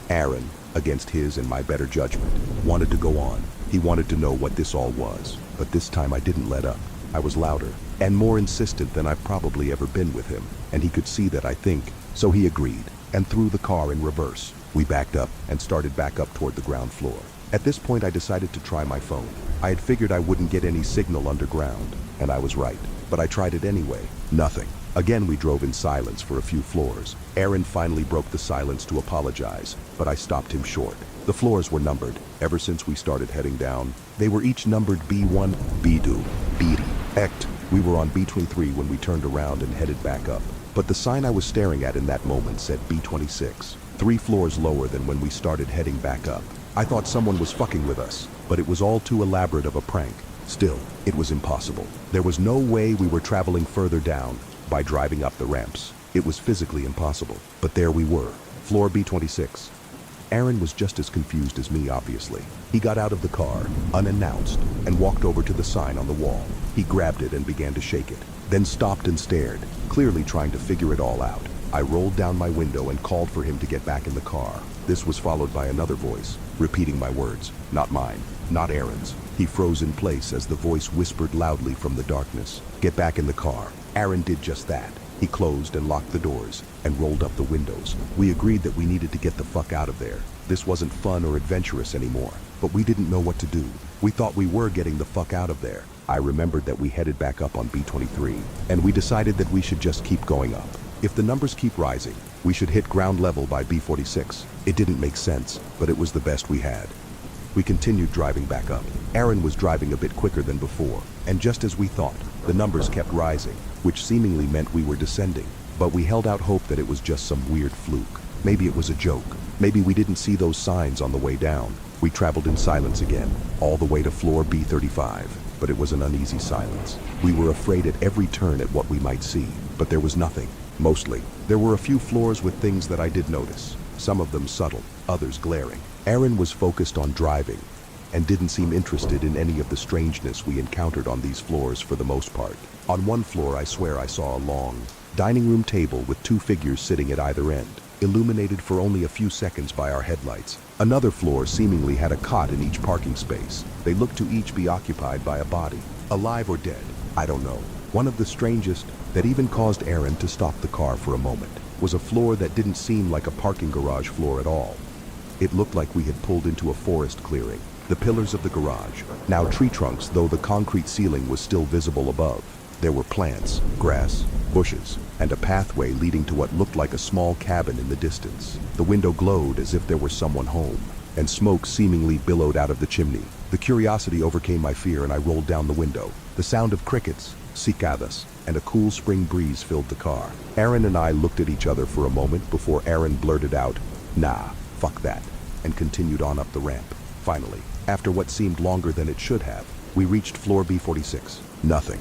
Aaron, against his and my better judgment, wanted to go on. He wanted to know what this all was, but this time I didn't let up. I was louder and more insistent than I've probably ever been with him, and he could see that, I think, so he agreed and threw the car in reverse. We backed up and started back up toward the ground floor. At this point, I decided to try my phone. I had figured I wouldn't get any signal underground, and I was right, but I tried it anyway. Nothing. Again, we drove in silence for a few floors. Aaron finally broke the silence to apologize, but I stopped him short. The floors were numbered. Ever since we started heading down, they were each numbered B1, B2, B3, Ect. We were on B23 when we turned around and headed back up. But the sign I was staring at in that moment said B26, 3 floors lower than when we started heading back up. I thought someone was fucking with us, but it was all too elaborate of a prank. Still, it was impossible. There was no way we were traveling further down by driving up the ramps. It was physically impossible. But there we were, floor B26. Aaron was just as confused as me, obviously. He got out of the car, unannounced, and walked over to the sign on the wall. He grabbed it and began to shake it, then stopped and stared, clearly trying to figure it all out. I rolled down my window and called for him to get back in the car. This was followed by another voice, repeating my words, not mine, not Aaron's. He froze in place as the voice whispered loudly from the darkness, "Get back in the car." Aaron did just that. He closed and locked the doors and rolled up the windows. We agreed that we needed to get the fuck out of there. This wasn't fun or adventurous anymore, but we didn't know what to do. We thought we were getting the fuck out of there. I remembered that we headed back up on B23, and we decided that we should just keep going up. If the numbers keep rising, we should hit ground level by B46. It didn't make sense, but it was the best we had. We continued driving back up. Aaron was driving a bit quicker than before, and just as we thought, the numbers kept rising, which seemingly meant we were descending. But we held out hope that it was just some weird fluke. Maybe it was a joke. Maybe we didn't see those signs on the way down. We traveled in silence again, all the way to floor B35, but it was an uneasy silence. We were afraid at every turn at what we might see, but there was nothing. Mostly, there were a few floors with things that I did notice, some of them subtle, others glaring. Aaron was focused on driving and didn't seem interested in any of the strangeness we encountered on these floors for the most part. On one floor, I swear I saw a long dining room table with 2 figures sitting at either end, illuminated for only a few seconds by our headlights. Another floor seemingly had a cot in each parking space. They looked to each be occupied by a body, alive or dead, I don't know. One of the strangest, that even caused Aaron to stop the car for a moment, was a floor that didn't seem like a parking garage floor at all. It looked like we had pulled into a forest clearing. The pillars of the garage, now tree trunks, though the concrete ceiling was still visible above. There were plants, grass, bushes, and a pathway leading to what looked like a small cabin in the distance. The window glowed as if there were someone home, and smoke seemingly billowed out of the chimney. The curiosity overcame my fear and I rolled down the window. The sound of crickets, cicadas, and a cool spring breeze filled the car. Aaron and I looked at each other for a moment before Aaron blurted out, "Nah, fuck that," and continued on up the ramp. Finally, after what seemed longer than it should have, we reached floor B46. Nothing.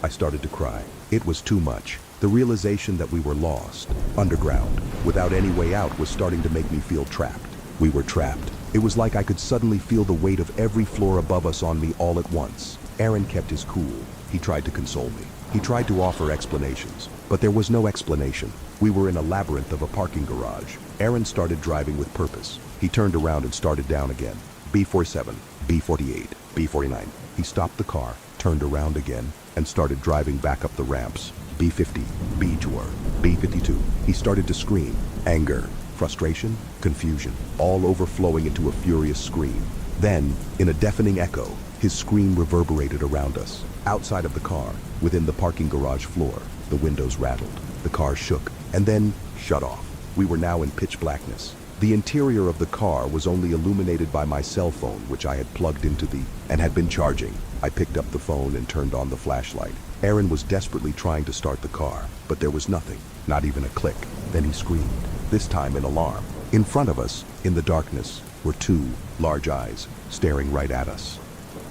I started to cry. It was too much. The realization that we were lost, underground, without any way out was starting to make me feel trapped. We were trapped. It was like I could suddenly feel the weight of every floor above us on me all at once. Aaron kept his cool. He tried to console me. He tried to offer explanations, but there was no explanation. We were in a labyrinth of a parking garage. Aaron started driving with purpose. He turned around and started down again. B47, B48, B49. He stopped the car, turned around again, and started driving back up the ramps. B50, B2, B52. He started to scream. Anger, frustration, confusion, all overflowing into a furious scream. Then, in a deafening echo, his scream reverberated around us. Outside of the car, within the parking garage floor, the windows rattled, the car shook, and then shut off. We were now in pitch blackness. The interior of the car was only illuminated by my cell phone, which I had plugged into and had been charging. I picked up the phone and turned on the flashlight. Aaron was desperately trying to start the car, but there was nothing, not even a click. Then he screamed, this time in alarm. In front of us, in the darkness, were two large eyes staring right at us.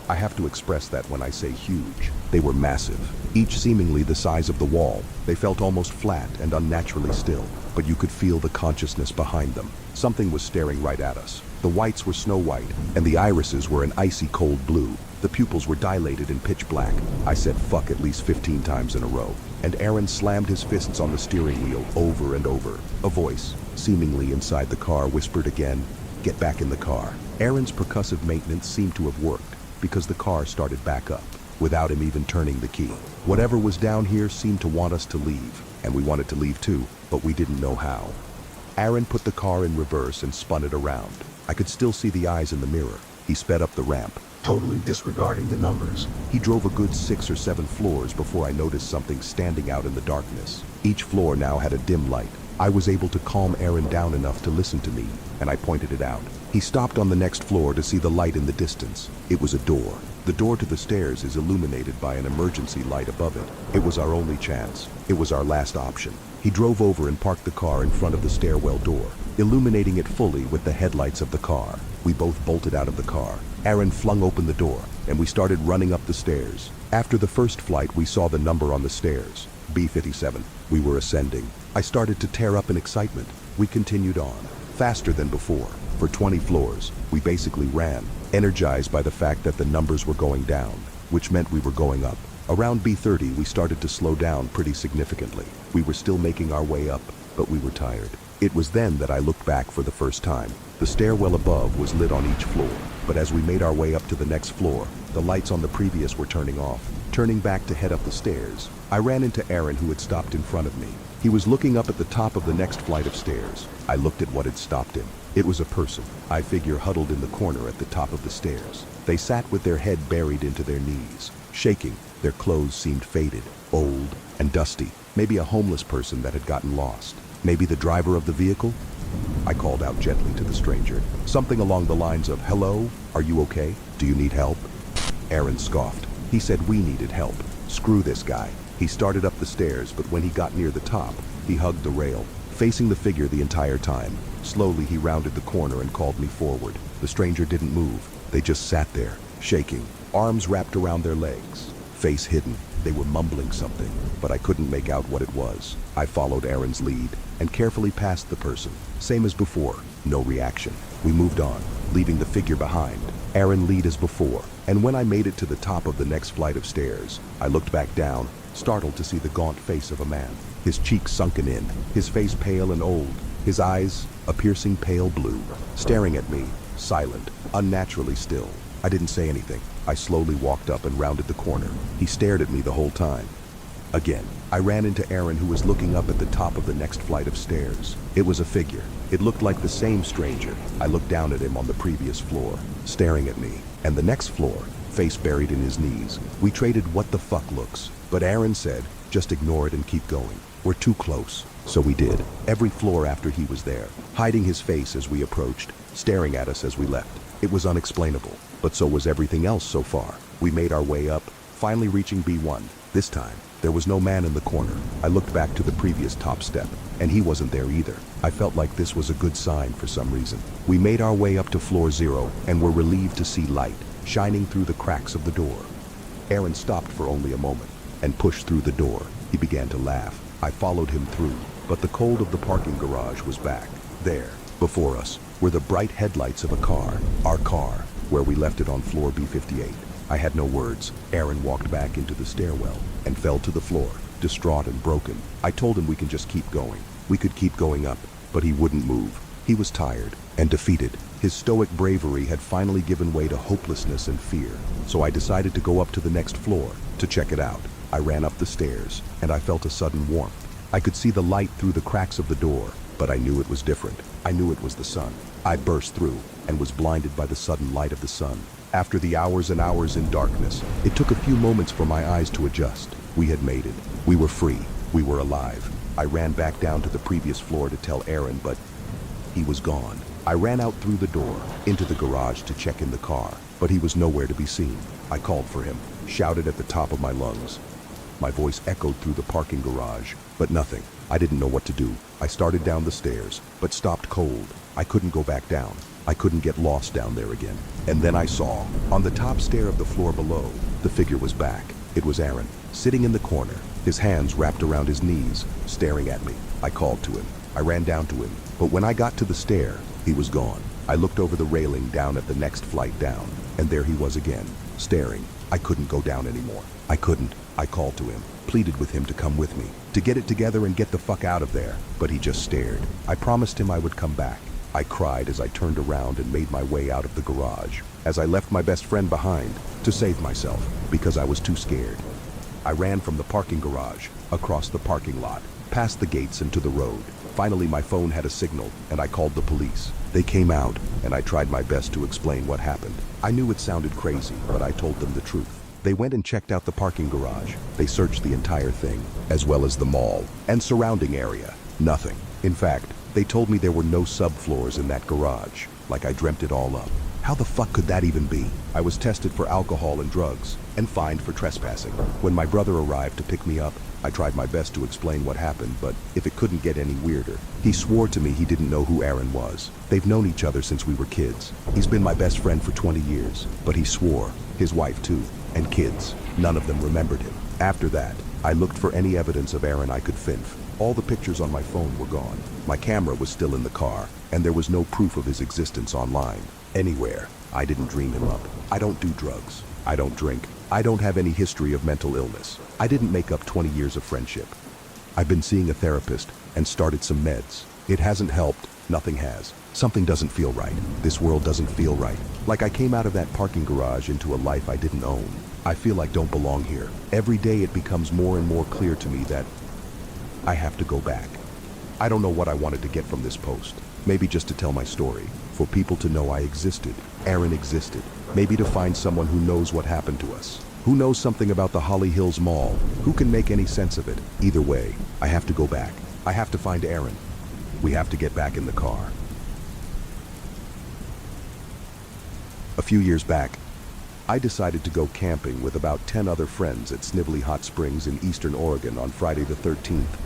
I have to express that when I say huge. They were massive, each seemingly the size of the wall. They felt almost flat and unnaturally still, but you could feel the consciousness behind them. Something was staring right at us. The whites were snow white, and the irises were an icy cold blue. The pupils were dilated and pitch black. I said fuck at least 15 times in a row, and Aaron slammed his fists on the steering wheel over and over. A voice, seemingly inside the car, whispered again, "Get back in the car." Aaron's percussive maintenance seemed to have worked, because the car started back up, without him even turning the key. Whatever was down here seemed to want us to leave, and we wanted to leave too, but we didn't know how. Aaron put the car in reverse and spun it around. I could still see the eyes in the mirror. He sped up the ramp, totally disregarding the numbers. He drove a good 6 or 7 floors before I noticed something standing out in the darkness. Each floor now had a dim light. I was able to calm Aaron down enough to listen to me, and I pointed it out. He stopped on the next floor to see the light in the distance. It was a door. The door to the stairs is illuminated by an emergency light above it. It was our only chance. It was our last option. He drove over and parked the car in front of the stairwell door, illuminating it fully with the headlights of the car. We both bolted out of the car. Aaron flung open the door, and we started running up the stairs. After the first flight, we saw the number on the stairs, B57. We were ascending. I started to tear up in excitement. We continued on, faster than before. For 20 floors, we basically ran, energized by the fact that the numbers were going down, which meant we were going up. Around B30, we started to slow down pretty significantly. We were still making our way up, but we were tired. It was then that I looked back for the first time. The stairwell above was lit on each floor, but as we made our way up to the next floor, the lights on the previous were turning off. Turning back to head up the stairs, I ran into Aaron, who had stopped in front of me. He was looking up at the top of the next flight of stairs. I looked at what had stopped him. It was a person, I figure, huddled in the corner at the top of the stairs. They sat with their head buried into their knees, shaking. Their clothes seemed faded, old, and dusty. Maybe a homeless person that had gotten lost. Maybe the driver of the vehicle? I called out gently to the stranger, something along the lines of, "Hello, are you okay? Do you need help?" Aaron scoffed. He said we needed help. Screw this guy. He started up the stairs, but when he got near the top, he hugged the rail, facing the figure the entire time. Slowly he rounded the corner and called me forward. The stranger didn't move. They just sat there, shaking, arms wrapped around their legs, face hidden. They were mumbling something, but I couldn't make out what it was. I followed Aaron's lead and carefully passed the person. Same as before, no reaction. We moved on, leaving the figure behind. Aaron lead as before, and when I made it to the top of the next flight of stairs, I looked back down, startled to see the gaunt face of a man. His cheeks sunken in, his face pale and old, his eyes a piercing pale blue, staring at me, silent, unnaturally still. I didn't say anything. I slowly walked up and rounded the corner. He stared at me the whole time. Again, I ran into Aaron, who was looking up at the top of the next flight of stairs. It was a figure. It looked like the same stranger. I looked down at him on the previous floor, staring at me. And the next floor, face buried in his knees. We traded what the fuck looks, but Aaron said, just ignore it and keep going. We're too close. So we did. Every floor after he was there, hiding his face as we approached, staring at us as we left. It was unexplainable, but so was everything else so far. We made our way up, finally reaching B1. This time, there was no man in the corner. I looked back to the previous top step, and he wasn't there either. I felt like this was a good sign for some reason. We made our way up to floor 0, and were relieved to see light shining through the cracks of the door. Aaron stopped for only a moment, and pushed through the door. He began to laugh. I followed him through, but the cold of the parking garage was back. There, before us, were the bright headlights of a car, our car, where we left it on floor B58. I had no words. Aaron walked back into the stairwell and fell to the floor, distraught and broken. I told him we can just keep going. We could keep going up, but he wouldn't move. He was tired and defeated. His stoic bravery had finally given way to hopelessness and fear. So I decided to go up to the next floor to check it out. I ran up the stairs, and I felt a sudden warmth. I could see the light through the cracks of the door, but I knew it was different. I knew it was the sun. I burst through and was blinded by the sudden light of the sun. After the hours and hours in darkness, it took a few moments for my eyes to adjust. We had made it. We were free. We were alive. I ran back down to the previous floor to tell Aaron, but he was gone. I ran out through the door, into the garage to check in the car, but he was nowhere to be seen. I called for him, shouted at the top of my lungs. My voice echoed through the parking garage, but nothing. I didn't know what to do. I started down the stairs, but stopped cold. I couldn't go back down. I couldn't get lost down there again. And then I saw, on the top stair of the floor below, the figure was back. It was Aaron, sitting in the corner, his hands wrapped around his knees, staring at me. I called to him. I ran down to him, but when I got to the stair, he was gone. I looked over the railing down at the next flight down, and there he was again, staring. I couldn't go down anymore. I couldn't. I called to him, pleaded with him to come with me, to get it together and get the fuck out of there, but he just stared. I promised him I would come back. I cried as I turned around and made my way out of the garage, as I left my best friend behind, to save myself, because I was too scared. I ran from the parking garage, across the parking lot, past the gates and to the road. Finally, my phone had a signal, and I called the police. They came out, and I tried my best to explain what happened. I knew it sounded crazy, but I told them the truth. They went and checked out the parking garage. They searched the entire thing, as well as the mall and surrounding area. Nothing. In fact, they told me there were no subfloors in that garage, like I dreamt it all up. How the fuck could that even be? I was tested for alcohol and drugs, and fined for trespassing. When my brother arrived to pick me up, I tried my best to explain what happened, but if it couldn't get any weirder, he swore to me he didn't know who Aaron was. They've known each other since we were kids. He's been my best friend for 20 years, but he swore, his wife too, and kids. None of them remembered him. After that, I looked for any evidence of Aaron I could finf. All the pictures on my phone were gone. My camera was still in the car, and there was no proof of his existence online. Anywhere. I didn't dream him up. I don't do drugs. I don't drink. I don't have any history of mental illness. I didn't make up 20 years of friendship. I've been seeing a therapist and started some meds. It hasn't helped. Nothing has. Something doesn't feel right. This world doesn't feel right. Like I came out of that parking garage into a life I didn't own. I feel I don't belong here. Every day it becomes more and more clear to me that I have to go back. I don't know what I wanted to get from this post. Maybe just to tell my story, for people to know I existed, Aaron existed. Maybe to find someone who knows what happened to us, who knows something about the Holly Hills Mall, who can make any sense of it. Either way, I have to go back. I have to find Aaron. We have to get back in the car. A few years back, I decided to go camping with about 10 other friends at Snively Hot Springs in eastern Oregon on Friday the 13th.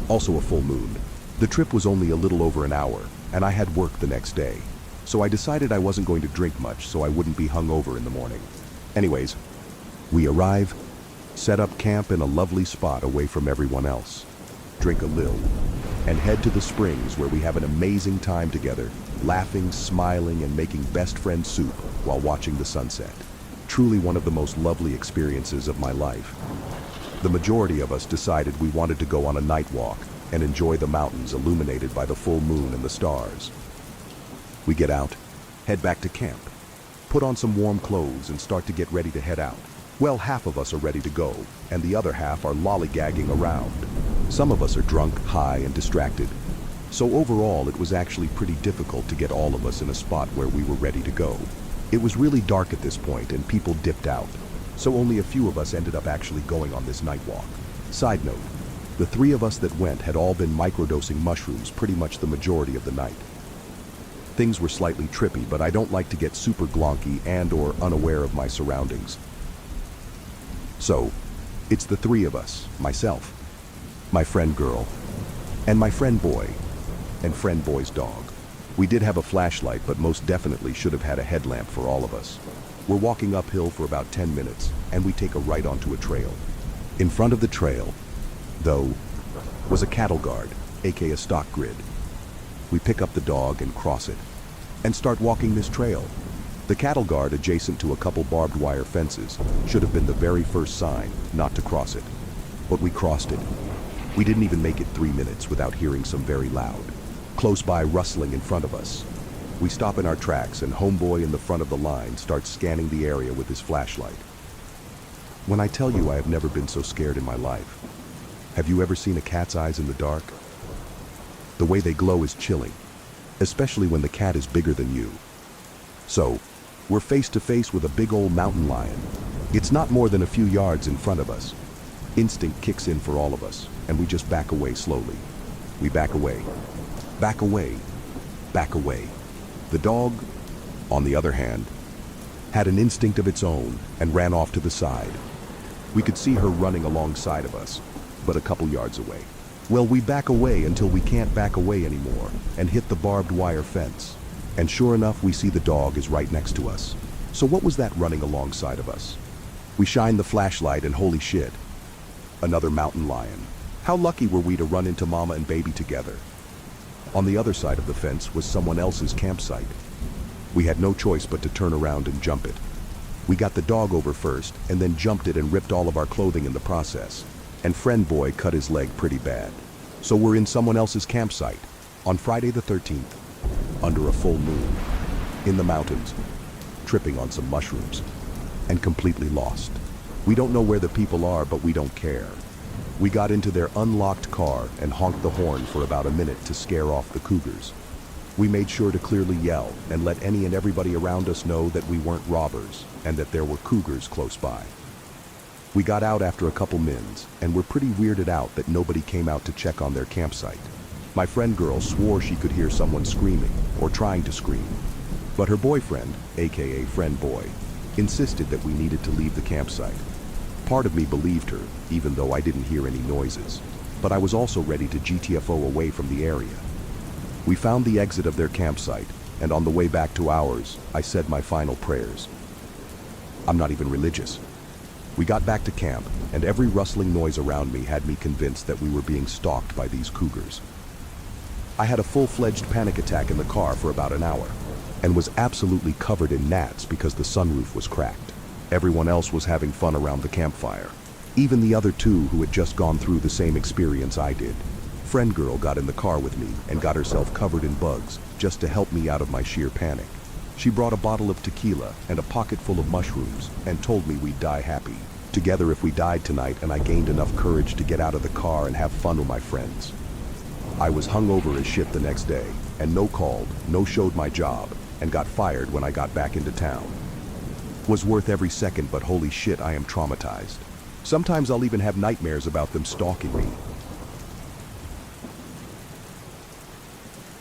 Also a full moon. The trip was only a little over an hour, and I had work the next day. So I decided I wasn't going to drink much so I wouldn't be hungover in the morning. Anyways, we arrive, set up camp in a lovely spot away from everyone else, drink a little, and head to the springs where we have an amazing time together, laughing, smiling, and making best friend soup while watching the sunset. Truly one of the most lovely experiences of my life. The majority of us decided we wanted to go on a night walk and enjoy the mountains illuminated by the full moon and the stars. We get out, head back to camp, put on some warm clothes and start to get ready to head out. Well, half of us are ready to go, and the other half are lollygagging around. Some of us are drunk, high, and distracted. So overall, it was actually pretty difficult to get all of us in a spot where we were ready to go. It was really dark at this point and people dipped out. So only a few of us ended up actually going on this night walk. Side note, the 3 of us that went had all been microdosing mushrooms pretty much the majority of the night. Things were slightly trippy, but I don't like to get super glonky and or unaware of my surroundings. So, it's the 3 of us, myself, my friend girl, and my friend boy, and friend boy's dog. We did have a flashlight, but most definitely should have had a headlamp for all of us. We're walking uphill for about 10 minutes, and we take a right onto a trail. In front of the trail, though, was a cattle guard, aka a stock grid. We pick up the dog and cross it, and start walking this trail. The cattle guard, adjacent to a couple barbed wire fences, should have been the very first sign not to cross it. But we crossed it. We didn't even make it 3 minutes without hearing some very loud, close by rustling in front of us. We stop in our tracks and homeboy in the front of the line starts scanning the area with his flashlight. When I tell you I have never been so scared in my life, have you ever seen a cat's eyes in the dark? The way they glow is chilling, especially when the cat is bigger than you. So, we're face to face with a big old mountain lion. It's not more than a few yards in front of us. Instinct kicks in for all of us, and we just back away slowly. We back away, back away, back away. The dog, on the other hand, had an instinct of its own and ran off to the side. We could see her running alongside of us, but a couple yards away. Well, we back away until we can't back away anymore and hit the barbed wire fence. And sure enough, we see the dog is right next to us. So what was that running alongside of us? We shine the flashlight and holy shit, another mountain lion. How lucky were we to run into mama and baby together? On the other side of the fence was someone else's campsite. We had no choice but to turn around and jump it. We got the dog over first and then jumped it and ripped all of our clothing in the process. And friend boy cut his leg pretty bad. So we're in someone else's campsite on Friday the 13th, under a full moon, in the mountains, tripping on some mushrooms, and completely lost. We don't know where the people are, but we don't care. We got into their unlocked car and honked the horn for about a minute to scare off the cougars. We made sure to clearly yell and let any and everybody around us know that we weren't robbers and that there were cougars close by. We got out after a couple mins and were pretty weirded out that nobody came out to check on their campsite. My friend girl swore she could hear someone screaming or trying to scream, but her boyfriend, aka friend boy, insisted that we needed to leave the campsite. Part of me believed her, even though I didn't hear any noises, but I was also ready to GTFO away from the area. We found the exit of their campsite, and on the way back to ours, I said my final prayers. I'm not even religious. We got back to camp, and every rustling noise around me had me convinced that we were being stalked by these cougars. I had a full-fledged panic attack in the car for about an hour, and was absolutely covered in gnats because the sunroof was cracked. Everyone else was having fun around the campfire, even the other two who had just gone through the same experience I did. Friend girl got in the car with me and got herself covered in bugs just to help me out of my sheer panic. She brought a bottle of tequila and a pocket full of mushrooms and told me we'd die happy together if we died tonight, and I gained enough courage to get out of the car and have fun with my friends. I was hungover as shit the next day and no called, no showed my job, and got fired when I got back into town. Was worth every second, but holy shit, I am traumatized. Sometimes I'll even have nightmares about them stalking me.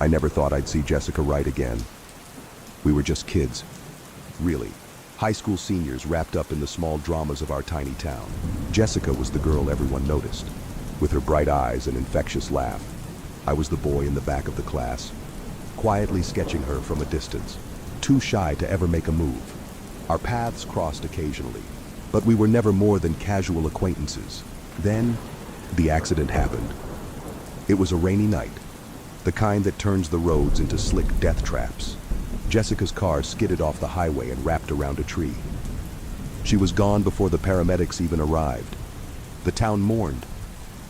I never thought I'd see Jessica Wright again. We were just kids. Really. High school seniors wrapped up in the small dramas of our tiny town. Jessica was the girl everyone noticed. With her bright eyes and infectious laugh, I was the boy in the back of the class, quietly sketching her from a distance, too shy to ever make a move. Our paths crossed occasionally, but we were never more than casual acquaintances. Then, the accident happened. It was a rainy night, the kind that turns the roads into slick death traps. Jessica's car skidded off the highway and wrapped around a tree. She was gone before the paramedics even arrived. The town mourned.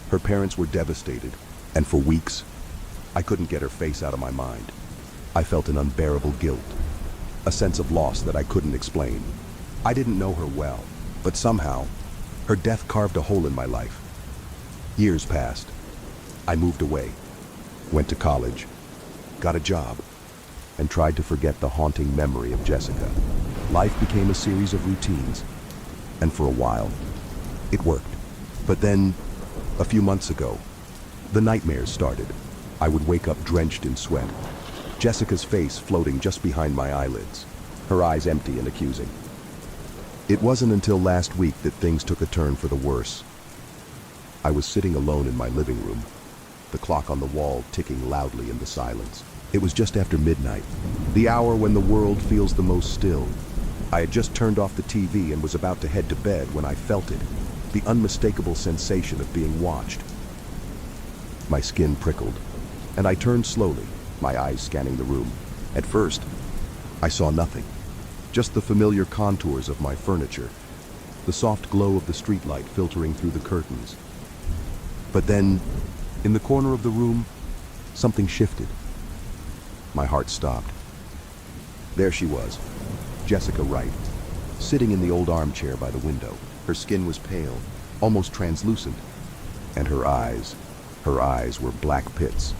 Her parents were devastated, and for weeks, I couldn't get her face out of my mind. I felt an unbearable guilt, a sense of loss that I couldn't explain. I didn't know her well, but somehow, her death carved a hole in my life. Years passed. I moved away, went to college, got a job, and tried to forget the haunting memory of Jessica. Life became a series of routines, and for a while, it worked. But then, a few months ago, the nightmares started. I would wake up drenched in sweat, Jessica's face floating just behind my eyelids, her eyes empty and accusing. It wasn't until last week that things took a turn for the worse. I was sitting alone in my living room, the clock on the wall ticking loudly in the silence. It was just after midnight, the hour when the world feels the most still. I had just turned off the TV and was about to head to bed when I felt it, the unmistakable sensation of being watched. My skin prickled, and I turned slowly, my eyes scanning the room. At first, I saw nothing, just the familiar contours of my furniture, the soft glow of the streetlight filtering through the curtains. But then, in the corner of the room, something shifted. My heart stopped. There she was, Jessica Wright, sitting in the old armchair by the window. Her skin was pale, almost translucent, and her eyes were black pits,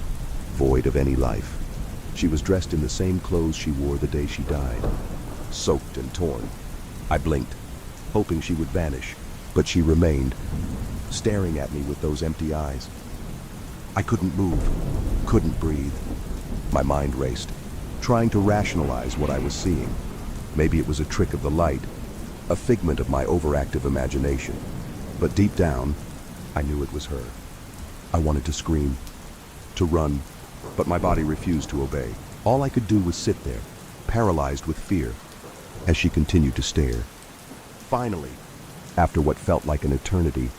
void of any life. She was dressed in the same clothes she wore the day she died, soaked and torn. I blinked, hoping she would vanish, but she remained, staring at me with those empty eyes. I couldn't move, couldn't breathe. My mind raced, trying to rationalize what I was seeing. Maybe it was a trick of the light, a figment of my overactive imagination. But deep down, I knew it was her. I wanted to scream, to run, but my body refused to obey. All I could do was sit there, paralyzed with fear, as she continued to stare. Finally, after what felt like an eternity,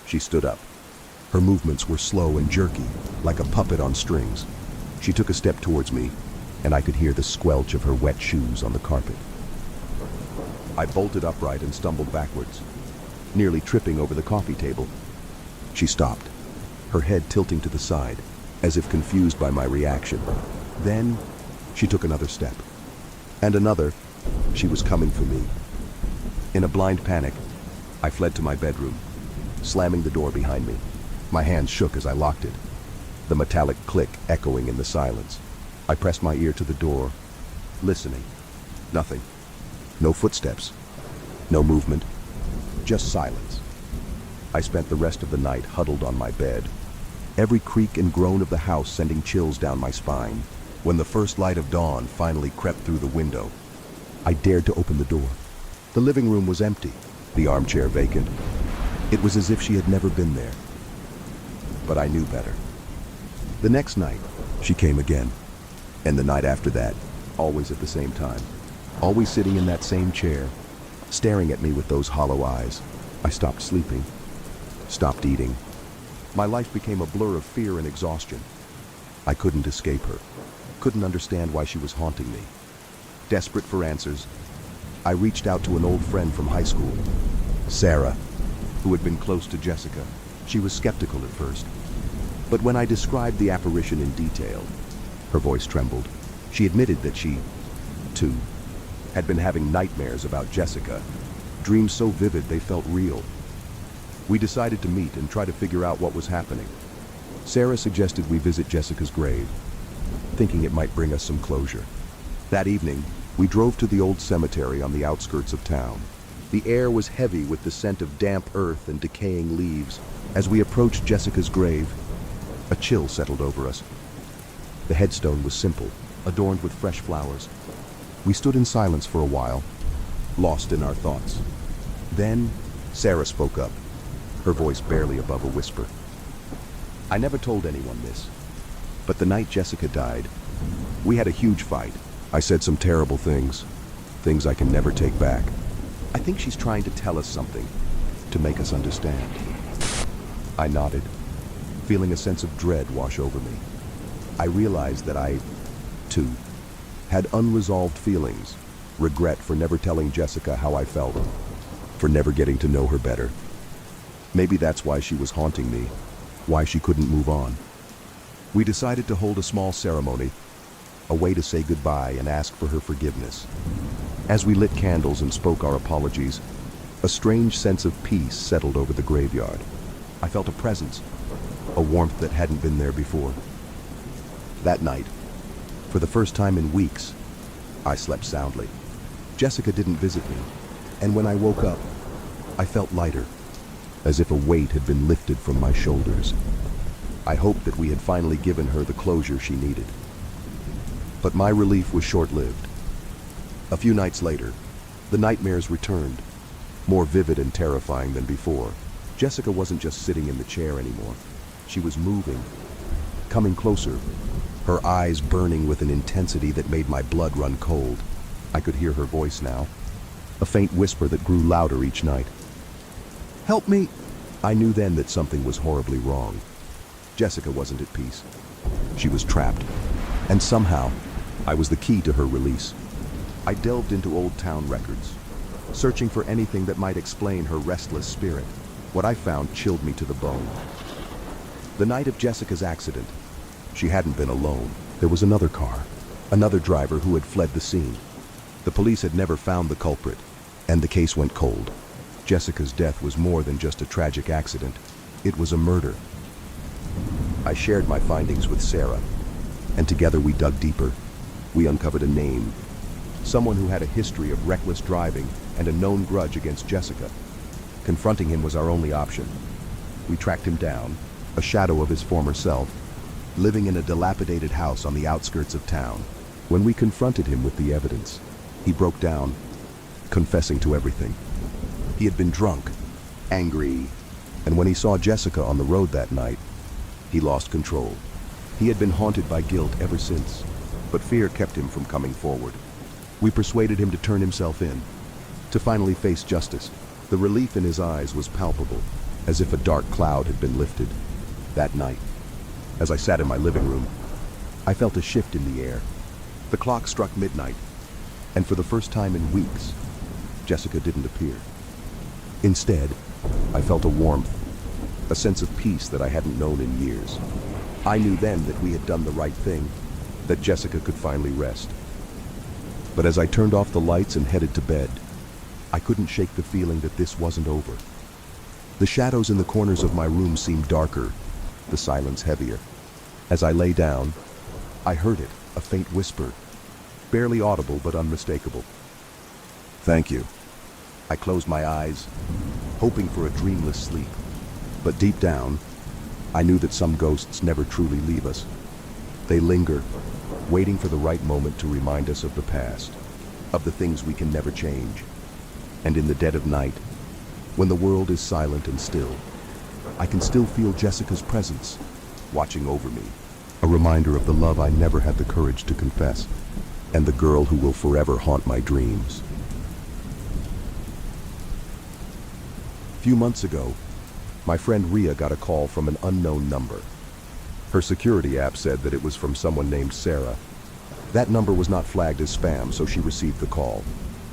she stood up. Her movements were slow and jerky, like a puppet on strings. She took a step towards me, and I could hear the squelch of her wet shoes on the carpet. I bolted upright and stumbled backwards, nearly tripping over the coffee table. She stopped, her head tilting to the side, as if confused by my reaction. Then, she took another step. And another. She was coming for me. In a blind panic, I fled to my bedroom, slamming the door behind me. My hands shook as I locked it, the metallic click echoing in the silence. I pressed my ear to the door, listening. Nothing. No footsteps. No movement. Just silence. I spent the rest of the night huddled on my bed, every creak and groan of the house sending chills down my spine. When the first light of dawn finally crept through the window, I dared to open the door. The living room was empty, the armchair vacant. It was as if she had never been there. But I knew better. The next night, she came again. And the night after that, always at the same time. Always sitting in that same chair, staring at me with those hollow eyes. I stopped sleeping, stopped eating. My life became a blur of fear and exhaustion. I couldn't escape her, couldn't understand why she was haunting me. Desperate for answers, I reached out to an old friend from high school, Sarah, who had been close to Jessica. She was skeptical at first, but when I described the apparition in detail, her voice trembled. She admitted that she, too, had been having nightmares about Jessica, dreams so vivid they felt real. We decided to meet and try to figure out what was happening. Sarah suggested we visit Jessica's grave, thinking it might bring us some closure. That evening, we drove to the old cemetery on the outskirts of town. The air was heavy with the scent of damp earth and decaying leaves. As we approached Jessica's grave, a chill settled over us. The headstone was simple, adorned with fresh flowers. We stood in silence for a while, lost in our thoughts. Then, Sarah spoke up, her voice barely above a whisper. I never told anyone this, but the night Jessica died, we had a huge fight. I said some terrible things I can never take back. I think she's trying to tell us something, to make us understand. I nodded, feeling a sense of dread wash over me. I realized that I, too, had unresolved feelings, regret for never telling Jessica how I felt, for never getting to know her better. Maybe that's why she was haunting me, why she couldn't move on. We decided to hold a small ceremony, a way to say goodbye and ask for her forgiveness. As we lit candles and spoke our apologies, a strange sense of peace settled over the graveyard. I felt a presence, a warmth that hadn't been there before. That night, for the first time in weeks, I slept soundly. Jessica didn't visit me, and when I woke up, I felt lighter, as if a weight had been lifted from my shoulders. I hoped that we had finally given her the closure she needed. But my relief was short-lived. A few nights later, the nightmares returned, more vivid and terrifying than before. Jessica wasn't just sitting in the chair anymore. She was moving, coming closer, her eyes burning with an intensity that made my blood run cold. I could hear her voice now, a faint whisper that grew louder each night. "Help me!" I knew then that something was horribly wrong. Jessica wasn't at peace. She was trapped, and somehow, I was the key to her release. I delved into old town records, searching for anything that might explain her restless spirit. What I found chilled me to the bone. The night of Jessica's accident, she hadn't been alone. There was another car, another driver who had fled the scene. The police had never found the culprit, and the case went cold. Jessica's death was more than just a tragic accident. It was a murder. I shared my findings with Sarah, and together we dug deeper. We uncovered a name, someone who had a history of reckless driving and a known grudge against Jessica. Confronting him was our only option. We tracked him down, a shadow of his former self, living in a dilapidated house on the outskirts of town. When we confronted him with the evidence, he broke down, confessing to everything. He had been drunk, angry, and when he saw Jessica on the road that night, he lost control. He had been haunted by guilt ever since. but fear kept him from coming forward. We persuaded him to turn himself in, to finally face justice. The relief in his eyes was palpable, as if a dark cloud had been lifted. That night, as I sat in my living room, I felt a shift in the air. The clock struck midnight, and for the first time in weeks, Jessica didn't appear. Instead, I felt a warmth, a sense of peace that I hadn't known in years. I knew then that we had done the right thing, that Jessica could finally rest. But as I turned off the lights and headed to bed, I couldn't shake the feeling that this wasn't over. The shadows in the corners of my room seemed darker, the silence heavier. As I lay down, I heard it, a faint whisper, barely audible but unmistakable. "Thank you." I closed my eyes, hoping for a dreamless sleep. But deep down, I knew that some ghosts never truly leave us. They linger, waiting for the right moment to remind us of the past, of the things we can never change. And in the dead of night, when the world is silent and still, I can still feel Jessica's presence, watching over me, a reminder of the love I never had the courage to confess, and the girl who will forever haunt my dreams. A few months ago, my friend Ria got a call from an unknown number. Her security app said that it was from someone named Sarah. That number was not flagged as spam, so she received the call.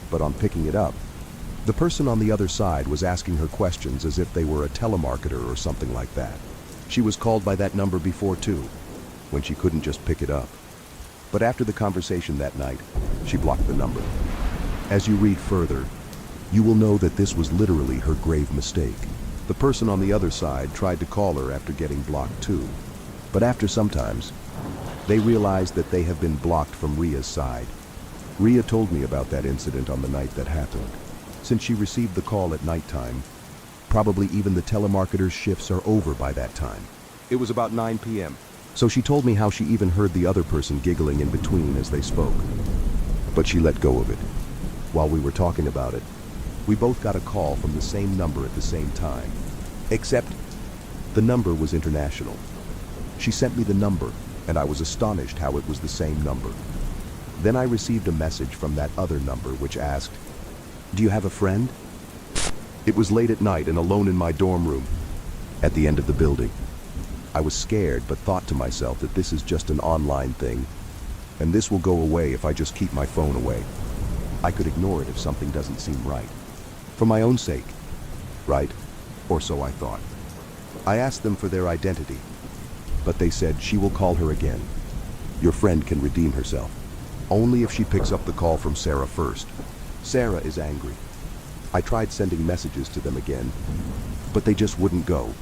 But on picking it up, the person on the other side was asking her questions as if they were a telemarketer or something like that. She was called by that number before too, when she couldn't just pick it up. But after the conversation that night, she blocked the number. As you read further, you will know that this was literally her grave mistake. The person on the other side tried to call her after getting blocked too. But after some times, they realized that they have been blocked from Ria's side. Ria told me about that incident on the night that happened. Since she received the call at nighttime, probably even the telemarketer's shifts are over by that time. It was about 9 p.m. So she told me how she even heard the other person giggling in between as they spoke. But she let go of it. While we were talking about it, we both got a call from the same number at the same time. Except, the number was international. She sent me the number, and I was astonished how it was the same number. Then I received a message from that other number which asked, "Do you have a friend?" It was late at night and alone in my dorm room, at the end of the building. I was scared but thought to myself that this is just an online thing, and this will go away if I just keep my phone away. I could ignore it if something doesn't seem right. For my own sake, right? Or so I thought. I asked them for their identity, but they said she will call her again. Your friend can redeem herself, only if she picks up the call from Sarah first. Sarah is angry. I tried sending messages to them again, but they just wouldn't go.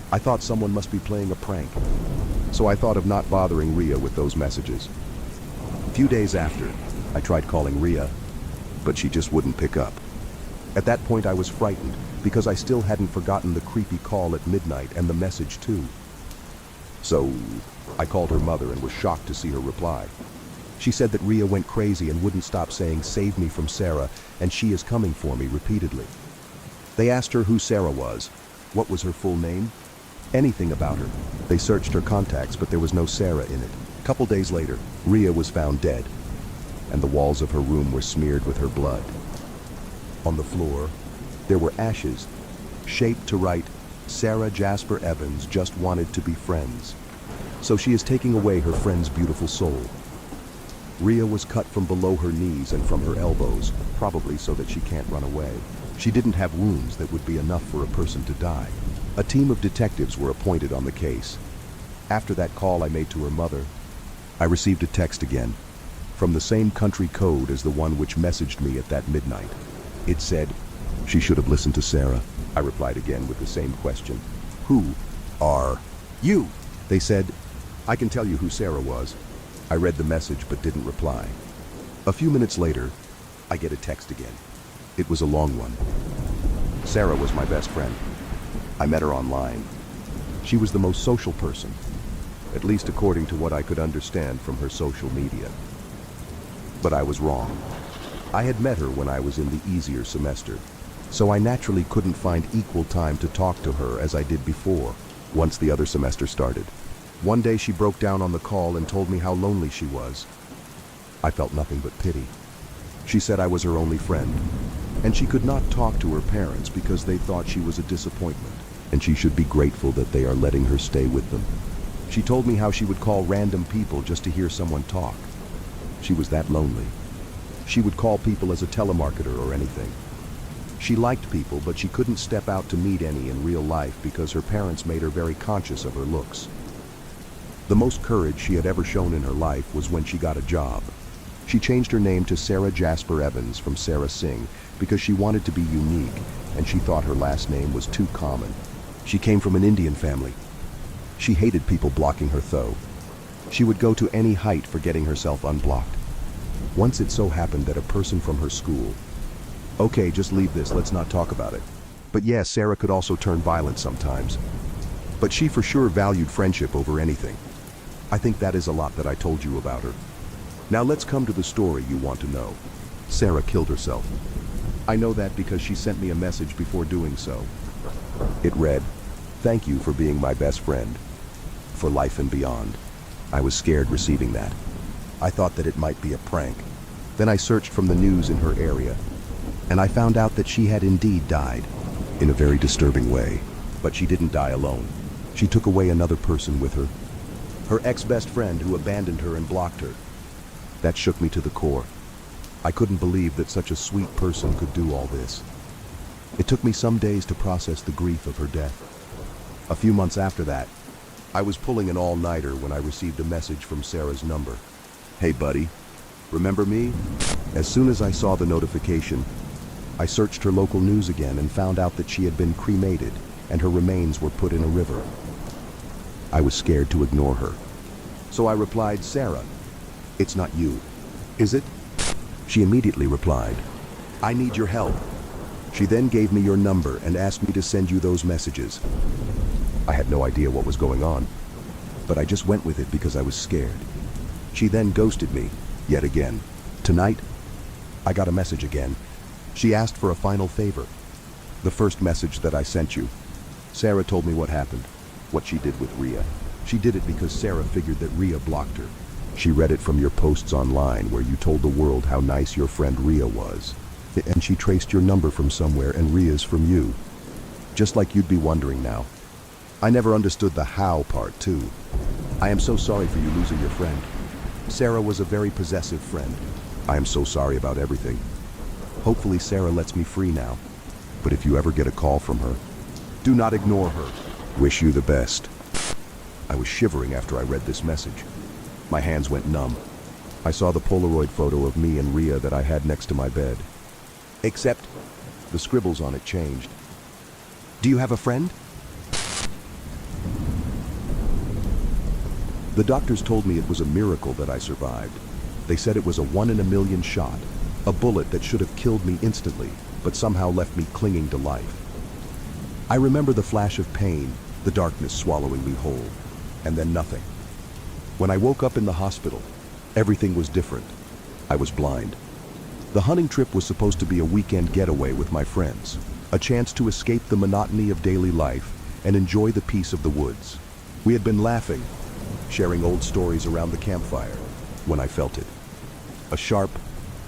I thought someone must be playing a prank, so I thought of not bothering Ria with those messages. A few days after, I tried calling Ria, but she just wouldn't pick up. At that point I was frightened, because I still hadn't forgotten the creepy call at midnight and the message too. So, I called her mother and was shocked to see her reply. She said that Ria went crazy and wouldn't stop saying, "Save me from Sarah," and "She is coming for me," repeatedly. They asked her who Sarah was, what was her full name, anything about her. They searched her contacts, but there was no Sarah in it. A couple days later, Ria was found dead, and the walls of her room were smeared with her blood. On the floor, there were ashes, shaped to write, "Sarah Jasper Evans just wanted to be friends." So she is taking away her friend's beautiful soul. Ria was cut from below her knees and from her elbows, probably so that she can't run away. She didn't have wounds that would be enough for a person to die. A team of detectives were appointed on the case. After that call I made to her mother, I received a text again, from the same country code as the one which messaged me at that midnight. It said, "She should have listened to Sarah." I replied again with the same question. "Who are you?" They said, "I can tell you who Sarah was." I read the message but didn't reply. A few minutes later, I get a text again. It was a long one. Sarah was my best friend. I met her online. She was the most social person, at least according to what I could understand from her social media. But I was wrong. I had met her when I was in the easier semester, so I naturally couldn't find equal time to talk to her as I did before, once the other semester started. One day she broke down on the call and told me how lonely she was. I felt nothing but pity. She said I was her only friend, and she could not talk to her parents because they thought she was a disappointment, and she should be grateful that they are letting her stay with them. She told me how she would call random people just to hear someone talk. She was that lonely. She would call people as a telemarketer or anything. She liked people, but she couldn't step out to meet any in real life because her parents made her very conscious of her looks. The most courage she had ever shown in her life was when she got a job. She changed her name to Sarah Jasper Evans from Sarah Singh because she wanted to be unique, and she thought her last name was too common. She came from an Indian family. She hated people blocking her though. She would go to any height for getting herself unblocked. Once it so happened that a person from her school— okay, just leave this, let's not talk about it. But yes, Sarah could also turn violent sometimes. But she for sure valued friendship over anything. I think that is a lot that I told you about her. Now let's come to the story you want to know. Sarah killed herself. I know that because she sent me a message before doing so. It read, "Thank you for being my best friend. For life and beyond." I was scared receiving that. I thought that it might be a prank. Then I searched from the news in her area, and I found out that she had indeed died in a very disturbing way. But she didn't die alone. She took away another person with her. Her ex-best friend who abandoned her and blocked her. That shook me to the core. I couldn't believe that such a sweet person could do all this. It took me some days to process the grief of her death. A few months after that, I was pulling an all-nighter when I received a message from Sarah's number. "Hey buddy, remember me?" As soon as I saw the notification, I searched her local news again and found out that she had been cremated and her remains were put in a river. I was scared to ignore her. So I replied, "Sarah, it's not you, is it?" She immediately replied, "I need your help." She then gave me your number and asked me to send you those messages. I had no idea what was going on, but I just went with it because I was scared. She then ghosted me, yet again. Tonight, I got a message again. She asked for a final favor. The first message that I sent you. Sarah told me what happened, what she did with Rhea. She did it because Sarah figured that Rhea blocked her. She read it from your posts online where you told the world how nice your friend Rhea was. And she traced your number from somewhere and Rhea's from you. Just like you'd be wondering now. I never understood the how part too. I am so sorry for you losing your friend. Sarah was a very possessive friend. I am so sorry about everything. Hopefully Sarah lets me free now. But if you ever get a call from her, do not ignore her. Wish you the best. I was shivering after I read this message. My hands went numb. I saw the Polaroid photo of me and Rhea that I had next to my bed. Except the scribbles on it changed. "Do you have a friend?" The doctors told me it was a miracle that I survived. They said it was a 1 in a million shot, a bullet that should have killed me instantly, but somehow left me clinging to life. I remember the flash of pain, the darkness swallowing me whole, and then nothing. When I woke up in the hospital, everything was different. I was blind. The hunting trip was supposed to be a weekend getaway with my friends, a chance to escape the monotony of daily life and enjoy the peace of the woods. We had been laughing, sharing old stories around the campfire, when I felt it. A sharp,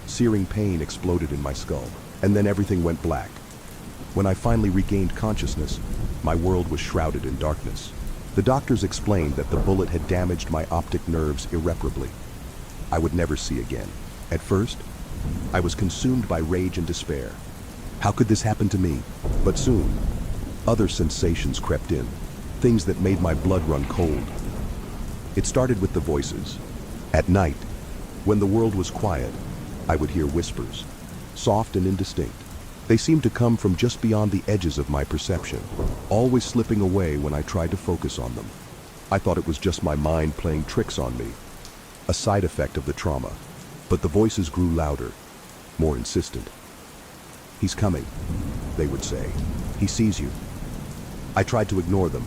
searing pain exploded in my skull, and then everything went black. When I finally regained consciousness, my world was shrouded in darkness. The doctors explained that the bullet had damaged my optic nerves irreparably. I would never see again. At first, I was consumed by rage and despair. How could this happen to me? But soon, other sensations crept in, things that made my blood run cold. It started with the voices. At night, when the world was quiet, I would hear whispers, soft and indistinct. They seemed to come from just beyond the edges of my perception, always slipping away when I tried to focus on them. I thought it was just my mind playing tricks on me, a side effect of the trauma. But the voices grew louder, more insistent. "He's coming," they would say. "He sees you." I tried to ignore them,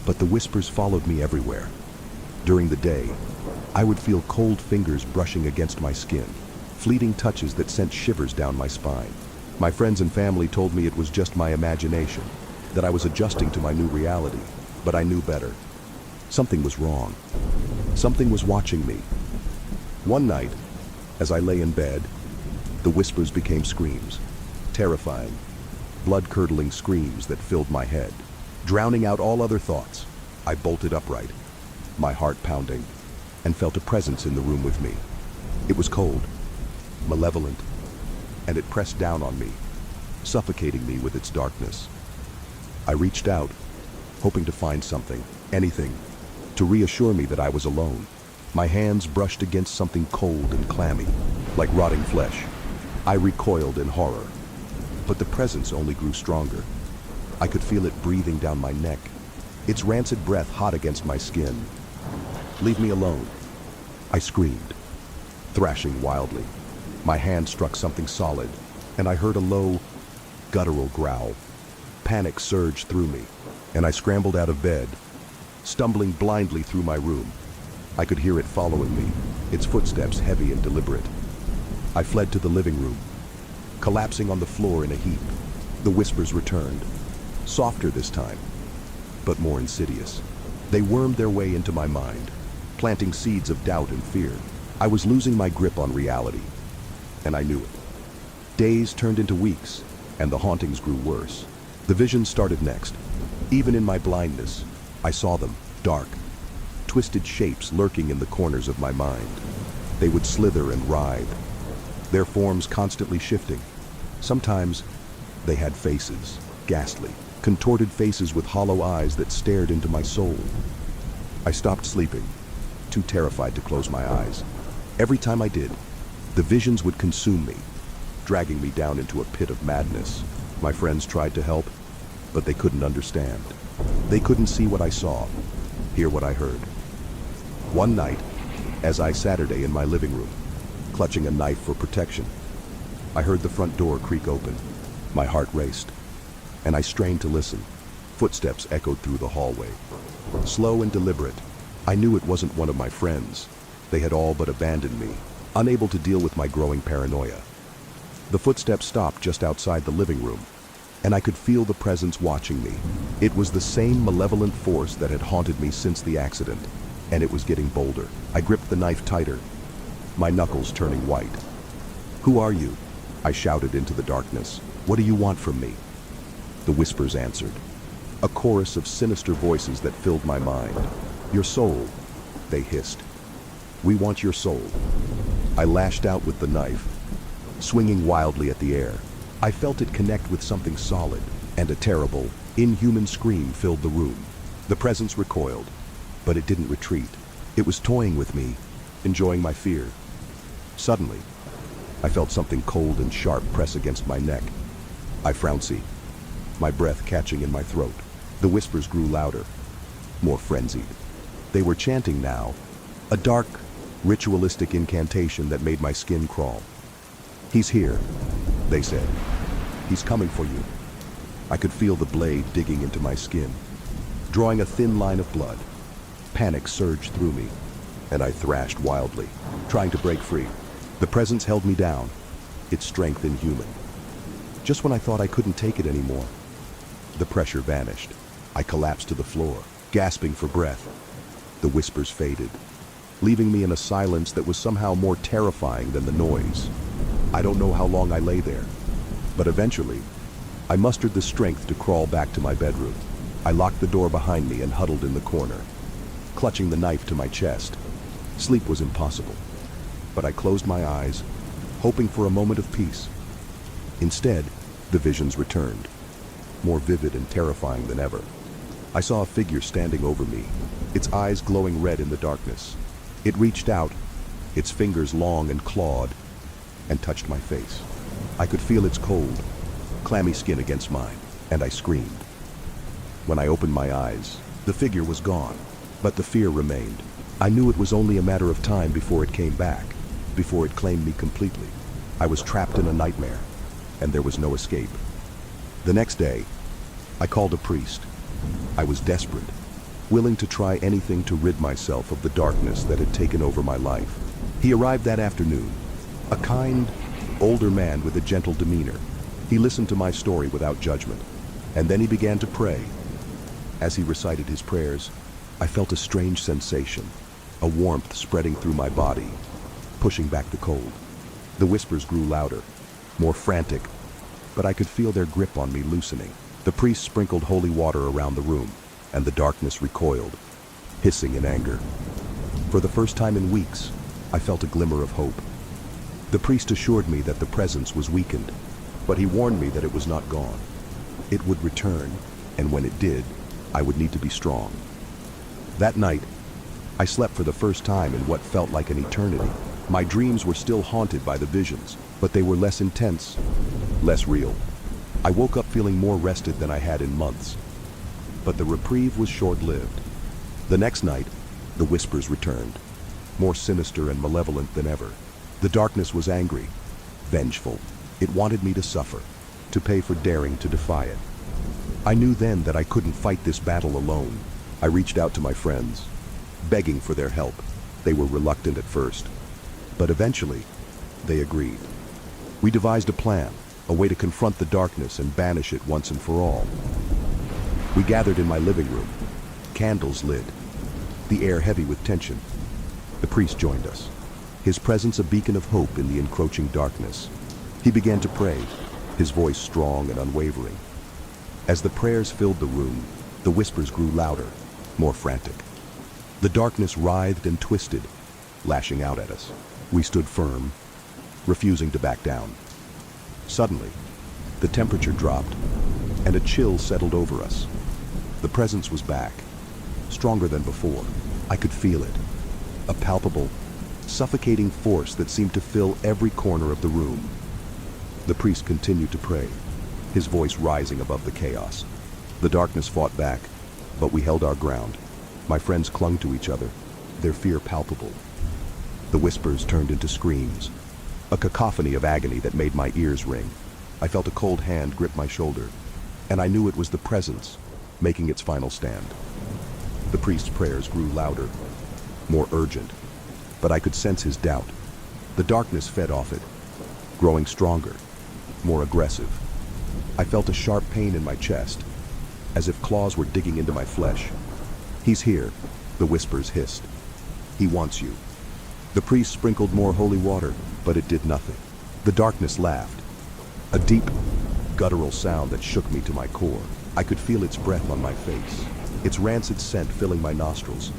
but the whispers followed me everywhere. During the day, I would feel cold fingers brushing against my skin, fleeting touches that sent shivers down my spine. My friends and family told me it was just my imagination, that I was adjusting to my new reality, but I knew better. Something was wrong. Something was watching me. One night, As I lay in bed, the whispers became screams, terrifying, blood-curdling screams that filled my head. Drowning out all other thoughts, I bolted upright, my heart pounding, and felt a presence in the room with me. It was cold, malevolent, and it pressed down on me, suffocating me with its darkness. I reached out, hoping to find something, anything, to reassure me that I was alone. My hands brushed against something cold and clammy, like rotting flesh. I recoiled in horror, but the presence only grew stronger. I could feel it breathing down my neck, its rancid breath hot against my skin. "Leave me alone," I screamed, thrashing wildly. My hand struck something solid, and I heard a low, guttural growl. Panic surged through me, and I scrambled out of bed, stumbling blindly through my room. I could hear it following me, its footsteps heavy and deliberate. I fled to the living room, collapsing on the floor in a heap. The whispers returned, softer this time, but more insidious. They wormed their way into my mind, planting seeds of doubt and fear. I was losing my grip on reality, and I knew it. Days turned into weeks, and the hauntings grew worse. The visions started next. Even in my blindness, I saw them, dark, twisted shapes lurking in the corners of my mind. They would slither and writhe, their forms constantly shifting. Sometimes they had faces, ghastly, contorted faces with hollow eyes that stared into my soul. I stopped sleeping, too terrified to close my eyes. Every time I did, the visions would consume me, dragging me down into a pit of madness. My friends tried to help, but they couldn't understand. They couldn't see what I saw, hear what I heard. One night, as I Saturday in my living room, clutching a knife for protection, I heard the front door creak open. My heart raced, and I strained to listen. Footsteps echoed through the hallway. Slow and deliberate, I knew it wasn't one of my friends. They had all but abandoned me, unable to deal with my growing paranoia. The footsteps stopped just outside the living room, and I could feel the presence watching me. It was the same malevolent force that had haunted me since the accident, and it was getting bolder. I gripped the knife tighter, my knuckles turning white. "Who are you?" I shouted into the darkness. "What do you want from me?" The whispers answered, a chorus of sinister voices that filled my mind. "Your soul," they hissed. "We want your soul." I lashed out with the knife, swinging wildly at the air. I felt it connect with something solid, and a terrible, inhuman scream filled the room. The presence recoiled, but it didn't retreat. It was toying with me, enjoying my fear. Suddenly, I felt something cold and sharp press against my neck. I frowned, my breath catching in my throat. The whispers grew louder, more frenzied. They were chanting now, a dark, ritualistic incantation that made my skin crawl. "He's here," they said. "He's coming for you." I could feel the blade digging into my skin, drawing a thin line of blood. Panic surged through me, and I thrashed wildly, trying to break free. The presence held me down, its strength inhuman. Just when I thought I couldn't take it anymore, the pressure vanished. I collapsed to the floor, gasping for breath. The whispers faded, leaving me in a silence that was somehow more terrifying than the noise. I don't know how long I lay there, but eventually, I mustered the strength to crawl back to my bedroom. I locked the door behind me and huddled in the corner, clutching the knife to my chest. Sleep was impossible, but I closed my eyes, hoping for a moment of peace. Instead, the visions returned, more vivid and terrifying than ever. I saw a figure standing over me, its eyes glowing red in the darkness. It reached out, its fingers long and clawed, and touched my face. I could feel its cold, clammy skin against mine, and I screamed. When I opened my eyes, the figure was gone, but the fear remained. I knew it was only a matter of time before it came back, before it claimed me completely. I was trapped in a nightmare, and there was no escape. The next day, I called a priest. I was desperate, willing to try anything to rid myself of the darkness that had taken over my life. He arrived that afternoon, a kind, older man with a gentle demeanor. He listened to my story without judgment, and then he began to pray. As he recited his prayers, I felt a strange sensation, a warmth spreading through my body, pushing back the cold. The whispers grew louder, more frantic, but I could feel their grip on me loosening. The priest sprinkled holy water around the room, and the darkness recoiled, hissing in anger. For the first time in weeks, I felt a glimmer of hope. The priest assured me that the presence was weakened, but he warned me that it was not gone. It would return, and when it did, I would need to be strong. That night, I slept for the first time in what felt like an eternity. My dreams were still haunted by the visions, but they were less intense, less real. I woke up feeling more rested than I had in months. But the reprieve was short-lived. The next night, the whispers returned, more sinister and malevolent than ever. The darkness was angry, vengeful. It wanted me to suffer, to pay for daring to defy it. I knew then that I couldn't fight this battle alone. I reached out to my friends, begging for their help. They were reluctant at first, but eventually, they agreed. We devised a plan, a way to confront the darkness and banish it once and for all. We gathered in my living room, candles lit, the air heavy with tension. The priest joined us, his presence a beacon of hope in the encroaching darkness. He began to pray, his voice strong and unwavering. As the prayers filled the room, the whispers grew louder, more frantic. The darkness writhed and twisted, lashing out at us. We stood firm, refusing to back down. Suddenly, the temperature dropped, and a chill settled over us. The presence was back, stronger than before. I could feel it, a palpable, suffocating force that seemed to fill every corner of the room. The priest continued to pray, his voice rising above the chaos. The darkness fought back, but we held our ground. My friends clung to each other, their fear palpable. The whispers turned into screams, a cacophony of agony that made my ears ring. I felt a cold hand grip my shoulder, and I knew it was the presence, making its final stand. The priest's prayers grew louder, more urgent, but I could sense his doubt. The darkness fed off it, growing stronger, more aggressive. I felt a sharp pain in my chest, as if claws were digging into my flesh. "He's here," the whispers hissed. "He wants you." The priest sprinkled more holy water, but it did nothing. The darkness laughed, a deep, guttural sound that shook me to my core. I could feel its breath on my face, its rancid scent filling my nostrils.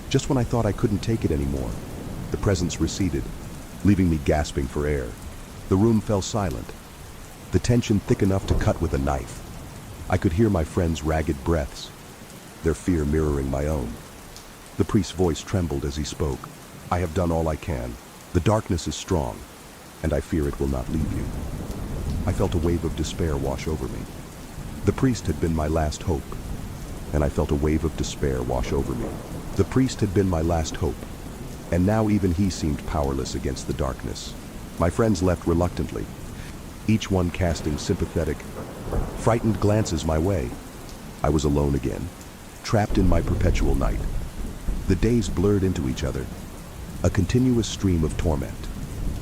Just when I thought I couldn't take it anymore, the presence receded, leaving me gasping for air. The room fell silent, the tension thick enough to cut with a knife. I could hear my friends' ragged breaths, their fear mirroring my own. The priest's voice trembled as he spoke. "I have done all I can. The darkness is strong, and I fear it will not leave you." I felt a wave of despair wash over me. The priest had been my last hope, and I felt a wave of despair wash over me. The priest had been my last hope, and now even he seemed powerless against the darkness. My friends left reluctantly, each one casting sympathetic, frightened glances my way. I was alone again, trapped in my perpetual night. The days blurred into each other, a continuous stream of torment.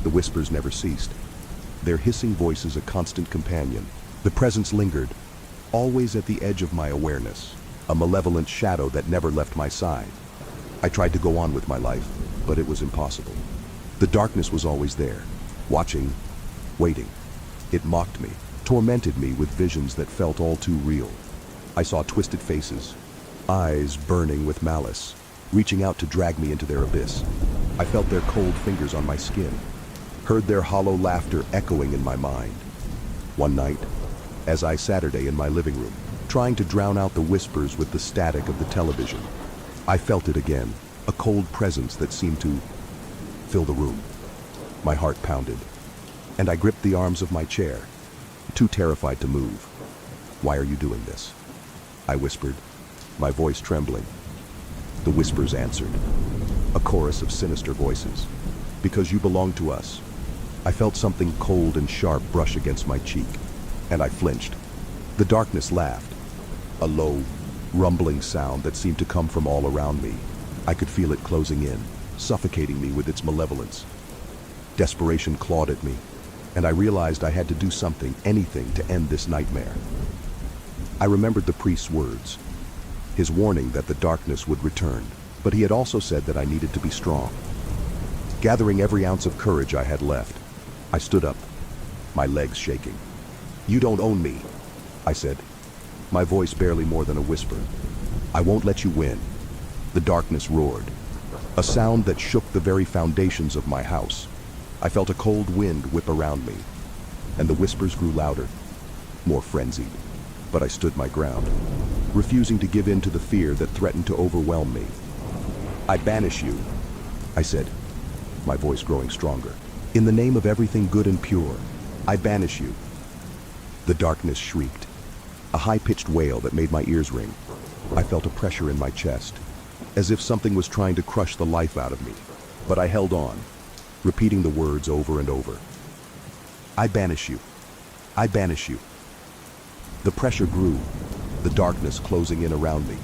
The whispers never ceased, their hissing voices a constant companion. The presence lingered, always at the edge of my awareness, a malevolent shadow that never left my side. I tried to go on with my life, but it was impossible. The darkness was always there, watching, waiting. It mocked me, tormented me with visions that felt all too real. I saw twisted faces, eyes burning with malice, reaching out to drag me into their abyss. I felt their cold fingers on my skin, heard their hollow laughter echoing in my mind. One night, as I Saturday in my living room, trying to drown out the whispers with the static of the television, I felt it again, a cold presence that seemed to fill the room. My heart pounded, and I gripped the arms of my chair, too terrified to move. "Why are you doing this?" I whispered, my voice trembling. The whispers answered, a chorus of sinister voices. "Because you belong to us." I felt something cold and sharp brush against my cheek, and I flinched. The darkness laughed, a low, rumbling sound that seemed to come from all around me. I could feel it closing in, suffocating me with its malevolence. Desperation clawed at me, and I realized I had to do something, anything, to end this nightmare. I remembered the priest's words, his warning that the darkness would return, but he had also said that I needed to be strong. Gathering every ounce of courage I had left, I stood up, my legs shaking. "You don't own me," I said, my voice barely more than a whisper. "I won't let you win." The darkness roared, a sound that shook the very foundations of my house. I felt a cold wind whip around me, and the whispers grew louder, more frenzied. But I stood my ground, refusing to give in to the fear that threatened to overwhelm me. "I banish you," I said, my voice growing stronger. "In the name of everything good and pure, I banish you." The darkness shrieked, a high-pitched wail that made my ears ring. I felt a pressure in my chest, as if something was trying to crush the life out of me. But I held on, repeating the words over and over. "I banish you. I banish you." The pressure grew, the darkness closing in around me.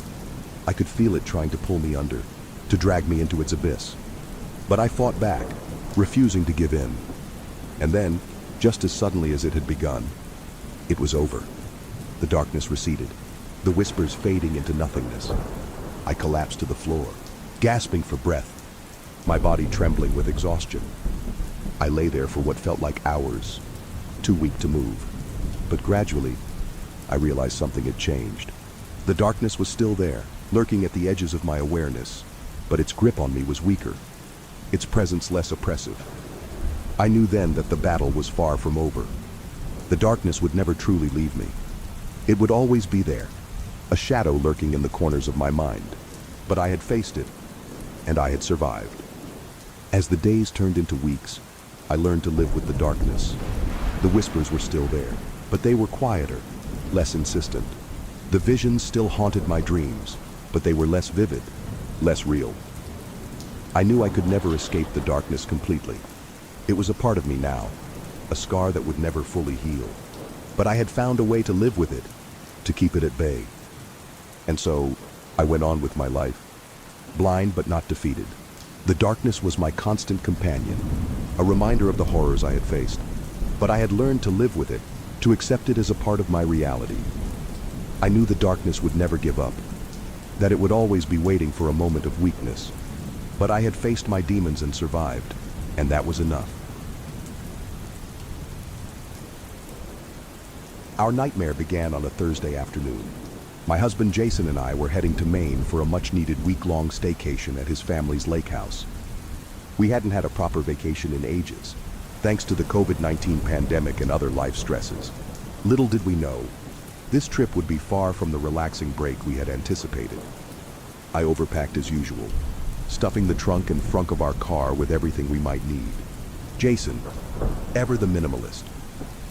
I could feel it trying to pull me under, to drag me into its abyss. But I fought back, refusing to give in. And then, just as suddenly as it had begun, it was over. The darkness receded, the whispers fading into nothingness. I collapsed to the floor, gasping for breath, my body trembling with exhaustion. I lay there for what felt like hours, too weak to move. But gradually, I realized something had changed. The darkness was still there, lurking at the edges of my awareness, but its grip on me was weaker, its presence less oppressive. I knew then that the battle was far from over. The darkness would never truly leave me. It would always be there, a shadow lurking in the corners of my mind. But I had faced it, and I had survived. As the days turned into weeks, I learned to live with the darkness. The whispers were still there, but they were quieter, less insistent. The visions still haunted my dreams, but they were less vivid, less real. I knew I could never escape the darkness completely. It was a part of me now, a scar that would never fully heal. But I had found a way to live with it, to keep it at bay. And so, I went on with my life, blind but not defeated. The darkness was my constant companion, a reminder of the horrors I had faced. But I had learned to live with it, to accept it as a part of my reality. I knew the darkness would never give up, that it would always be waiting for a moment of weakness. But I had faced my demons and survived, and that was enough. Our nightmare began on a Thursday afternoon. My husband Jason and I were heading to Maine for a much-needed week-long staycation at his family's lake house. We hadn't had a proper vacation in ages, thanks to the COVID-19 pandemic and other life stresses. Little did we know, this trip would be far from the relaxing break we had anticipated. I overpacked as usual, stuffing the trunk and frunk of our car with everything we might need. Jason, ever the minimalist,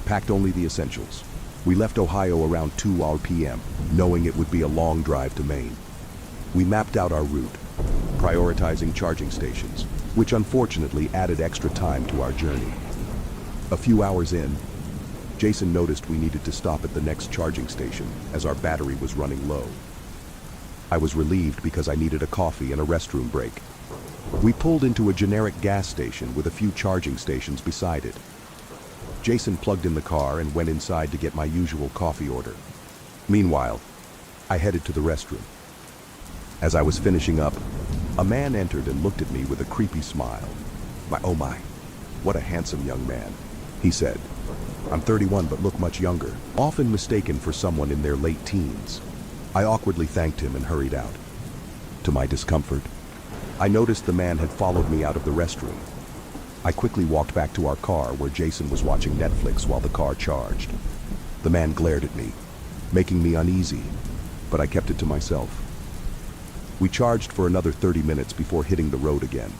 packed only the essentials. We left Ohio around 2 p.m., knowing it would be a long drive to Maine. We mapped out our route, prioritizing charging stations, which unfortunately added extra time to our journey. A few hours in, Jason noticed we needed to stop at the next charging station as our battery was running low. I was relieved because I needed a coffee and a restroom break. We pulled into a generic gas station with a few charging stations beside it. Jason plugged in the car and went inside to get my usual coffee order. Meanwhile, I headed to the restroom. As I was finishing up, a man entered and looked at me with a creepy smile. Oh my, what a handsome young man, he said. I'm 31 but look much younger, often mistaken for someone in their late teens. I awkwardly thanked him and hurried out. To my discomfort, I noticed the man had followed me out of the restroom. I quickly walked back to our car where Jason was watching Netflix while the car charged. The man glared at me, making me uneasy, but I kept it to myself. We charged for another 30 minutes before hitting the road again.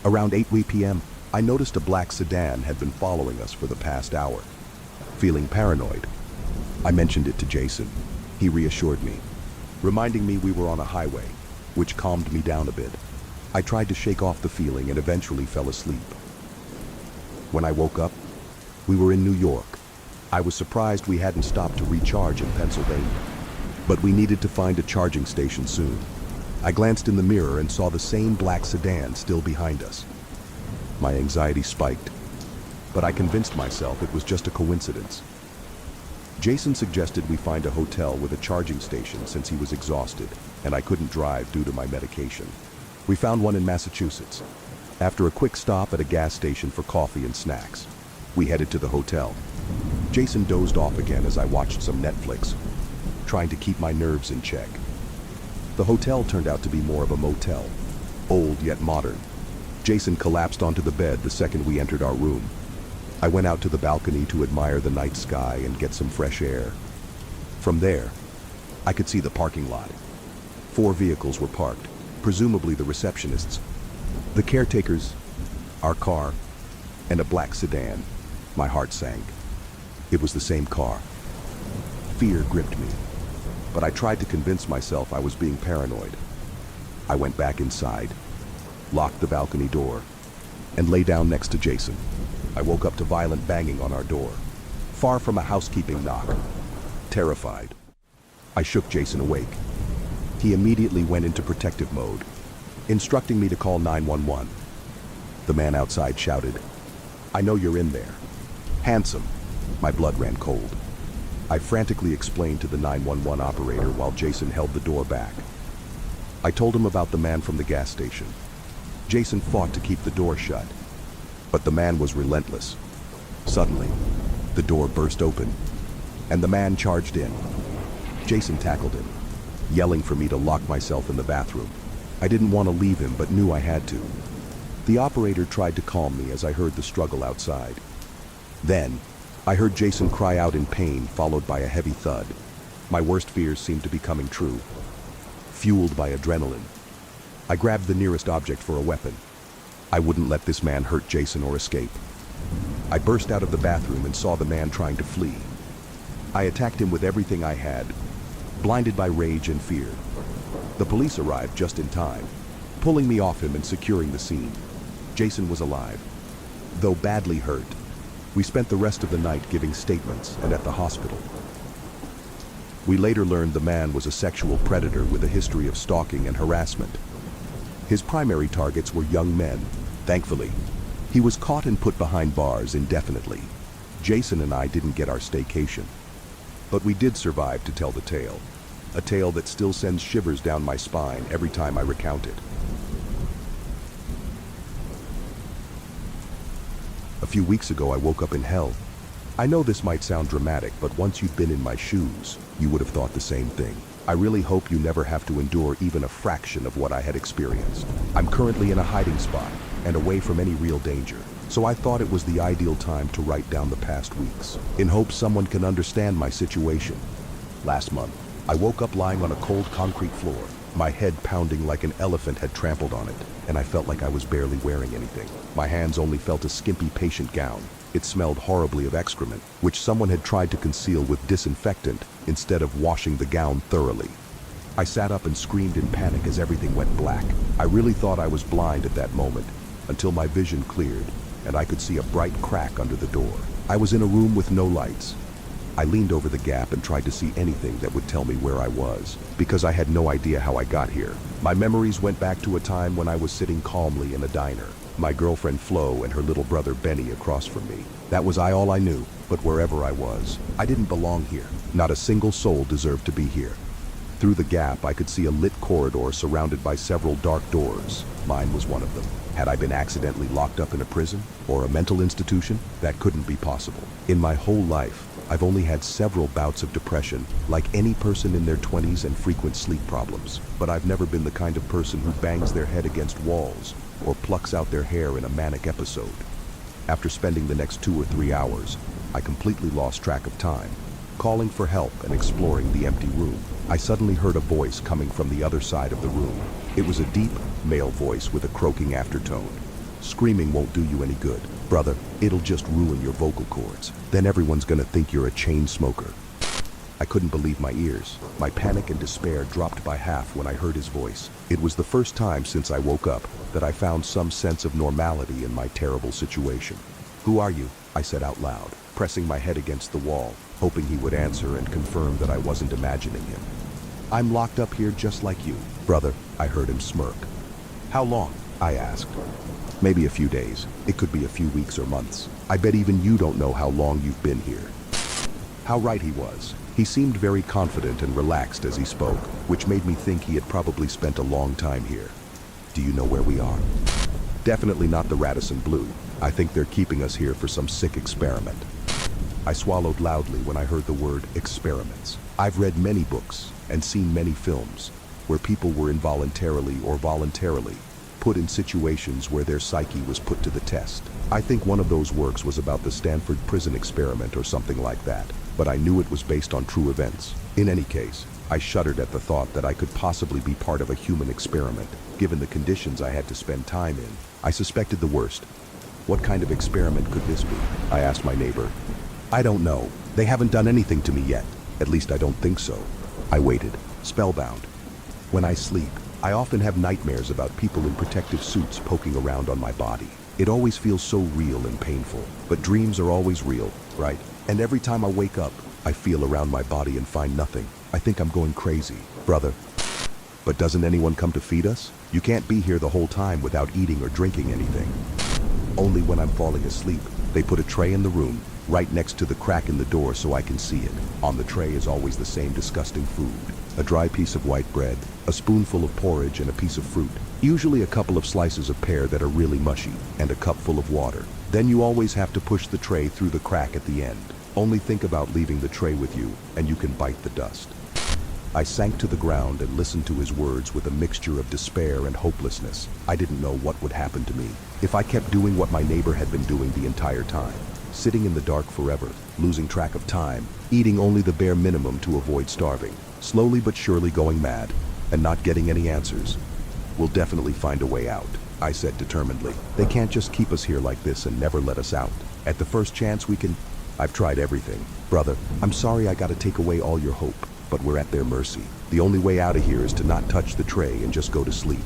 Around 8 p.m., I noticed a black sedan had been following us for the past hour. Feeling paranoid, I mentioned it to Jason. He reassured me, reminding me we were on a highway, which calmed me down a bit. I tried to shake off the feeling and eventually fell asleep. When I woke up, we were in New York. I was surprised we hadn't stopped to recharge in Pennsylvania, but we needed to find a charging station soon. I glanced in the mirror and saw the same black sedan still behind us. My anxiety spiked, but I convinced myself it was just a coincidence. Jason suggested we find a hotel with a charging station since he was exhausted and I couldn't drive due to my medication. We found one in Massachusetts, after a quick stop at a gas station for coffee and snacks. We headed to the hotel. Jason dozed off again as I watched some Netflix, trying to keep my nerves in check. The hotel turned out to be more of a motel, old yet modern. Jason collapsed onto the bed the second we entered our room. I went out to the balcony to admire the night sky and get some fresh air. From there, I could see the parking lot. 4 vehicles were parked, presumably the receptionists, the caretakers, our car, and a black sedan. My heart sank. It was the same car. Fear gripped me, but I tried to convince myself I was being paranoid. I went back inside, locked the balcony door, and lay down next to Jason. I woke up to violent banging on our door, far from a housekeeping knock. Terrified, I shook Jason awake. He immediately went into protective mode, instructing me to call 911. The man outside shouted, "I know you're in there." "Handsome." My blood ran cold. I frantically explained to the 911 operator while Jason held the door back. I told him about the man from the gas station. Jason fought to keep the door shut, but the man was relentless. Suddenly, the door burst open, and the man charged in. Jason tackled him, yelling for me to lock myself in the bathroom. I didn't want to leave him, but knew I had to. The operator tried to calm me as I heard the struggle outside. Then, I heard Jason cry out in pain, followed by a heavy thud. My worst fears seemed to be coming true. Fueled by adrenaline, I grabbed the nearest object for a weapon. I wouldn't let this man hurt Jason or escape. I burst out of the bathroom and saw the man trying to flee. I attacked him with everything I had, blinded by rage and fear. The police arrived just in time, pulling me off him and securing the scene. Jason was alive, though badly hurt. We spent the rest of the night giving statements and at the hospital. We later learned the man was a sexual predator with a history of stalking and harassment. His primary targets were young men. Thankfully, he was caught and put behind bars indefinitely. Jason and I didn't get our staycation, but we did survive to tell the tale. A tale that still sends shivers down my spine every time I recount it. A few weeks ago, I woke up in hell. I know this might sound dramatic, but once you'd been in my shoes, you would have thought the same thing. I really hope you never have to endure even a fraction of what I had experienced. I'm currently in a hiding spot and away from any real danger, so I thought it was the ideal time to write down the past weeks, in hopes someone can understand my situation. Last month, I woke up lying on a cold concrete floor, my head pounding like an elephant had trampled on it, and I felt like I was barely wearing anything. My hands only felt a skimpy patient gown. It smelled horribly of excrement, which someone had tried to conceal with disinfectant instead of washing the gown thoroughly. I sat up and screamed in panic as everything went black. I really thought I was blind at that moment, until my vision cleared and I could see a bright crack under the door. I was in a room with no lights. I leaned over the gap and tried to see anything that would tell me where I was, because I had no idea how I got here. My memories went back to a time when I was sitting calmly in a diner, my girlfriend Flo and her little brother Benny across from me. That was all I knew, but wherever I was, I didn't belong here. Not a single soul deserved to be here. Through the gap, I could see a lit corridor surrounded by several dark doors. Mine was one of them. Had I been accidentally locked up in a prison or a mental institution? That couldn't be possible. In my whole life, I've only had several bouts of depression, like any person in their 20s, and frequent sleep problems. But I've never been the kind of person who bangs their head against walls or plucks out their hair in a manic episode. After spending the next 2 or 3 hours, I completely lost track of time. Calling for help and exploring the empty room, I suddenly heard a voice coming from the other side of the room. It was a deep, male voice with a croaking aftertone. Screaming won't do you any good, brother. It'll just ruin your vocal cords. Then everyone's gonna think you're a chain smoker. I couldn't believe my ears. My panic and despair dropped by half when I heard his voice. It was the first time since I woke up that I found some sense of normality in my terrible situation. "Who are you?" I said out loud, pressing my head against the wall, hoping he would answer and confirm that I wasn't imagining him. "I'm locked up here just like you, brother," I heard him smirk. "How long?" I asked. "Maybe a few days. It could be a few weeks or months. I bet even you don't know how long you've been here." How right he was. He seemed very confident and relaxed as he spoke, which made me think he had probably spent a long time here. "Do you know where we are?" "Definitely not the Radisson Blu. I think they're keeping us here for some sick experiment. I swallowed loudly when I heard the word experiments. I've read many books and seen many films where people were involuntarily or voluntarily put in situations where their psyche was put to the test. I think one of those works was about the Stanford prison experiment or something like that, but I knew it was based on true events. In any case, I shuddered at the thought that I could possibly be part of a human experiment, given the conditions I had to spend time in. I suspected the worst. What kind of experiment could this be? I asked my neighbor. I don't know. They haven't done anything to me yet. At least I don't think so. I waited, spellbound. When I sleep, I often have nightmares about people in protective suits poking around on my body. It always feels so real and painful, but dreams are always real, right? And every time I wake up, I feel around my body and find nothing. I think I'm going crazy, brother. But doesn't anyone come to feed us? You can't be here the whole time without eating or drinking anything. Only when I'm falling asleep. They put a tray in the room, right next to the crack in the door so I can see it. On the tray is always the same disgusting food. A dry piece of white bread, a spoonful of porridge and a piece of fruit. Usually a couple of slices of pear that are really mushy, and a cup full of water. Then you always have to push the tray through the crack at the end. Only think about leaving the tray with you, and you can bite the dust. I sank to the ground and listened to his words with a mixture of despair and hopelessness. I didn't know what would happen to me if I kept doing what my neighbor had been doing the entire time. Sitting in the dark forever, losing track of time, eating only the bare minimum to avoid starving, slowly but surely going mad, and not getting any answers. We'll definitely find a way out, I said determinedly. They can't just keep us here like this and never let us out. At the first chance we can... I've tried everything. Brother, I'm sorry I gotta take away all your hope, but we're at their mercy. The only way out of here is to not touch the tray and just go to sleep.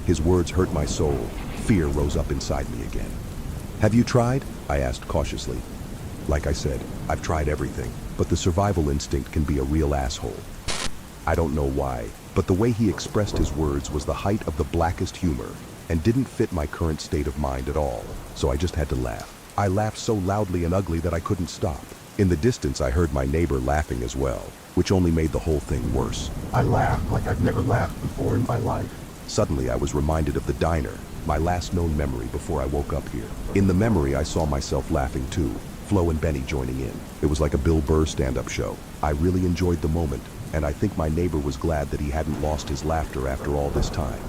His words hurt my soul. Fear rose up inside me again. Have you tried? I asked cautiously. Like I said, I've tried everything, but the survival instinct can be a real asshole. I don't know why, but the way he expressed his words was the height of the blackest humor and didn't fit my current state of mind at all, so I just had to laugh. I laughed so loudly and ugly that I couldn't stop. In the distance, I heard my neighbor laughing as well, which only made the whole thing worse. I laughed like I've never laughed before in my life. Suddenly, I was reminded of the diner, my last known memory before I woke up here. In the memory, I saw myself laughing too, Flo and Benny joining in. It was like a Bill Burr stand-up show. I really enjoyed the moment, and I think my neighbor was glad that he hadn't lost his laughter after all this time.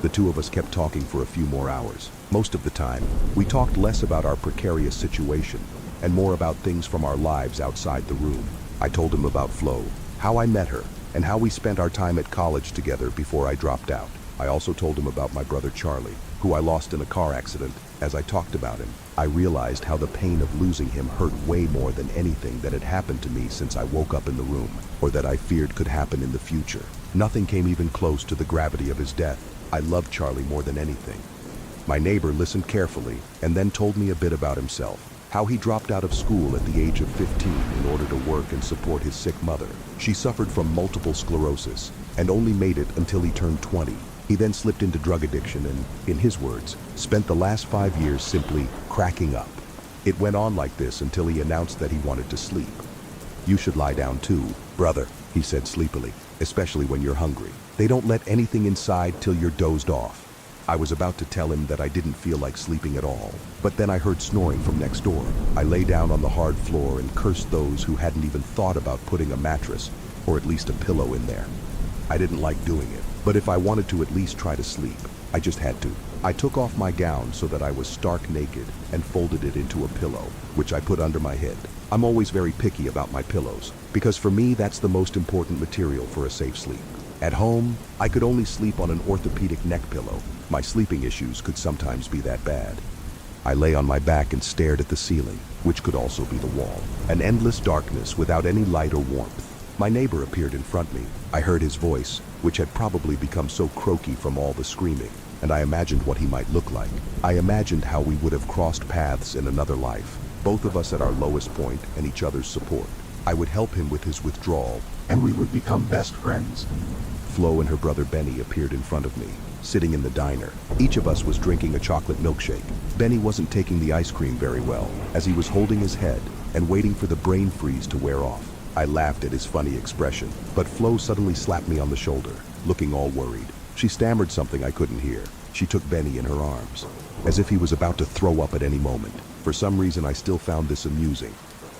The two of us kept talking for a few more hours. Most of the time, we talked less about our precarious situation and more about things from our lives outside the room. I told him about Flo, how I met her, and how we spent our time at college together before I dropped out. I also told him about my brother Charlie, who I lost in a car accident. As I talked about him, I realized how the pain of losing him hurt way more than anything that had happened to me since I woke up in the room, or that I feared could happen in the future. Nothing came even close to the gravity of his death. I loved Charlie more than anything. My neighbor listened carefully and then told me a bit about himself. How he dropped out of school at the age of 15 in order to work and support his sick mother. She suffered from multiple sclerosis and only made it until he turned 20. He then slipped into drug addiction and, in his words, spent the last 5 years simply cracking up. It went on like this until he announced that he wanted to sleep. You should lie down too, brother, he said sleepily, especially when you're hungry. They don't let anything inside till you're dozed off. I was about to tell him that I didn't feel like sleeping at all, but then I heard snoring from next door. I lay down on the hard floor and cursed those who hadn't even thought about putting a mattress, or at least a pillow in there. I didn't like doing it, but if I wanted to at least try to sleep, I just had to. I took off my gown so that I was stark naked and folded it into a pillow, which I put under my head. I'm always very picky about my pillows, because for me that's the most important material for a safe sleep. At home, I could only sleep on an orthopedic neck pillow. My sleeping issues could sometimes be that bad. I lay on my back and stared at the ceiling, which could also be the wall. An endless darkness without any light or warmth. My neighbor appeared in front of me. I heard his voice, which had probably become so croaky from all the screaming, and I imagined what he might look like. I imagined how we would have crossed paths in another life, both of us at our lowest point and each other's support. I would help him with his withdrawal, and we would become best friends. Flo and her brother Benny appeared in front of me, sitting in the diner. Each of us was drinking a chocolate milkshake. Benny wasn't taking the ice cream very well, as he was holding his head and waiting for the brain freeze to wear off. I laughed at his funny expression, but Flo suddenly slapped me on the shoulder, looking all worried. She stammered something I couldn't hear. She took Benny in her arms, as if he was about to throw up at any moment. For some reason, I still found this amusing,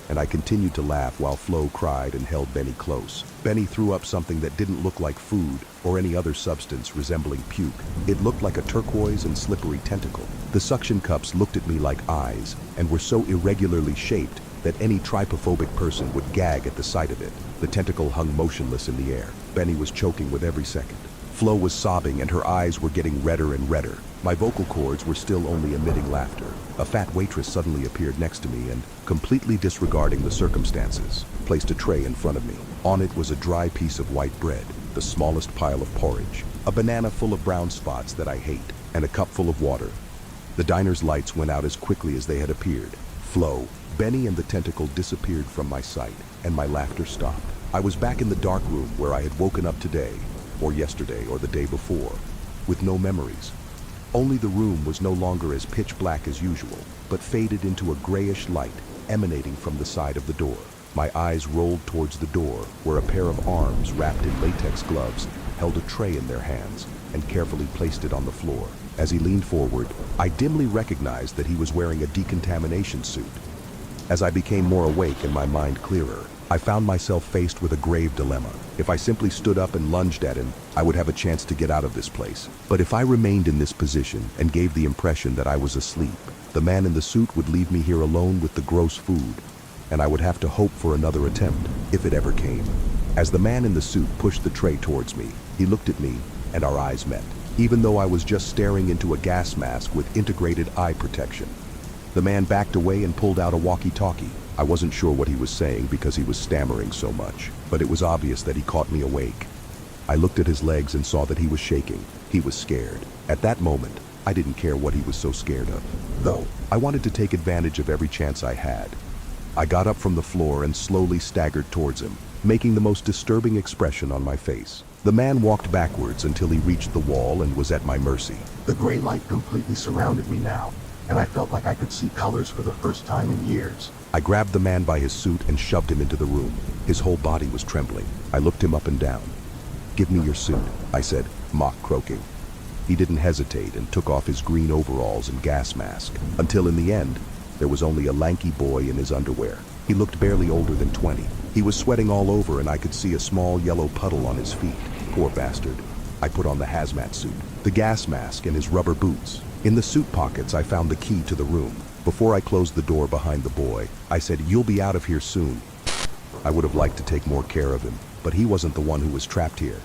and I continued to laugh while Flo cried and held Benny close. Benny threw up something that didn't look like food or any other substance resembling puke. It looked like a turquoise and slippery tentacle. The suction cups looked at me like eyes and were so irregularly shaped that any trypophobic person would gag at the sight of it. The tentacle hung motionless in the air. Benny was choking with every second. Flo was sobbing and her eyes were getting redder and redder. My vocal cords were still only emitting laughter. A fat waitress suddenly appeared next to me and, completely disregarding the circumstances, placed a tray in front of me. On it was a dry piece of white bread, the smallest pile of porridge, a banana full of brown spots that I hate, and a cup full of water. The diner's lights went out as quickly as they had appeared. Flo, Benny and the tentacle disappeared from my sight, and my laughter stopped. I was back in the dark room where I had woken up today, or yesterday, or the day before, with no memories. Only the room was no longer as pitch black as usual, but faded into a grayish light emanating from the side of the door. My eyes rolled towards the door, where a pair of arms wrapped in latex gloves held a tray in their hands and carefully placed it on the floor. As he leaned forward, I dimly recognized that he was wearing a decontamination suit. As I became more awake and my mind clearer, I found myself faced with a grave dilemma. If I simply stood up and lunged at him, I would have a chance to get out of this place. But if I remained in this position and gave the impression that I was asleep, the man in the suit would leave me here alone with the gross food, and I would have to hope for another attempt, if it ever came. As the man in the suit pushed the tray towards me, he looked at me, and our eyes met, even though I was just staring into a gas mask with integrated eye protection. The man backed away and pulled out a walkie-talkie. I wasn't sure what he was saying because he was stammering so much, but it was obvious that he caught me awake. I looked at his legs and saw that he was shaking. He was scared. At that moment, I didn't care what he was so scared of, though. I wanted to take advantage of every chance I had. I got up from the floor and slowly staggered towards him, making the most disturbing expression on my face. The man walked backwards until he reached the wall and was at my mercy. The gray light completely surrounded me now, and I felt like I could see colors for the first time in years. I grabbed the man by his suit and shoved him into the room. His whole body was trembling. I looked him up and down. "Give me your suit," I said, mock croaking. He didn't hesitate and took off his green overalls and gas mask, until in the end, there was only a lanky boy in his underwear. He looked barely older than 20. He was sweating all over and I could see a small yellow puddle on his feet. Poor bastard. I put on the hazmat suit, the gas mask, and his rubber boots. In the suit pockets, I found the key to the room. Before I closed the door behind the boy, I said, "You'll be out of here soon." I would have liked to take more care of him, but he wasn't the one who was trapped here.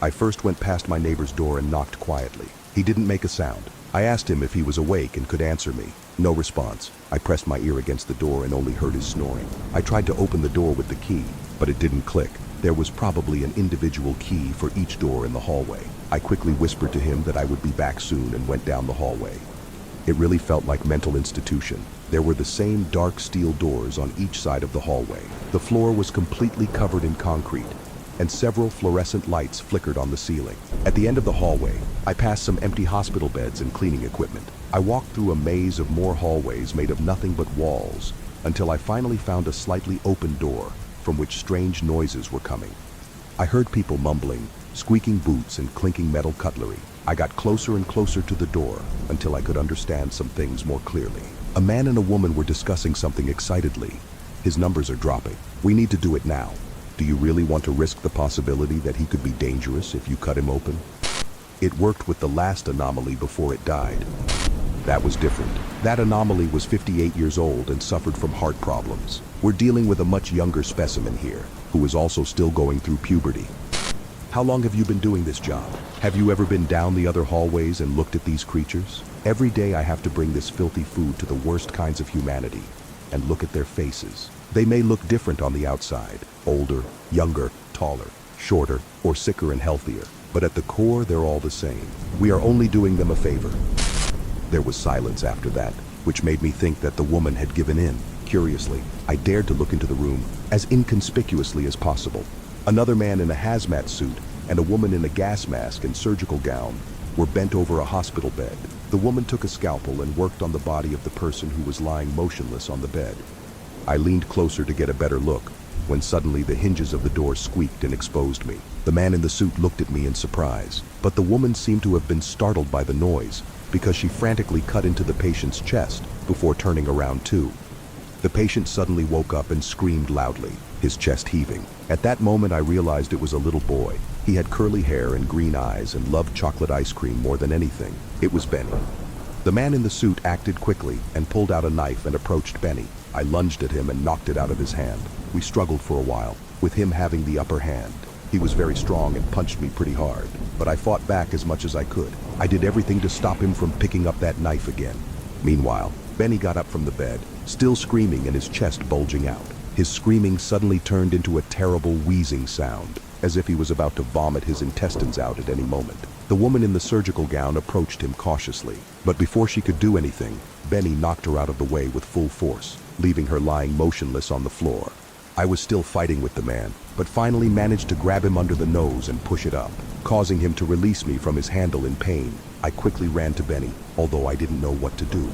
I first went past my neighbor's door and knocked quietly. He didn't make a sound. I asked him if he was awake and could answer me. No response. I pressed my ear against the door and only heard his snoring. I tried to open the door with the key, but it didn't click. There was probably an individual key for each door in the hallway. I quickly whispered to him that I would be back soon and went down the hallway. It really felt like mental institution. There were the same dark steel doors on each side of the hallway. The floor was completely covered in concrete, and several fluorescent lights flickered on the ceiling. At the end of the hallway, I passed some empty hospital beds and cleaning equipment. I walked through a maze of more hallways made of nothing but walls, until I finally found a slightly open door from which strange noises were coming. I heard people mumbling, squeaking boots and clinking metal cutlery. I got closer and closer to the door until I could understand some things more clearly. A man and a woman were discussing something excitedly. "His numbers are dropping. We need to do it now. Do you really want to risk the possibility that he could be dangerous if you cut him open?" It worked with the last anomaly before it died. That was different. That anomaly was 58 years old and suffered from heart problems. We're dealing with a much younger specimen here, who is also still going through puberty. How long have you been doing this job? Have you ever been down the other hallways and looked at these creatures? Every day I have to bring this filthy food to the worst kinds of humanity and look at their faces. They may look different on the outside, older, younger, taller, shorter, or sicker and healthier, but at the core they're all the same. We are only doing them a favor. There was silence after that, which made me think that the woman had given in. Curiously, I dared to look into the room as inconspicuously as possible. Another man in a hazmat suit and a woman in a gas mask and surgical gown were bent over a hospital bed. The woman took a scalpel and worked on the body of the person who was lying motionless on the bed. I leaned closer to get a better look, when suddenly the hinges of the door squeaked and exposed me. The man in the suit looked at me in surprise, but the woman seemed to have been startled by the noise because she frantically cut into the patient's chest before turning around too. The patient suddenly woke up and screamed loudly, his chest heaving. At that moment I realized it was a little boy. He had curly hair and green eyes and loved chocolate ice cream more than anything. It was Benny. The man in the suit acted quickly and pulled out a knife and approached Benny. I lunged at him and knocked it out of his hand. We struggled for a while, with him having the upper hand. He was very strong and punched me pretty hard, but I fought back as much as I could. I did everything to stop him from picking up that knife again. Meanwhile, Benny got up from the bed, still screaming and his chest bulging out. His screaming suddenly turned into a terrible wheezing sound, as if he was about to vomit his intestines out at any moment. The woman in the surgical gown approached him cautiously, but before she could do anything, Benny knocked her out of the way with full force, leaving her lying motionless on the floor. I was still fighting with the man, but finally managed to grab him under the nose and push it up, causing him to release me from his handle in pain. I quickly ran to Benny, although I didn't know what to do.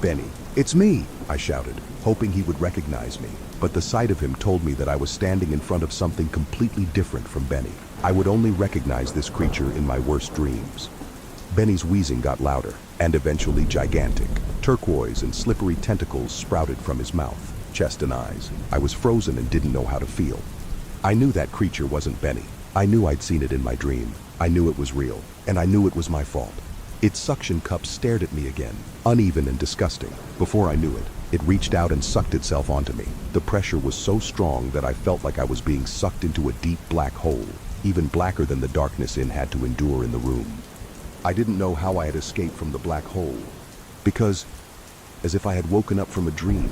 "Benny, it's me!" I shouted, hoping he would recognize me, but the sight of him told me that I was standing in front of something completely different from Benny. I would only recognize this creature in my worst dreams. Benny's wheezing got louder, and eventually gigantic. Turquoise and slippery tentacles sprouted from his mouth, chest and eyes. I was frozen and didn't know how to feel. I knew that creature wasn't Benny. I knew I'd seen it in my dream. I knew it was real, and I knew it was my fault. Its suction cup stared at me again, uneven and disgusting. Before I knew it, it reached out and sucked itself onto me. The pressure was so strong that I felt like I was being sucked into a deep black hole, even blacker than the darkness it had to endure in the room. I didn't know how I had escaped from the black hole, because, as if I had woken up from a dream,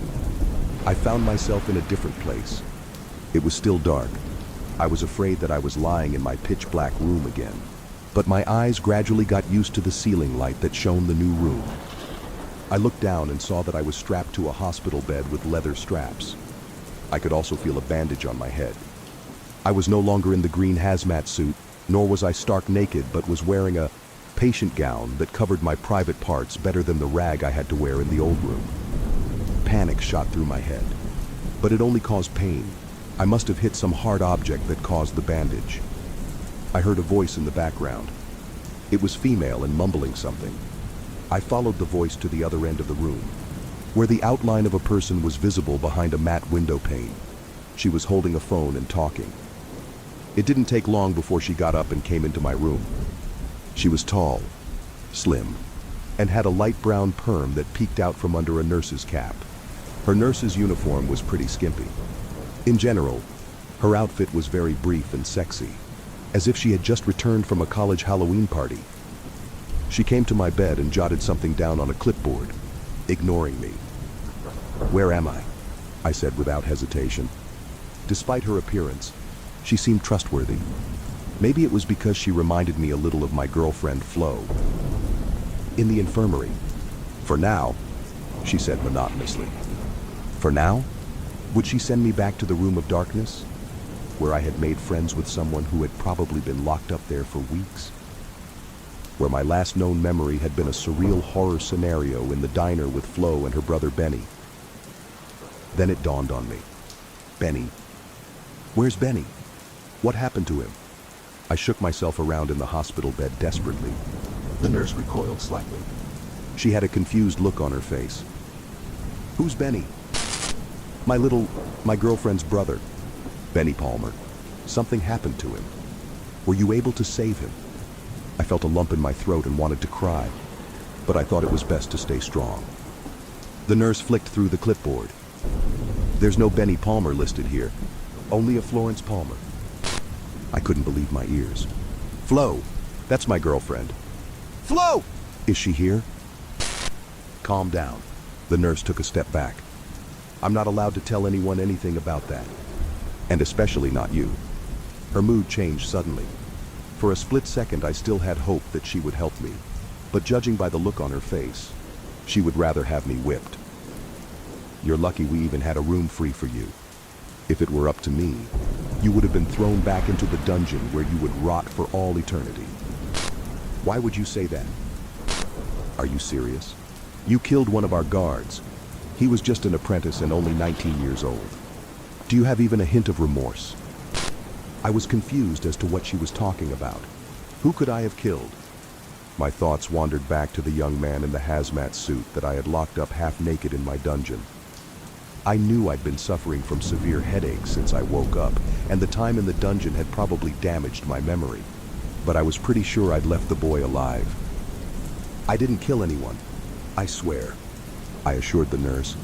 I found myself in a different place. It was still dark. I was afraid that I was lying in my pitch black room again, but my eyes gradually got used to the ceiling light that shone the new room. I looked down and saw that I was strapped to a hospital bed with leather straps. I could also feel a bandage on my head. I was no longer in the green hazmat suit, nor was I stark naked, but was wearing a patient gown that covered my private parts better than the rag I had to wear in the old room. Panic shot through my head, but it only caused pain. I must have hit some hard object that caused the bandage. I heard a voice in the background. It was female and mumbling something. I followed the voice to the other end of the room, where the outline of a person was visible behind a matte window pane. She was holding a phone and talking. It didn't take long before she got up and came into my room. She was tall, slim, and had a light brown perm that peeked out from under a nurse's cap. Her nurse's uniform was pretty skimpy. In general, her outfit was very brief and sexy, as if she had just returned from a college Halloween party. She came to my bed and jotted something down on a clipboard, ignoring me. "Where am I?" I said without hesitation. Despite her appearance, she seemed trustworthy. Maybe it was because she reminded me a little of my girlfriend Flo. "In the infirmary. For now," she said monotonously. For now? Would she send me back to the room of darkness, where I had made friends with someone who had probably been locked up there for weeks? Where my last known memory had been a surreal horror scenario in the diner with Flo and her brother Benny. Then it dawned on me. Benny. Where's Benny? What happened to him? I shook myself around in the hospital bed desperately. The nurse recoiled slightly. She had a confused look on her face. "Who's Benny?" My girlfriend's brother, Benny Palmer. Something happened to him. Were you able to save him? I felt a lump in my throat and wanted to cry, but I thought it was best to stay strong. The nurse flicked through the clipboard. "There's no Benny Palmer listed here, only a Florence Palmer." I couldn't believe my ears. "Flo, that's my girlfriend." "Flo! Is she here?" "Calm down." The nurse took a step back. "I'm not allowed to tell anyone anything about that, and especially not you." Her mood changed suddenly. For a split second I still had hope that she would help me, but judging by the look on her face, she would rather have me whipped. "You're lucky we even had a room free for you. If it were up to me, you would have been thrown back into the dungeon where you would rot for all eternity." "Why would you say that? Are you serious? You killed one of our guards. He was just an apprentice and only 19 years old." Do you have even a hint of remorse? I was confused as to what she was talking about. Who could I have killed? My thoughts wandered back to the young man in the hazmat suit that I had locked up half naked in my dungeon. I knew I'd been suffering from severe headaches since I woke up, and the time in the dungeon had probably damaged my memory. But I was pretty sure I'd left the boy alive. I didn't kill anyone, I swear, I assured the nurse,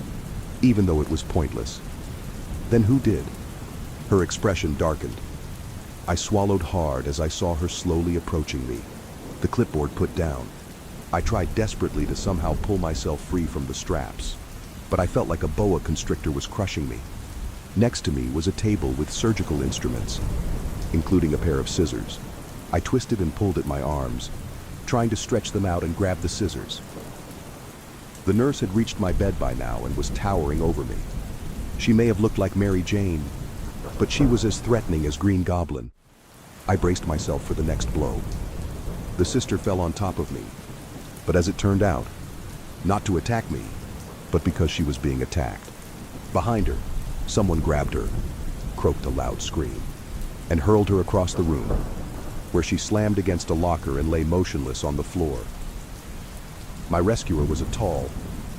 even though it was pointless. Then who did? Her expression darkened. I swallowed hard as I saw her slowly approaching me, the clipboard put down. I tried desperately to somehow pull myself free from the straps, but I felt like a boa constrictor was crushing me. Next to me was a table with surgical instruments, including a pair of scissors. I twisted and pulled at my arms, trying to stretch them out and grab the scissors. The nurse had reached my bed by now and was towering over me. She may have looked like Mary Jane, but she was as threatening as Green Goblin. I braced myself for the next blow. The sister fell on top of me, but as it turned out, not to attack me, but because she was being attacked. Behind her, someone grabbed her, croaked a loud scream, and hurled her across the room, where she slammed against a locker and lay motionless on the floor. My rescuer was a tall,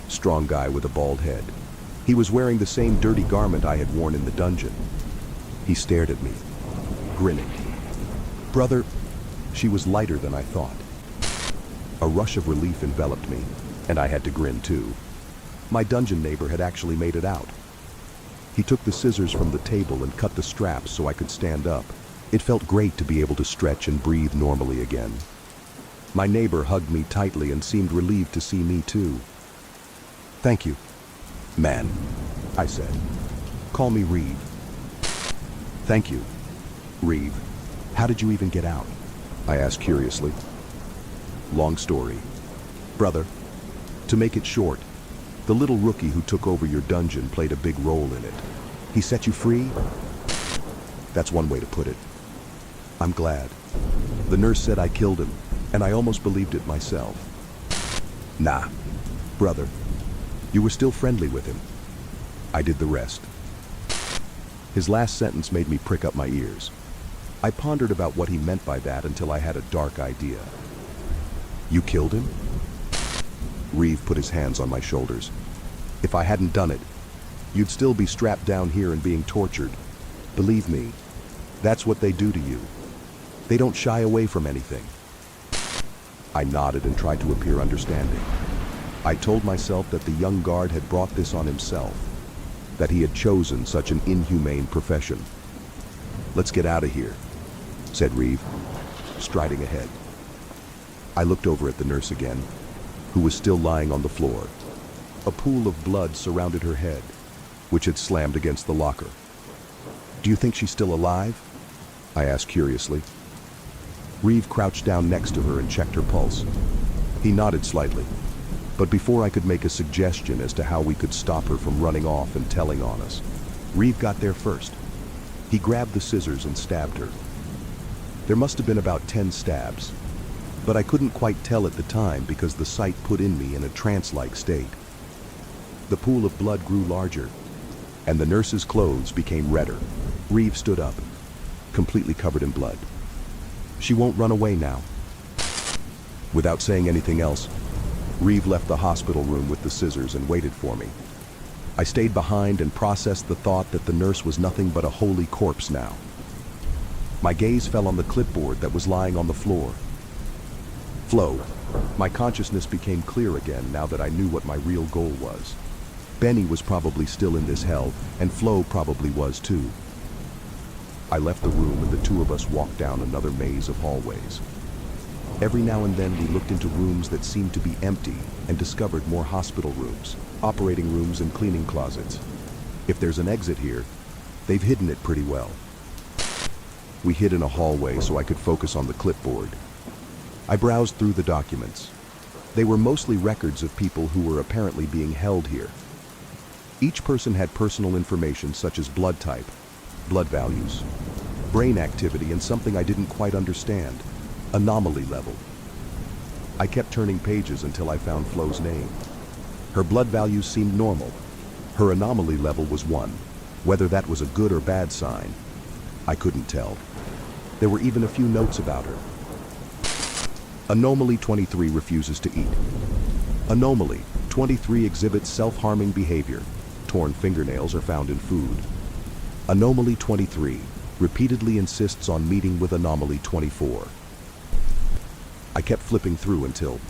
strong guy with a bald head. He was wearing the same dirty garment I had worn in the dungeon. He stared at me, grinning. "Brother," she was lighter than I thought. A rush of relief enveloped me, and I had to grin too. My dungeon neighbor had actually made it out. He took the scissors from the table and cut the straps so I could stand up. It felt great to be able to stretch and breathe normally again. My neighbor hugged me tightly and seemed relieved to see me too. "Thank you, man," I said. "Call me Reeve." "Thank you, Reeve. How did you even get out?" I asked curiously. "Long story, brother. To make it short, the little rookie who took over your dungeon played a big role in it. He set you free? That's one way to put it. I'm glad. The nurse said I killed him, and I almost believed it myself." "Nah, brother. You were still friendly with him. I did the rest." His last sentence made me prick up my ears. I pondered about what he meant by that until I had a dark idea. "You killed him?" Reeve put his hands on my shoulders. "If I hadn't done it, you'd still be strapped down here and being tortured. Believe me, that's what they do to you. They don't shy away from anything." I nodded and tried to appear understanding. I told myself that the young guard had brought this on himself, that he had chosen such an inhumane profession. "Let's get out of here," said Reeve, striding ahead. I looked over at the nurse again, who was still lying on the floor. A pool of blood surrounded her head, which had slammed against the locker. "Do you think she's still alive?" I asked curiously. Reeve crouched down next to her and checked her pulse. He nodded slightly, but before I could make a suggestion as to how we could stop her from running off and telling on us, Reeve got there first. He grabbed the scissors and stabbed her. There must have been about 10 stabs, but I couldn't quite tell at the time because the sight put in me in a trance-like state. The pool of blood grew larger, and the nurse's clothes became redder. Reeve stood up, completely covered in blood. "She won't run away now." Without saying anything else, Reeve left the hospital room with the scissors and waited for me. I stayed behind and processed the thought that the nurse was nothing but a holy corpse now. My gaze fell on the clipboard that was lying on the floor. Flo. My consciousness became clear again now that I knew what my real goal was. Benny was probably still in this hell, and Flo probably was too. I left the room and the two of us walked down another maze of hallways. Every now and then we looked into rooms that seemed to be empty and discovered more hospital rooms, operating rooms and cleaning closets. If there's an exit here, they've hidden it pretty well. We hid in a hallway so I could focus on the clipboard. I browsed through the documents. They were mostly records of people who were apparently being held here. Each person had personal information such as blood type, blood values, brain activity, and something I didn't quite understand, anomaly level. I kept turning pages until I found Flo's name. Her blood values seemed normal. Her anomaly level was 1. Whether that was a good or bad sign, I couldn't tell. There were even a few notes about her. Anomaly 23 refuses to eat. Anomaly 23 exhibits self-harming behavior. Torn fingernails are found in food. Anomaly 23 repeatedly insists on meeting with Anomaly 24. I kept flipping through until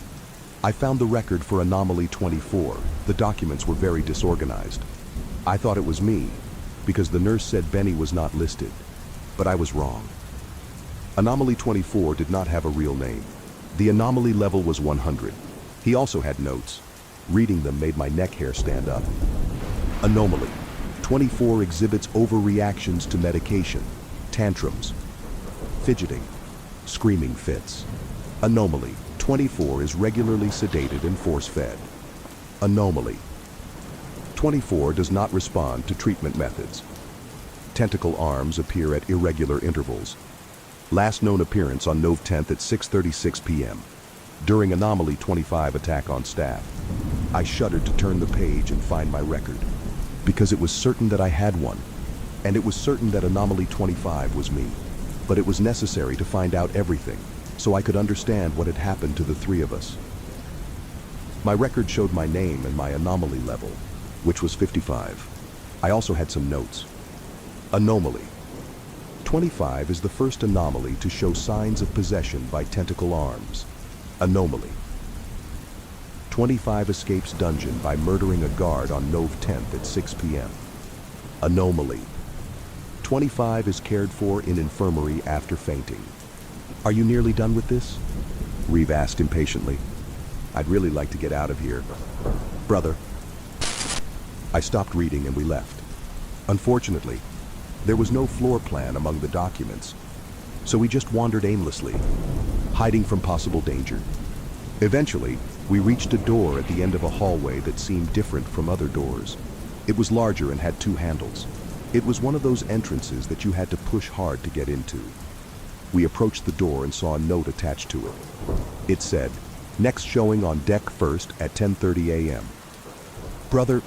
I found the record for Anomaly 24. The documents were very disorganized. I thought it was me, because the nurse said Benny was not listed, but I was wrong. Anomaly 24 did not have a real name. The anomaly level was 100. He also had notes. Reading them made my neck hair stand up. Anomaly 24 exhibits overreactions to medication, tantrums, fidgeting, screaming fits. Anomaly 24 is regularly sedated and force-fed. Anomaly 24 does not respond to treatment methods. Tentacle arms appear at irregular intervals. Last known appearance on Nov 10th at 6:36 p.m. during Anomaly 25 attack on staff. I shuddered to turn the page and find my record, because it was certain that I had one, and it was certain that Anomaly 25 was me. But it was necessary to find out everything, so I could understand what had happened to the three of us. My record showed my name and my anomaly level, which was 55. I also had some notes. Anomaly 25 is the first anomaly to show signs of possession by tentacle arms. Anomaly 25 escapes dungeon by murdering a guard on Nov 10th at 6 p.m. Anomaly 25 is cared for in infirmary after fainting. Are you nearly done with this? Reeve asked impatiently. I'd really like to get out of here. Brother. I stopped reading and we left. Unfortunately, there was no floor plan among the documents, so we just wandered aimlessly, hiding from possible danger. Eventually, we reached a door at the end of a hallway that seemed different from other doors. It was larger and had 2 handles. It was one of those entrances that you had to push hard to get into. We approached the door and saw a note attached to it. It said, "Next showing on deck first at 10:30 a.m. Brother,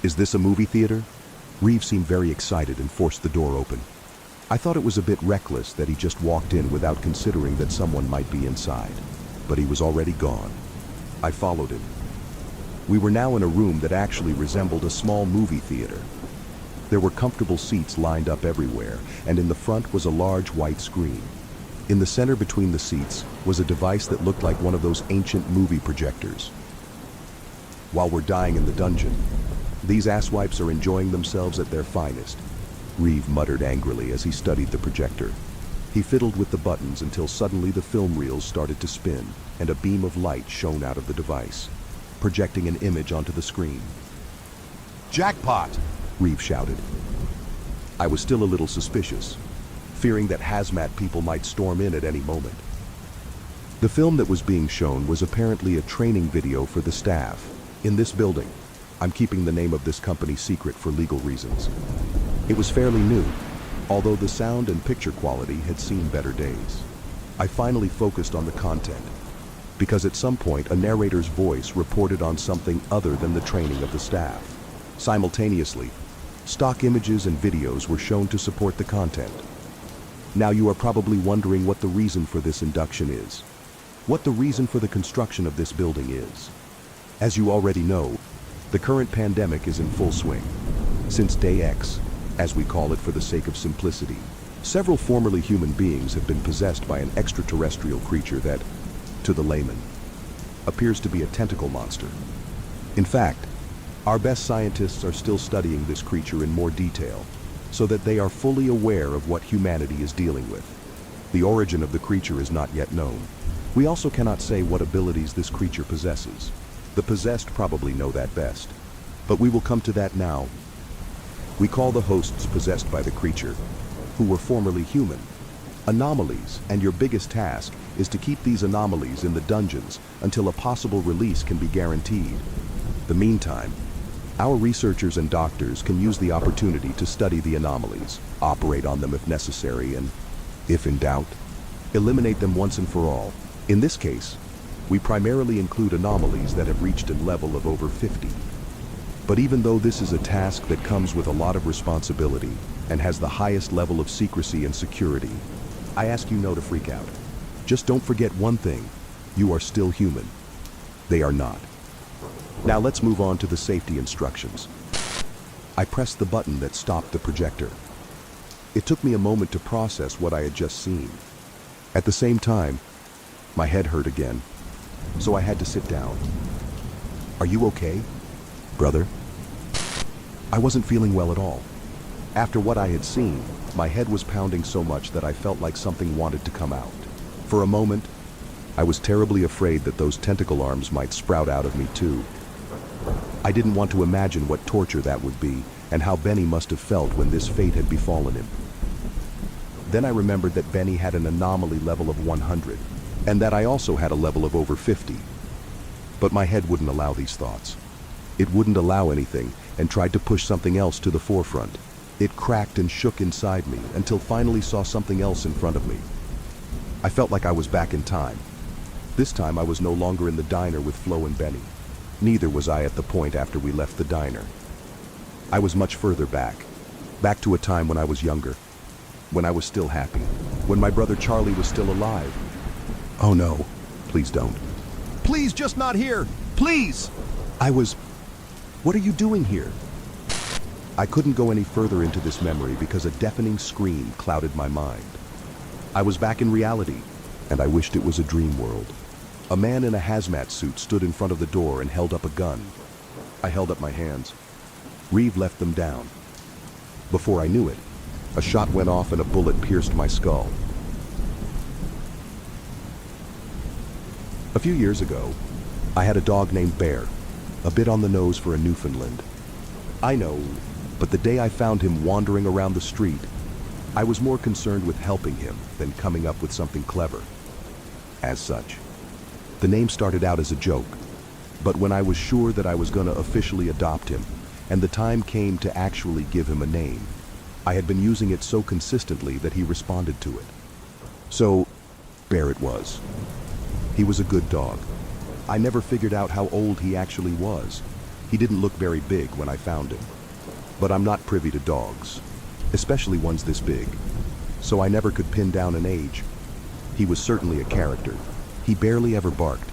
is this a movie theater? Reeve seemed very excited and forced the door open. I thought it was a bit reckless that he just walked in without considering that someone might be inside, but he was already gone. I followed him. We were now in a room that actually resembled a small movie theater. There were comfortable seats lined up everywhere, and in the front was a large white screen. In the center between the seats was a device that looked like one of those ancient movie projectors. While we're dying in the dungeon, these asswipes are enjoying themselves at their finest, Reeve muttered angrily as he studied the projector. He fiddled with the buttons until suddenly the film reels started to spin, and a beam of light shone out of the device, projecting an image onto the screen. Jackpot! Reeve shouted. I was still a little suspicious, fearing that hazmat people might storm in at any moment. The film that was being shown was apparently a training video for the staff. In this building, I'm keeping the name of this company secret for legal reasons. It was fairly new, although the sound and picture quality had seen better days. I finally focused on the content, because at some point a narrator's voice reported on something other than the training of the staff. Simultaneously, stock images and videos were shown to support the content. Now you are probably wondering what the reason for this induction is, what the reason for the construction of this building is. As you already know, the current pandemic is in full swing. Since Day X, as we call it for the sake of simplicity, several formerly human beings have been possessed by an extraterrestrial creature that, to the layman, appears to be a tentacle monster. In fact, our best scientists are still studying this creature in more detail, so that they are fully aware of what humanity is dealing with. The origin of the creature is not yet known. We also cannot say what abilities this creature possesses. The possessed probably know that best, but we will come to that now. We call the hosts possessed by the creature, who were formerly human, anomalies, and your biggest task is to keep these anomalies in the dungeons until a possible release can be guaranteed. The meantime, our researchers and doctors can use the opportunity to study the anomalies, operate on them if necessary, and, if in doubt, eliminate them once and for all. In this case, we primarily include anomalies that have reached a level of over 50. But even though this is a task that comes with a lot of responsibility and has the highest level of secrecy and security, I ask you to freak out. Just don't forget one thing: you are still human. They are not. Now let's move on to the safety instructions. I pressed the button that stopped the projector. It took me a moment to process what I had just seen. At the same time, my head hurt again, so I had to sit down. "Are you okay, brother?" I wasn't feeling well at all. After what I had seen, my head was pounding so much that I felt like something wanted to come out. For a moment, I was terribly afraid that those tentacle arms might sprout out of me too. I didn't want to imagine what torture that would be and how Benny must have felt when this fate had befallen him. Then I remembered that Benny had an anomaly level of 100, and that I also had a level of over 50. But my head wouldn't allow these thoughts. It wouldn't allow anything and tried to push something else to the forefront. It cracked and shook inside me until finally saw something else in front of me. I felt like I was back in time. This time I was no longer in the diner with Flo and Benny. Neither was I at the point after we left the diner. I was much further back to a time when I was younger, when I was still happy, when my brother Charlie was still alive. Oh no, please don't. Please, just not here, please! What are you doing here? I couldn't go any further into this memory because a deafening scream clouded my mind. I was back in reality, and I wished it was a dream world. A man in a hazmat suit stood in front of the door and held up a gun. I held up my hands. Reeve left them down. Before I knew it, a shot went off and a bullet pierced my skull. A few years ago, I had a dog named Bear, a bit on the nose for a Newfoundland. I know, but the day I found him wandering around the street, I was more concerned with helping him than coming up with something clever. As such, the name started out as a joke, but when I was sure that I was going to officially adopt him, and the time came to actually give him a name, I had been using it so consistently that he responded to it. So, Bear it was. He was a good dog. I never figured out how old he actually was. He didn't look very big when I found him. But I'm not privy to dogs, especially ones this big, so I never could pin down an age. He was certainly a character. He barely ever barked.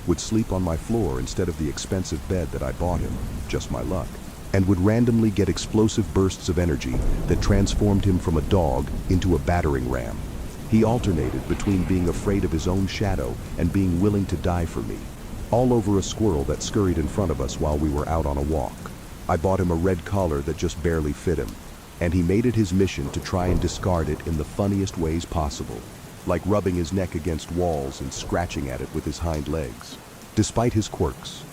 Would sleep on my floor instead of the expensive bed that I bought him, just my luck, and would randomly get explosive bursts of energy that transformed him from a dog into a battering ram. He alternated between being afraid of his own shadow and being willing to die for me, all over a squirrel that scurried in front of us while we were out on a walk. I bought him a red collar that just barely fit him, and he made it his mission to try and discard it in the funniest ways possible, like rubbing his neck against walls and scratching at it with his hind legs. Despite his quirks,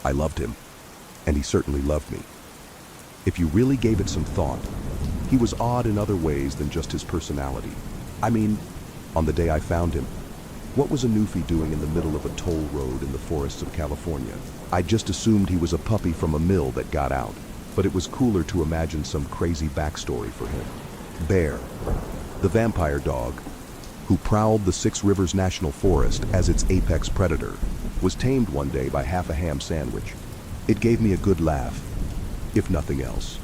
I loved him, and he certainly loved me. If you really gave it some thought, he was odd in other ways than just his personality. I mean, on the day I found him, what was a Newfie doing in the middle of a toll road in the forests of California? I just assumed he was a puppy from a mill that got out, but it was cooler to imagine some crazy backstory for him. Bear, the vampire dog, who prowled the Six Rivers National Forest as its apex predator, was tamed one day by half a ham sandwich. It gave me a good laugh, if nothing else.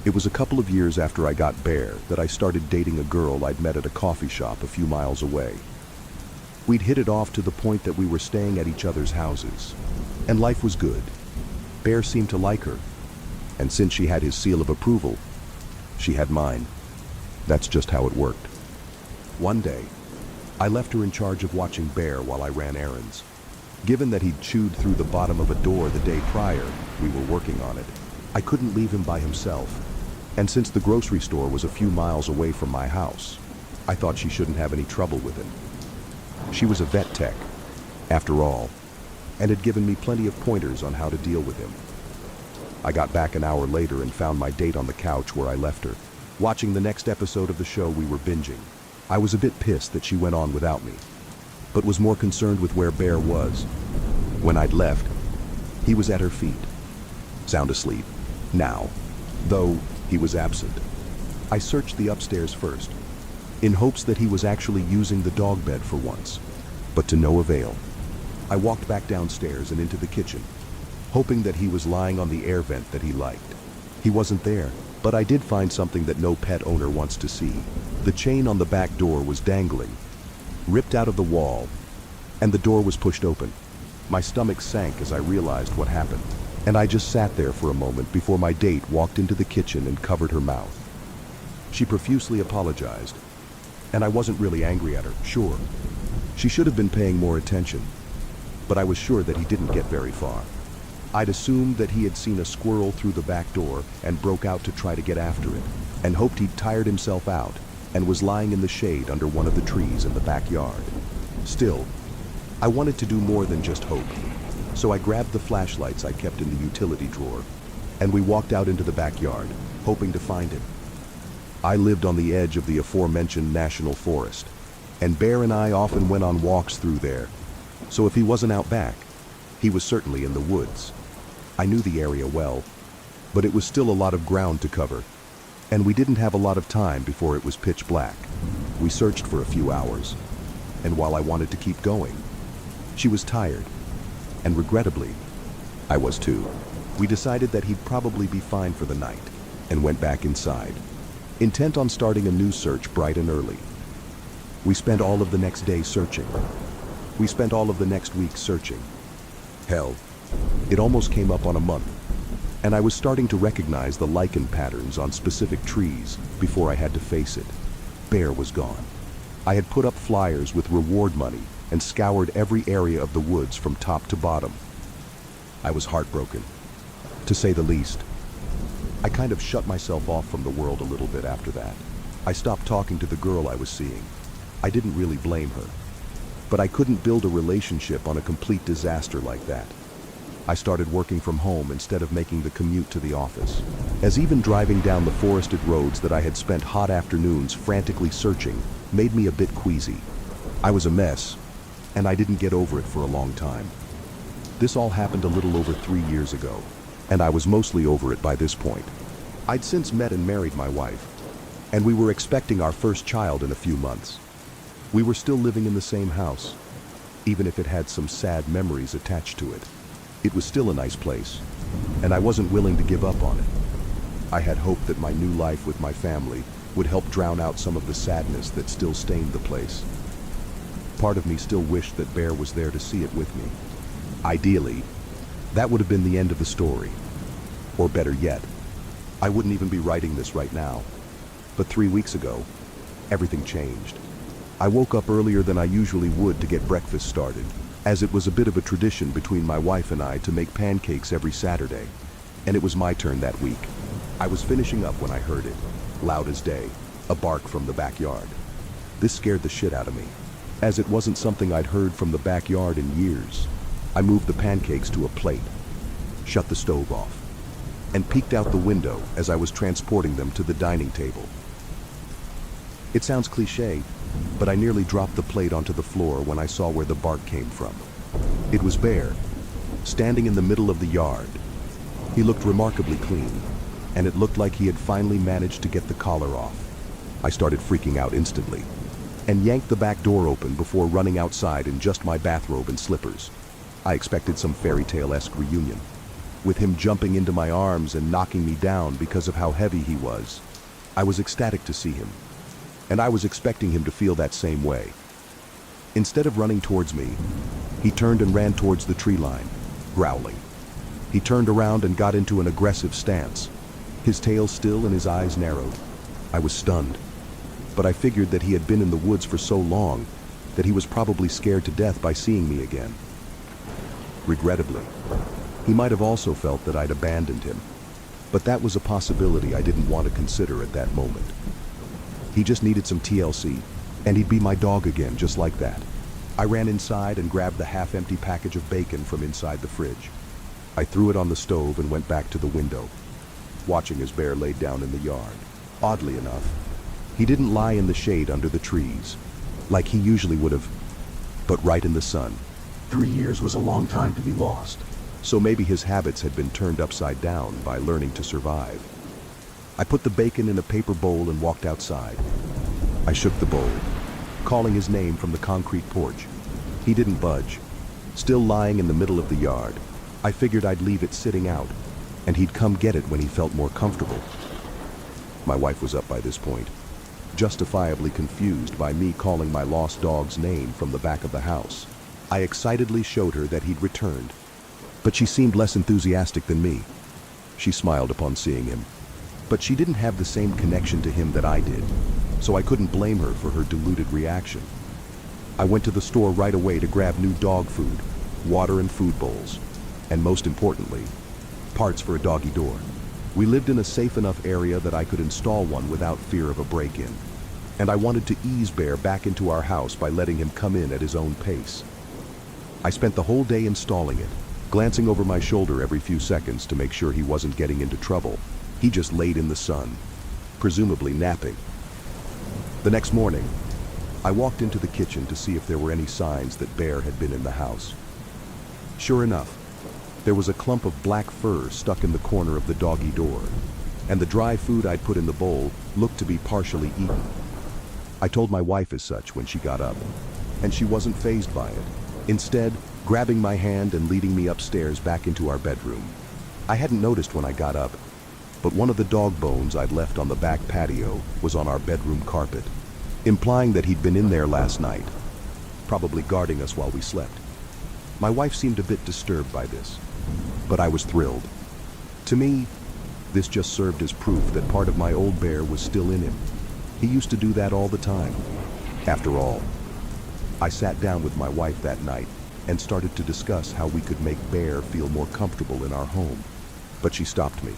It was a couple of years after I got Bear that I started dating a girl I'd met at a coffee shop a few miles away. We'd hit it off to the point that we were staying at each other's houses, and life was good. Bear seemed to like her, and since she had his seal of approval, she had mine. That's just how it worked. One day, I left her in charge of watching Bear while I ran errands. Given that he'd chewed through the bottom of a door the day prior, we were working on it. I couldn't leave him by himself, and since the grocery store was a few miles away from my house, I thought she shouldn't have any trouble with him. She was a vet tech, after all, and had given me plenty of pointers on how to deal with him. I got back an hour later and found my date on the couch where I left her, watching the next episode of the show we were binging. I was a bit pissed that she went on without me, but was more concerned with where Bear was. When I'd left, he was at her feet, sound asleep, now, though he was absent. I searched the upstairs first, in hopes that he was actually using the dog bed for once, but to no avail. I walked back downstairs and into the kitchen. hoping that he was lying on the air vent that he liked. He wasn't there, but I did find something that no pet owner wants to see. The chain on the back door was dangling, ripped out of the wall, and the door was pushed open. My stomach sank as I realized what happened, and I just sat there for a moment before my date walked into the kitchen and covered her mouth. She profusely apologized, and I wasn't really angry at her, sure. She should have been paying more attention, but I was sure that he didn't get very far. I'd assumed that he had seen a squirrel through the back door and broke out to try to get after it, and hoped he'd tired himself out and was lying in the shade under one of the trees in the backyard. Still, I wanted to do more than just hope, so I grabbed the flashlights I kept in the utility drawer, and we walked out into the backyard, hoping to find him. I lived on the edge of the aforementioned national forest, and Bear and I often went on walks through there, so if he wasn't out back, he was certainly in the woods. I knew the area well, but it was still a lot of ground to cover, and we didn't have a lot of time before it was pitch black. We searched for a few hours, and while I wanted to keep going, she was tired, and regrettably, I was too. We decided that he'd probably be fine for the night, and went back inside, intent on starting a new search bright and early. We spent all of the next day searching. We spent all of the next week searching. Hell, it almost came up on a month, and I was starting to recognize the lichen patterns on specific trees before I had to face it. Bear was gone. I had put up flyers with reward money and scoured every area of the woods from top to bottom. I was heartbroken, to say the least. I kind of shut myself off from the world a little bit after that. I stopped talking to the girl I was seeing. I didn't really blame her, but I couldn't build a relationship on a complete disaster like that. I started working from home instead of making the commute to the office, as even driving down the forested roads that I had spent hot afternoons frantically searching made me a bit queasy. I was a mess, and I didn't get over it for a long time. This all happened a little over 3 years ago, and I was mostly over it by this point. I'd since met and married my wife, and we were expecting our first child in a few months. We were still living in the same house, even if it had some sad memories attached to it. It was still a nice place, and I wasn't willing to give up on it. I had hoped that my new life with my family would help drown out some of the sadness that still stained the place. Part of me still wished that Bear was there to see it with me. Ideally, that would have been the end of the story. Or better yet, I wouldn't even be writing this right now. But 3 weeks ago, everything changed. I woke up earlier than I usually would to get breakfast started, as it was a bit of a tradition between my wife and I to make pancakes every Saturday, and it was my turn that week. I was finishing up when I heard it, loud as day, a bark from the backyard. This scared the shit out of me, as it wasn't something I'd heard from the backyard in years. I moved the pancakes to a plate, shut the stove off, and peeked out the window as I was transporting them to the dining table. It sounds cliche, but I nearly dropped the plate onto the floor when I saw where the bark came from. It was Bear, standing in the middle of the yard. He looked remarkably clean, and it looked like he had finally managed to get the collar off. I started freaking out instantly, and yanked the back door open before running outside in just my bathrobe and slippers. I expected some fairy tale-esque reunion, with him jumping into my arms and knocking me down because of how heavy he was. I was ecstatic to see him, and I was expecting him to feel that same way. Instead of running towards me, he turned and ran towards the tree line, growling. He turned around and got into an aggressive stance, his tail still and his eyes narrowed. I was stunned, but I figured that he had been in the woods for so long that he was probably scared to death by seeing me again. Regrettably, he might have also felt that I'd abandoned him, but that was a possibility I didn't want to consider at that moment. He just needed some TLC, and he'd be my dog again just like that. I ran inside and grabbed the half-empty package of bacon from inside the fridge. I threw it on the stove and went back to the window, watching as Bear laid down in the yard. Oddly enough, he didn't lie in the shade under the trees, like he usually would have, but right in the sun. 3 years was a long time to be lost. So maybe his habits had been turned upside down by learning to survive. I put the bacon in a paper bowl and walked outside. I shook the bowl, calling his name from the concrete porch. He didn't budge, still lying in the middle of the yard, I figured I'd leave it sitting out, and he'd come get it when he felt more comfortable. My wife was up by this point, justifiably confused by me calling my lost dog's name from the back of the house. I excitedly showed her that he'd returned, but she seemed less enthusiastic than me. She smiled upon seeing him, but she didn't have the same connection to him that I did, so I couldn't blame her for her deluded reaction. I went to the store right away to grab new dog food, water and food bowls, and most importantly, parts for a doggy door. We lived in a safe enough area that I could install one without fear of a break-in, and I wanted to ease Bear back into our house by letting him come in at his own pace. I spent the whole day installing it, glancing over my shoulder every few seconds to make sure he wasn't getting into trouble. He just laid in the sun, presumably napping. The next morning, I walked into the kitchen to see if there were any signs that Bear had been in the house. Sure enough, there was a clump of black fur stuck in the corner of the doggy door, and the dry food I'd put in the bowl looked to be partially eaten. I told my wife as such when she got up, and she wasn't fazed by it, instead grabbing my hand and leading me upstairs back into our bedroom. I hadn't noticed when I got up, but one of the dog bones I'd left on the back patio was on our bedroom carpet, implying that he'd been in there last night, probably guarding us while we slept. My wife seemed a bit disturbed by this, but I was thrilled. To me, this just served as proof that part of my old Bear was still in him. He used to do that all the time. After all, I sat down with my wife that night and started to discuss how we could make Bear feel more comfortable in our home, but she stopped me.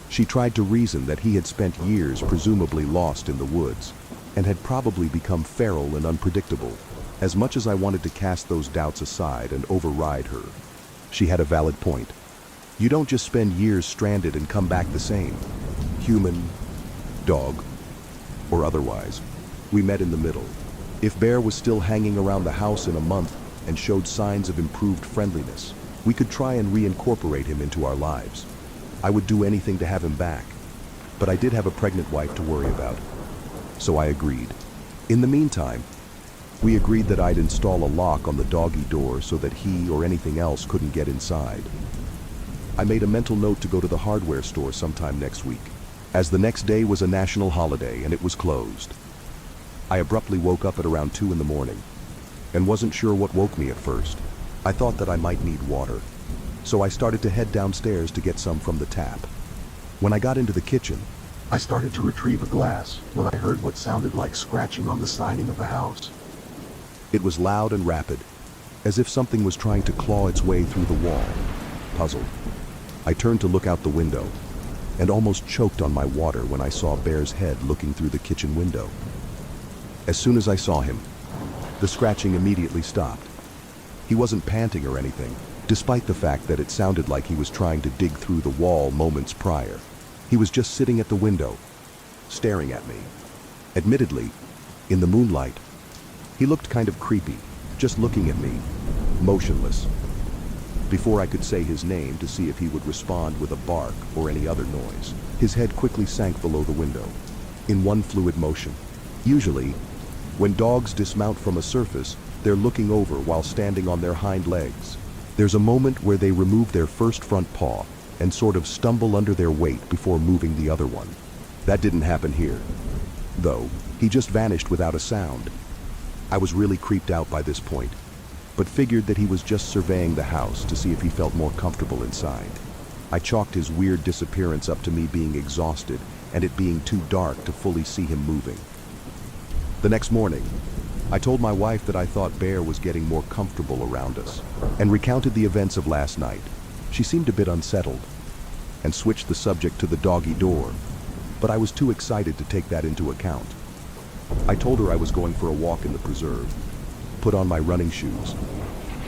She tried to reason that he had spent years presumably lost in the woods and had probably become feral and unpredictable. As much as I wanted to cast those doubts aside and override her, she had a valid point. You don't just spend years stranded and come back the same. Human, dog, or otherwise. We met in the middle. If Bear was still hanging around the house in a month and showed signs of improved friendliness, we could try and reincorporate him into our lives. I would do anything to have him back, but I did have a pregnant wife to worry about, so I agreed. In the meantime, we agreed that I'd install a lock on the doggy door so that he or anything else couldn't get inside. I made a mental note to go to the hardware store sometime next week, as the next day was a national holiday and it was closed. I abruptly woke up at around 2 in the morning and wasn't sure what woke me at first. I thought that I might need water, so I started to head downstairs to get some from the tap. When I got into the kitchen, I started to retrieve a glass when I heard what sounded like scratching on the siding of the house. it was loud and rapid, as if something was trying to claw its way through the wall. Puzzled, I turned to look out the window, and almost choked on my water when I saw Bear's head looking through the kitchen window. As soon as I saw him, the scratching immediately stopped. He wasn't panting or anything, despite the fact that it sounded like he was trying to dig through the wall moments prior. He was just sitting at the window, staring at me. Admittedly, in the moonlight, he looked kind of creepy, just looking at me, motionless. Before I could say his name to see if he would respond with a bark or any other noise, his head quickly sank below the window, in one fluid motion. Usually, when dogs dismount from a surface, they're looking over while standing on their hind legs. There's a moment where they remove their first front paw and sort of stumble under their weight before moving the other one. That didn't happen here, though. He just vanished without a sound. I was really creeped out by this point, but figured that he was just surveying the house to see if he felt more comfortable inside. I chalked his weird disappearance up to me being exhausted and it being too dark to fully see him moving. The next morning, I told my wife that I thought Bear was getting more comfortable around us, and recounted the events of last night. She seemed a bit unsettled, and switched the subject to the doggy door, but I was too excited to take that into account. I told her I was going for a walk in the preserve, put on my running shoes,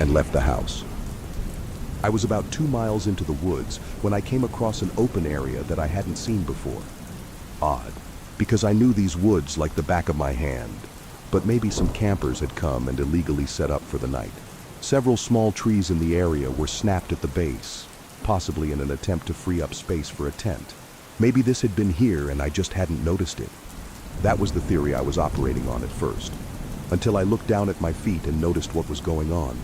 and left the house. I was about 2 miles into the woods when I came across an open area that I hadn't seen before. Odd, because I knew these woods like the back of my hand, but maybe some campers had come and illegally set up for the night. Several small trees in the area were snapped at the base, possibly in an attempt to free up space for a tent. Maybe this had been here and I just hadn't noticed it. That was the theory I was operating on at first, until I looked down at my feet and noticed what was going on.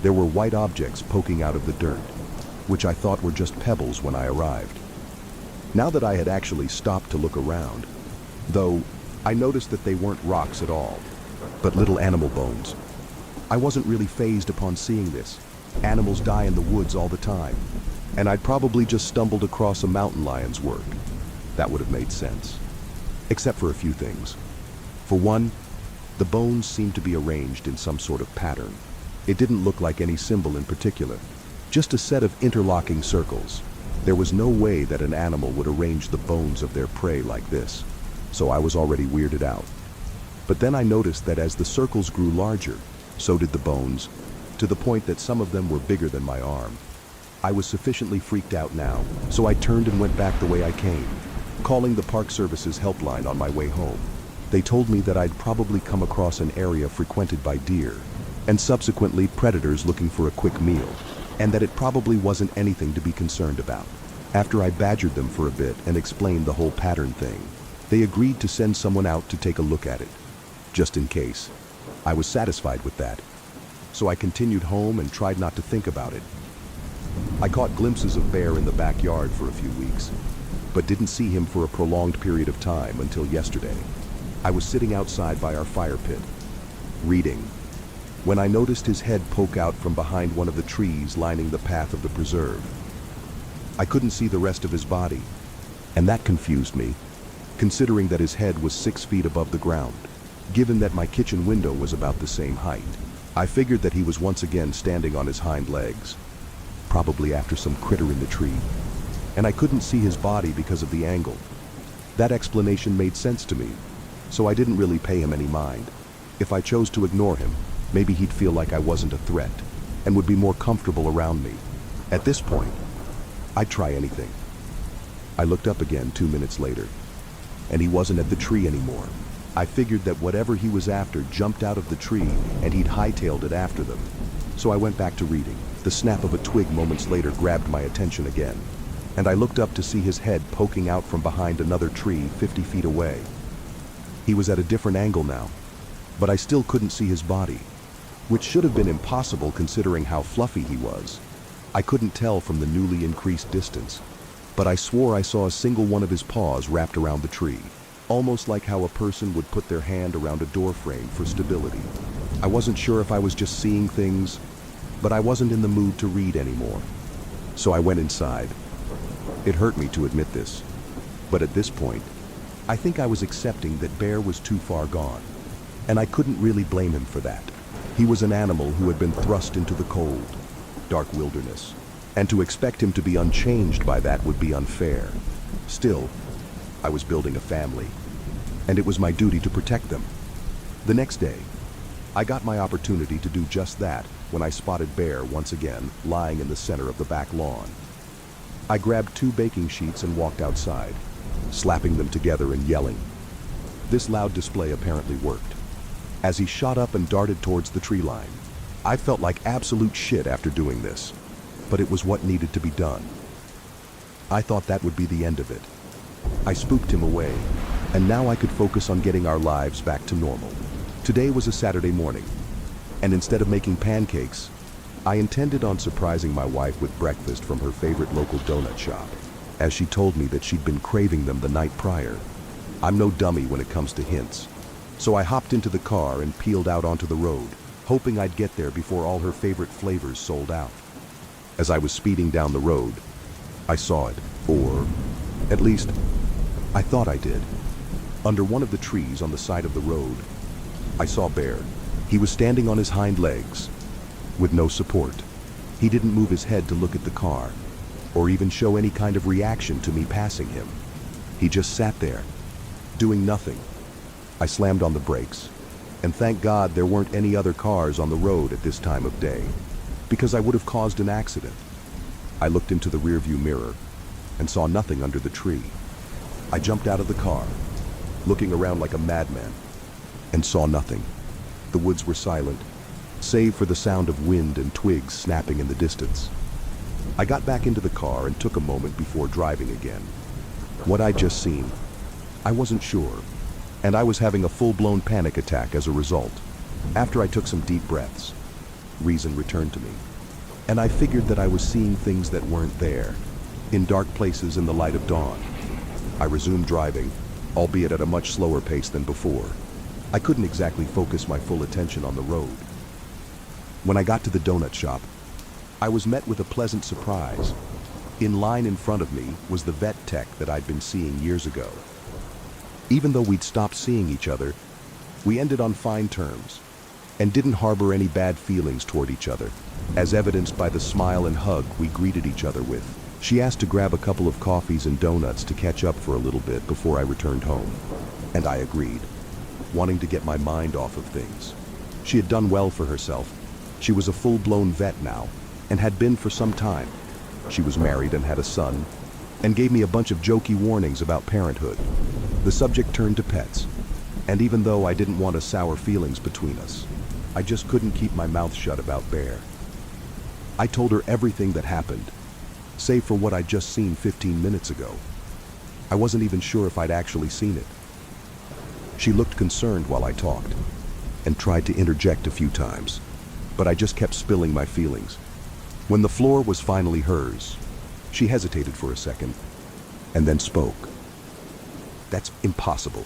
There were white objects poking out of the dirt, which I thought were just pebbles when I arrived. Now that I had actually stopped to look around, though, I noticed that they weren't rocks at all, but little animal bones. I wasn't really fazed upon seeing this. Animals die in the woods all the time, and I'd probably just stumbled across a mountain lion's work. That would have made sense. Except for a few things. For one, the bones seemed to be arranged in some sort of pattern. It didn't look like any symbol in particular, just a set of interlocking circles. There was no way that an animal would arrange the bones of their prey like this, so I was already weirded out. But then I noticed that as the circles grew larger, so did the bones, to the point that some of them were bigger than my arm. I was sufficiently freaked out now, so I turned and went back the way I came, calling the Park Service's helpline on my way home. They told me that I'd probably come across an area frequented by deer, and subsequently predators looking for a quick meal, and that it probably wasn't anything to be concerned about. After I badgered them for a bit and explained the whole pattern thing, they agreed to send someone out to take a look at it, just in case. I was satisfied with that, so I continued home and tried not to think about it. I caught glimpses of Bear in the backyard for a few weeks, but didn't see him for a prolonged period of time until yesterday. I was sitting outside by our fire pit, reading, when I noticed his head poke out from behind one of the trees lining the path of the preserve. I couldn't see the rest of his body, and that confused me, considering that his head was 6 feet above the ground. Given that my kitchen window was about the same height, I figured that he was once again standing on his hind legs, probably after some critter in the tree, and I couldn't see his body because of the angle. That explanation made sense to me, so I didn't really pay him any mind. If I chose to ignore him, maybe he'd feel like I wasn't a threat and would be more comfortable around me. At this point, I'd try anything. I looked up again 2 minutes later, and he wasn't at the tree anymore. I figured that whatever he was after jumped out of the tree and he'd hightailed it after them. So I went back to reading. The snap of a twig moments later grabbed my attention again, and I looked up to see his head poking out from behind another tree 50 feet away. He was at a different angle now, but I still couldn't see his body, which should have been impossible considering how fluffy he was. I couldn't tell from the newly increased distance, but I swore I saw a single one of his paws wrapped around the tree, almost like how a person would put their hand around a door frame for stability. I wasn't sure if I was just seeing things, but I wasn't in the mood to read anymore. So I went inside. It hurt me to admit this, but at this point, I think I was accepting that Bear was too far gone, and I couldn't really blame him for that. He was an animal who had been thrust into the cold, dark wilderness, and to expect him to be unchanged by that would be unfair. Still, I was building a family, and it was my duty to protect them. The next day, I got my opportunity to do just that when I spotted Bear once again lying in the center of the back lawn. I grabbed 2 baking sheets and walked outside, slapping them together and yelling. This loud display apparently worked. As he shot up and darted towards the tree line, I felt like absolute shit after doing this, but it was what needed to be done. I thought that would be the end of it. I spooked him away, and now I could focus on getting our lives back to normal. Today was a Saturday morning, and instead of making pancakes, I intended on surprising my wife with breakfast from her favorite local donut shop, as she told me that she'd been craving them the night prior. I'm no dummy when it comes to hints, so I hopped into the car and peeled out onto the road, hoping I'd get there before all her favorite flavors sold out. As I was speeding down the road, I saw it, or at least, I thought I did. Under one of the trees on the side of the road, I saw Bear. He was standing on his hind legs, with no support. He didn't move his head to look at the car, or even show any kind of reaction to me passing him. He just sat there, doing nothing. I slammed on the brakes, and thank God there weren't any other cars on the road at this time of day, because I would have caused an accident. I looked into the rearview mirror and saw nothing under the tree. I jumped out of the car, looking around like a madman, and saw nothing. The woods were silent, save for the sound of wind and twigs snapping in the distance. I got back into the car and took a moment before driving again. What I'd just seen, I wasn't sure, and I was having a full-blown panic attack as a result. After I took some deep breaths, reason returned to me. And I figured that I was seeing things that weren't there, in dark places in the light of dawn. I resumed driving, albeit at a much slower pace than before. I couldn't exactly focus my full attention on the road. When I got to the donut shop, I was met with a pleasant surprise. In line in front of me was the vet tech that I'd been seeing years ago. Even though we'd stopped seeing each other, we ended on fine terms and didn't harbor any bad feelings toward each other, as evidenced by the smile and hug we greeted each other with. She asked to grab a couple of coffees and donuts to catch up for a little bit before I returned home, and I agreed, wanting to get my mind off of things. She had done well for herself. She was a full-blown vet now, and had been for some time. She was married and had a son, and gave me a bunch of jokey warnings about parenthood. The subject turned to pets, and even though I didn't want to sour feelings between us, I just couldn't keep my mouth shut about Bear. I told her everything that happened, save for what I'd just seen 15 minutes ago. I wasn't even sure if I'd actually seen it. She looked concerned while I talked, and tried to interject a few times, but I just kept spilling my feelings. When the floor was finally hers, she hesitated for a second, and then spoke. "That's impossible."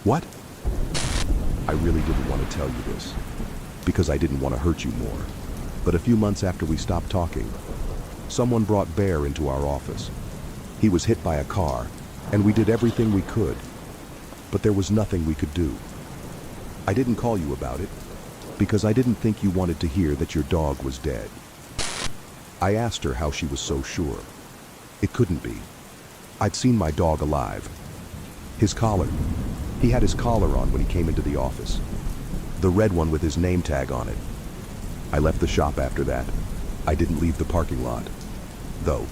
"What?" I really didn't want to tell you this, because I didn't want to hurt you more. But a few months after we stopped talking, someone brought Bear into our office. He was hit by a car, and we did everything we could, but there was nothing we could do. I didn't call you about it, because I didn't think you wanted to hear that your dog was dead. I asked her how she was so sure. It couldn't be. I'd seen my dog alive. His collar. He had his collar on when he came into the office. The red one with his name tag on it. I left the shop after that. I didn't leave the parking lot. Though,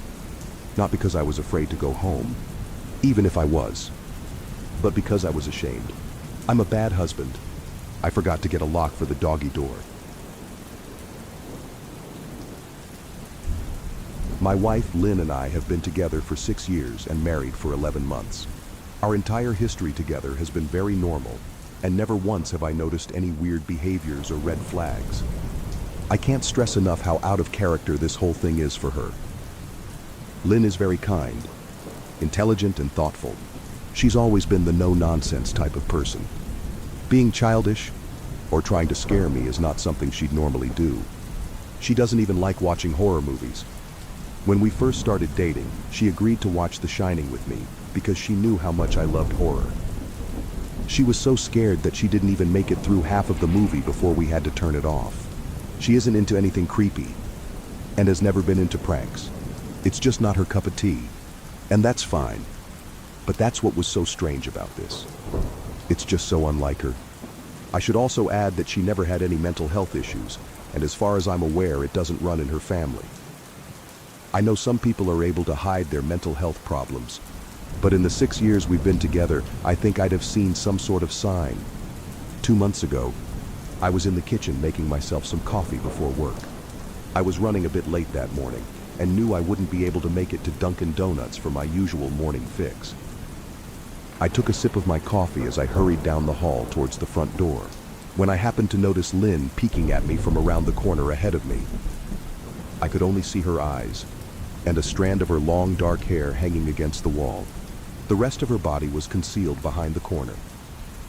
not because I was afraid to go home, even if I was, but because I was ashamed. I'm a bad husband. I forgot to get a lock for the doggy door. My wife, Lynn, and I have been together for 6 years and married for 11 months. Our entire history together has been very normal, and never once have I noticed any weird behaviors or red flags. I can't stress enough how out of character this whole thing is for her. Lynn is very kind, intelligent, and thoughtful. She's always been the no-nonsense type of person. Being childish or trying to scare me is not something she'd normally do. She doesn't even like watching horror movies. When we first started dating, she agreed to watch The Shining with me because she knew how much I loved horror. She was so scared that she didn't even make it through half of the movie before we had to turn it off. She isn't into anything creepy and has never been into pranks. It's just not her cup of tea, and that's fine. But that's what was so strange about this. It's just so unlike her. I should also add that she never had any mental health issues, and as far as I'm aware, it doesn't run in her family. I know some people are able to hide their mental health problems, but in the 6 years we've been together, I think I'd have seen some sort of sign. 2 months ago, I was in the kitchen making myself some coffee before work. I was running a bit late that morning and knew I wouldn't be able to make it to Dunkin' Donuts for my usual morning fix. I took a sip of my coffee as I hurried down the hall towards the front door, when I happened to notice Lynn peeking at me from around the corner ahead of me. I could only see her eyes, and a strand of her long dark hair hanging against the wall. The rest of her body was concealed behind the corner.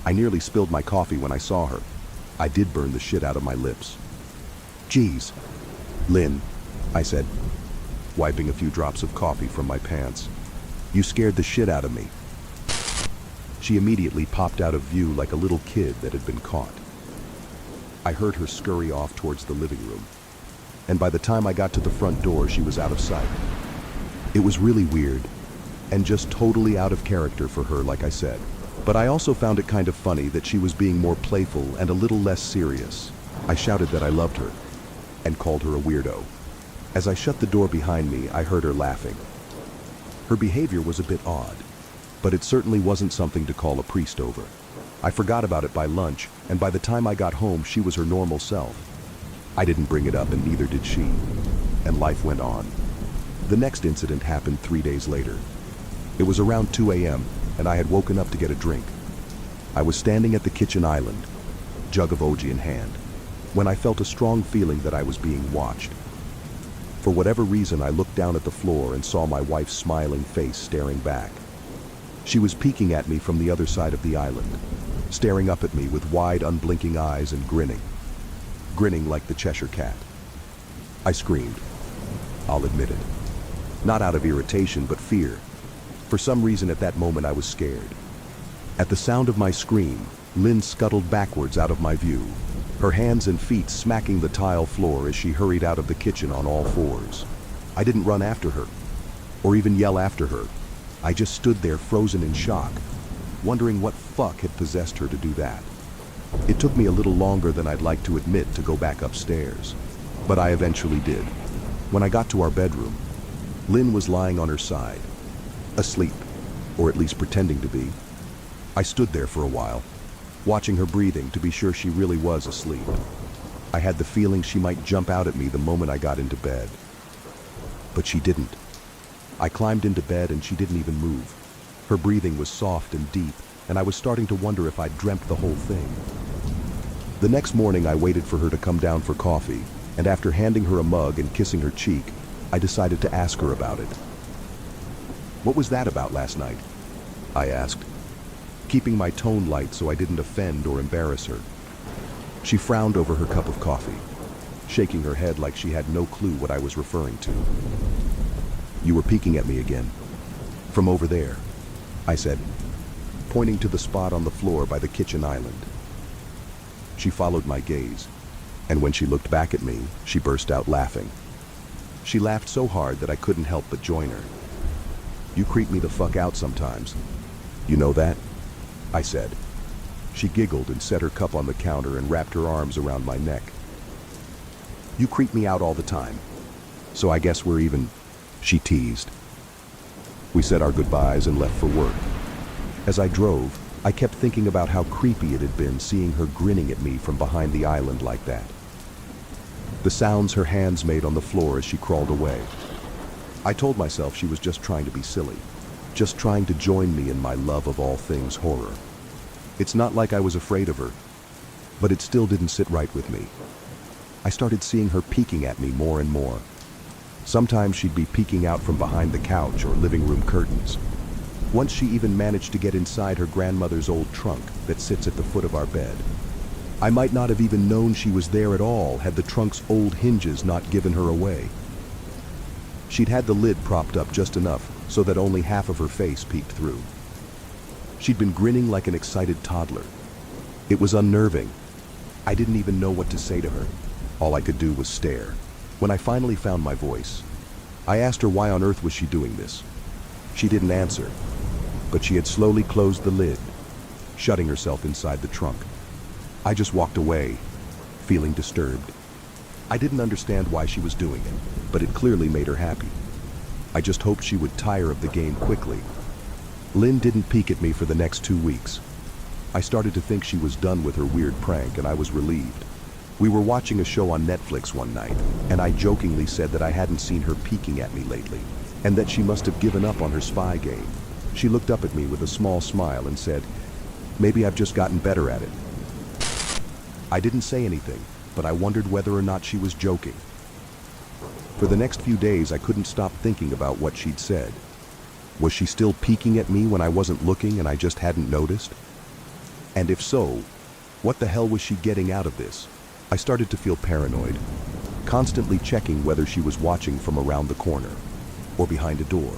I nearly spilled my coffee when I saw her. I did burn the shit out of my lips. "Geez, Lynn," I said, wiping a few drops of coffee from my pants. "You scared the shit out of me." She immediately popped out of view like a little kid that had been caught. I heard her scurry off towards the living room, and by the time I got to the front door, she was out of sight. It was really weird, and just totally out of character for her, like I said. But I also found it kind of funny that she was being more playful and a little less serious. I shouted that I loved her, and called her a weirdo. As I shut the door behind me, I heard her laughing. Her behavior was a bit odd, but it certainly wasn't something to call a priest over. I forgot about it by lunch, and by the time I got home, she was her normal self. I didn't bring it up, and neither did she, and life went on. The next incident happened 3 days later. It was around 2 a.m., and I had woken up to get a drink. I was standing at the kitchen island, jug of OG in hand, when I felt a strong feeling that I was being watched. For whatever reason, I looked down at the floor and saw my wife's smiling face staring back. She was peeking at me from the other side of the island, staring up at me with wide, unblinking eyes and grinning like the Cheshire Cat. I screamed. I'll admit it. Not out of irritation, but fear. For some reason at that moment I was scared. At the sound of my scream, Lynn scuttled backwards out of my view, her hands and feet smacking the tile floor as she hurried out of the kitchen on all fours. I didn't run after her, or even yell after her. I just stood there frozen in shock, wondering what fuck had possessed her to do that. It took me a little longer than I'd like to admit to go back upstairs, but I eventually did. When I got to our bedroom, Lynn was lying on her side, asleep, or at least pretending to be. I stood there for a while, watching her breathing to be sure she really was asleep. I had the feeling she might jump out at me the moment I got into bed. But she didn't. I climbed into bed and she didn't even move. Her breathing was soft and deep, and I was starting to wonder if I'd dreamt the whole thing. The next morning I waited for her to come down for coffee, and after handing her a mug and kissing her cheek, I decided to ask her about it. "What was that about last night?" I asked, keeping my tone light so I didn't offend or embarrass her. She frowned over her cup of coffee, shaking her head like she had no clue what I was referring to. "You were peeking at me again. From over there," I said, pointing to the spot on the floor by the kitchen island. She followed my gaze, and when she looked back at me, she burst out laughing. She laughed so hard that I couldn't help but join her. "You creep me the fuck out sometimes. You know that?" I said. She giggled and set her cup on the counter and wrapped her arms around my neck. "You creep me out all the time. So I guess we're even," she teased. We said our goodbyes and left for work. As I drove, I kept thinking about how creepy it had been seeing her grinning at me from behind the island like that. The sounds her hands made on the floor as she crawled away. I told myself she was just trying to be silly, just trying to join me in my love of all things horror. It's not like I was afraid of her, but it still didn't sit right with me. I started seeing her peeking at me more and more. Sometimes she'd be peeking out from behind the couch or living room curtains. Once she even managed to get inside her grandmother's old trunk that sits at the foot of our bed. I might not have even known she was there at all had the trunk's old hinges not given her away. She'd had the lid propped up just enough so that only half of her face peeked through. She'd been grinning like an excited toddler. It was unnerving. I didn't even know what to say to her. All I could do was stare. When I finally found my voice, I asked her why on earth was she doing this. She didn't answer, but she had slowly closed the lid, shutting herself inside the trunk. I just walked away, feeling disturbed. I didn't understand why she was doing it, but it clearly made her happy. I just hoped she would tire of the game quickly. Lynn didn't peek at me for the next 2 weeks. I started to think she was done with her weird prank, and I was relieved. We were watching a show on Netflix one night, and I jokingly said that I hadn't seen her peeking at me lately, and that she must have given up on her spy game. She looked up at me with a small smile and said, "Maybe I've just gotten better at it." I didn't say anything, but I wondered whether or not she was joking. For the next few days, I couldn't stop thinking about what she'd said. Was she still peeking at me when I wasn't looking and I just hadn't noticed? And if so, what the hell was she getting out of this? I started to feel paranoid, constantly checking whether she was watching from around the corner or behind a door.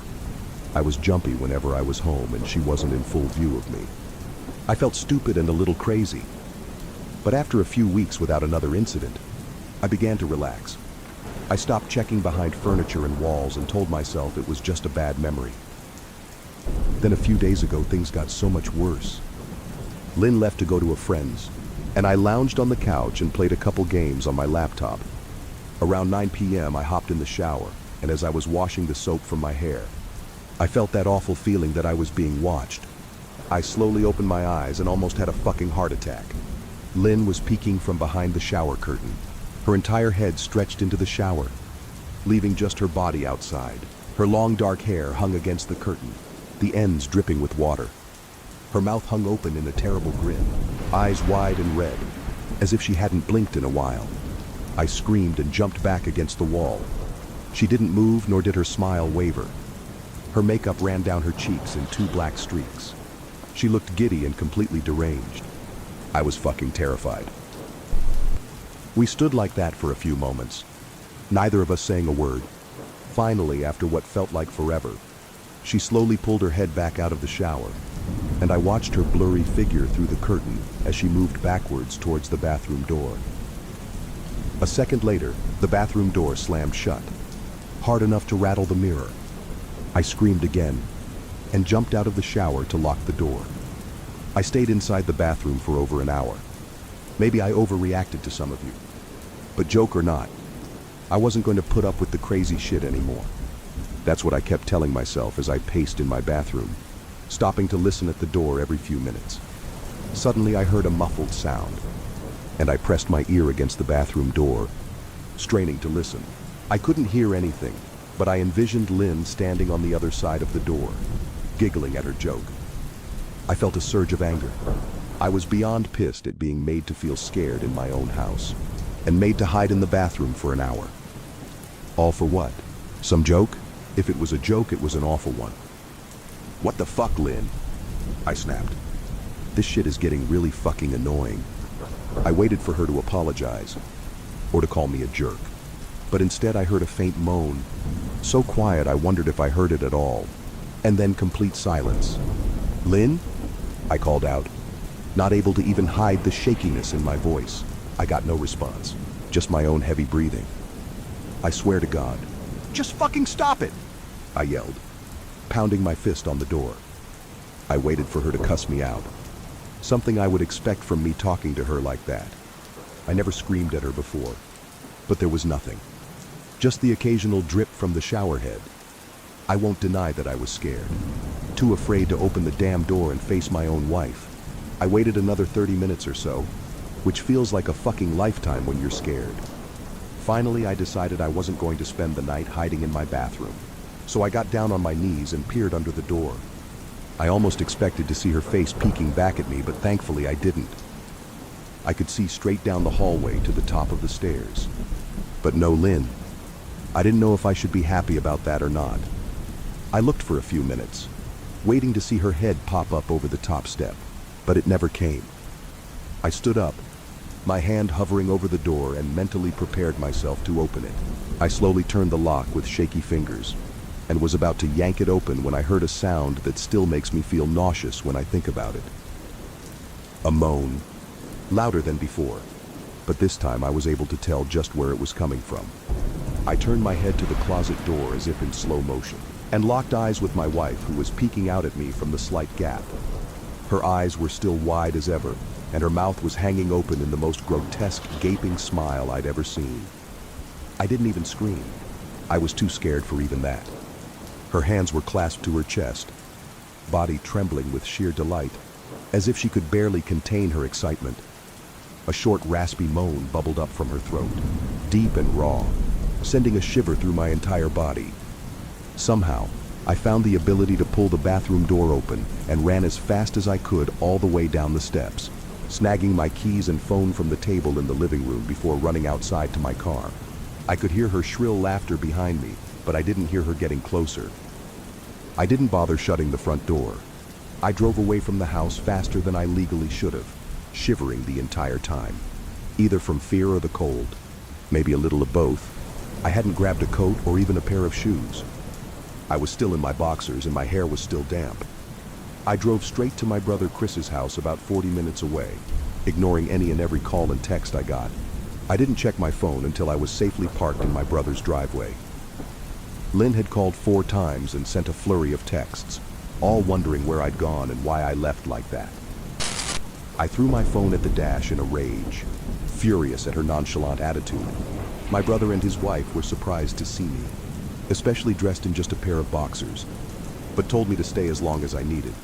I was jumpy whenever I was home and she wasn't in full view of me. I felt stupid and a little crazy. But after a few weeks without another incident, I began to relax. I stopped checking behind furniture and walls and told myself it was just a bad memory. Then a few days ago, things got so much worse. Lynn left to go to a friend's, and I lounged on the couch and played a couple games on my laptop. Around 9 p.m., I hopped in the shower, and as I was washing the soap from my hair, I felt that awful feeling that I was being watched. I slowly opened my eyes and almost had a fucking heart attack. Lynn was peeking from behind the shower curtain. Her entire head stretched into the shower, leaving just her body outside. Her long dark hair hung against the curtain, the ends dripping with water. Her mouth hung open in a terrible grin, eyes wide and red. as if she hadn't blinked in a while. I screamed and jumped back against the wall. She didn't move, nor did her smile waver. Her makeup ran down her cheeks in 2 black streaks. She looked giddy and completely deranged. I was fucking terrified. We stood like that for a few moments, neither of us saying a word. Finally, after what felt like forever, she slowly pulled her head back out of the shower, and I watched her blurry figure through the curtain as she moved backwards towards the bathroom door. A second later, the bathroom door slammed shut, hard enough to rattle the mirror. I screamed again and jumped out of the shower to lock the door. I stayed inside the bathroom for over an hour. Maybe I overreacted to some of you. But joke or not, I wasn't going to put up with the crazy shit anymore. That's what I kept telling myself as I paced in my bathroom, stopping to listen at the door every few minutes. Suddenly I heard a muffled sound, and I pressed my ear against the bathroom door, straining to listen. I couldn't hear anything, but I envisioned Lynn standing on the other side of the door, giggling at her joke. I felt a surge of anger. I was beyond pissed at being made to feel scared in my own house, and made to hide in the bathroom for an hour. All for what? Some joke? If it was a joke, it was an awful one. What the fuck, Lynn? I snapped. This shit is getting really fucking annoying. I waited for her to apologize, or to call me a jerk. But instead I heard a faint moan, so quiet I wondered if I heard it at all, and then complete silence. Lynn? I called out, not able to even hide the shakiness in my voice. I got no response, just my own heavy breathing. I swear to God, just fucking stop it, I yelled, pounding my fist on the door. I waited for her to cuss me out, something I would expect from me talking to her like that. I never screamed at her before, but there was nothing, just the occasional drip from the shower head. I won't deny that I was scared, too afraid to open the damn door and face my own wife. I waited another 30 minutes or so, which feels like a fucking lifetime when you're scared. Finally, I decided I wasn't going to spend the night hiding in my bathroom, so I got down on my knees and peered under the door. I almost expected to see her face peeking back at me, but thankfully I didn't. I could see straight down the hallway to the top of the stairs. But no Lynn. I didn't know if I should be happy about that or not. I looked for a few minutes, waiting to see her head pop up over the top step, but it never came. I stood up, my hand hovering over the door, and mentally prepared myself to open it. I slowly turned the lock with shaky fingers, and was about to yank it open when I heard a sound that still makes me feel nauseous when I think about it. A moan, louder than before, but this time I was able to tell just where it was coming from. I turned my head to the closet door as if in slow motion, and locked eyes with my wife, who was peeking out at me from the slight gap. Her eyes were still wide as ever, and her mouth was hanging open in the most grotesque, gaping smile I'd ever seen. I didn't even scream. I was too scared for even that. Her hands were clasped to her chest, body trembling with sheer delight, as if she could barely contain her excitement. A short, raspy moan bubbled up from her throat, deep and raw, sending a shiver through my entire body. Somehow, I found the ability to pull the bathroom door open and ran as fast as I could all the way down the steps, snagging my keys and phone from the table in the living room before running outside to my car. I could hear her shrill laughter behind me, but I didn't hear her getting closer. I didn't bother shutting the front door. I drove away from the house faster than I legally should have, shivering the entire time, either from fear or the cold, maybe a little of both. I hadn't grabbed a coat or even a pair of shoes. I was still in my boxers and my hair was still damp. I drove straight to my brother Chris's house about 40 minutes away, ignoring any and every call and text I got. I didn't check my phone until I was safely parked in my brother's driveway. Lynn had called 4 times and sent a flurry of texts, all wondering where I'd gone and why I left like that. I threw my phone at the dash in a rage, furious at her nonchalant attitude. My brother and his wife were surprised to see me, especially dressed in just a pair of boxers, but told me to stay as long as I needed.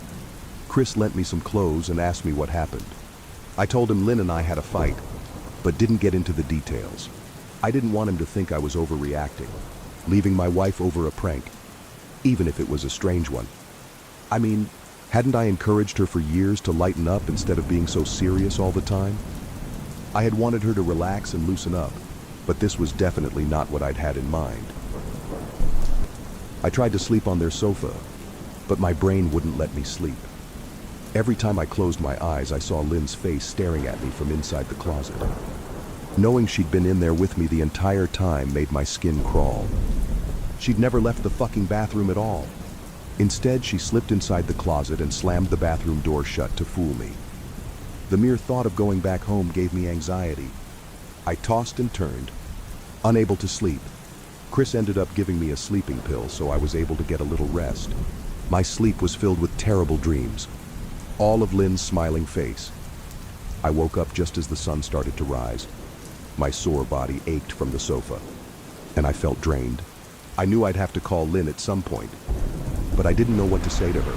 Chris lent me some clothes and asked me what happened. I told him Lynn and I had a fight, but didn't get into the details. I didn't want him to think I was overreacting, leaving my wife over a prank, even if it was a strange one. I mean, hadn't I encouraged her for years to lighten up instead of being so serious all the time? I had wanted her to relax and loosen up, but this was definitely not what I'd had in mind. I tried to sleep on their sofa, but my brain wouldn't let me sleep. Every time I closed my eyes, I saw Lynn's face staring at me from inside the closet. Knowing she'd been in there with me the entire time made my skin crawl. She'd never left the fucking bathroom at all. Instead, she slipped inside the closet and slammed the bathroom door shut to fool me. The mere thought of going back home gave me anxiety. I tossed and turned, unable to sleep. Chris ended up giving me a sleeping pill, so I was able to get a little rest. My sleep was filled with terrible dreams, all of Lynn's smiling face. I woke up just as the sun started to rise. My sore body ached from the sofa, and I felt drained. I knew I'd have to call Lynn at some point, but I didn't know what to say to her.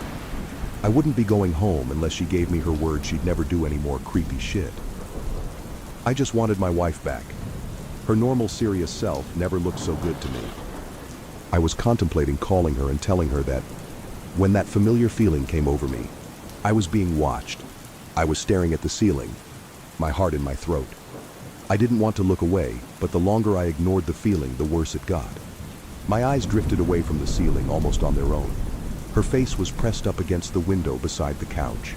I wouldn't be going home unless she gave me her word she'd never do any more creepy shit. I just wanted my wife back. Her normal, serious self never looked so good to me. I was contemplating calling her and telling her that when that familiar feeling came over me, I was being watched. I was staring at the ceiling, my heart in my throat. I didn't want to look away, but the longer I ignored the feeling, the worse it got. My eyes drifted away from the ceiling almost on their own. Her face was pressed up against the window beside the couch,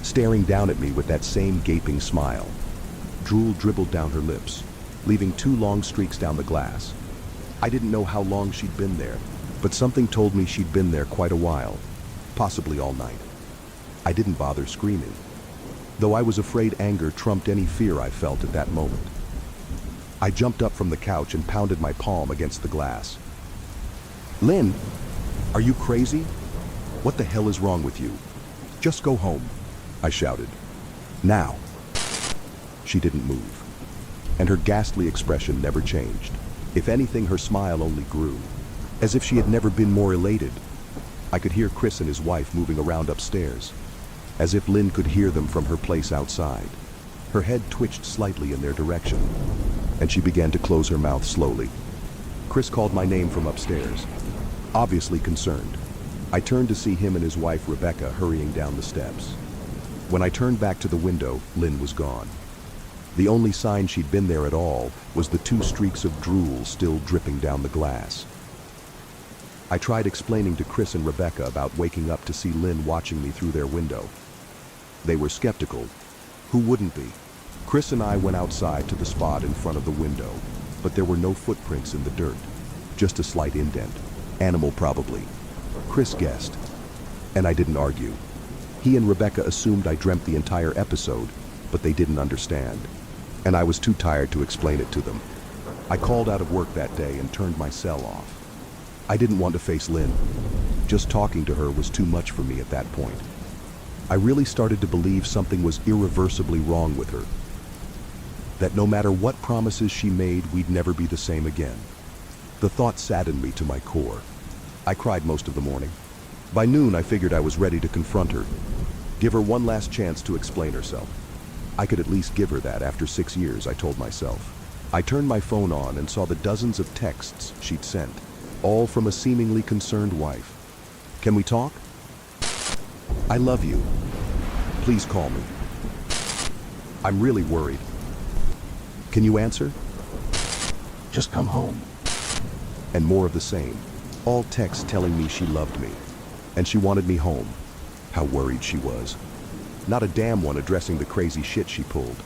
staring down at me with that same gaping smile. Drool dribbled down her lips, leaving 2 long streaks down the glass. I didn't know how long she'd been there, but something told me she'd been there quite a while, possibly all night. I didn't bother screaming, though I was afraid anger trumped any fear I felt at that moment. I jumped up from the couch and pounded my palm against the glass. "Lynn, are you crazy? What the hell is wrong with you? Just go home," I shouted. "Now." She didn't move, and her ghastly expression never changed. If anything, her smile only grew, as if she had never been more elated. I could hear Chris and his wife moving around upstairs, as if Lynn could hear them from her place outside. Her head twitched slightly in their direction, and she began to close her mouth slowly. Chris called my name from upstairs, obviously concerned. I turned to see him and his wife Rebecca hurrying down the steps. When I turned back to the window, Lynn was gone. The only sign she'd been there at all was the 2 streaks of drool still dripping down the glass. I tried explaining to Chris and Rebecca about waking up to see Lynn watching me through their window. They were skeptical. Who wouldn't be? Chris and I went outside to the spot in front of the window, but there were no footprints in the dirt, just a slight indent. Animal probably. Chris guessed, and I didn't argue. He and Rebecca assumed I dreamt the entire episode, but they didn't understand, and I was too tired to explain it to them. I called out of work that day and turned my cell off. I didn't want to face Lynn. Just talking to her was too much for me at that point. I really started to believe something was irreversibly wrong with her. That no matter what promises she made, we'd never be the same again. The thought saddened me to my core. I cried most of the morning. By noon, I figured I was ready to confront her, give her one last chance to explain herself. I could at least give her that after 6 years, I told myself. I turned my phone on and saw the dozens of texts she'd sent, all from a seemingly concerned wife. "Can we talk? I love you. Please call me. I'm really worried. Can you answer?" Just come home. And more of the same. All texts telling me she loved me, and she wanted me home. How worried she was. Not a damn one addressing the crazy shit she pulled.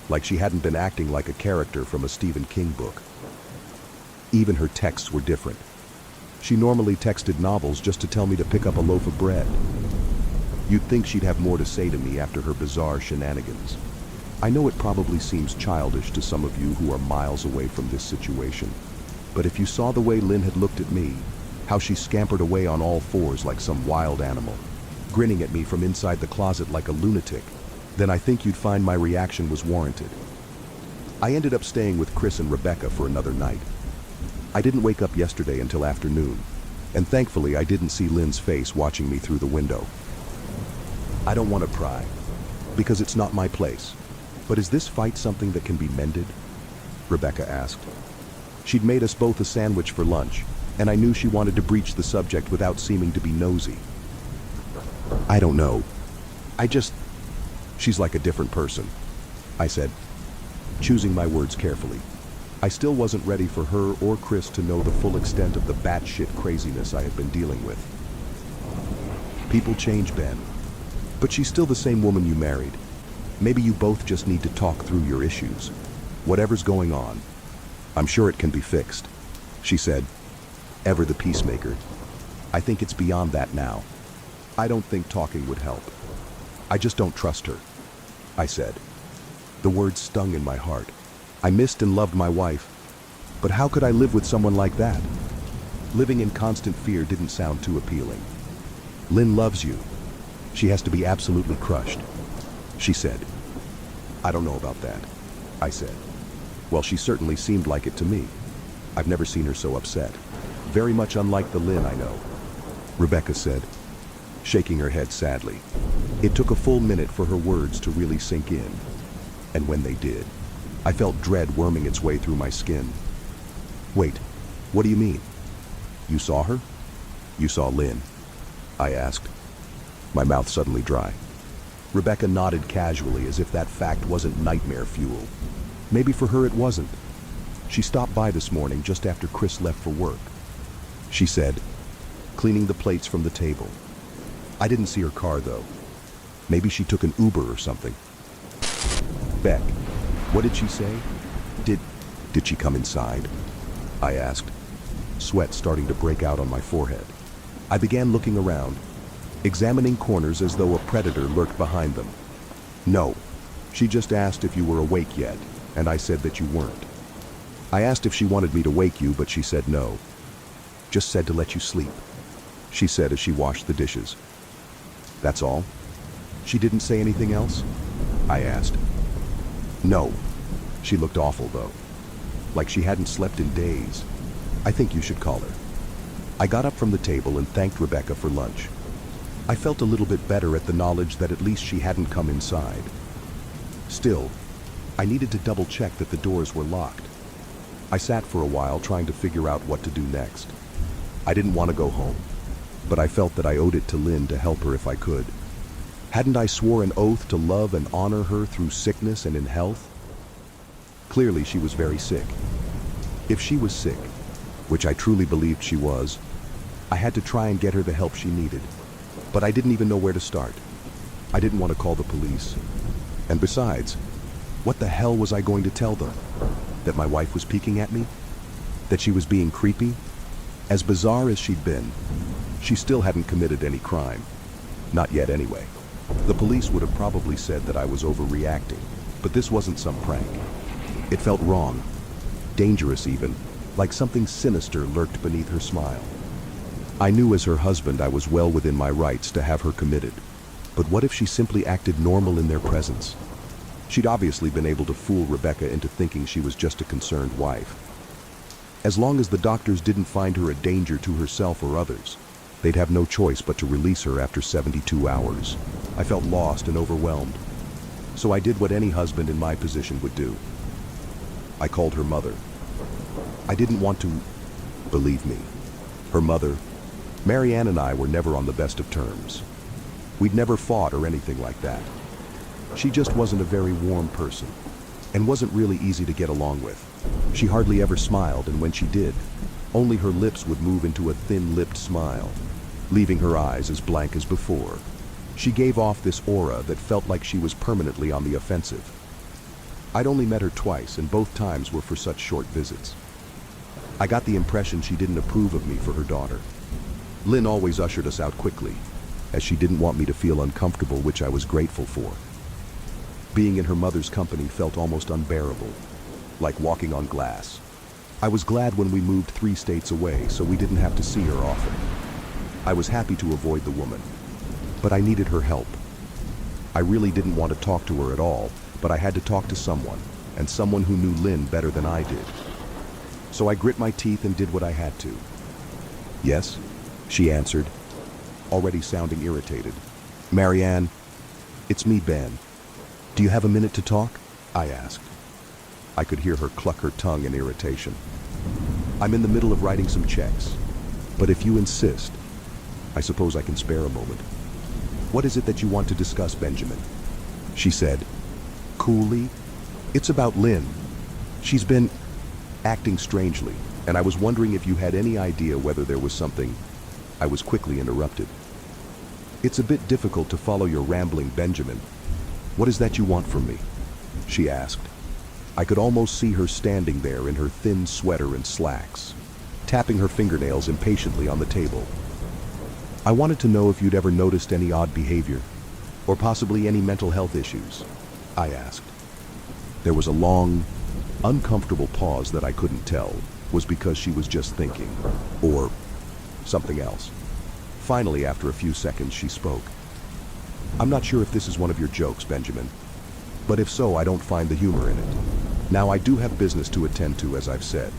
Like she hadn't been acting like a character from a Stephen King book. Even her texts were different. She normally texted novels just to tell me to pick up a loaf of bread. You'd think she'd have more to say to me after her bizarre shenanigans. I know it probably seems childish to some of you who are miles away from this situation, but if you saw the way Lynn had looked at me, how she scampered away on all fours like some wild animal, grinning at me from inside the closet like a lunatic, then I think you'd find my reaction was warranted. I ended up staying with Chris and Rebecca for another night. I didn't wake up yesterday until afternoon, and thankfully I didn't see Lynn's face watching me through the window. I don't want to pry, because it's not my place. But is this fight something that can be mended? Rebecca asked. She'd made us both a sandwich for lunch, and I knew she wanted to breach the subject without seeming to be nosy. I don't know. She's like a different person, I said. choosing my words carefully. I still wasn't ready for her or Chris to know the full extent of the batshit craziness I had been dealing with. People change, Ben. But she's still the same woman you married. Maybe you both just need to talk through your issues. Whatever's going on, I'm sure it can be fixed, she said, ever the peacemaker. I think it's beyond that now. I don't think talking would help. I just don't trust her, I said. The words stung in my heart. I missed and loved my wife, but how could I live with someone like that? Living in constant fear didn't sound too appealing. Lynn loves you. She has to be absolutely crushed, she said. I don't know about that, I said. Well, she certainly seemed like it to me. I've never seen her so upset. Very much unlike the Lynn I know, Rebecca said, shaking her head sadly. It took a full minute for her words to really sink in, and when they did, I felt dread worming its way through my skin. Wait, what do you mean? You saw her? You saw Lynn? I asked, my mouth suddenly dry. Rebecca nodded casually as if that fact wasn't nightmare fuel. Maybe for her it wasn't. She stopped by this morning just after Chris left for work, she said, cleaning the plates from the table. I didn't see her car though. Maybe she took an Uber or something. Beck, what did she say? Did she come inside? I asked, sweat starting to break out on my forehead. I began looking around, examining corners as though a predator lurked behind them. No, she just asked if you were awake yet, and I said that you weren't. I asked if she wanted me to wake you, but she said no. Just said to let you sleep, she said as she washed the dishes. That's all? She didn't say anything else? I asked. No. She looked awful though, like she hadn't slept in days. I think you should call her. I got up from the table and thanked Rebecca for lunch. I felt a little bit better at the knowledge that at least she hadn't come inside. Still, I needed to double check that the doors were locked. I sat for a while trying to figure out what to do next. I didn't want to go home, but I felt that I owed it to Lynn to help her if I could. Hadn't I swore an oath to love and honor her through sickness and in health? Clearly she was very sick. If she was sick, which I truly believed she was, I had to try and get her the help she needed. But I didn't even know where to start. I didn't want to call the police. And besides, what the hell was I going to tell them? That my wife was peeking at me? That she was being creepy? As bizarre as she'd been, she still hadn't committed any crime. Not yet anyway. The police would have probably said that I was overreacting, but this wasn't some prank. It felt wrong, dangerous even, like something sinister lurked beneath her smile. I knew as her husband I was well within my rights to have her committed, but what if she simply acted normal in their presence? She'd obviously been able to fool Rebecca into thinking she was just a concerned wife. As long as the doctors didn't find her a danger to herself or others, they'd have no choice but to release her after 72 hours. I felt lost and overwhelmed, so I did what any husband in my position would do. I called her mother. I didn't want to, believe me, her mother, Marianne and I were never on the best of terms. We'd never fought or anything like that. She just wasn't a very warm person, and wasn't really easy to get along with. She hardly ever smiled, and when she did, only her lips would move into a thin-lipped smile, leaving her eyes as blank as before. She gave off this aura that felt like she was permanently on the offensive. I'd only met her twice, and both times were for such short visits. I got the impression she didn't approve of me for her daughter. Lynn always ushered us out quickly, as she didn't want me to feel uncomfortable, which I was grateful for. Being in her mother's company felt almost unbearable, like walking on glass. I was glad when we moved 3 states away so we didn't have to see her often. I was happy to avoid the woman, but I needed her help. I really didn't want to talk to her at all, but I had to talk to someone, and someone who knew Lynn better than I did. So I grit my teeth and did what I had to. Yes, she answered, already sounding irritated. Marianne, it's me, Ben. Do you have a minute to talk? I asked. I could hear her cluck her tongue in irritation. I'm in the middle of writing some checks, but if you insist, I suppose I can spare a moment. What is it that you want to discuss, Benjamin? She said, coolly. It's about Lynn. She's been acting strangely, and I was wondering if you had any idea whether there was something. I was quickly interrupted. It's a bit difficult to follow your rambling, Benjamin. What is that you want from me? She asked. I could almost see her standing there in her thin sweater and slacks, tapping her fingernails impatiently on the table. I wanted to know if you'd ever noticed any odd behavior, or possibly any mental health issues, I asked. There was a long, uncomfortable pause that I couldn't tell was because she was just thinking, or something else. Finally, after a few seconds, she spoke. I'm not sure if this is one of your jokes, Benjamin, but if so, I don't find the humor in it. Now, I do have business to attend to, as I've said.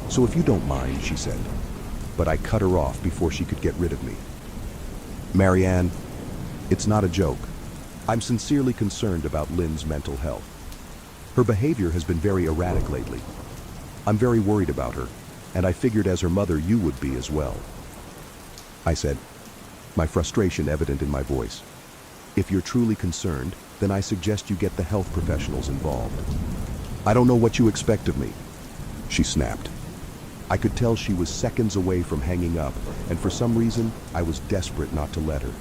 So if you don't mind, she said, but I cut her off before she could get rid of me. Marianne, it's not a joke. I'm sincerely concerned about Lynn's mental health. Her behavior has been very erratic lately. I'm very worried about her, and I figured as her mother you would be as well. I said, my frustration evident in my voice. If you're truly concerned, then I suggest you get the health professionals involved. I don't know what you expect of me, she snapped. I could tell she was seconds away from hanging up, and for some reason, I was desperate not to let her.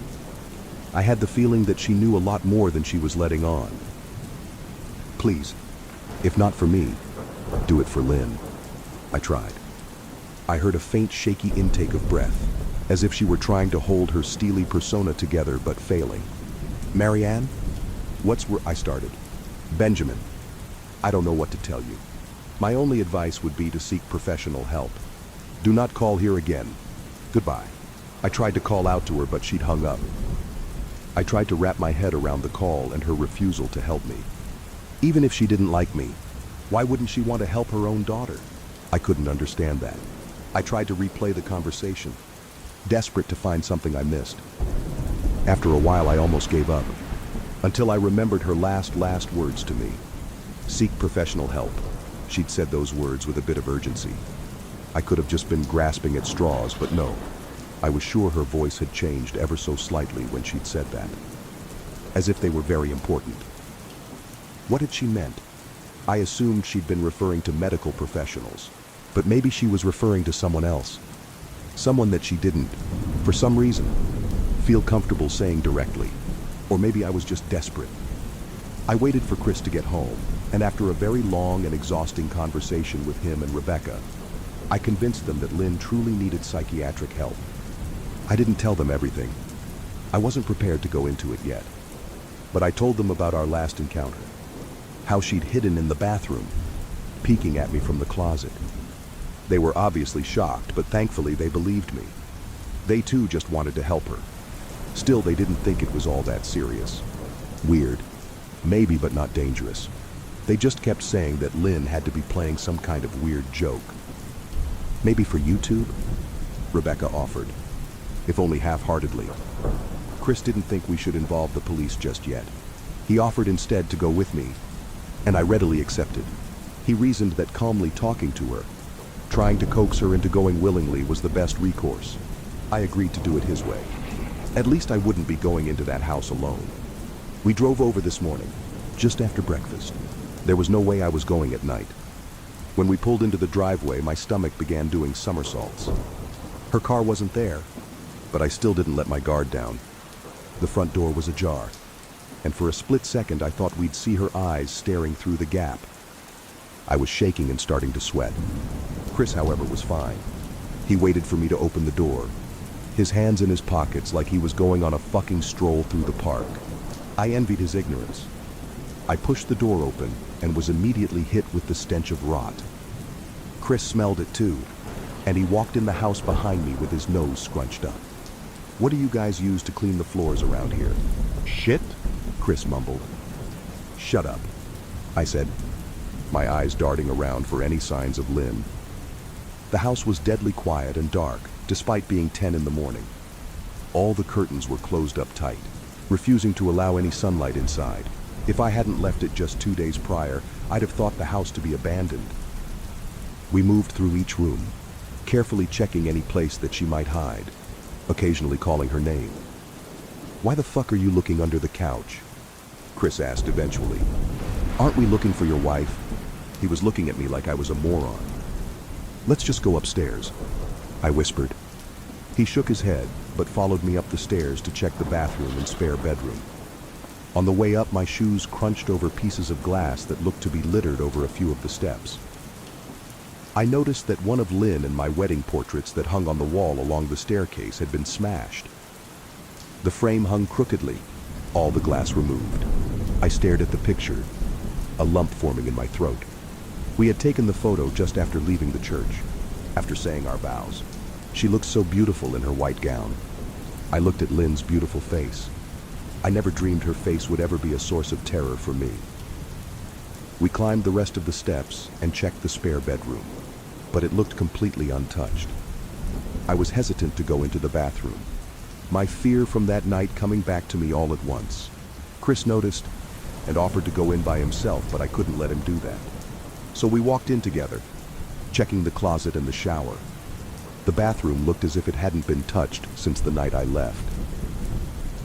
I had the feeling that she knew a lot more than she was letting on. Please, if not for me, do it for Lynn. I tried. I heard a faint, shaky intake of breath, as if she were trying to hold her steely persona together but failing. Marianne? I started. Benjamin, I don't know what to tell you. My only advice would be to seek professional help. Do not call here again. Goodbye. I tried to call out to her, but she'd hung up. I tried to wrap my head around the call and her refusal to help me. Even if she didn't like me, why wouldn't she want to help her own daughter? I couldn't understand that. I tried to replay the conversation, desperate to find something I missed. After a while, I almost gave up, until I remembered her last words to me. Seek professional help. She'd said those words with a bit of urgency. I could have just been grasping at straws, but no. I was sure her voice had changed ever so slightly when she'd said that, as if they were very important. What had she meant? I assumed she'd been referring to medical professionals, but maybe she was referring to someone else. Someone that she didn't, for some reason, feel comfortable saying directly. Or maybe I was just desperate. I waited for Chris to get home, and after a very long and exhausting conversation with him and Rebecca, I convinced them that Lynn truly needed psychiatric help. I didn't tell them everything. I wasn't prepared to go into it yet. But I told them about our last encounter. How she'd hidden in the bathroom, peeking at me from the closet. They were obviously shocked, but thankfully they believed me. They too just wanted to help her. Still, they didn't think it was all that serious. Weird. Maybe, but not dangerous. They just kept saying that Lynn had to be playing some kind of weird joke. Maybe for YouTube? Rebecca offered, if only half-heartedly. Chris didn't think we should involve the police just yet. He offered instead to go with me, and I readily accepted. He reasoned that calmly talking to her, trying to coax her into going willingly, was the best recourse. I agreed to do it his way. At least I wouldn't be going into that house alone. We drove over this morning, just after breakfast. There was no way I was going at night. When we pulled into the driveway, my stomach began doing somersaults. Her car wasn't there, but I still didn't let my guard down. The front door was ajar, and for a split second I thought we'd see her eyes staring through the gap. I was shaking and starting to sweat. Chris, however, was fine. He waited for me to open the door, his hands in his pockets like he was going on a fucking stroll through the park. I envied his ignorance. I pushed the door open and was immediately hit with the stench of rot. Chris smelled it too, and he walked in the house behind me with his nose scrunched up. What do you guys use to clean the floors around here? Shit? Chris mumbled. Shut up, I said, my eyes darting around for any signs of Lynn. The house was deadly quiet and dark, despite being 10 in the morning. All the curtains were closed up tight, refusing to allow any sunlight inside. If I hadn't left it just 2 days prior, I'd have thought the house to be abandoned. We moved through each room, carefully checking any place that she might hide, occasionally calling her name. Why the fuck are you looking under the couch? Chris asked eventually. Aren't we looking for your wife? He was looking at me like I was a moron. Let's just go upstairs, I whispered. He shook his head, but followed me up the stairs to check the bathroom and spare bedroom. On the way up, my shoes crunched over pieces of glass that looked to be littered over a few of the steps. I noticed that one of Lynn and my wedding portraits that hung on the wall along the staircase had been smashed. The frame hung crookedly, all the glass removed. I stared at the picture, a lump forming in my throat. We had taken the photo just after leaving the church, after saying our vows. She looked so beautiful in her white gown. I looked at Lynn's beautiful face. I never dreamed her face would ever be a source of terror for me. We climbed the rest of the steps and checked the spare bedroom, but it looked completely untouched. I was hesitant to go into the bathroom, my fear from that night coming back to me all at once. Chris noticed and offered to go in by himself, but I couldn't let him do that. So we walked in together, checking the closet and the shower. The bathroom looked as if it hadn't been touched since the night I left.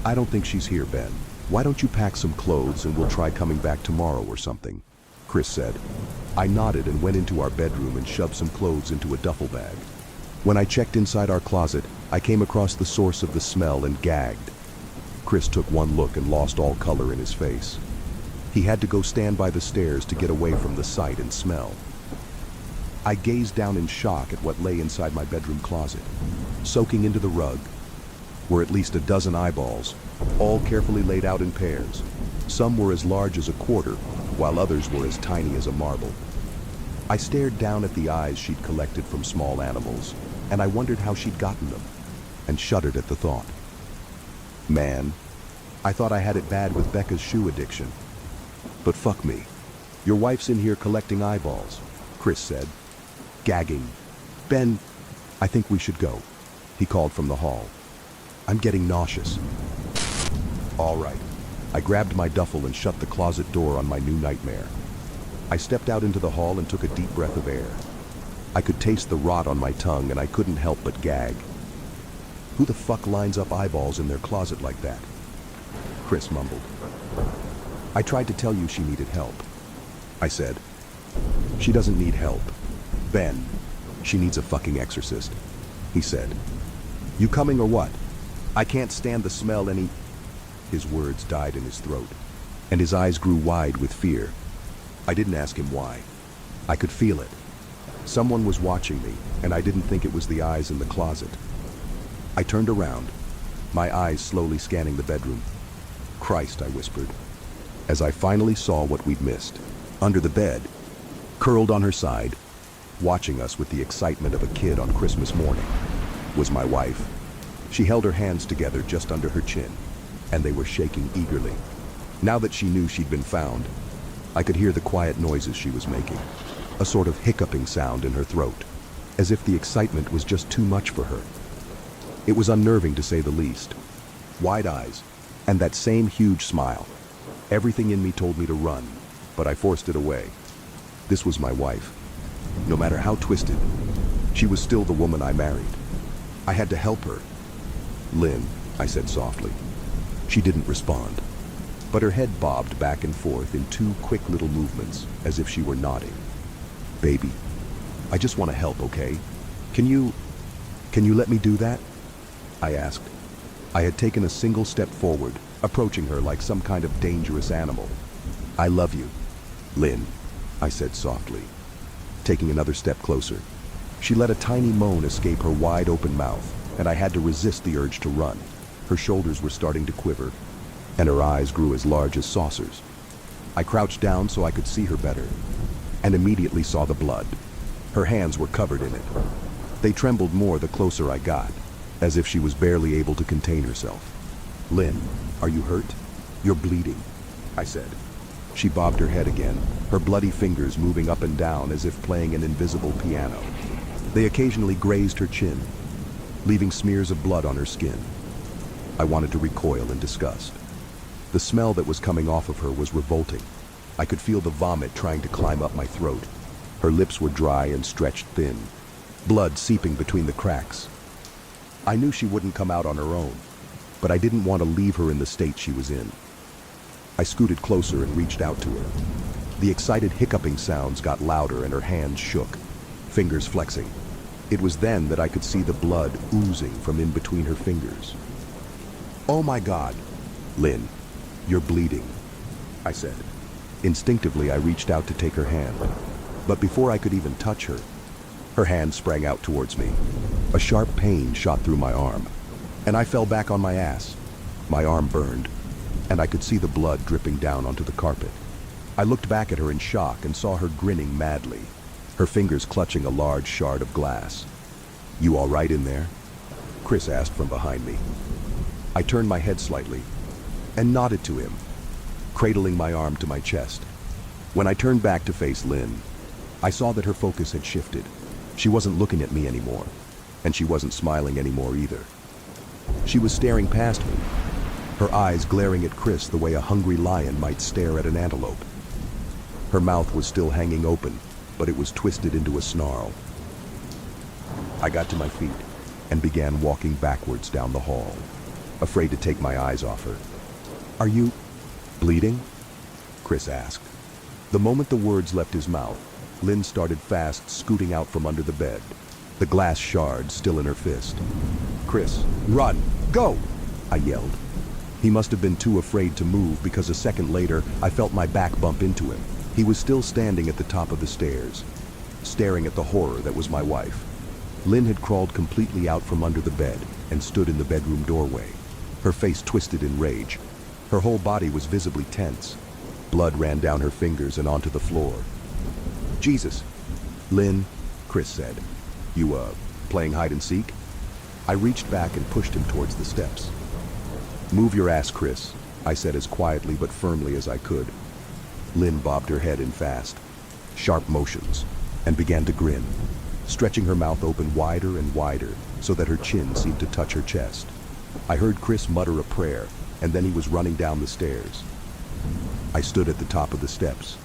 I don't think she's here, Ben. Why don't you pack some clothes and we'll try coming back tomorrow or something, Chris said. I nodded and went into our bedroom and shoved some clothes into a duffel bag. When I checked inside our closet, I came across the source of the smell and gagged. Chris took one look and lost all color in his face. He had to go stand by the stairs to get away from the sight and smell. I gazed down in shock at what lay inside my bedroom closet. Soaking into the rug were at least a dozen eyeballs, all carefully laid out in pairs. Some were as large as a quarter, while others were as tiny as a marble. I stared down at the eyes she'd collected from small animals, and I wondered how she'd gotten them, and shuddered at the thought. Man, I thought I had it bad with Becca's shoe addiction. But fuck me. Your wife's in here collecting eyeballs, Chris said, gagging. Ben, I think we should go, he called from the hall. I'm getting nauseous. All right. I grabbed my duffel and shut the closet door on my new nightmare. I stepped out into the hall and took a deep breath of air. I could taste the rot on my tongue and I couldn't help but gag. Who the fuck lines up eyeballs in their closet like that? Chris mumbled. I tried to tell you she needed help, I said. She doesn't need help. Ben, she needs a fucking exorcist, he said. You coming or what? I can't stand the smell any... His words died in his throat, and his eyes grew wide with fear. I didn't ask him why. I could feel it. Someone was watching me, and I didn't think it was the eyes in the closet. I turned around, my eyes slowly scanning the bedroom. Christ, I whispered, as I finally saw what we'd missed. Under the bed, curled on her side, watching us with the excitement of a kid on Christmas morning, was my wife. She held her hands together just under her chin, and they were shaking eagerly. Now that she knew she'd been found, I could hear the quiet noises she was making, a sort of hiccuping sound in her throat, as if the excitement was just too much for her. It was unnerving to say the least. Wide eyes, and that same huge smile. Everything in me told me to run, but I forced it away. This was my wife. No matter how twisted, she was still the woman I married. I had to help her. Lynn, I said softly. She didn't respond, but her head bobbed back and forth in two quick little movements, as if she were nodding. Baby, I just want to help, okay? Can you let me do that? I asked. I had taken a single step forward, approaching her like some kind of dangerous animal. I love you, Lynn, I said softly, taking another step closer. She let a tiny moan escape her wide open mouth, and I had to resist the urge to run. Her shoulders were starting to quiver, and her eyes grew as large as saucers. I crouched down so I could see her better, and immediately saw the blood. Her hands were covered in it. They trembled more the closer I got, as if she was barely able to contain herself. Lynn, are you hurt? You're bleeding, I said. She bobbed her head again, her bloody fingers moving up and down as if playing an invisible piano. They occasionally grazed her chin, leaving smears of blood on her skin. I wanted to recoil in disgust. The smell that was coming off of her was revolting. I could feel the vomit trying to climb up my throat. Her lips were dry and stretched thin, blood seeping between the cracks. I knew she wouldn't come out on her own, but I didn't want to leave her in the state she was in. I scooted closer and reached out to her. The excited hiccuping sounds got louder and her hands shook, fingers flexing. It was then that I could see the blood oozing from in between her fingers. "Oh my God!" "Lynn, you're bleeding," I said. Instinctively, I reached out to take her hand. But before I could even touch her hand sprang out towards me. A sharp pain shot through my arm, and I fell back on my ass. My arm burned, and I could see the blood dripping down onto the carpet. I looked back at her in shock and saw her grinning madly, her fingers clutching a large shard of glass. "You all right in there?" Chris asked from behind me. I turned my head slightly and nodded to him, cradling my arm to my chest. When I turned back to face Lynn, I saw that her focus had shifted. She wasn't looking at me anymore, and she wasn't smiling anymore either. She was staring past me, her eyes glaring at Chris the way a hungry lion might stare at an antelope. Her mouth was still hanging open, but it was twisted into a snarl. I got to my feet and began walking backwards down the hall, afraid to take my eyes off her. "Are you bleeding?" Chris asked. The moment the words left his mouth, Lynn started fast scooting out from under the bed, the glass shard still in her fist. "Chris, run! Go!" I yelled. He must have been too afraid to move because a second later I felt my back bump into him. He was still standing at the top of the stairs, staring at the horror that was my wife. Lynn had crawled completely out from under the bed and stood in the bedroom doorway, her face twisted in rage. Her whole body was visibly tense. Blood ran down her fingers and onto the floor. "Jesus!" "Lynn," Chris said. "You, playing hide and seek?" I reached back and pushed him towards the steps. "Move your ass, Chris," I said as quietly but firmly as I could. Lynn bobbed her head in fast, sharp motions, and began to grin, stretching her mouth open wider and wider so that her chin seemed to touch her chest. I heard Chris mutter a prayer, and then he was running down the stairs. I stood at the top of the steps,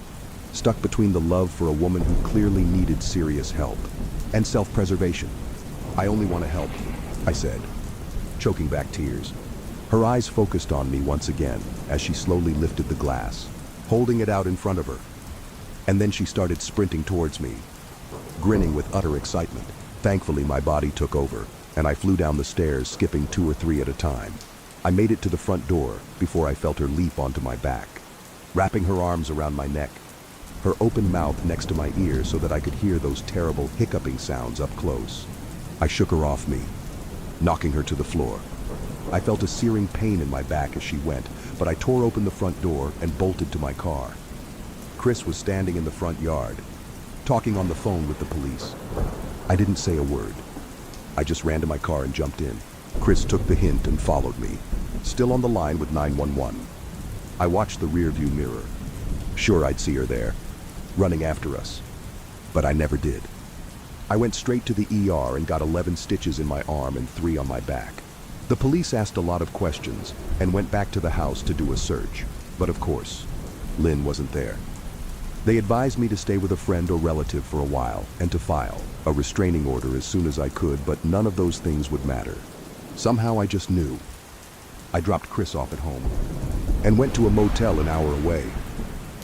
stuck between the love for a woman who clearly needed serious help and self-preservation. "I only want to help," I said, choking back tears. Her eyes focused on me once again as she slowly lifted the glass, holding it out in front of her. And then she started sprinting towards me, grinning with utter excitement. Thankfully, my body took over, and I flew down the stairs, skipping 2 or 3 at a time. I made it to the front door before I felt her leap onto my back, wrapping her arms around my neck, her open mouth next to my ear so that I could hear those terrible hiccuping sounds up close. I shook her off me, knocking her to the floor. I felt a searing pain in my back as she went, but I tore open the front door and bolted to my car. Chris was standing in the front yard, talking on the phone with the police. I didn't say a word. I just ran to my car and jumped in. Chris took the hint and followed me, still on the line with 911. I watched the rearview mirror. Sure, I'd see her there, running after us. But I never did. I went straight to the ER and got 11 stitches in my arm and 3 on my back. The police asked a lot of questions and went back to the house to do a search. But of course, Lynn wasn't there. They advised me to stay with a friend or relative for a while and to file a restraining order as soon as I could, but none of those things would matter. Somehow I just knew. I dropped Chris off at home and went to a motel an hour away.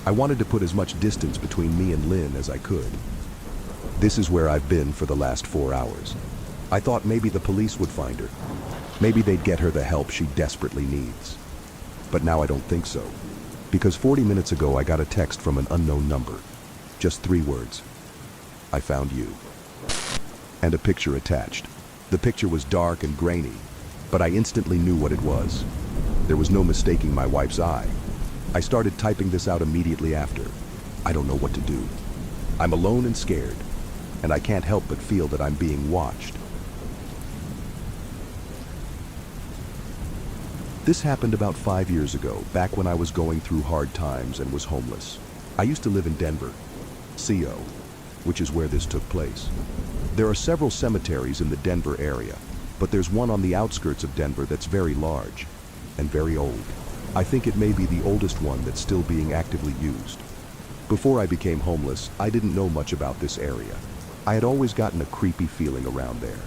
I wanted to put as much distance between me and Lynn as I could. This is where I've been for the last 4 hours. I thought maybe the police would find her. Maybe they'd get her the help she desperately needs. But now I don't think so. Because 40 minutes ago I got a text from an unknown number. Just 3 words. "I found you." And a picture attached. The picture was dark and grainy, but I instantly knew what it was. There was no mistaking my wife's eye. I started typing this out immediately after. I don't know what to do. I'm alone and scared, and I can't help but feel that I'm being watched. This happened about 5 years ago, back when I was going through hard times and was homeless. I used to live in Denver, CO, which is where this took place. There are several cemeteries in the Denver area, but there's one on the outskirts of Denver that's very large and very old. I think it may be the oldest one that's still being actively used. Before I became homeless, I didn't know much about this area. I had always gotten a creepy feeling around there,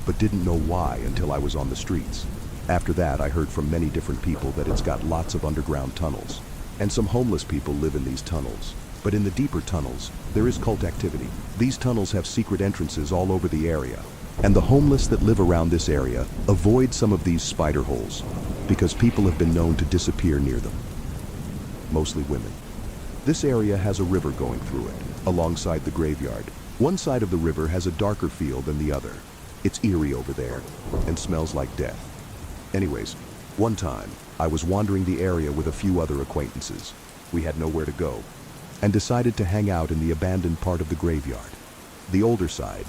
but didn't know why until I was on the streets. After that, I heard from many different people that it's got lots of underground tunnels, and some homeless people live in these tunnels, But in the deeper tunnels, there is cult activity. These tunnels have secret entrances all over the area. And the homeless that live around this area avoid some of these spider holes because people have been known to disappear near them. Mostly women. This area has a river going through it, alongside the graveyard. One side of the river has a darker feel than the other. It's eerie over there, and smells like death. Anyways, one time, I was wandering the area with a few other acquaintances. We had nowhere to go, and decided to hang out in the abandoned part of the graveyard. The older side.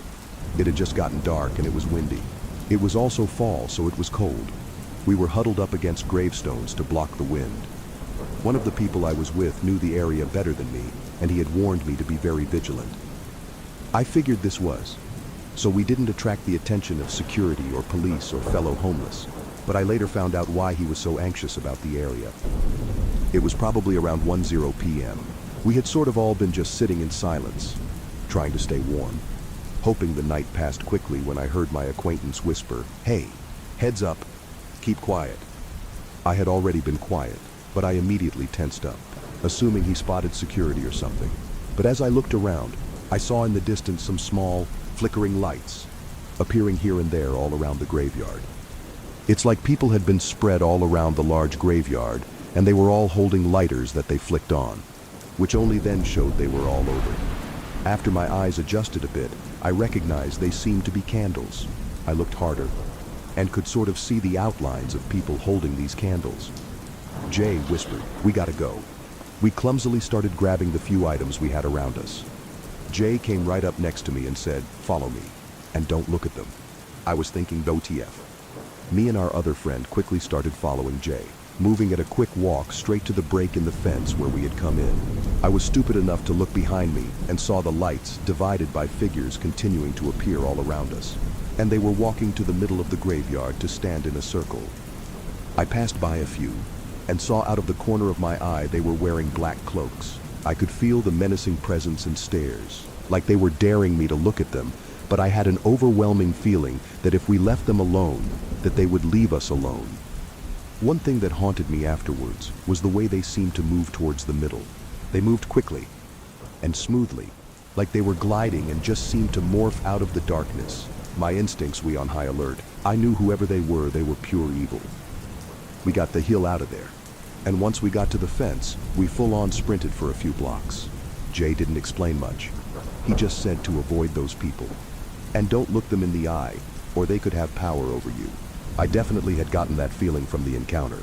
It had just gotten dark and it was windy. It was also fall, so it was cold. We were huddled up against gravestones to block the wind. One of the people I was with knew the area better than me, and he had warned me to be very vigilant. I figured this was, so we didn't attract the attention of security or police or fellow homeless, but I later found out why he was so anxious about the area. It was probably around 1:00 p.m. We had sort of all been just sitting in silence, trying to stay warm, hoping the night passed quickly when I heard my acquaintance whisper, "Hey, heads up, keep quiet." I had already been quiet, but I immediately tensed up, assuming he spotted security or something. But as I looked around, I saw in the distance some small, flickering lights, appearing here and there all around the graveyard. It's like people had been spread all around the large graveyard, and they were all holding lighters that they flicked on, which only then showed they were all over. After my eyes adjusted a bit, I recognized they seemed to be candles. I looked harder, and could sort of see the outlines of people holding these candles. Jay whispered, "We gotta go." We clumsily started grabbing the few items we had around us. Jay came right up next to me and said, "Follow me, and don't look at them." I was thinking, WTF. Me and our other friend quickly started following Jay, moving at a quick walk straight to the break in the fence where we had come in. I was stupid enough to look behind me and saw the lights divided by figures continuing to appear all around us, and they were walking to the middle of the graveyard to stand in a circle. I passed by a few, and saw out of the corner of my eye they were wearing black cloaks. I could feel the menacing presence and stares, like they were daring me to look at them, but I had an overwhelming feeling that if we left them alone, that they would leave us alone. One thing that haunted me afterwards was the way they seemed to move towards the middle. They moved quickly and smoothly, like they were gliding and just seemed to morph out of the darkness. My instincts were on high alert. I knew whoever they were pure evil. We got the hell out of there. And once we got to the fence, we full-on sprinted for a few blocks. Jay didn't explain much. He just said to avoid those people. And don't look them in the eye, or they could have power over you. I definitely had gotten that feeling from the encounter.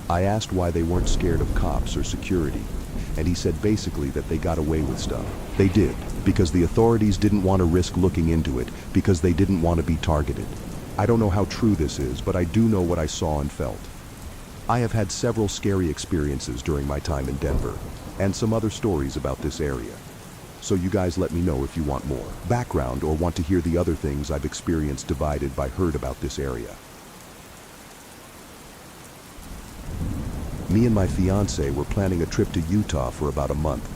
I asked why they weren't scared of cops or security, and he said basically that they got away with stuff. They did, because the authorities didn't want to risk looking into it, because they didn't want to be targeted. I don't know how true this is, but I do know what I saw and felt. I have had several scary experiences during my time in Denver, and some other stories about this area. So you guys let me know if you want more background or want to hear the other things I've experienced divided by heard about this area. Me and my fiance were planning a trip to Utah for about a month.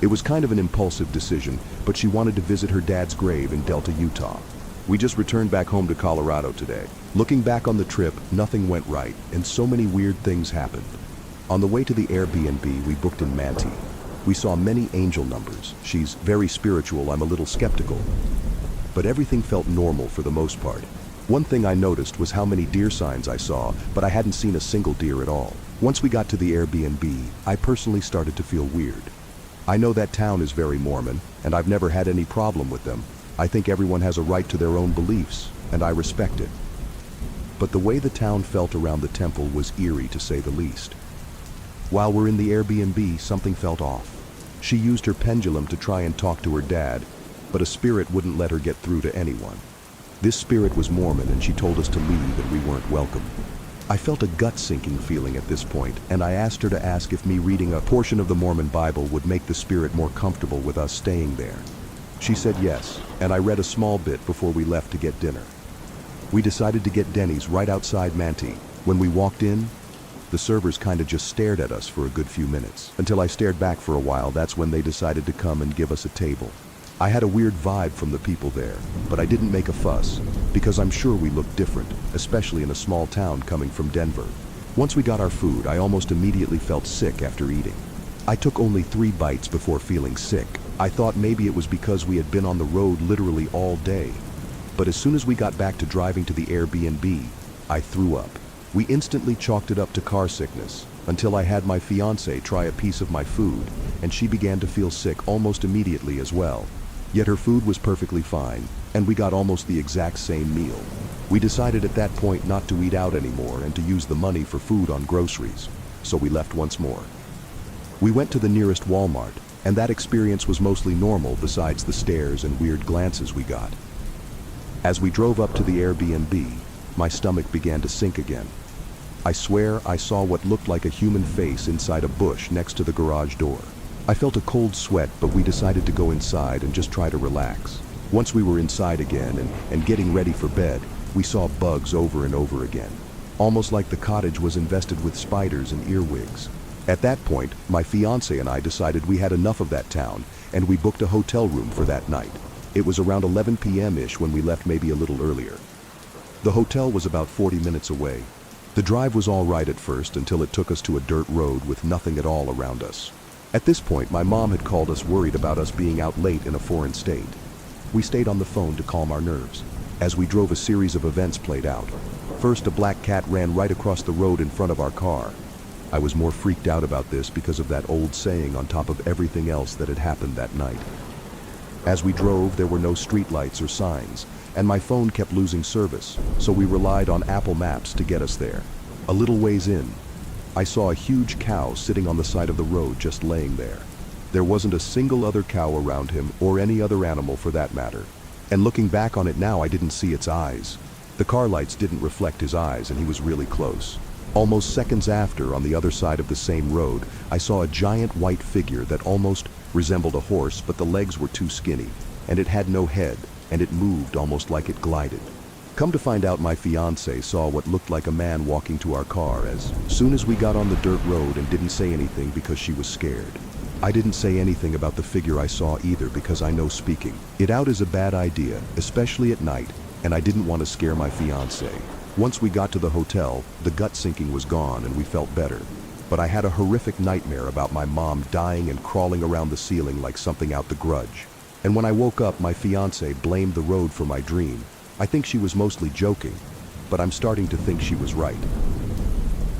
It was kind of an impulsive decision, but she wanted to visit her dad's grave in Delta, Utah. We just returned back home to Colorado today. Looking back on the trip, nothing went right, and so many weird things happened. On the way to the Airbnb we booked in Manti, we saw many angel numbers. She's very spiritual, I'm a little skeptical. But everything felt normal for the most part. One thing I noticed was how many deer signs I saw, but I hadn't seen a single deer at all. Once we got to the Airbnb, I personally started to feel weird. I know that town is very Mormon, and I've never had any problem with them. I think everyone has a right to their own beliefs, and I respect it. But the way the town felt around the temple was eerie to say the least. While we're in the Airbnb, something felt off. She used her pendulum to try and talk to her dad, but a spirit wouldn't let her get through to anyone. This spirit was Mormon, and she told us to leave and we weren't welcome. I felt a gut-sinking feeling at this point, and I asked her to ask if me reading a portion of the Mormon Bible would make the spirit more comfortable with us staying there. She said yes, and I read a small bit before we left to get dinner. We decided to get Denny's right outside Manti. When we walked in, the servers kind of just stared at us for a good few minutes. Until I stared back for a while, that's when they decided to come and give us a table. I had a weird vibe from the people there, but I didn't make a fuss, because I'm sure we looked different, especially in a small town coming from Denver. Once we got our food, I almost immediately felt sick after eating. I took only 3 bites before feeling sick. I thought maybe it was because we had been on the road literally all day. But as soon as we got back to driving to the Airbnb, I threw up. We instantly chalked it up to car sickness, until I had my fiancée try a piece of my food, and she began to feel sick almost immediately as well. Yet her food was perfectly fine, and we got almost the exact same meal. We decided at that point not to eat out anymore and to use the money for food on groceries, so we left once more. We went to the nearest Walmart, and that experience was mostly normal besides the stares and weird glances we got. As we drove up to the Airbnb, my stomach began to sink again. I swear I saw what looked like a human face inside a bush next to the garage door. I felt a cold sweat, but we decided to go inside and just try to relax. Once we were inside again and getting ready for bed, we saw bugs over and over again, almost like the cottage was infested with spiders and earwigs. At that point, my fiancé and I decided we had enough of that town, and we booked a hotel room for that night. It was around 11 p.m.-ish when we left, maybe a little earlier. The hotel was about 40 minutes away. The drive was all right at first until it took us to a dirt road with nothing at all around us. At this point, my mom had called us worried about us being out late in a foreign state. We stayed on the phone to calm our nerves. As we drove, a series of events played out. First, a black cat ran right across the road in front of our car. I was more freaked out about this because of that old saying on top of everything else that had happened that night. As we drove, there were no streetlights or signs, and my phone kept losing service, so we relied on Apple Maps to get us there. A little ways in, I saw a huge cow sitting on the side of the road just laying there. There wasn't a single other cow around him, or any other animal for that matter. And looking back on it now, I didn't see its eyes. The car lights didn't reflect his eyes, and he was really close. Almost seconds after, on the other side of the same road, I saw a giant white figure that almost resembled a horse, but the legs were too skinny, and it had no head, and it moved almost like it glided. Come to find out, my fiancé saw what looked like a man walking to our car as soon as we got on the dirt road, and didn't say anything because she was scared. I didn't say anything about the figure I saw either because I know speaking it out is a bad idea, especially at night, and I didn't want to scare my fiancé. Once we got to the hotel, the gut sinking was gone and we felt better. But I had a horrific nightmare about my mom dying and crawling around the ceiling like something out The Grudge. And when I woke up, my fiancé blamed the road for my dream. I think she was mostly joking, but I'm starting to think she was right.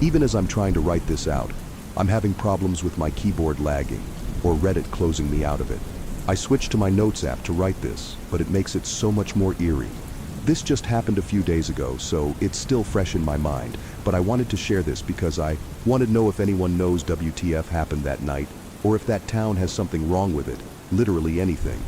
Even as I'm trying to write this out, I'm having problems with my keyboard lagging, or Reddit closing me out of it. I switched to my notes app to write this, but it makes it so much more eerie. This just happened a few days ago, so it's still fresh in my mind, but I wanted to share this because I want to know if anyone knows WTF happened that night, or if that town has something wrong with it, literally anything.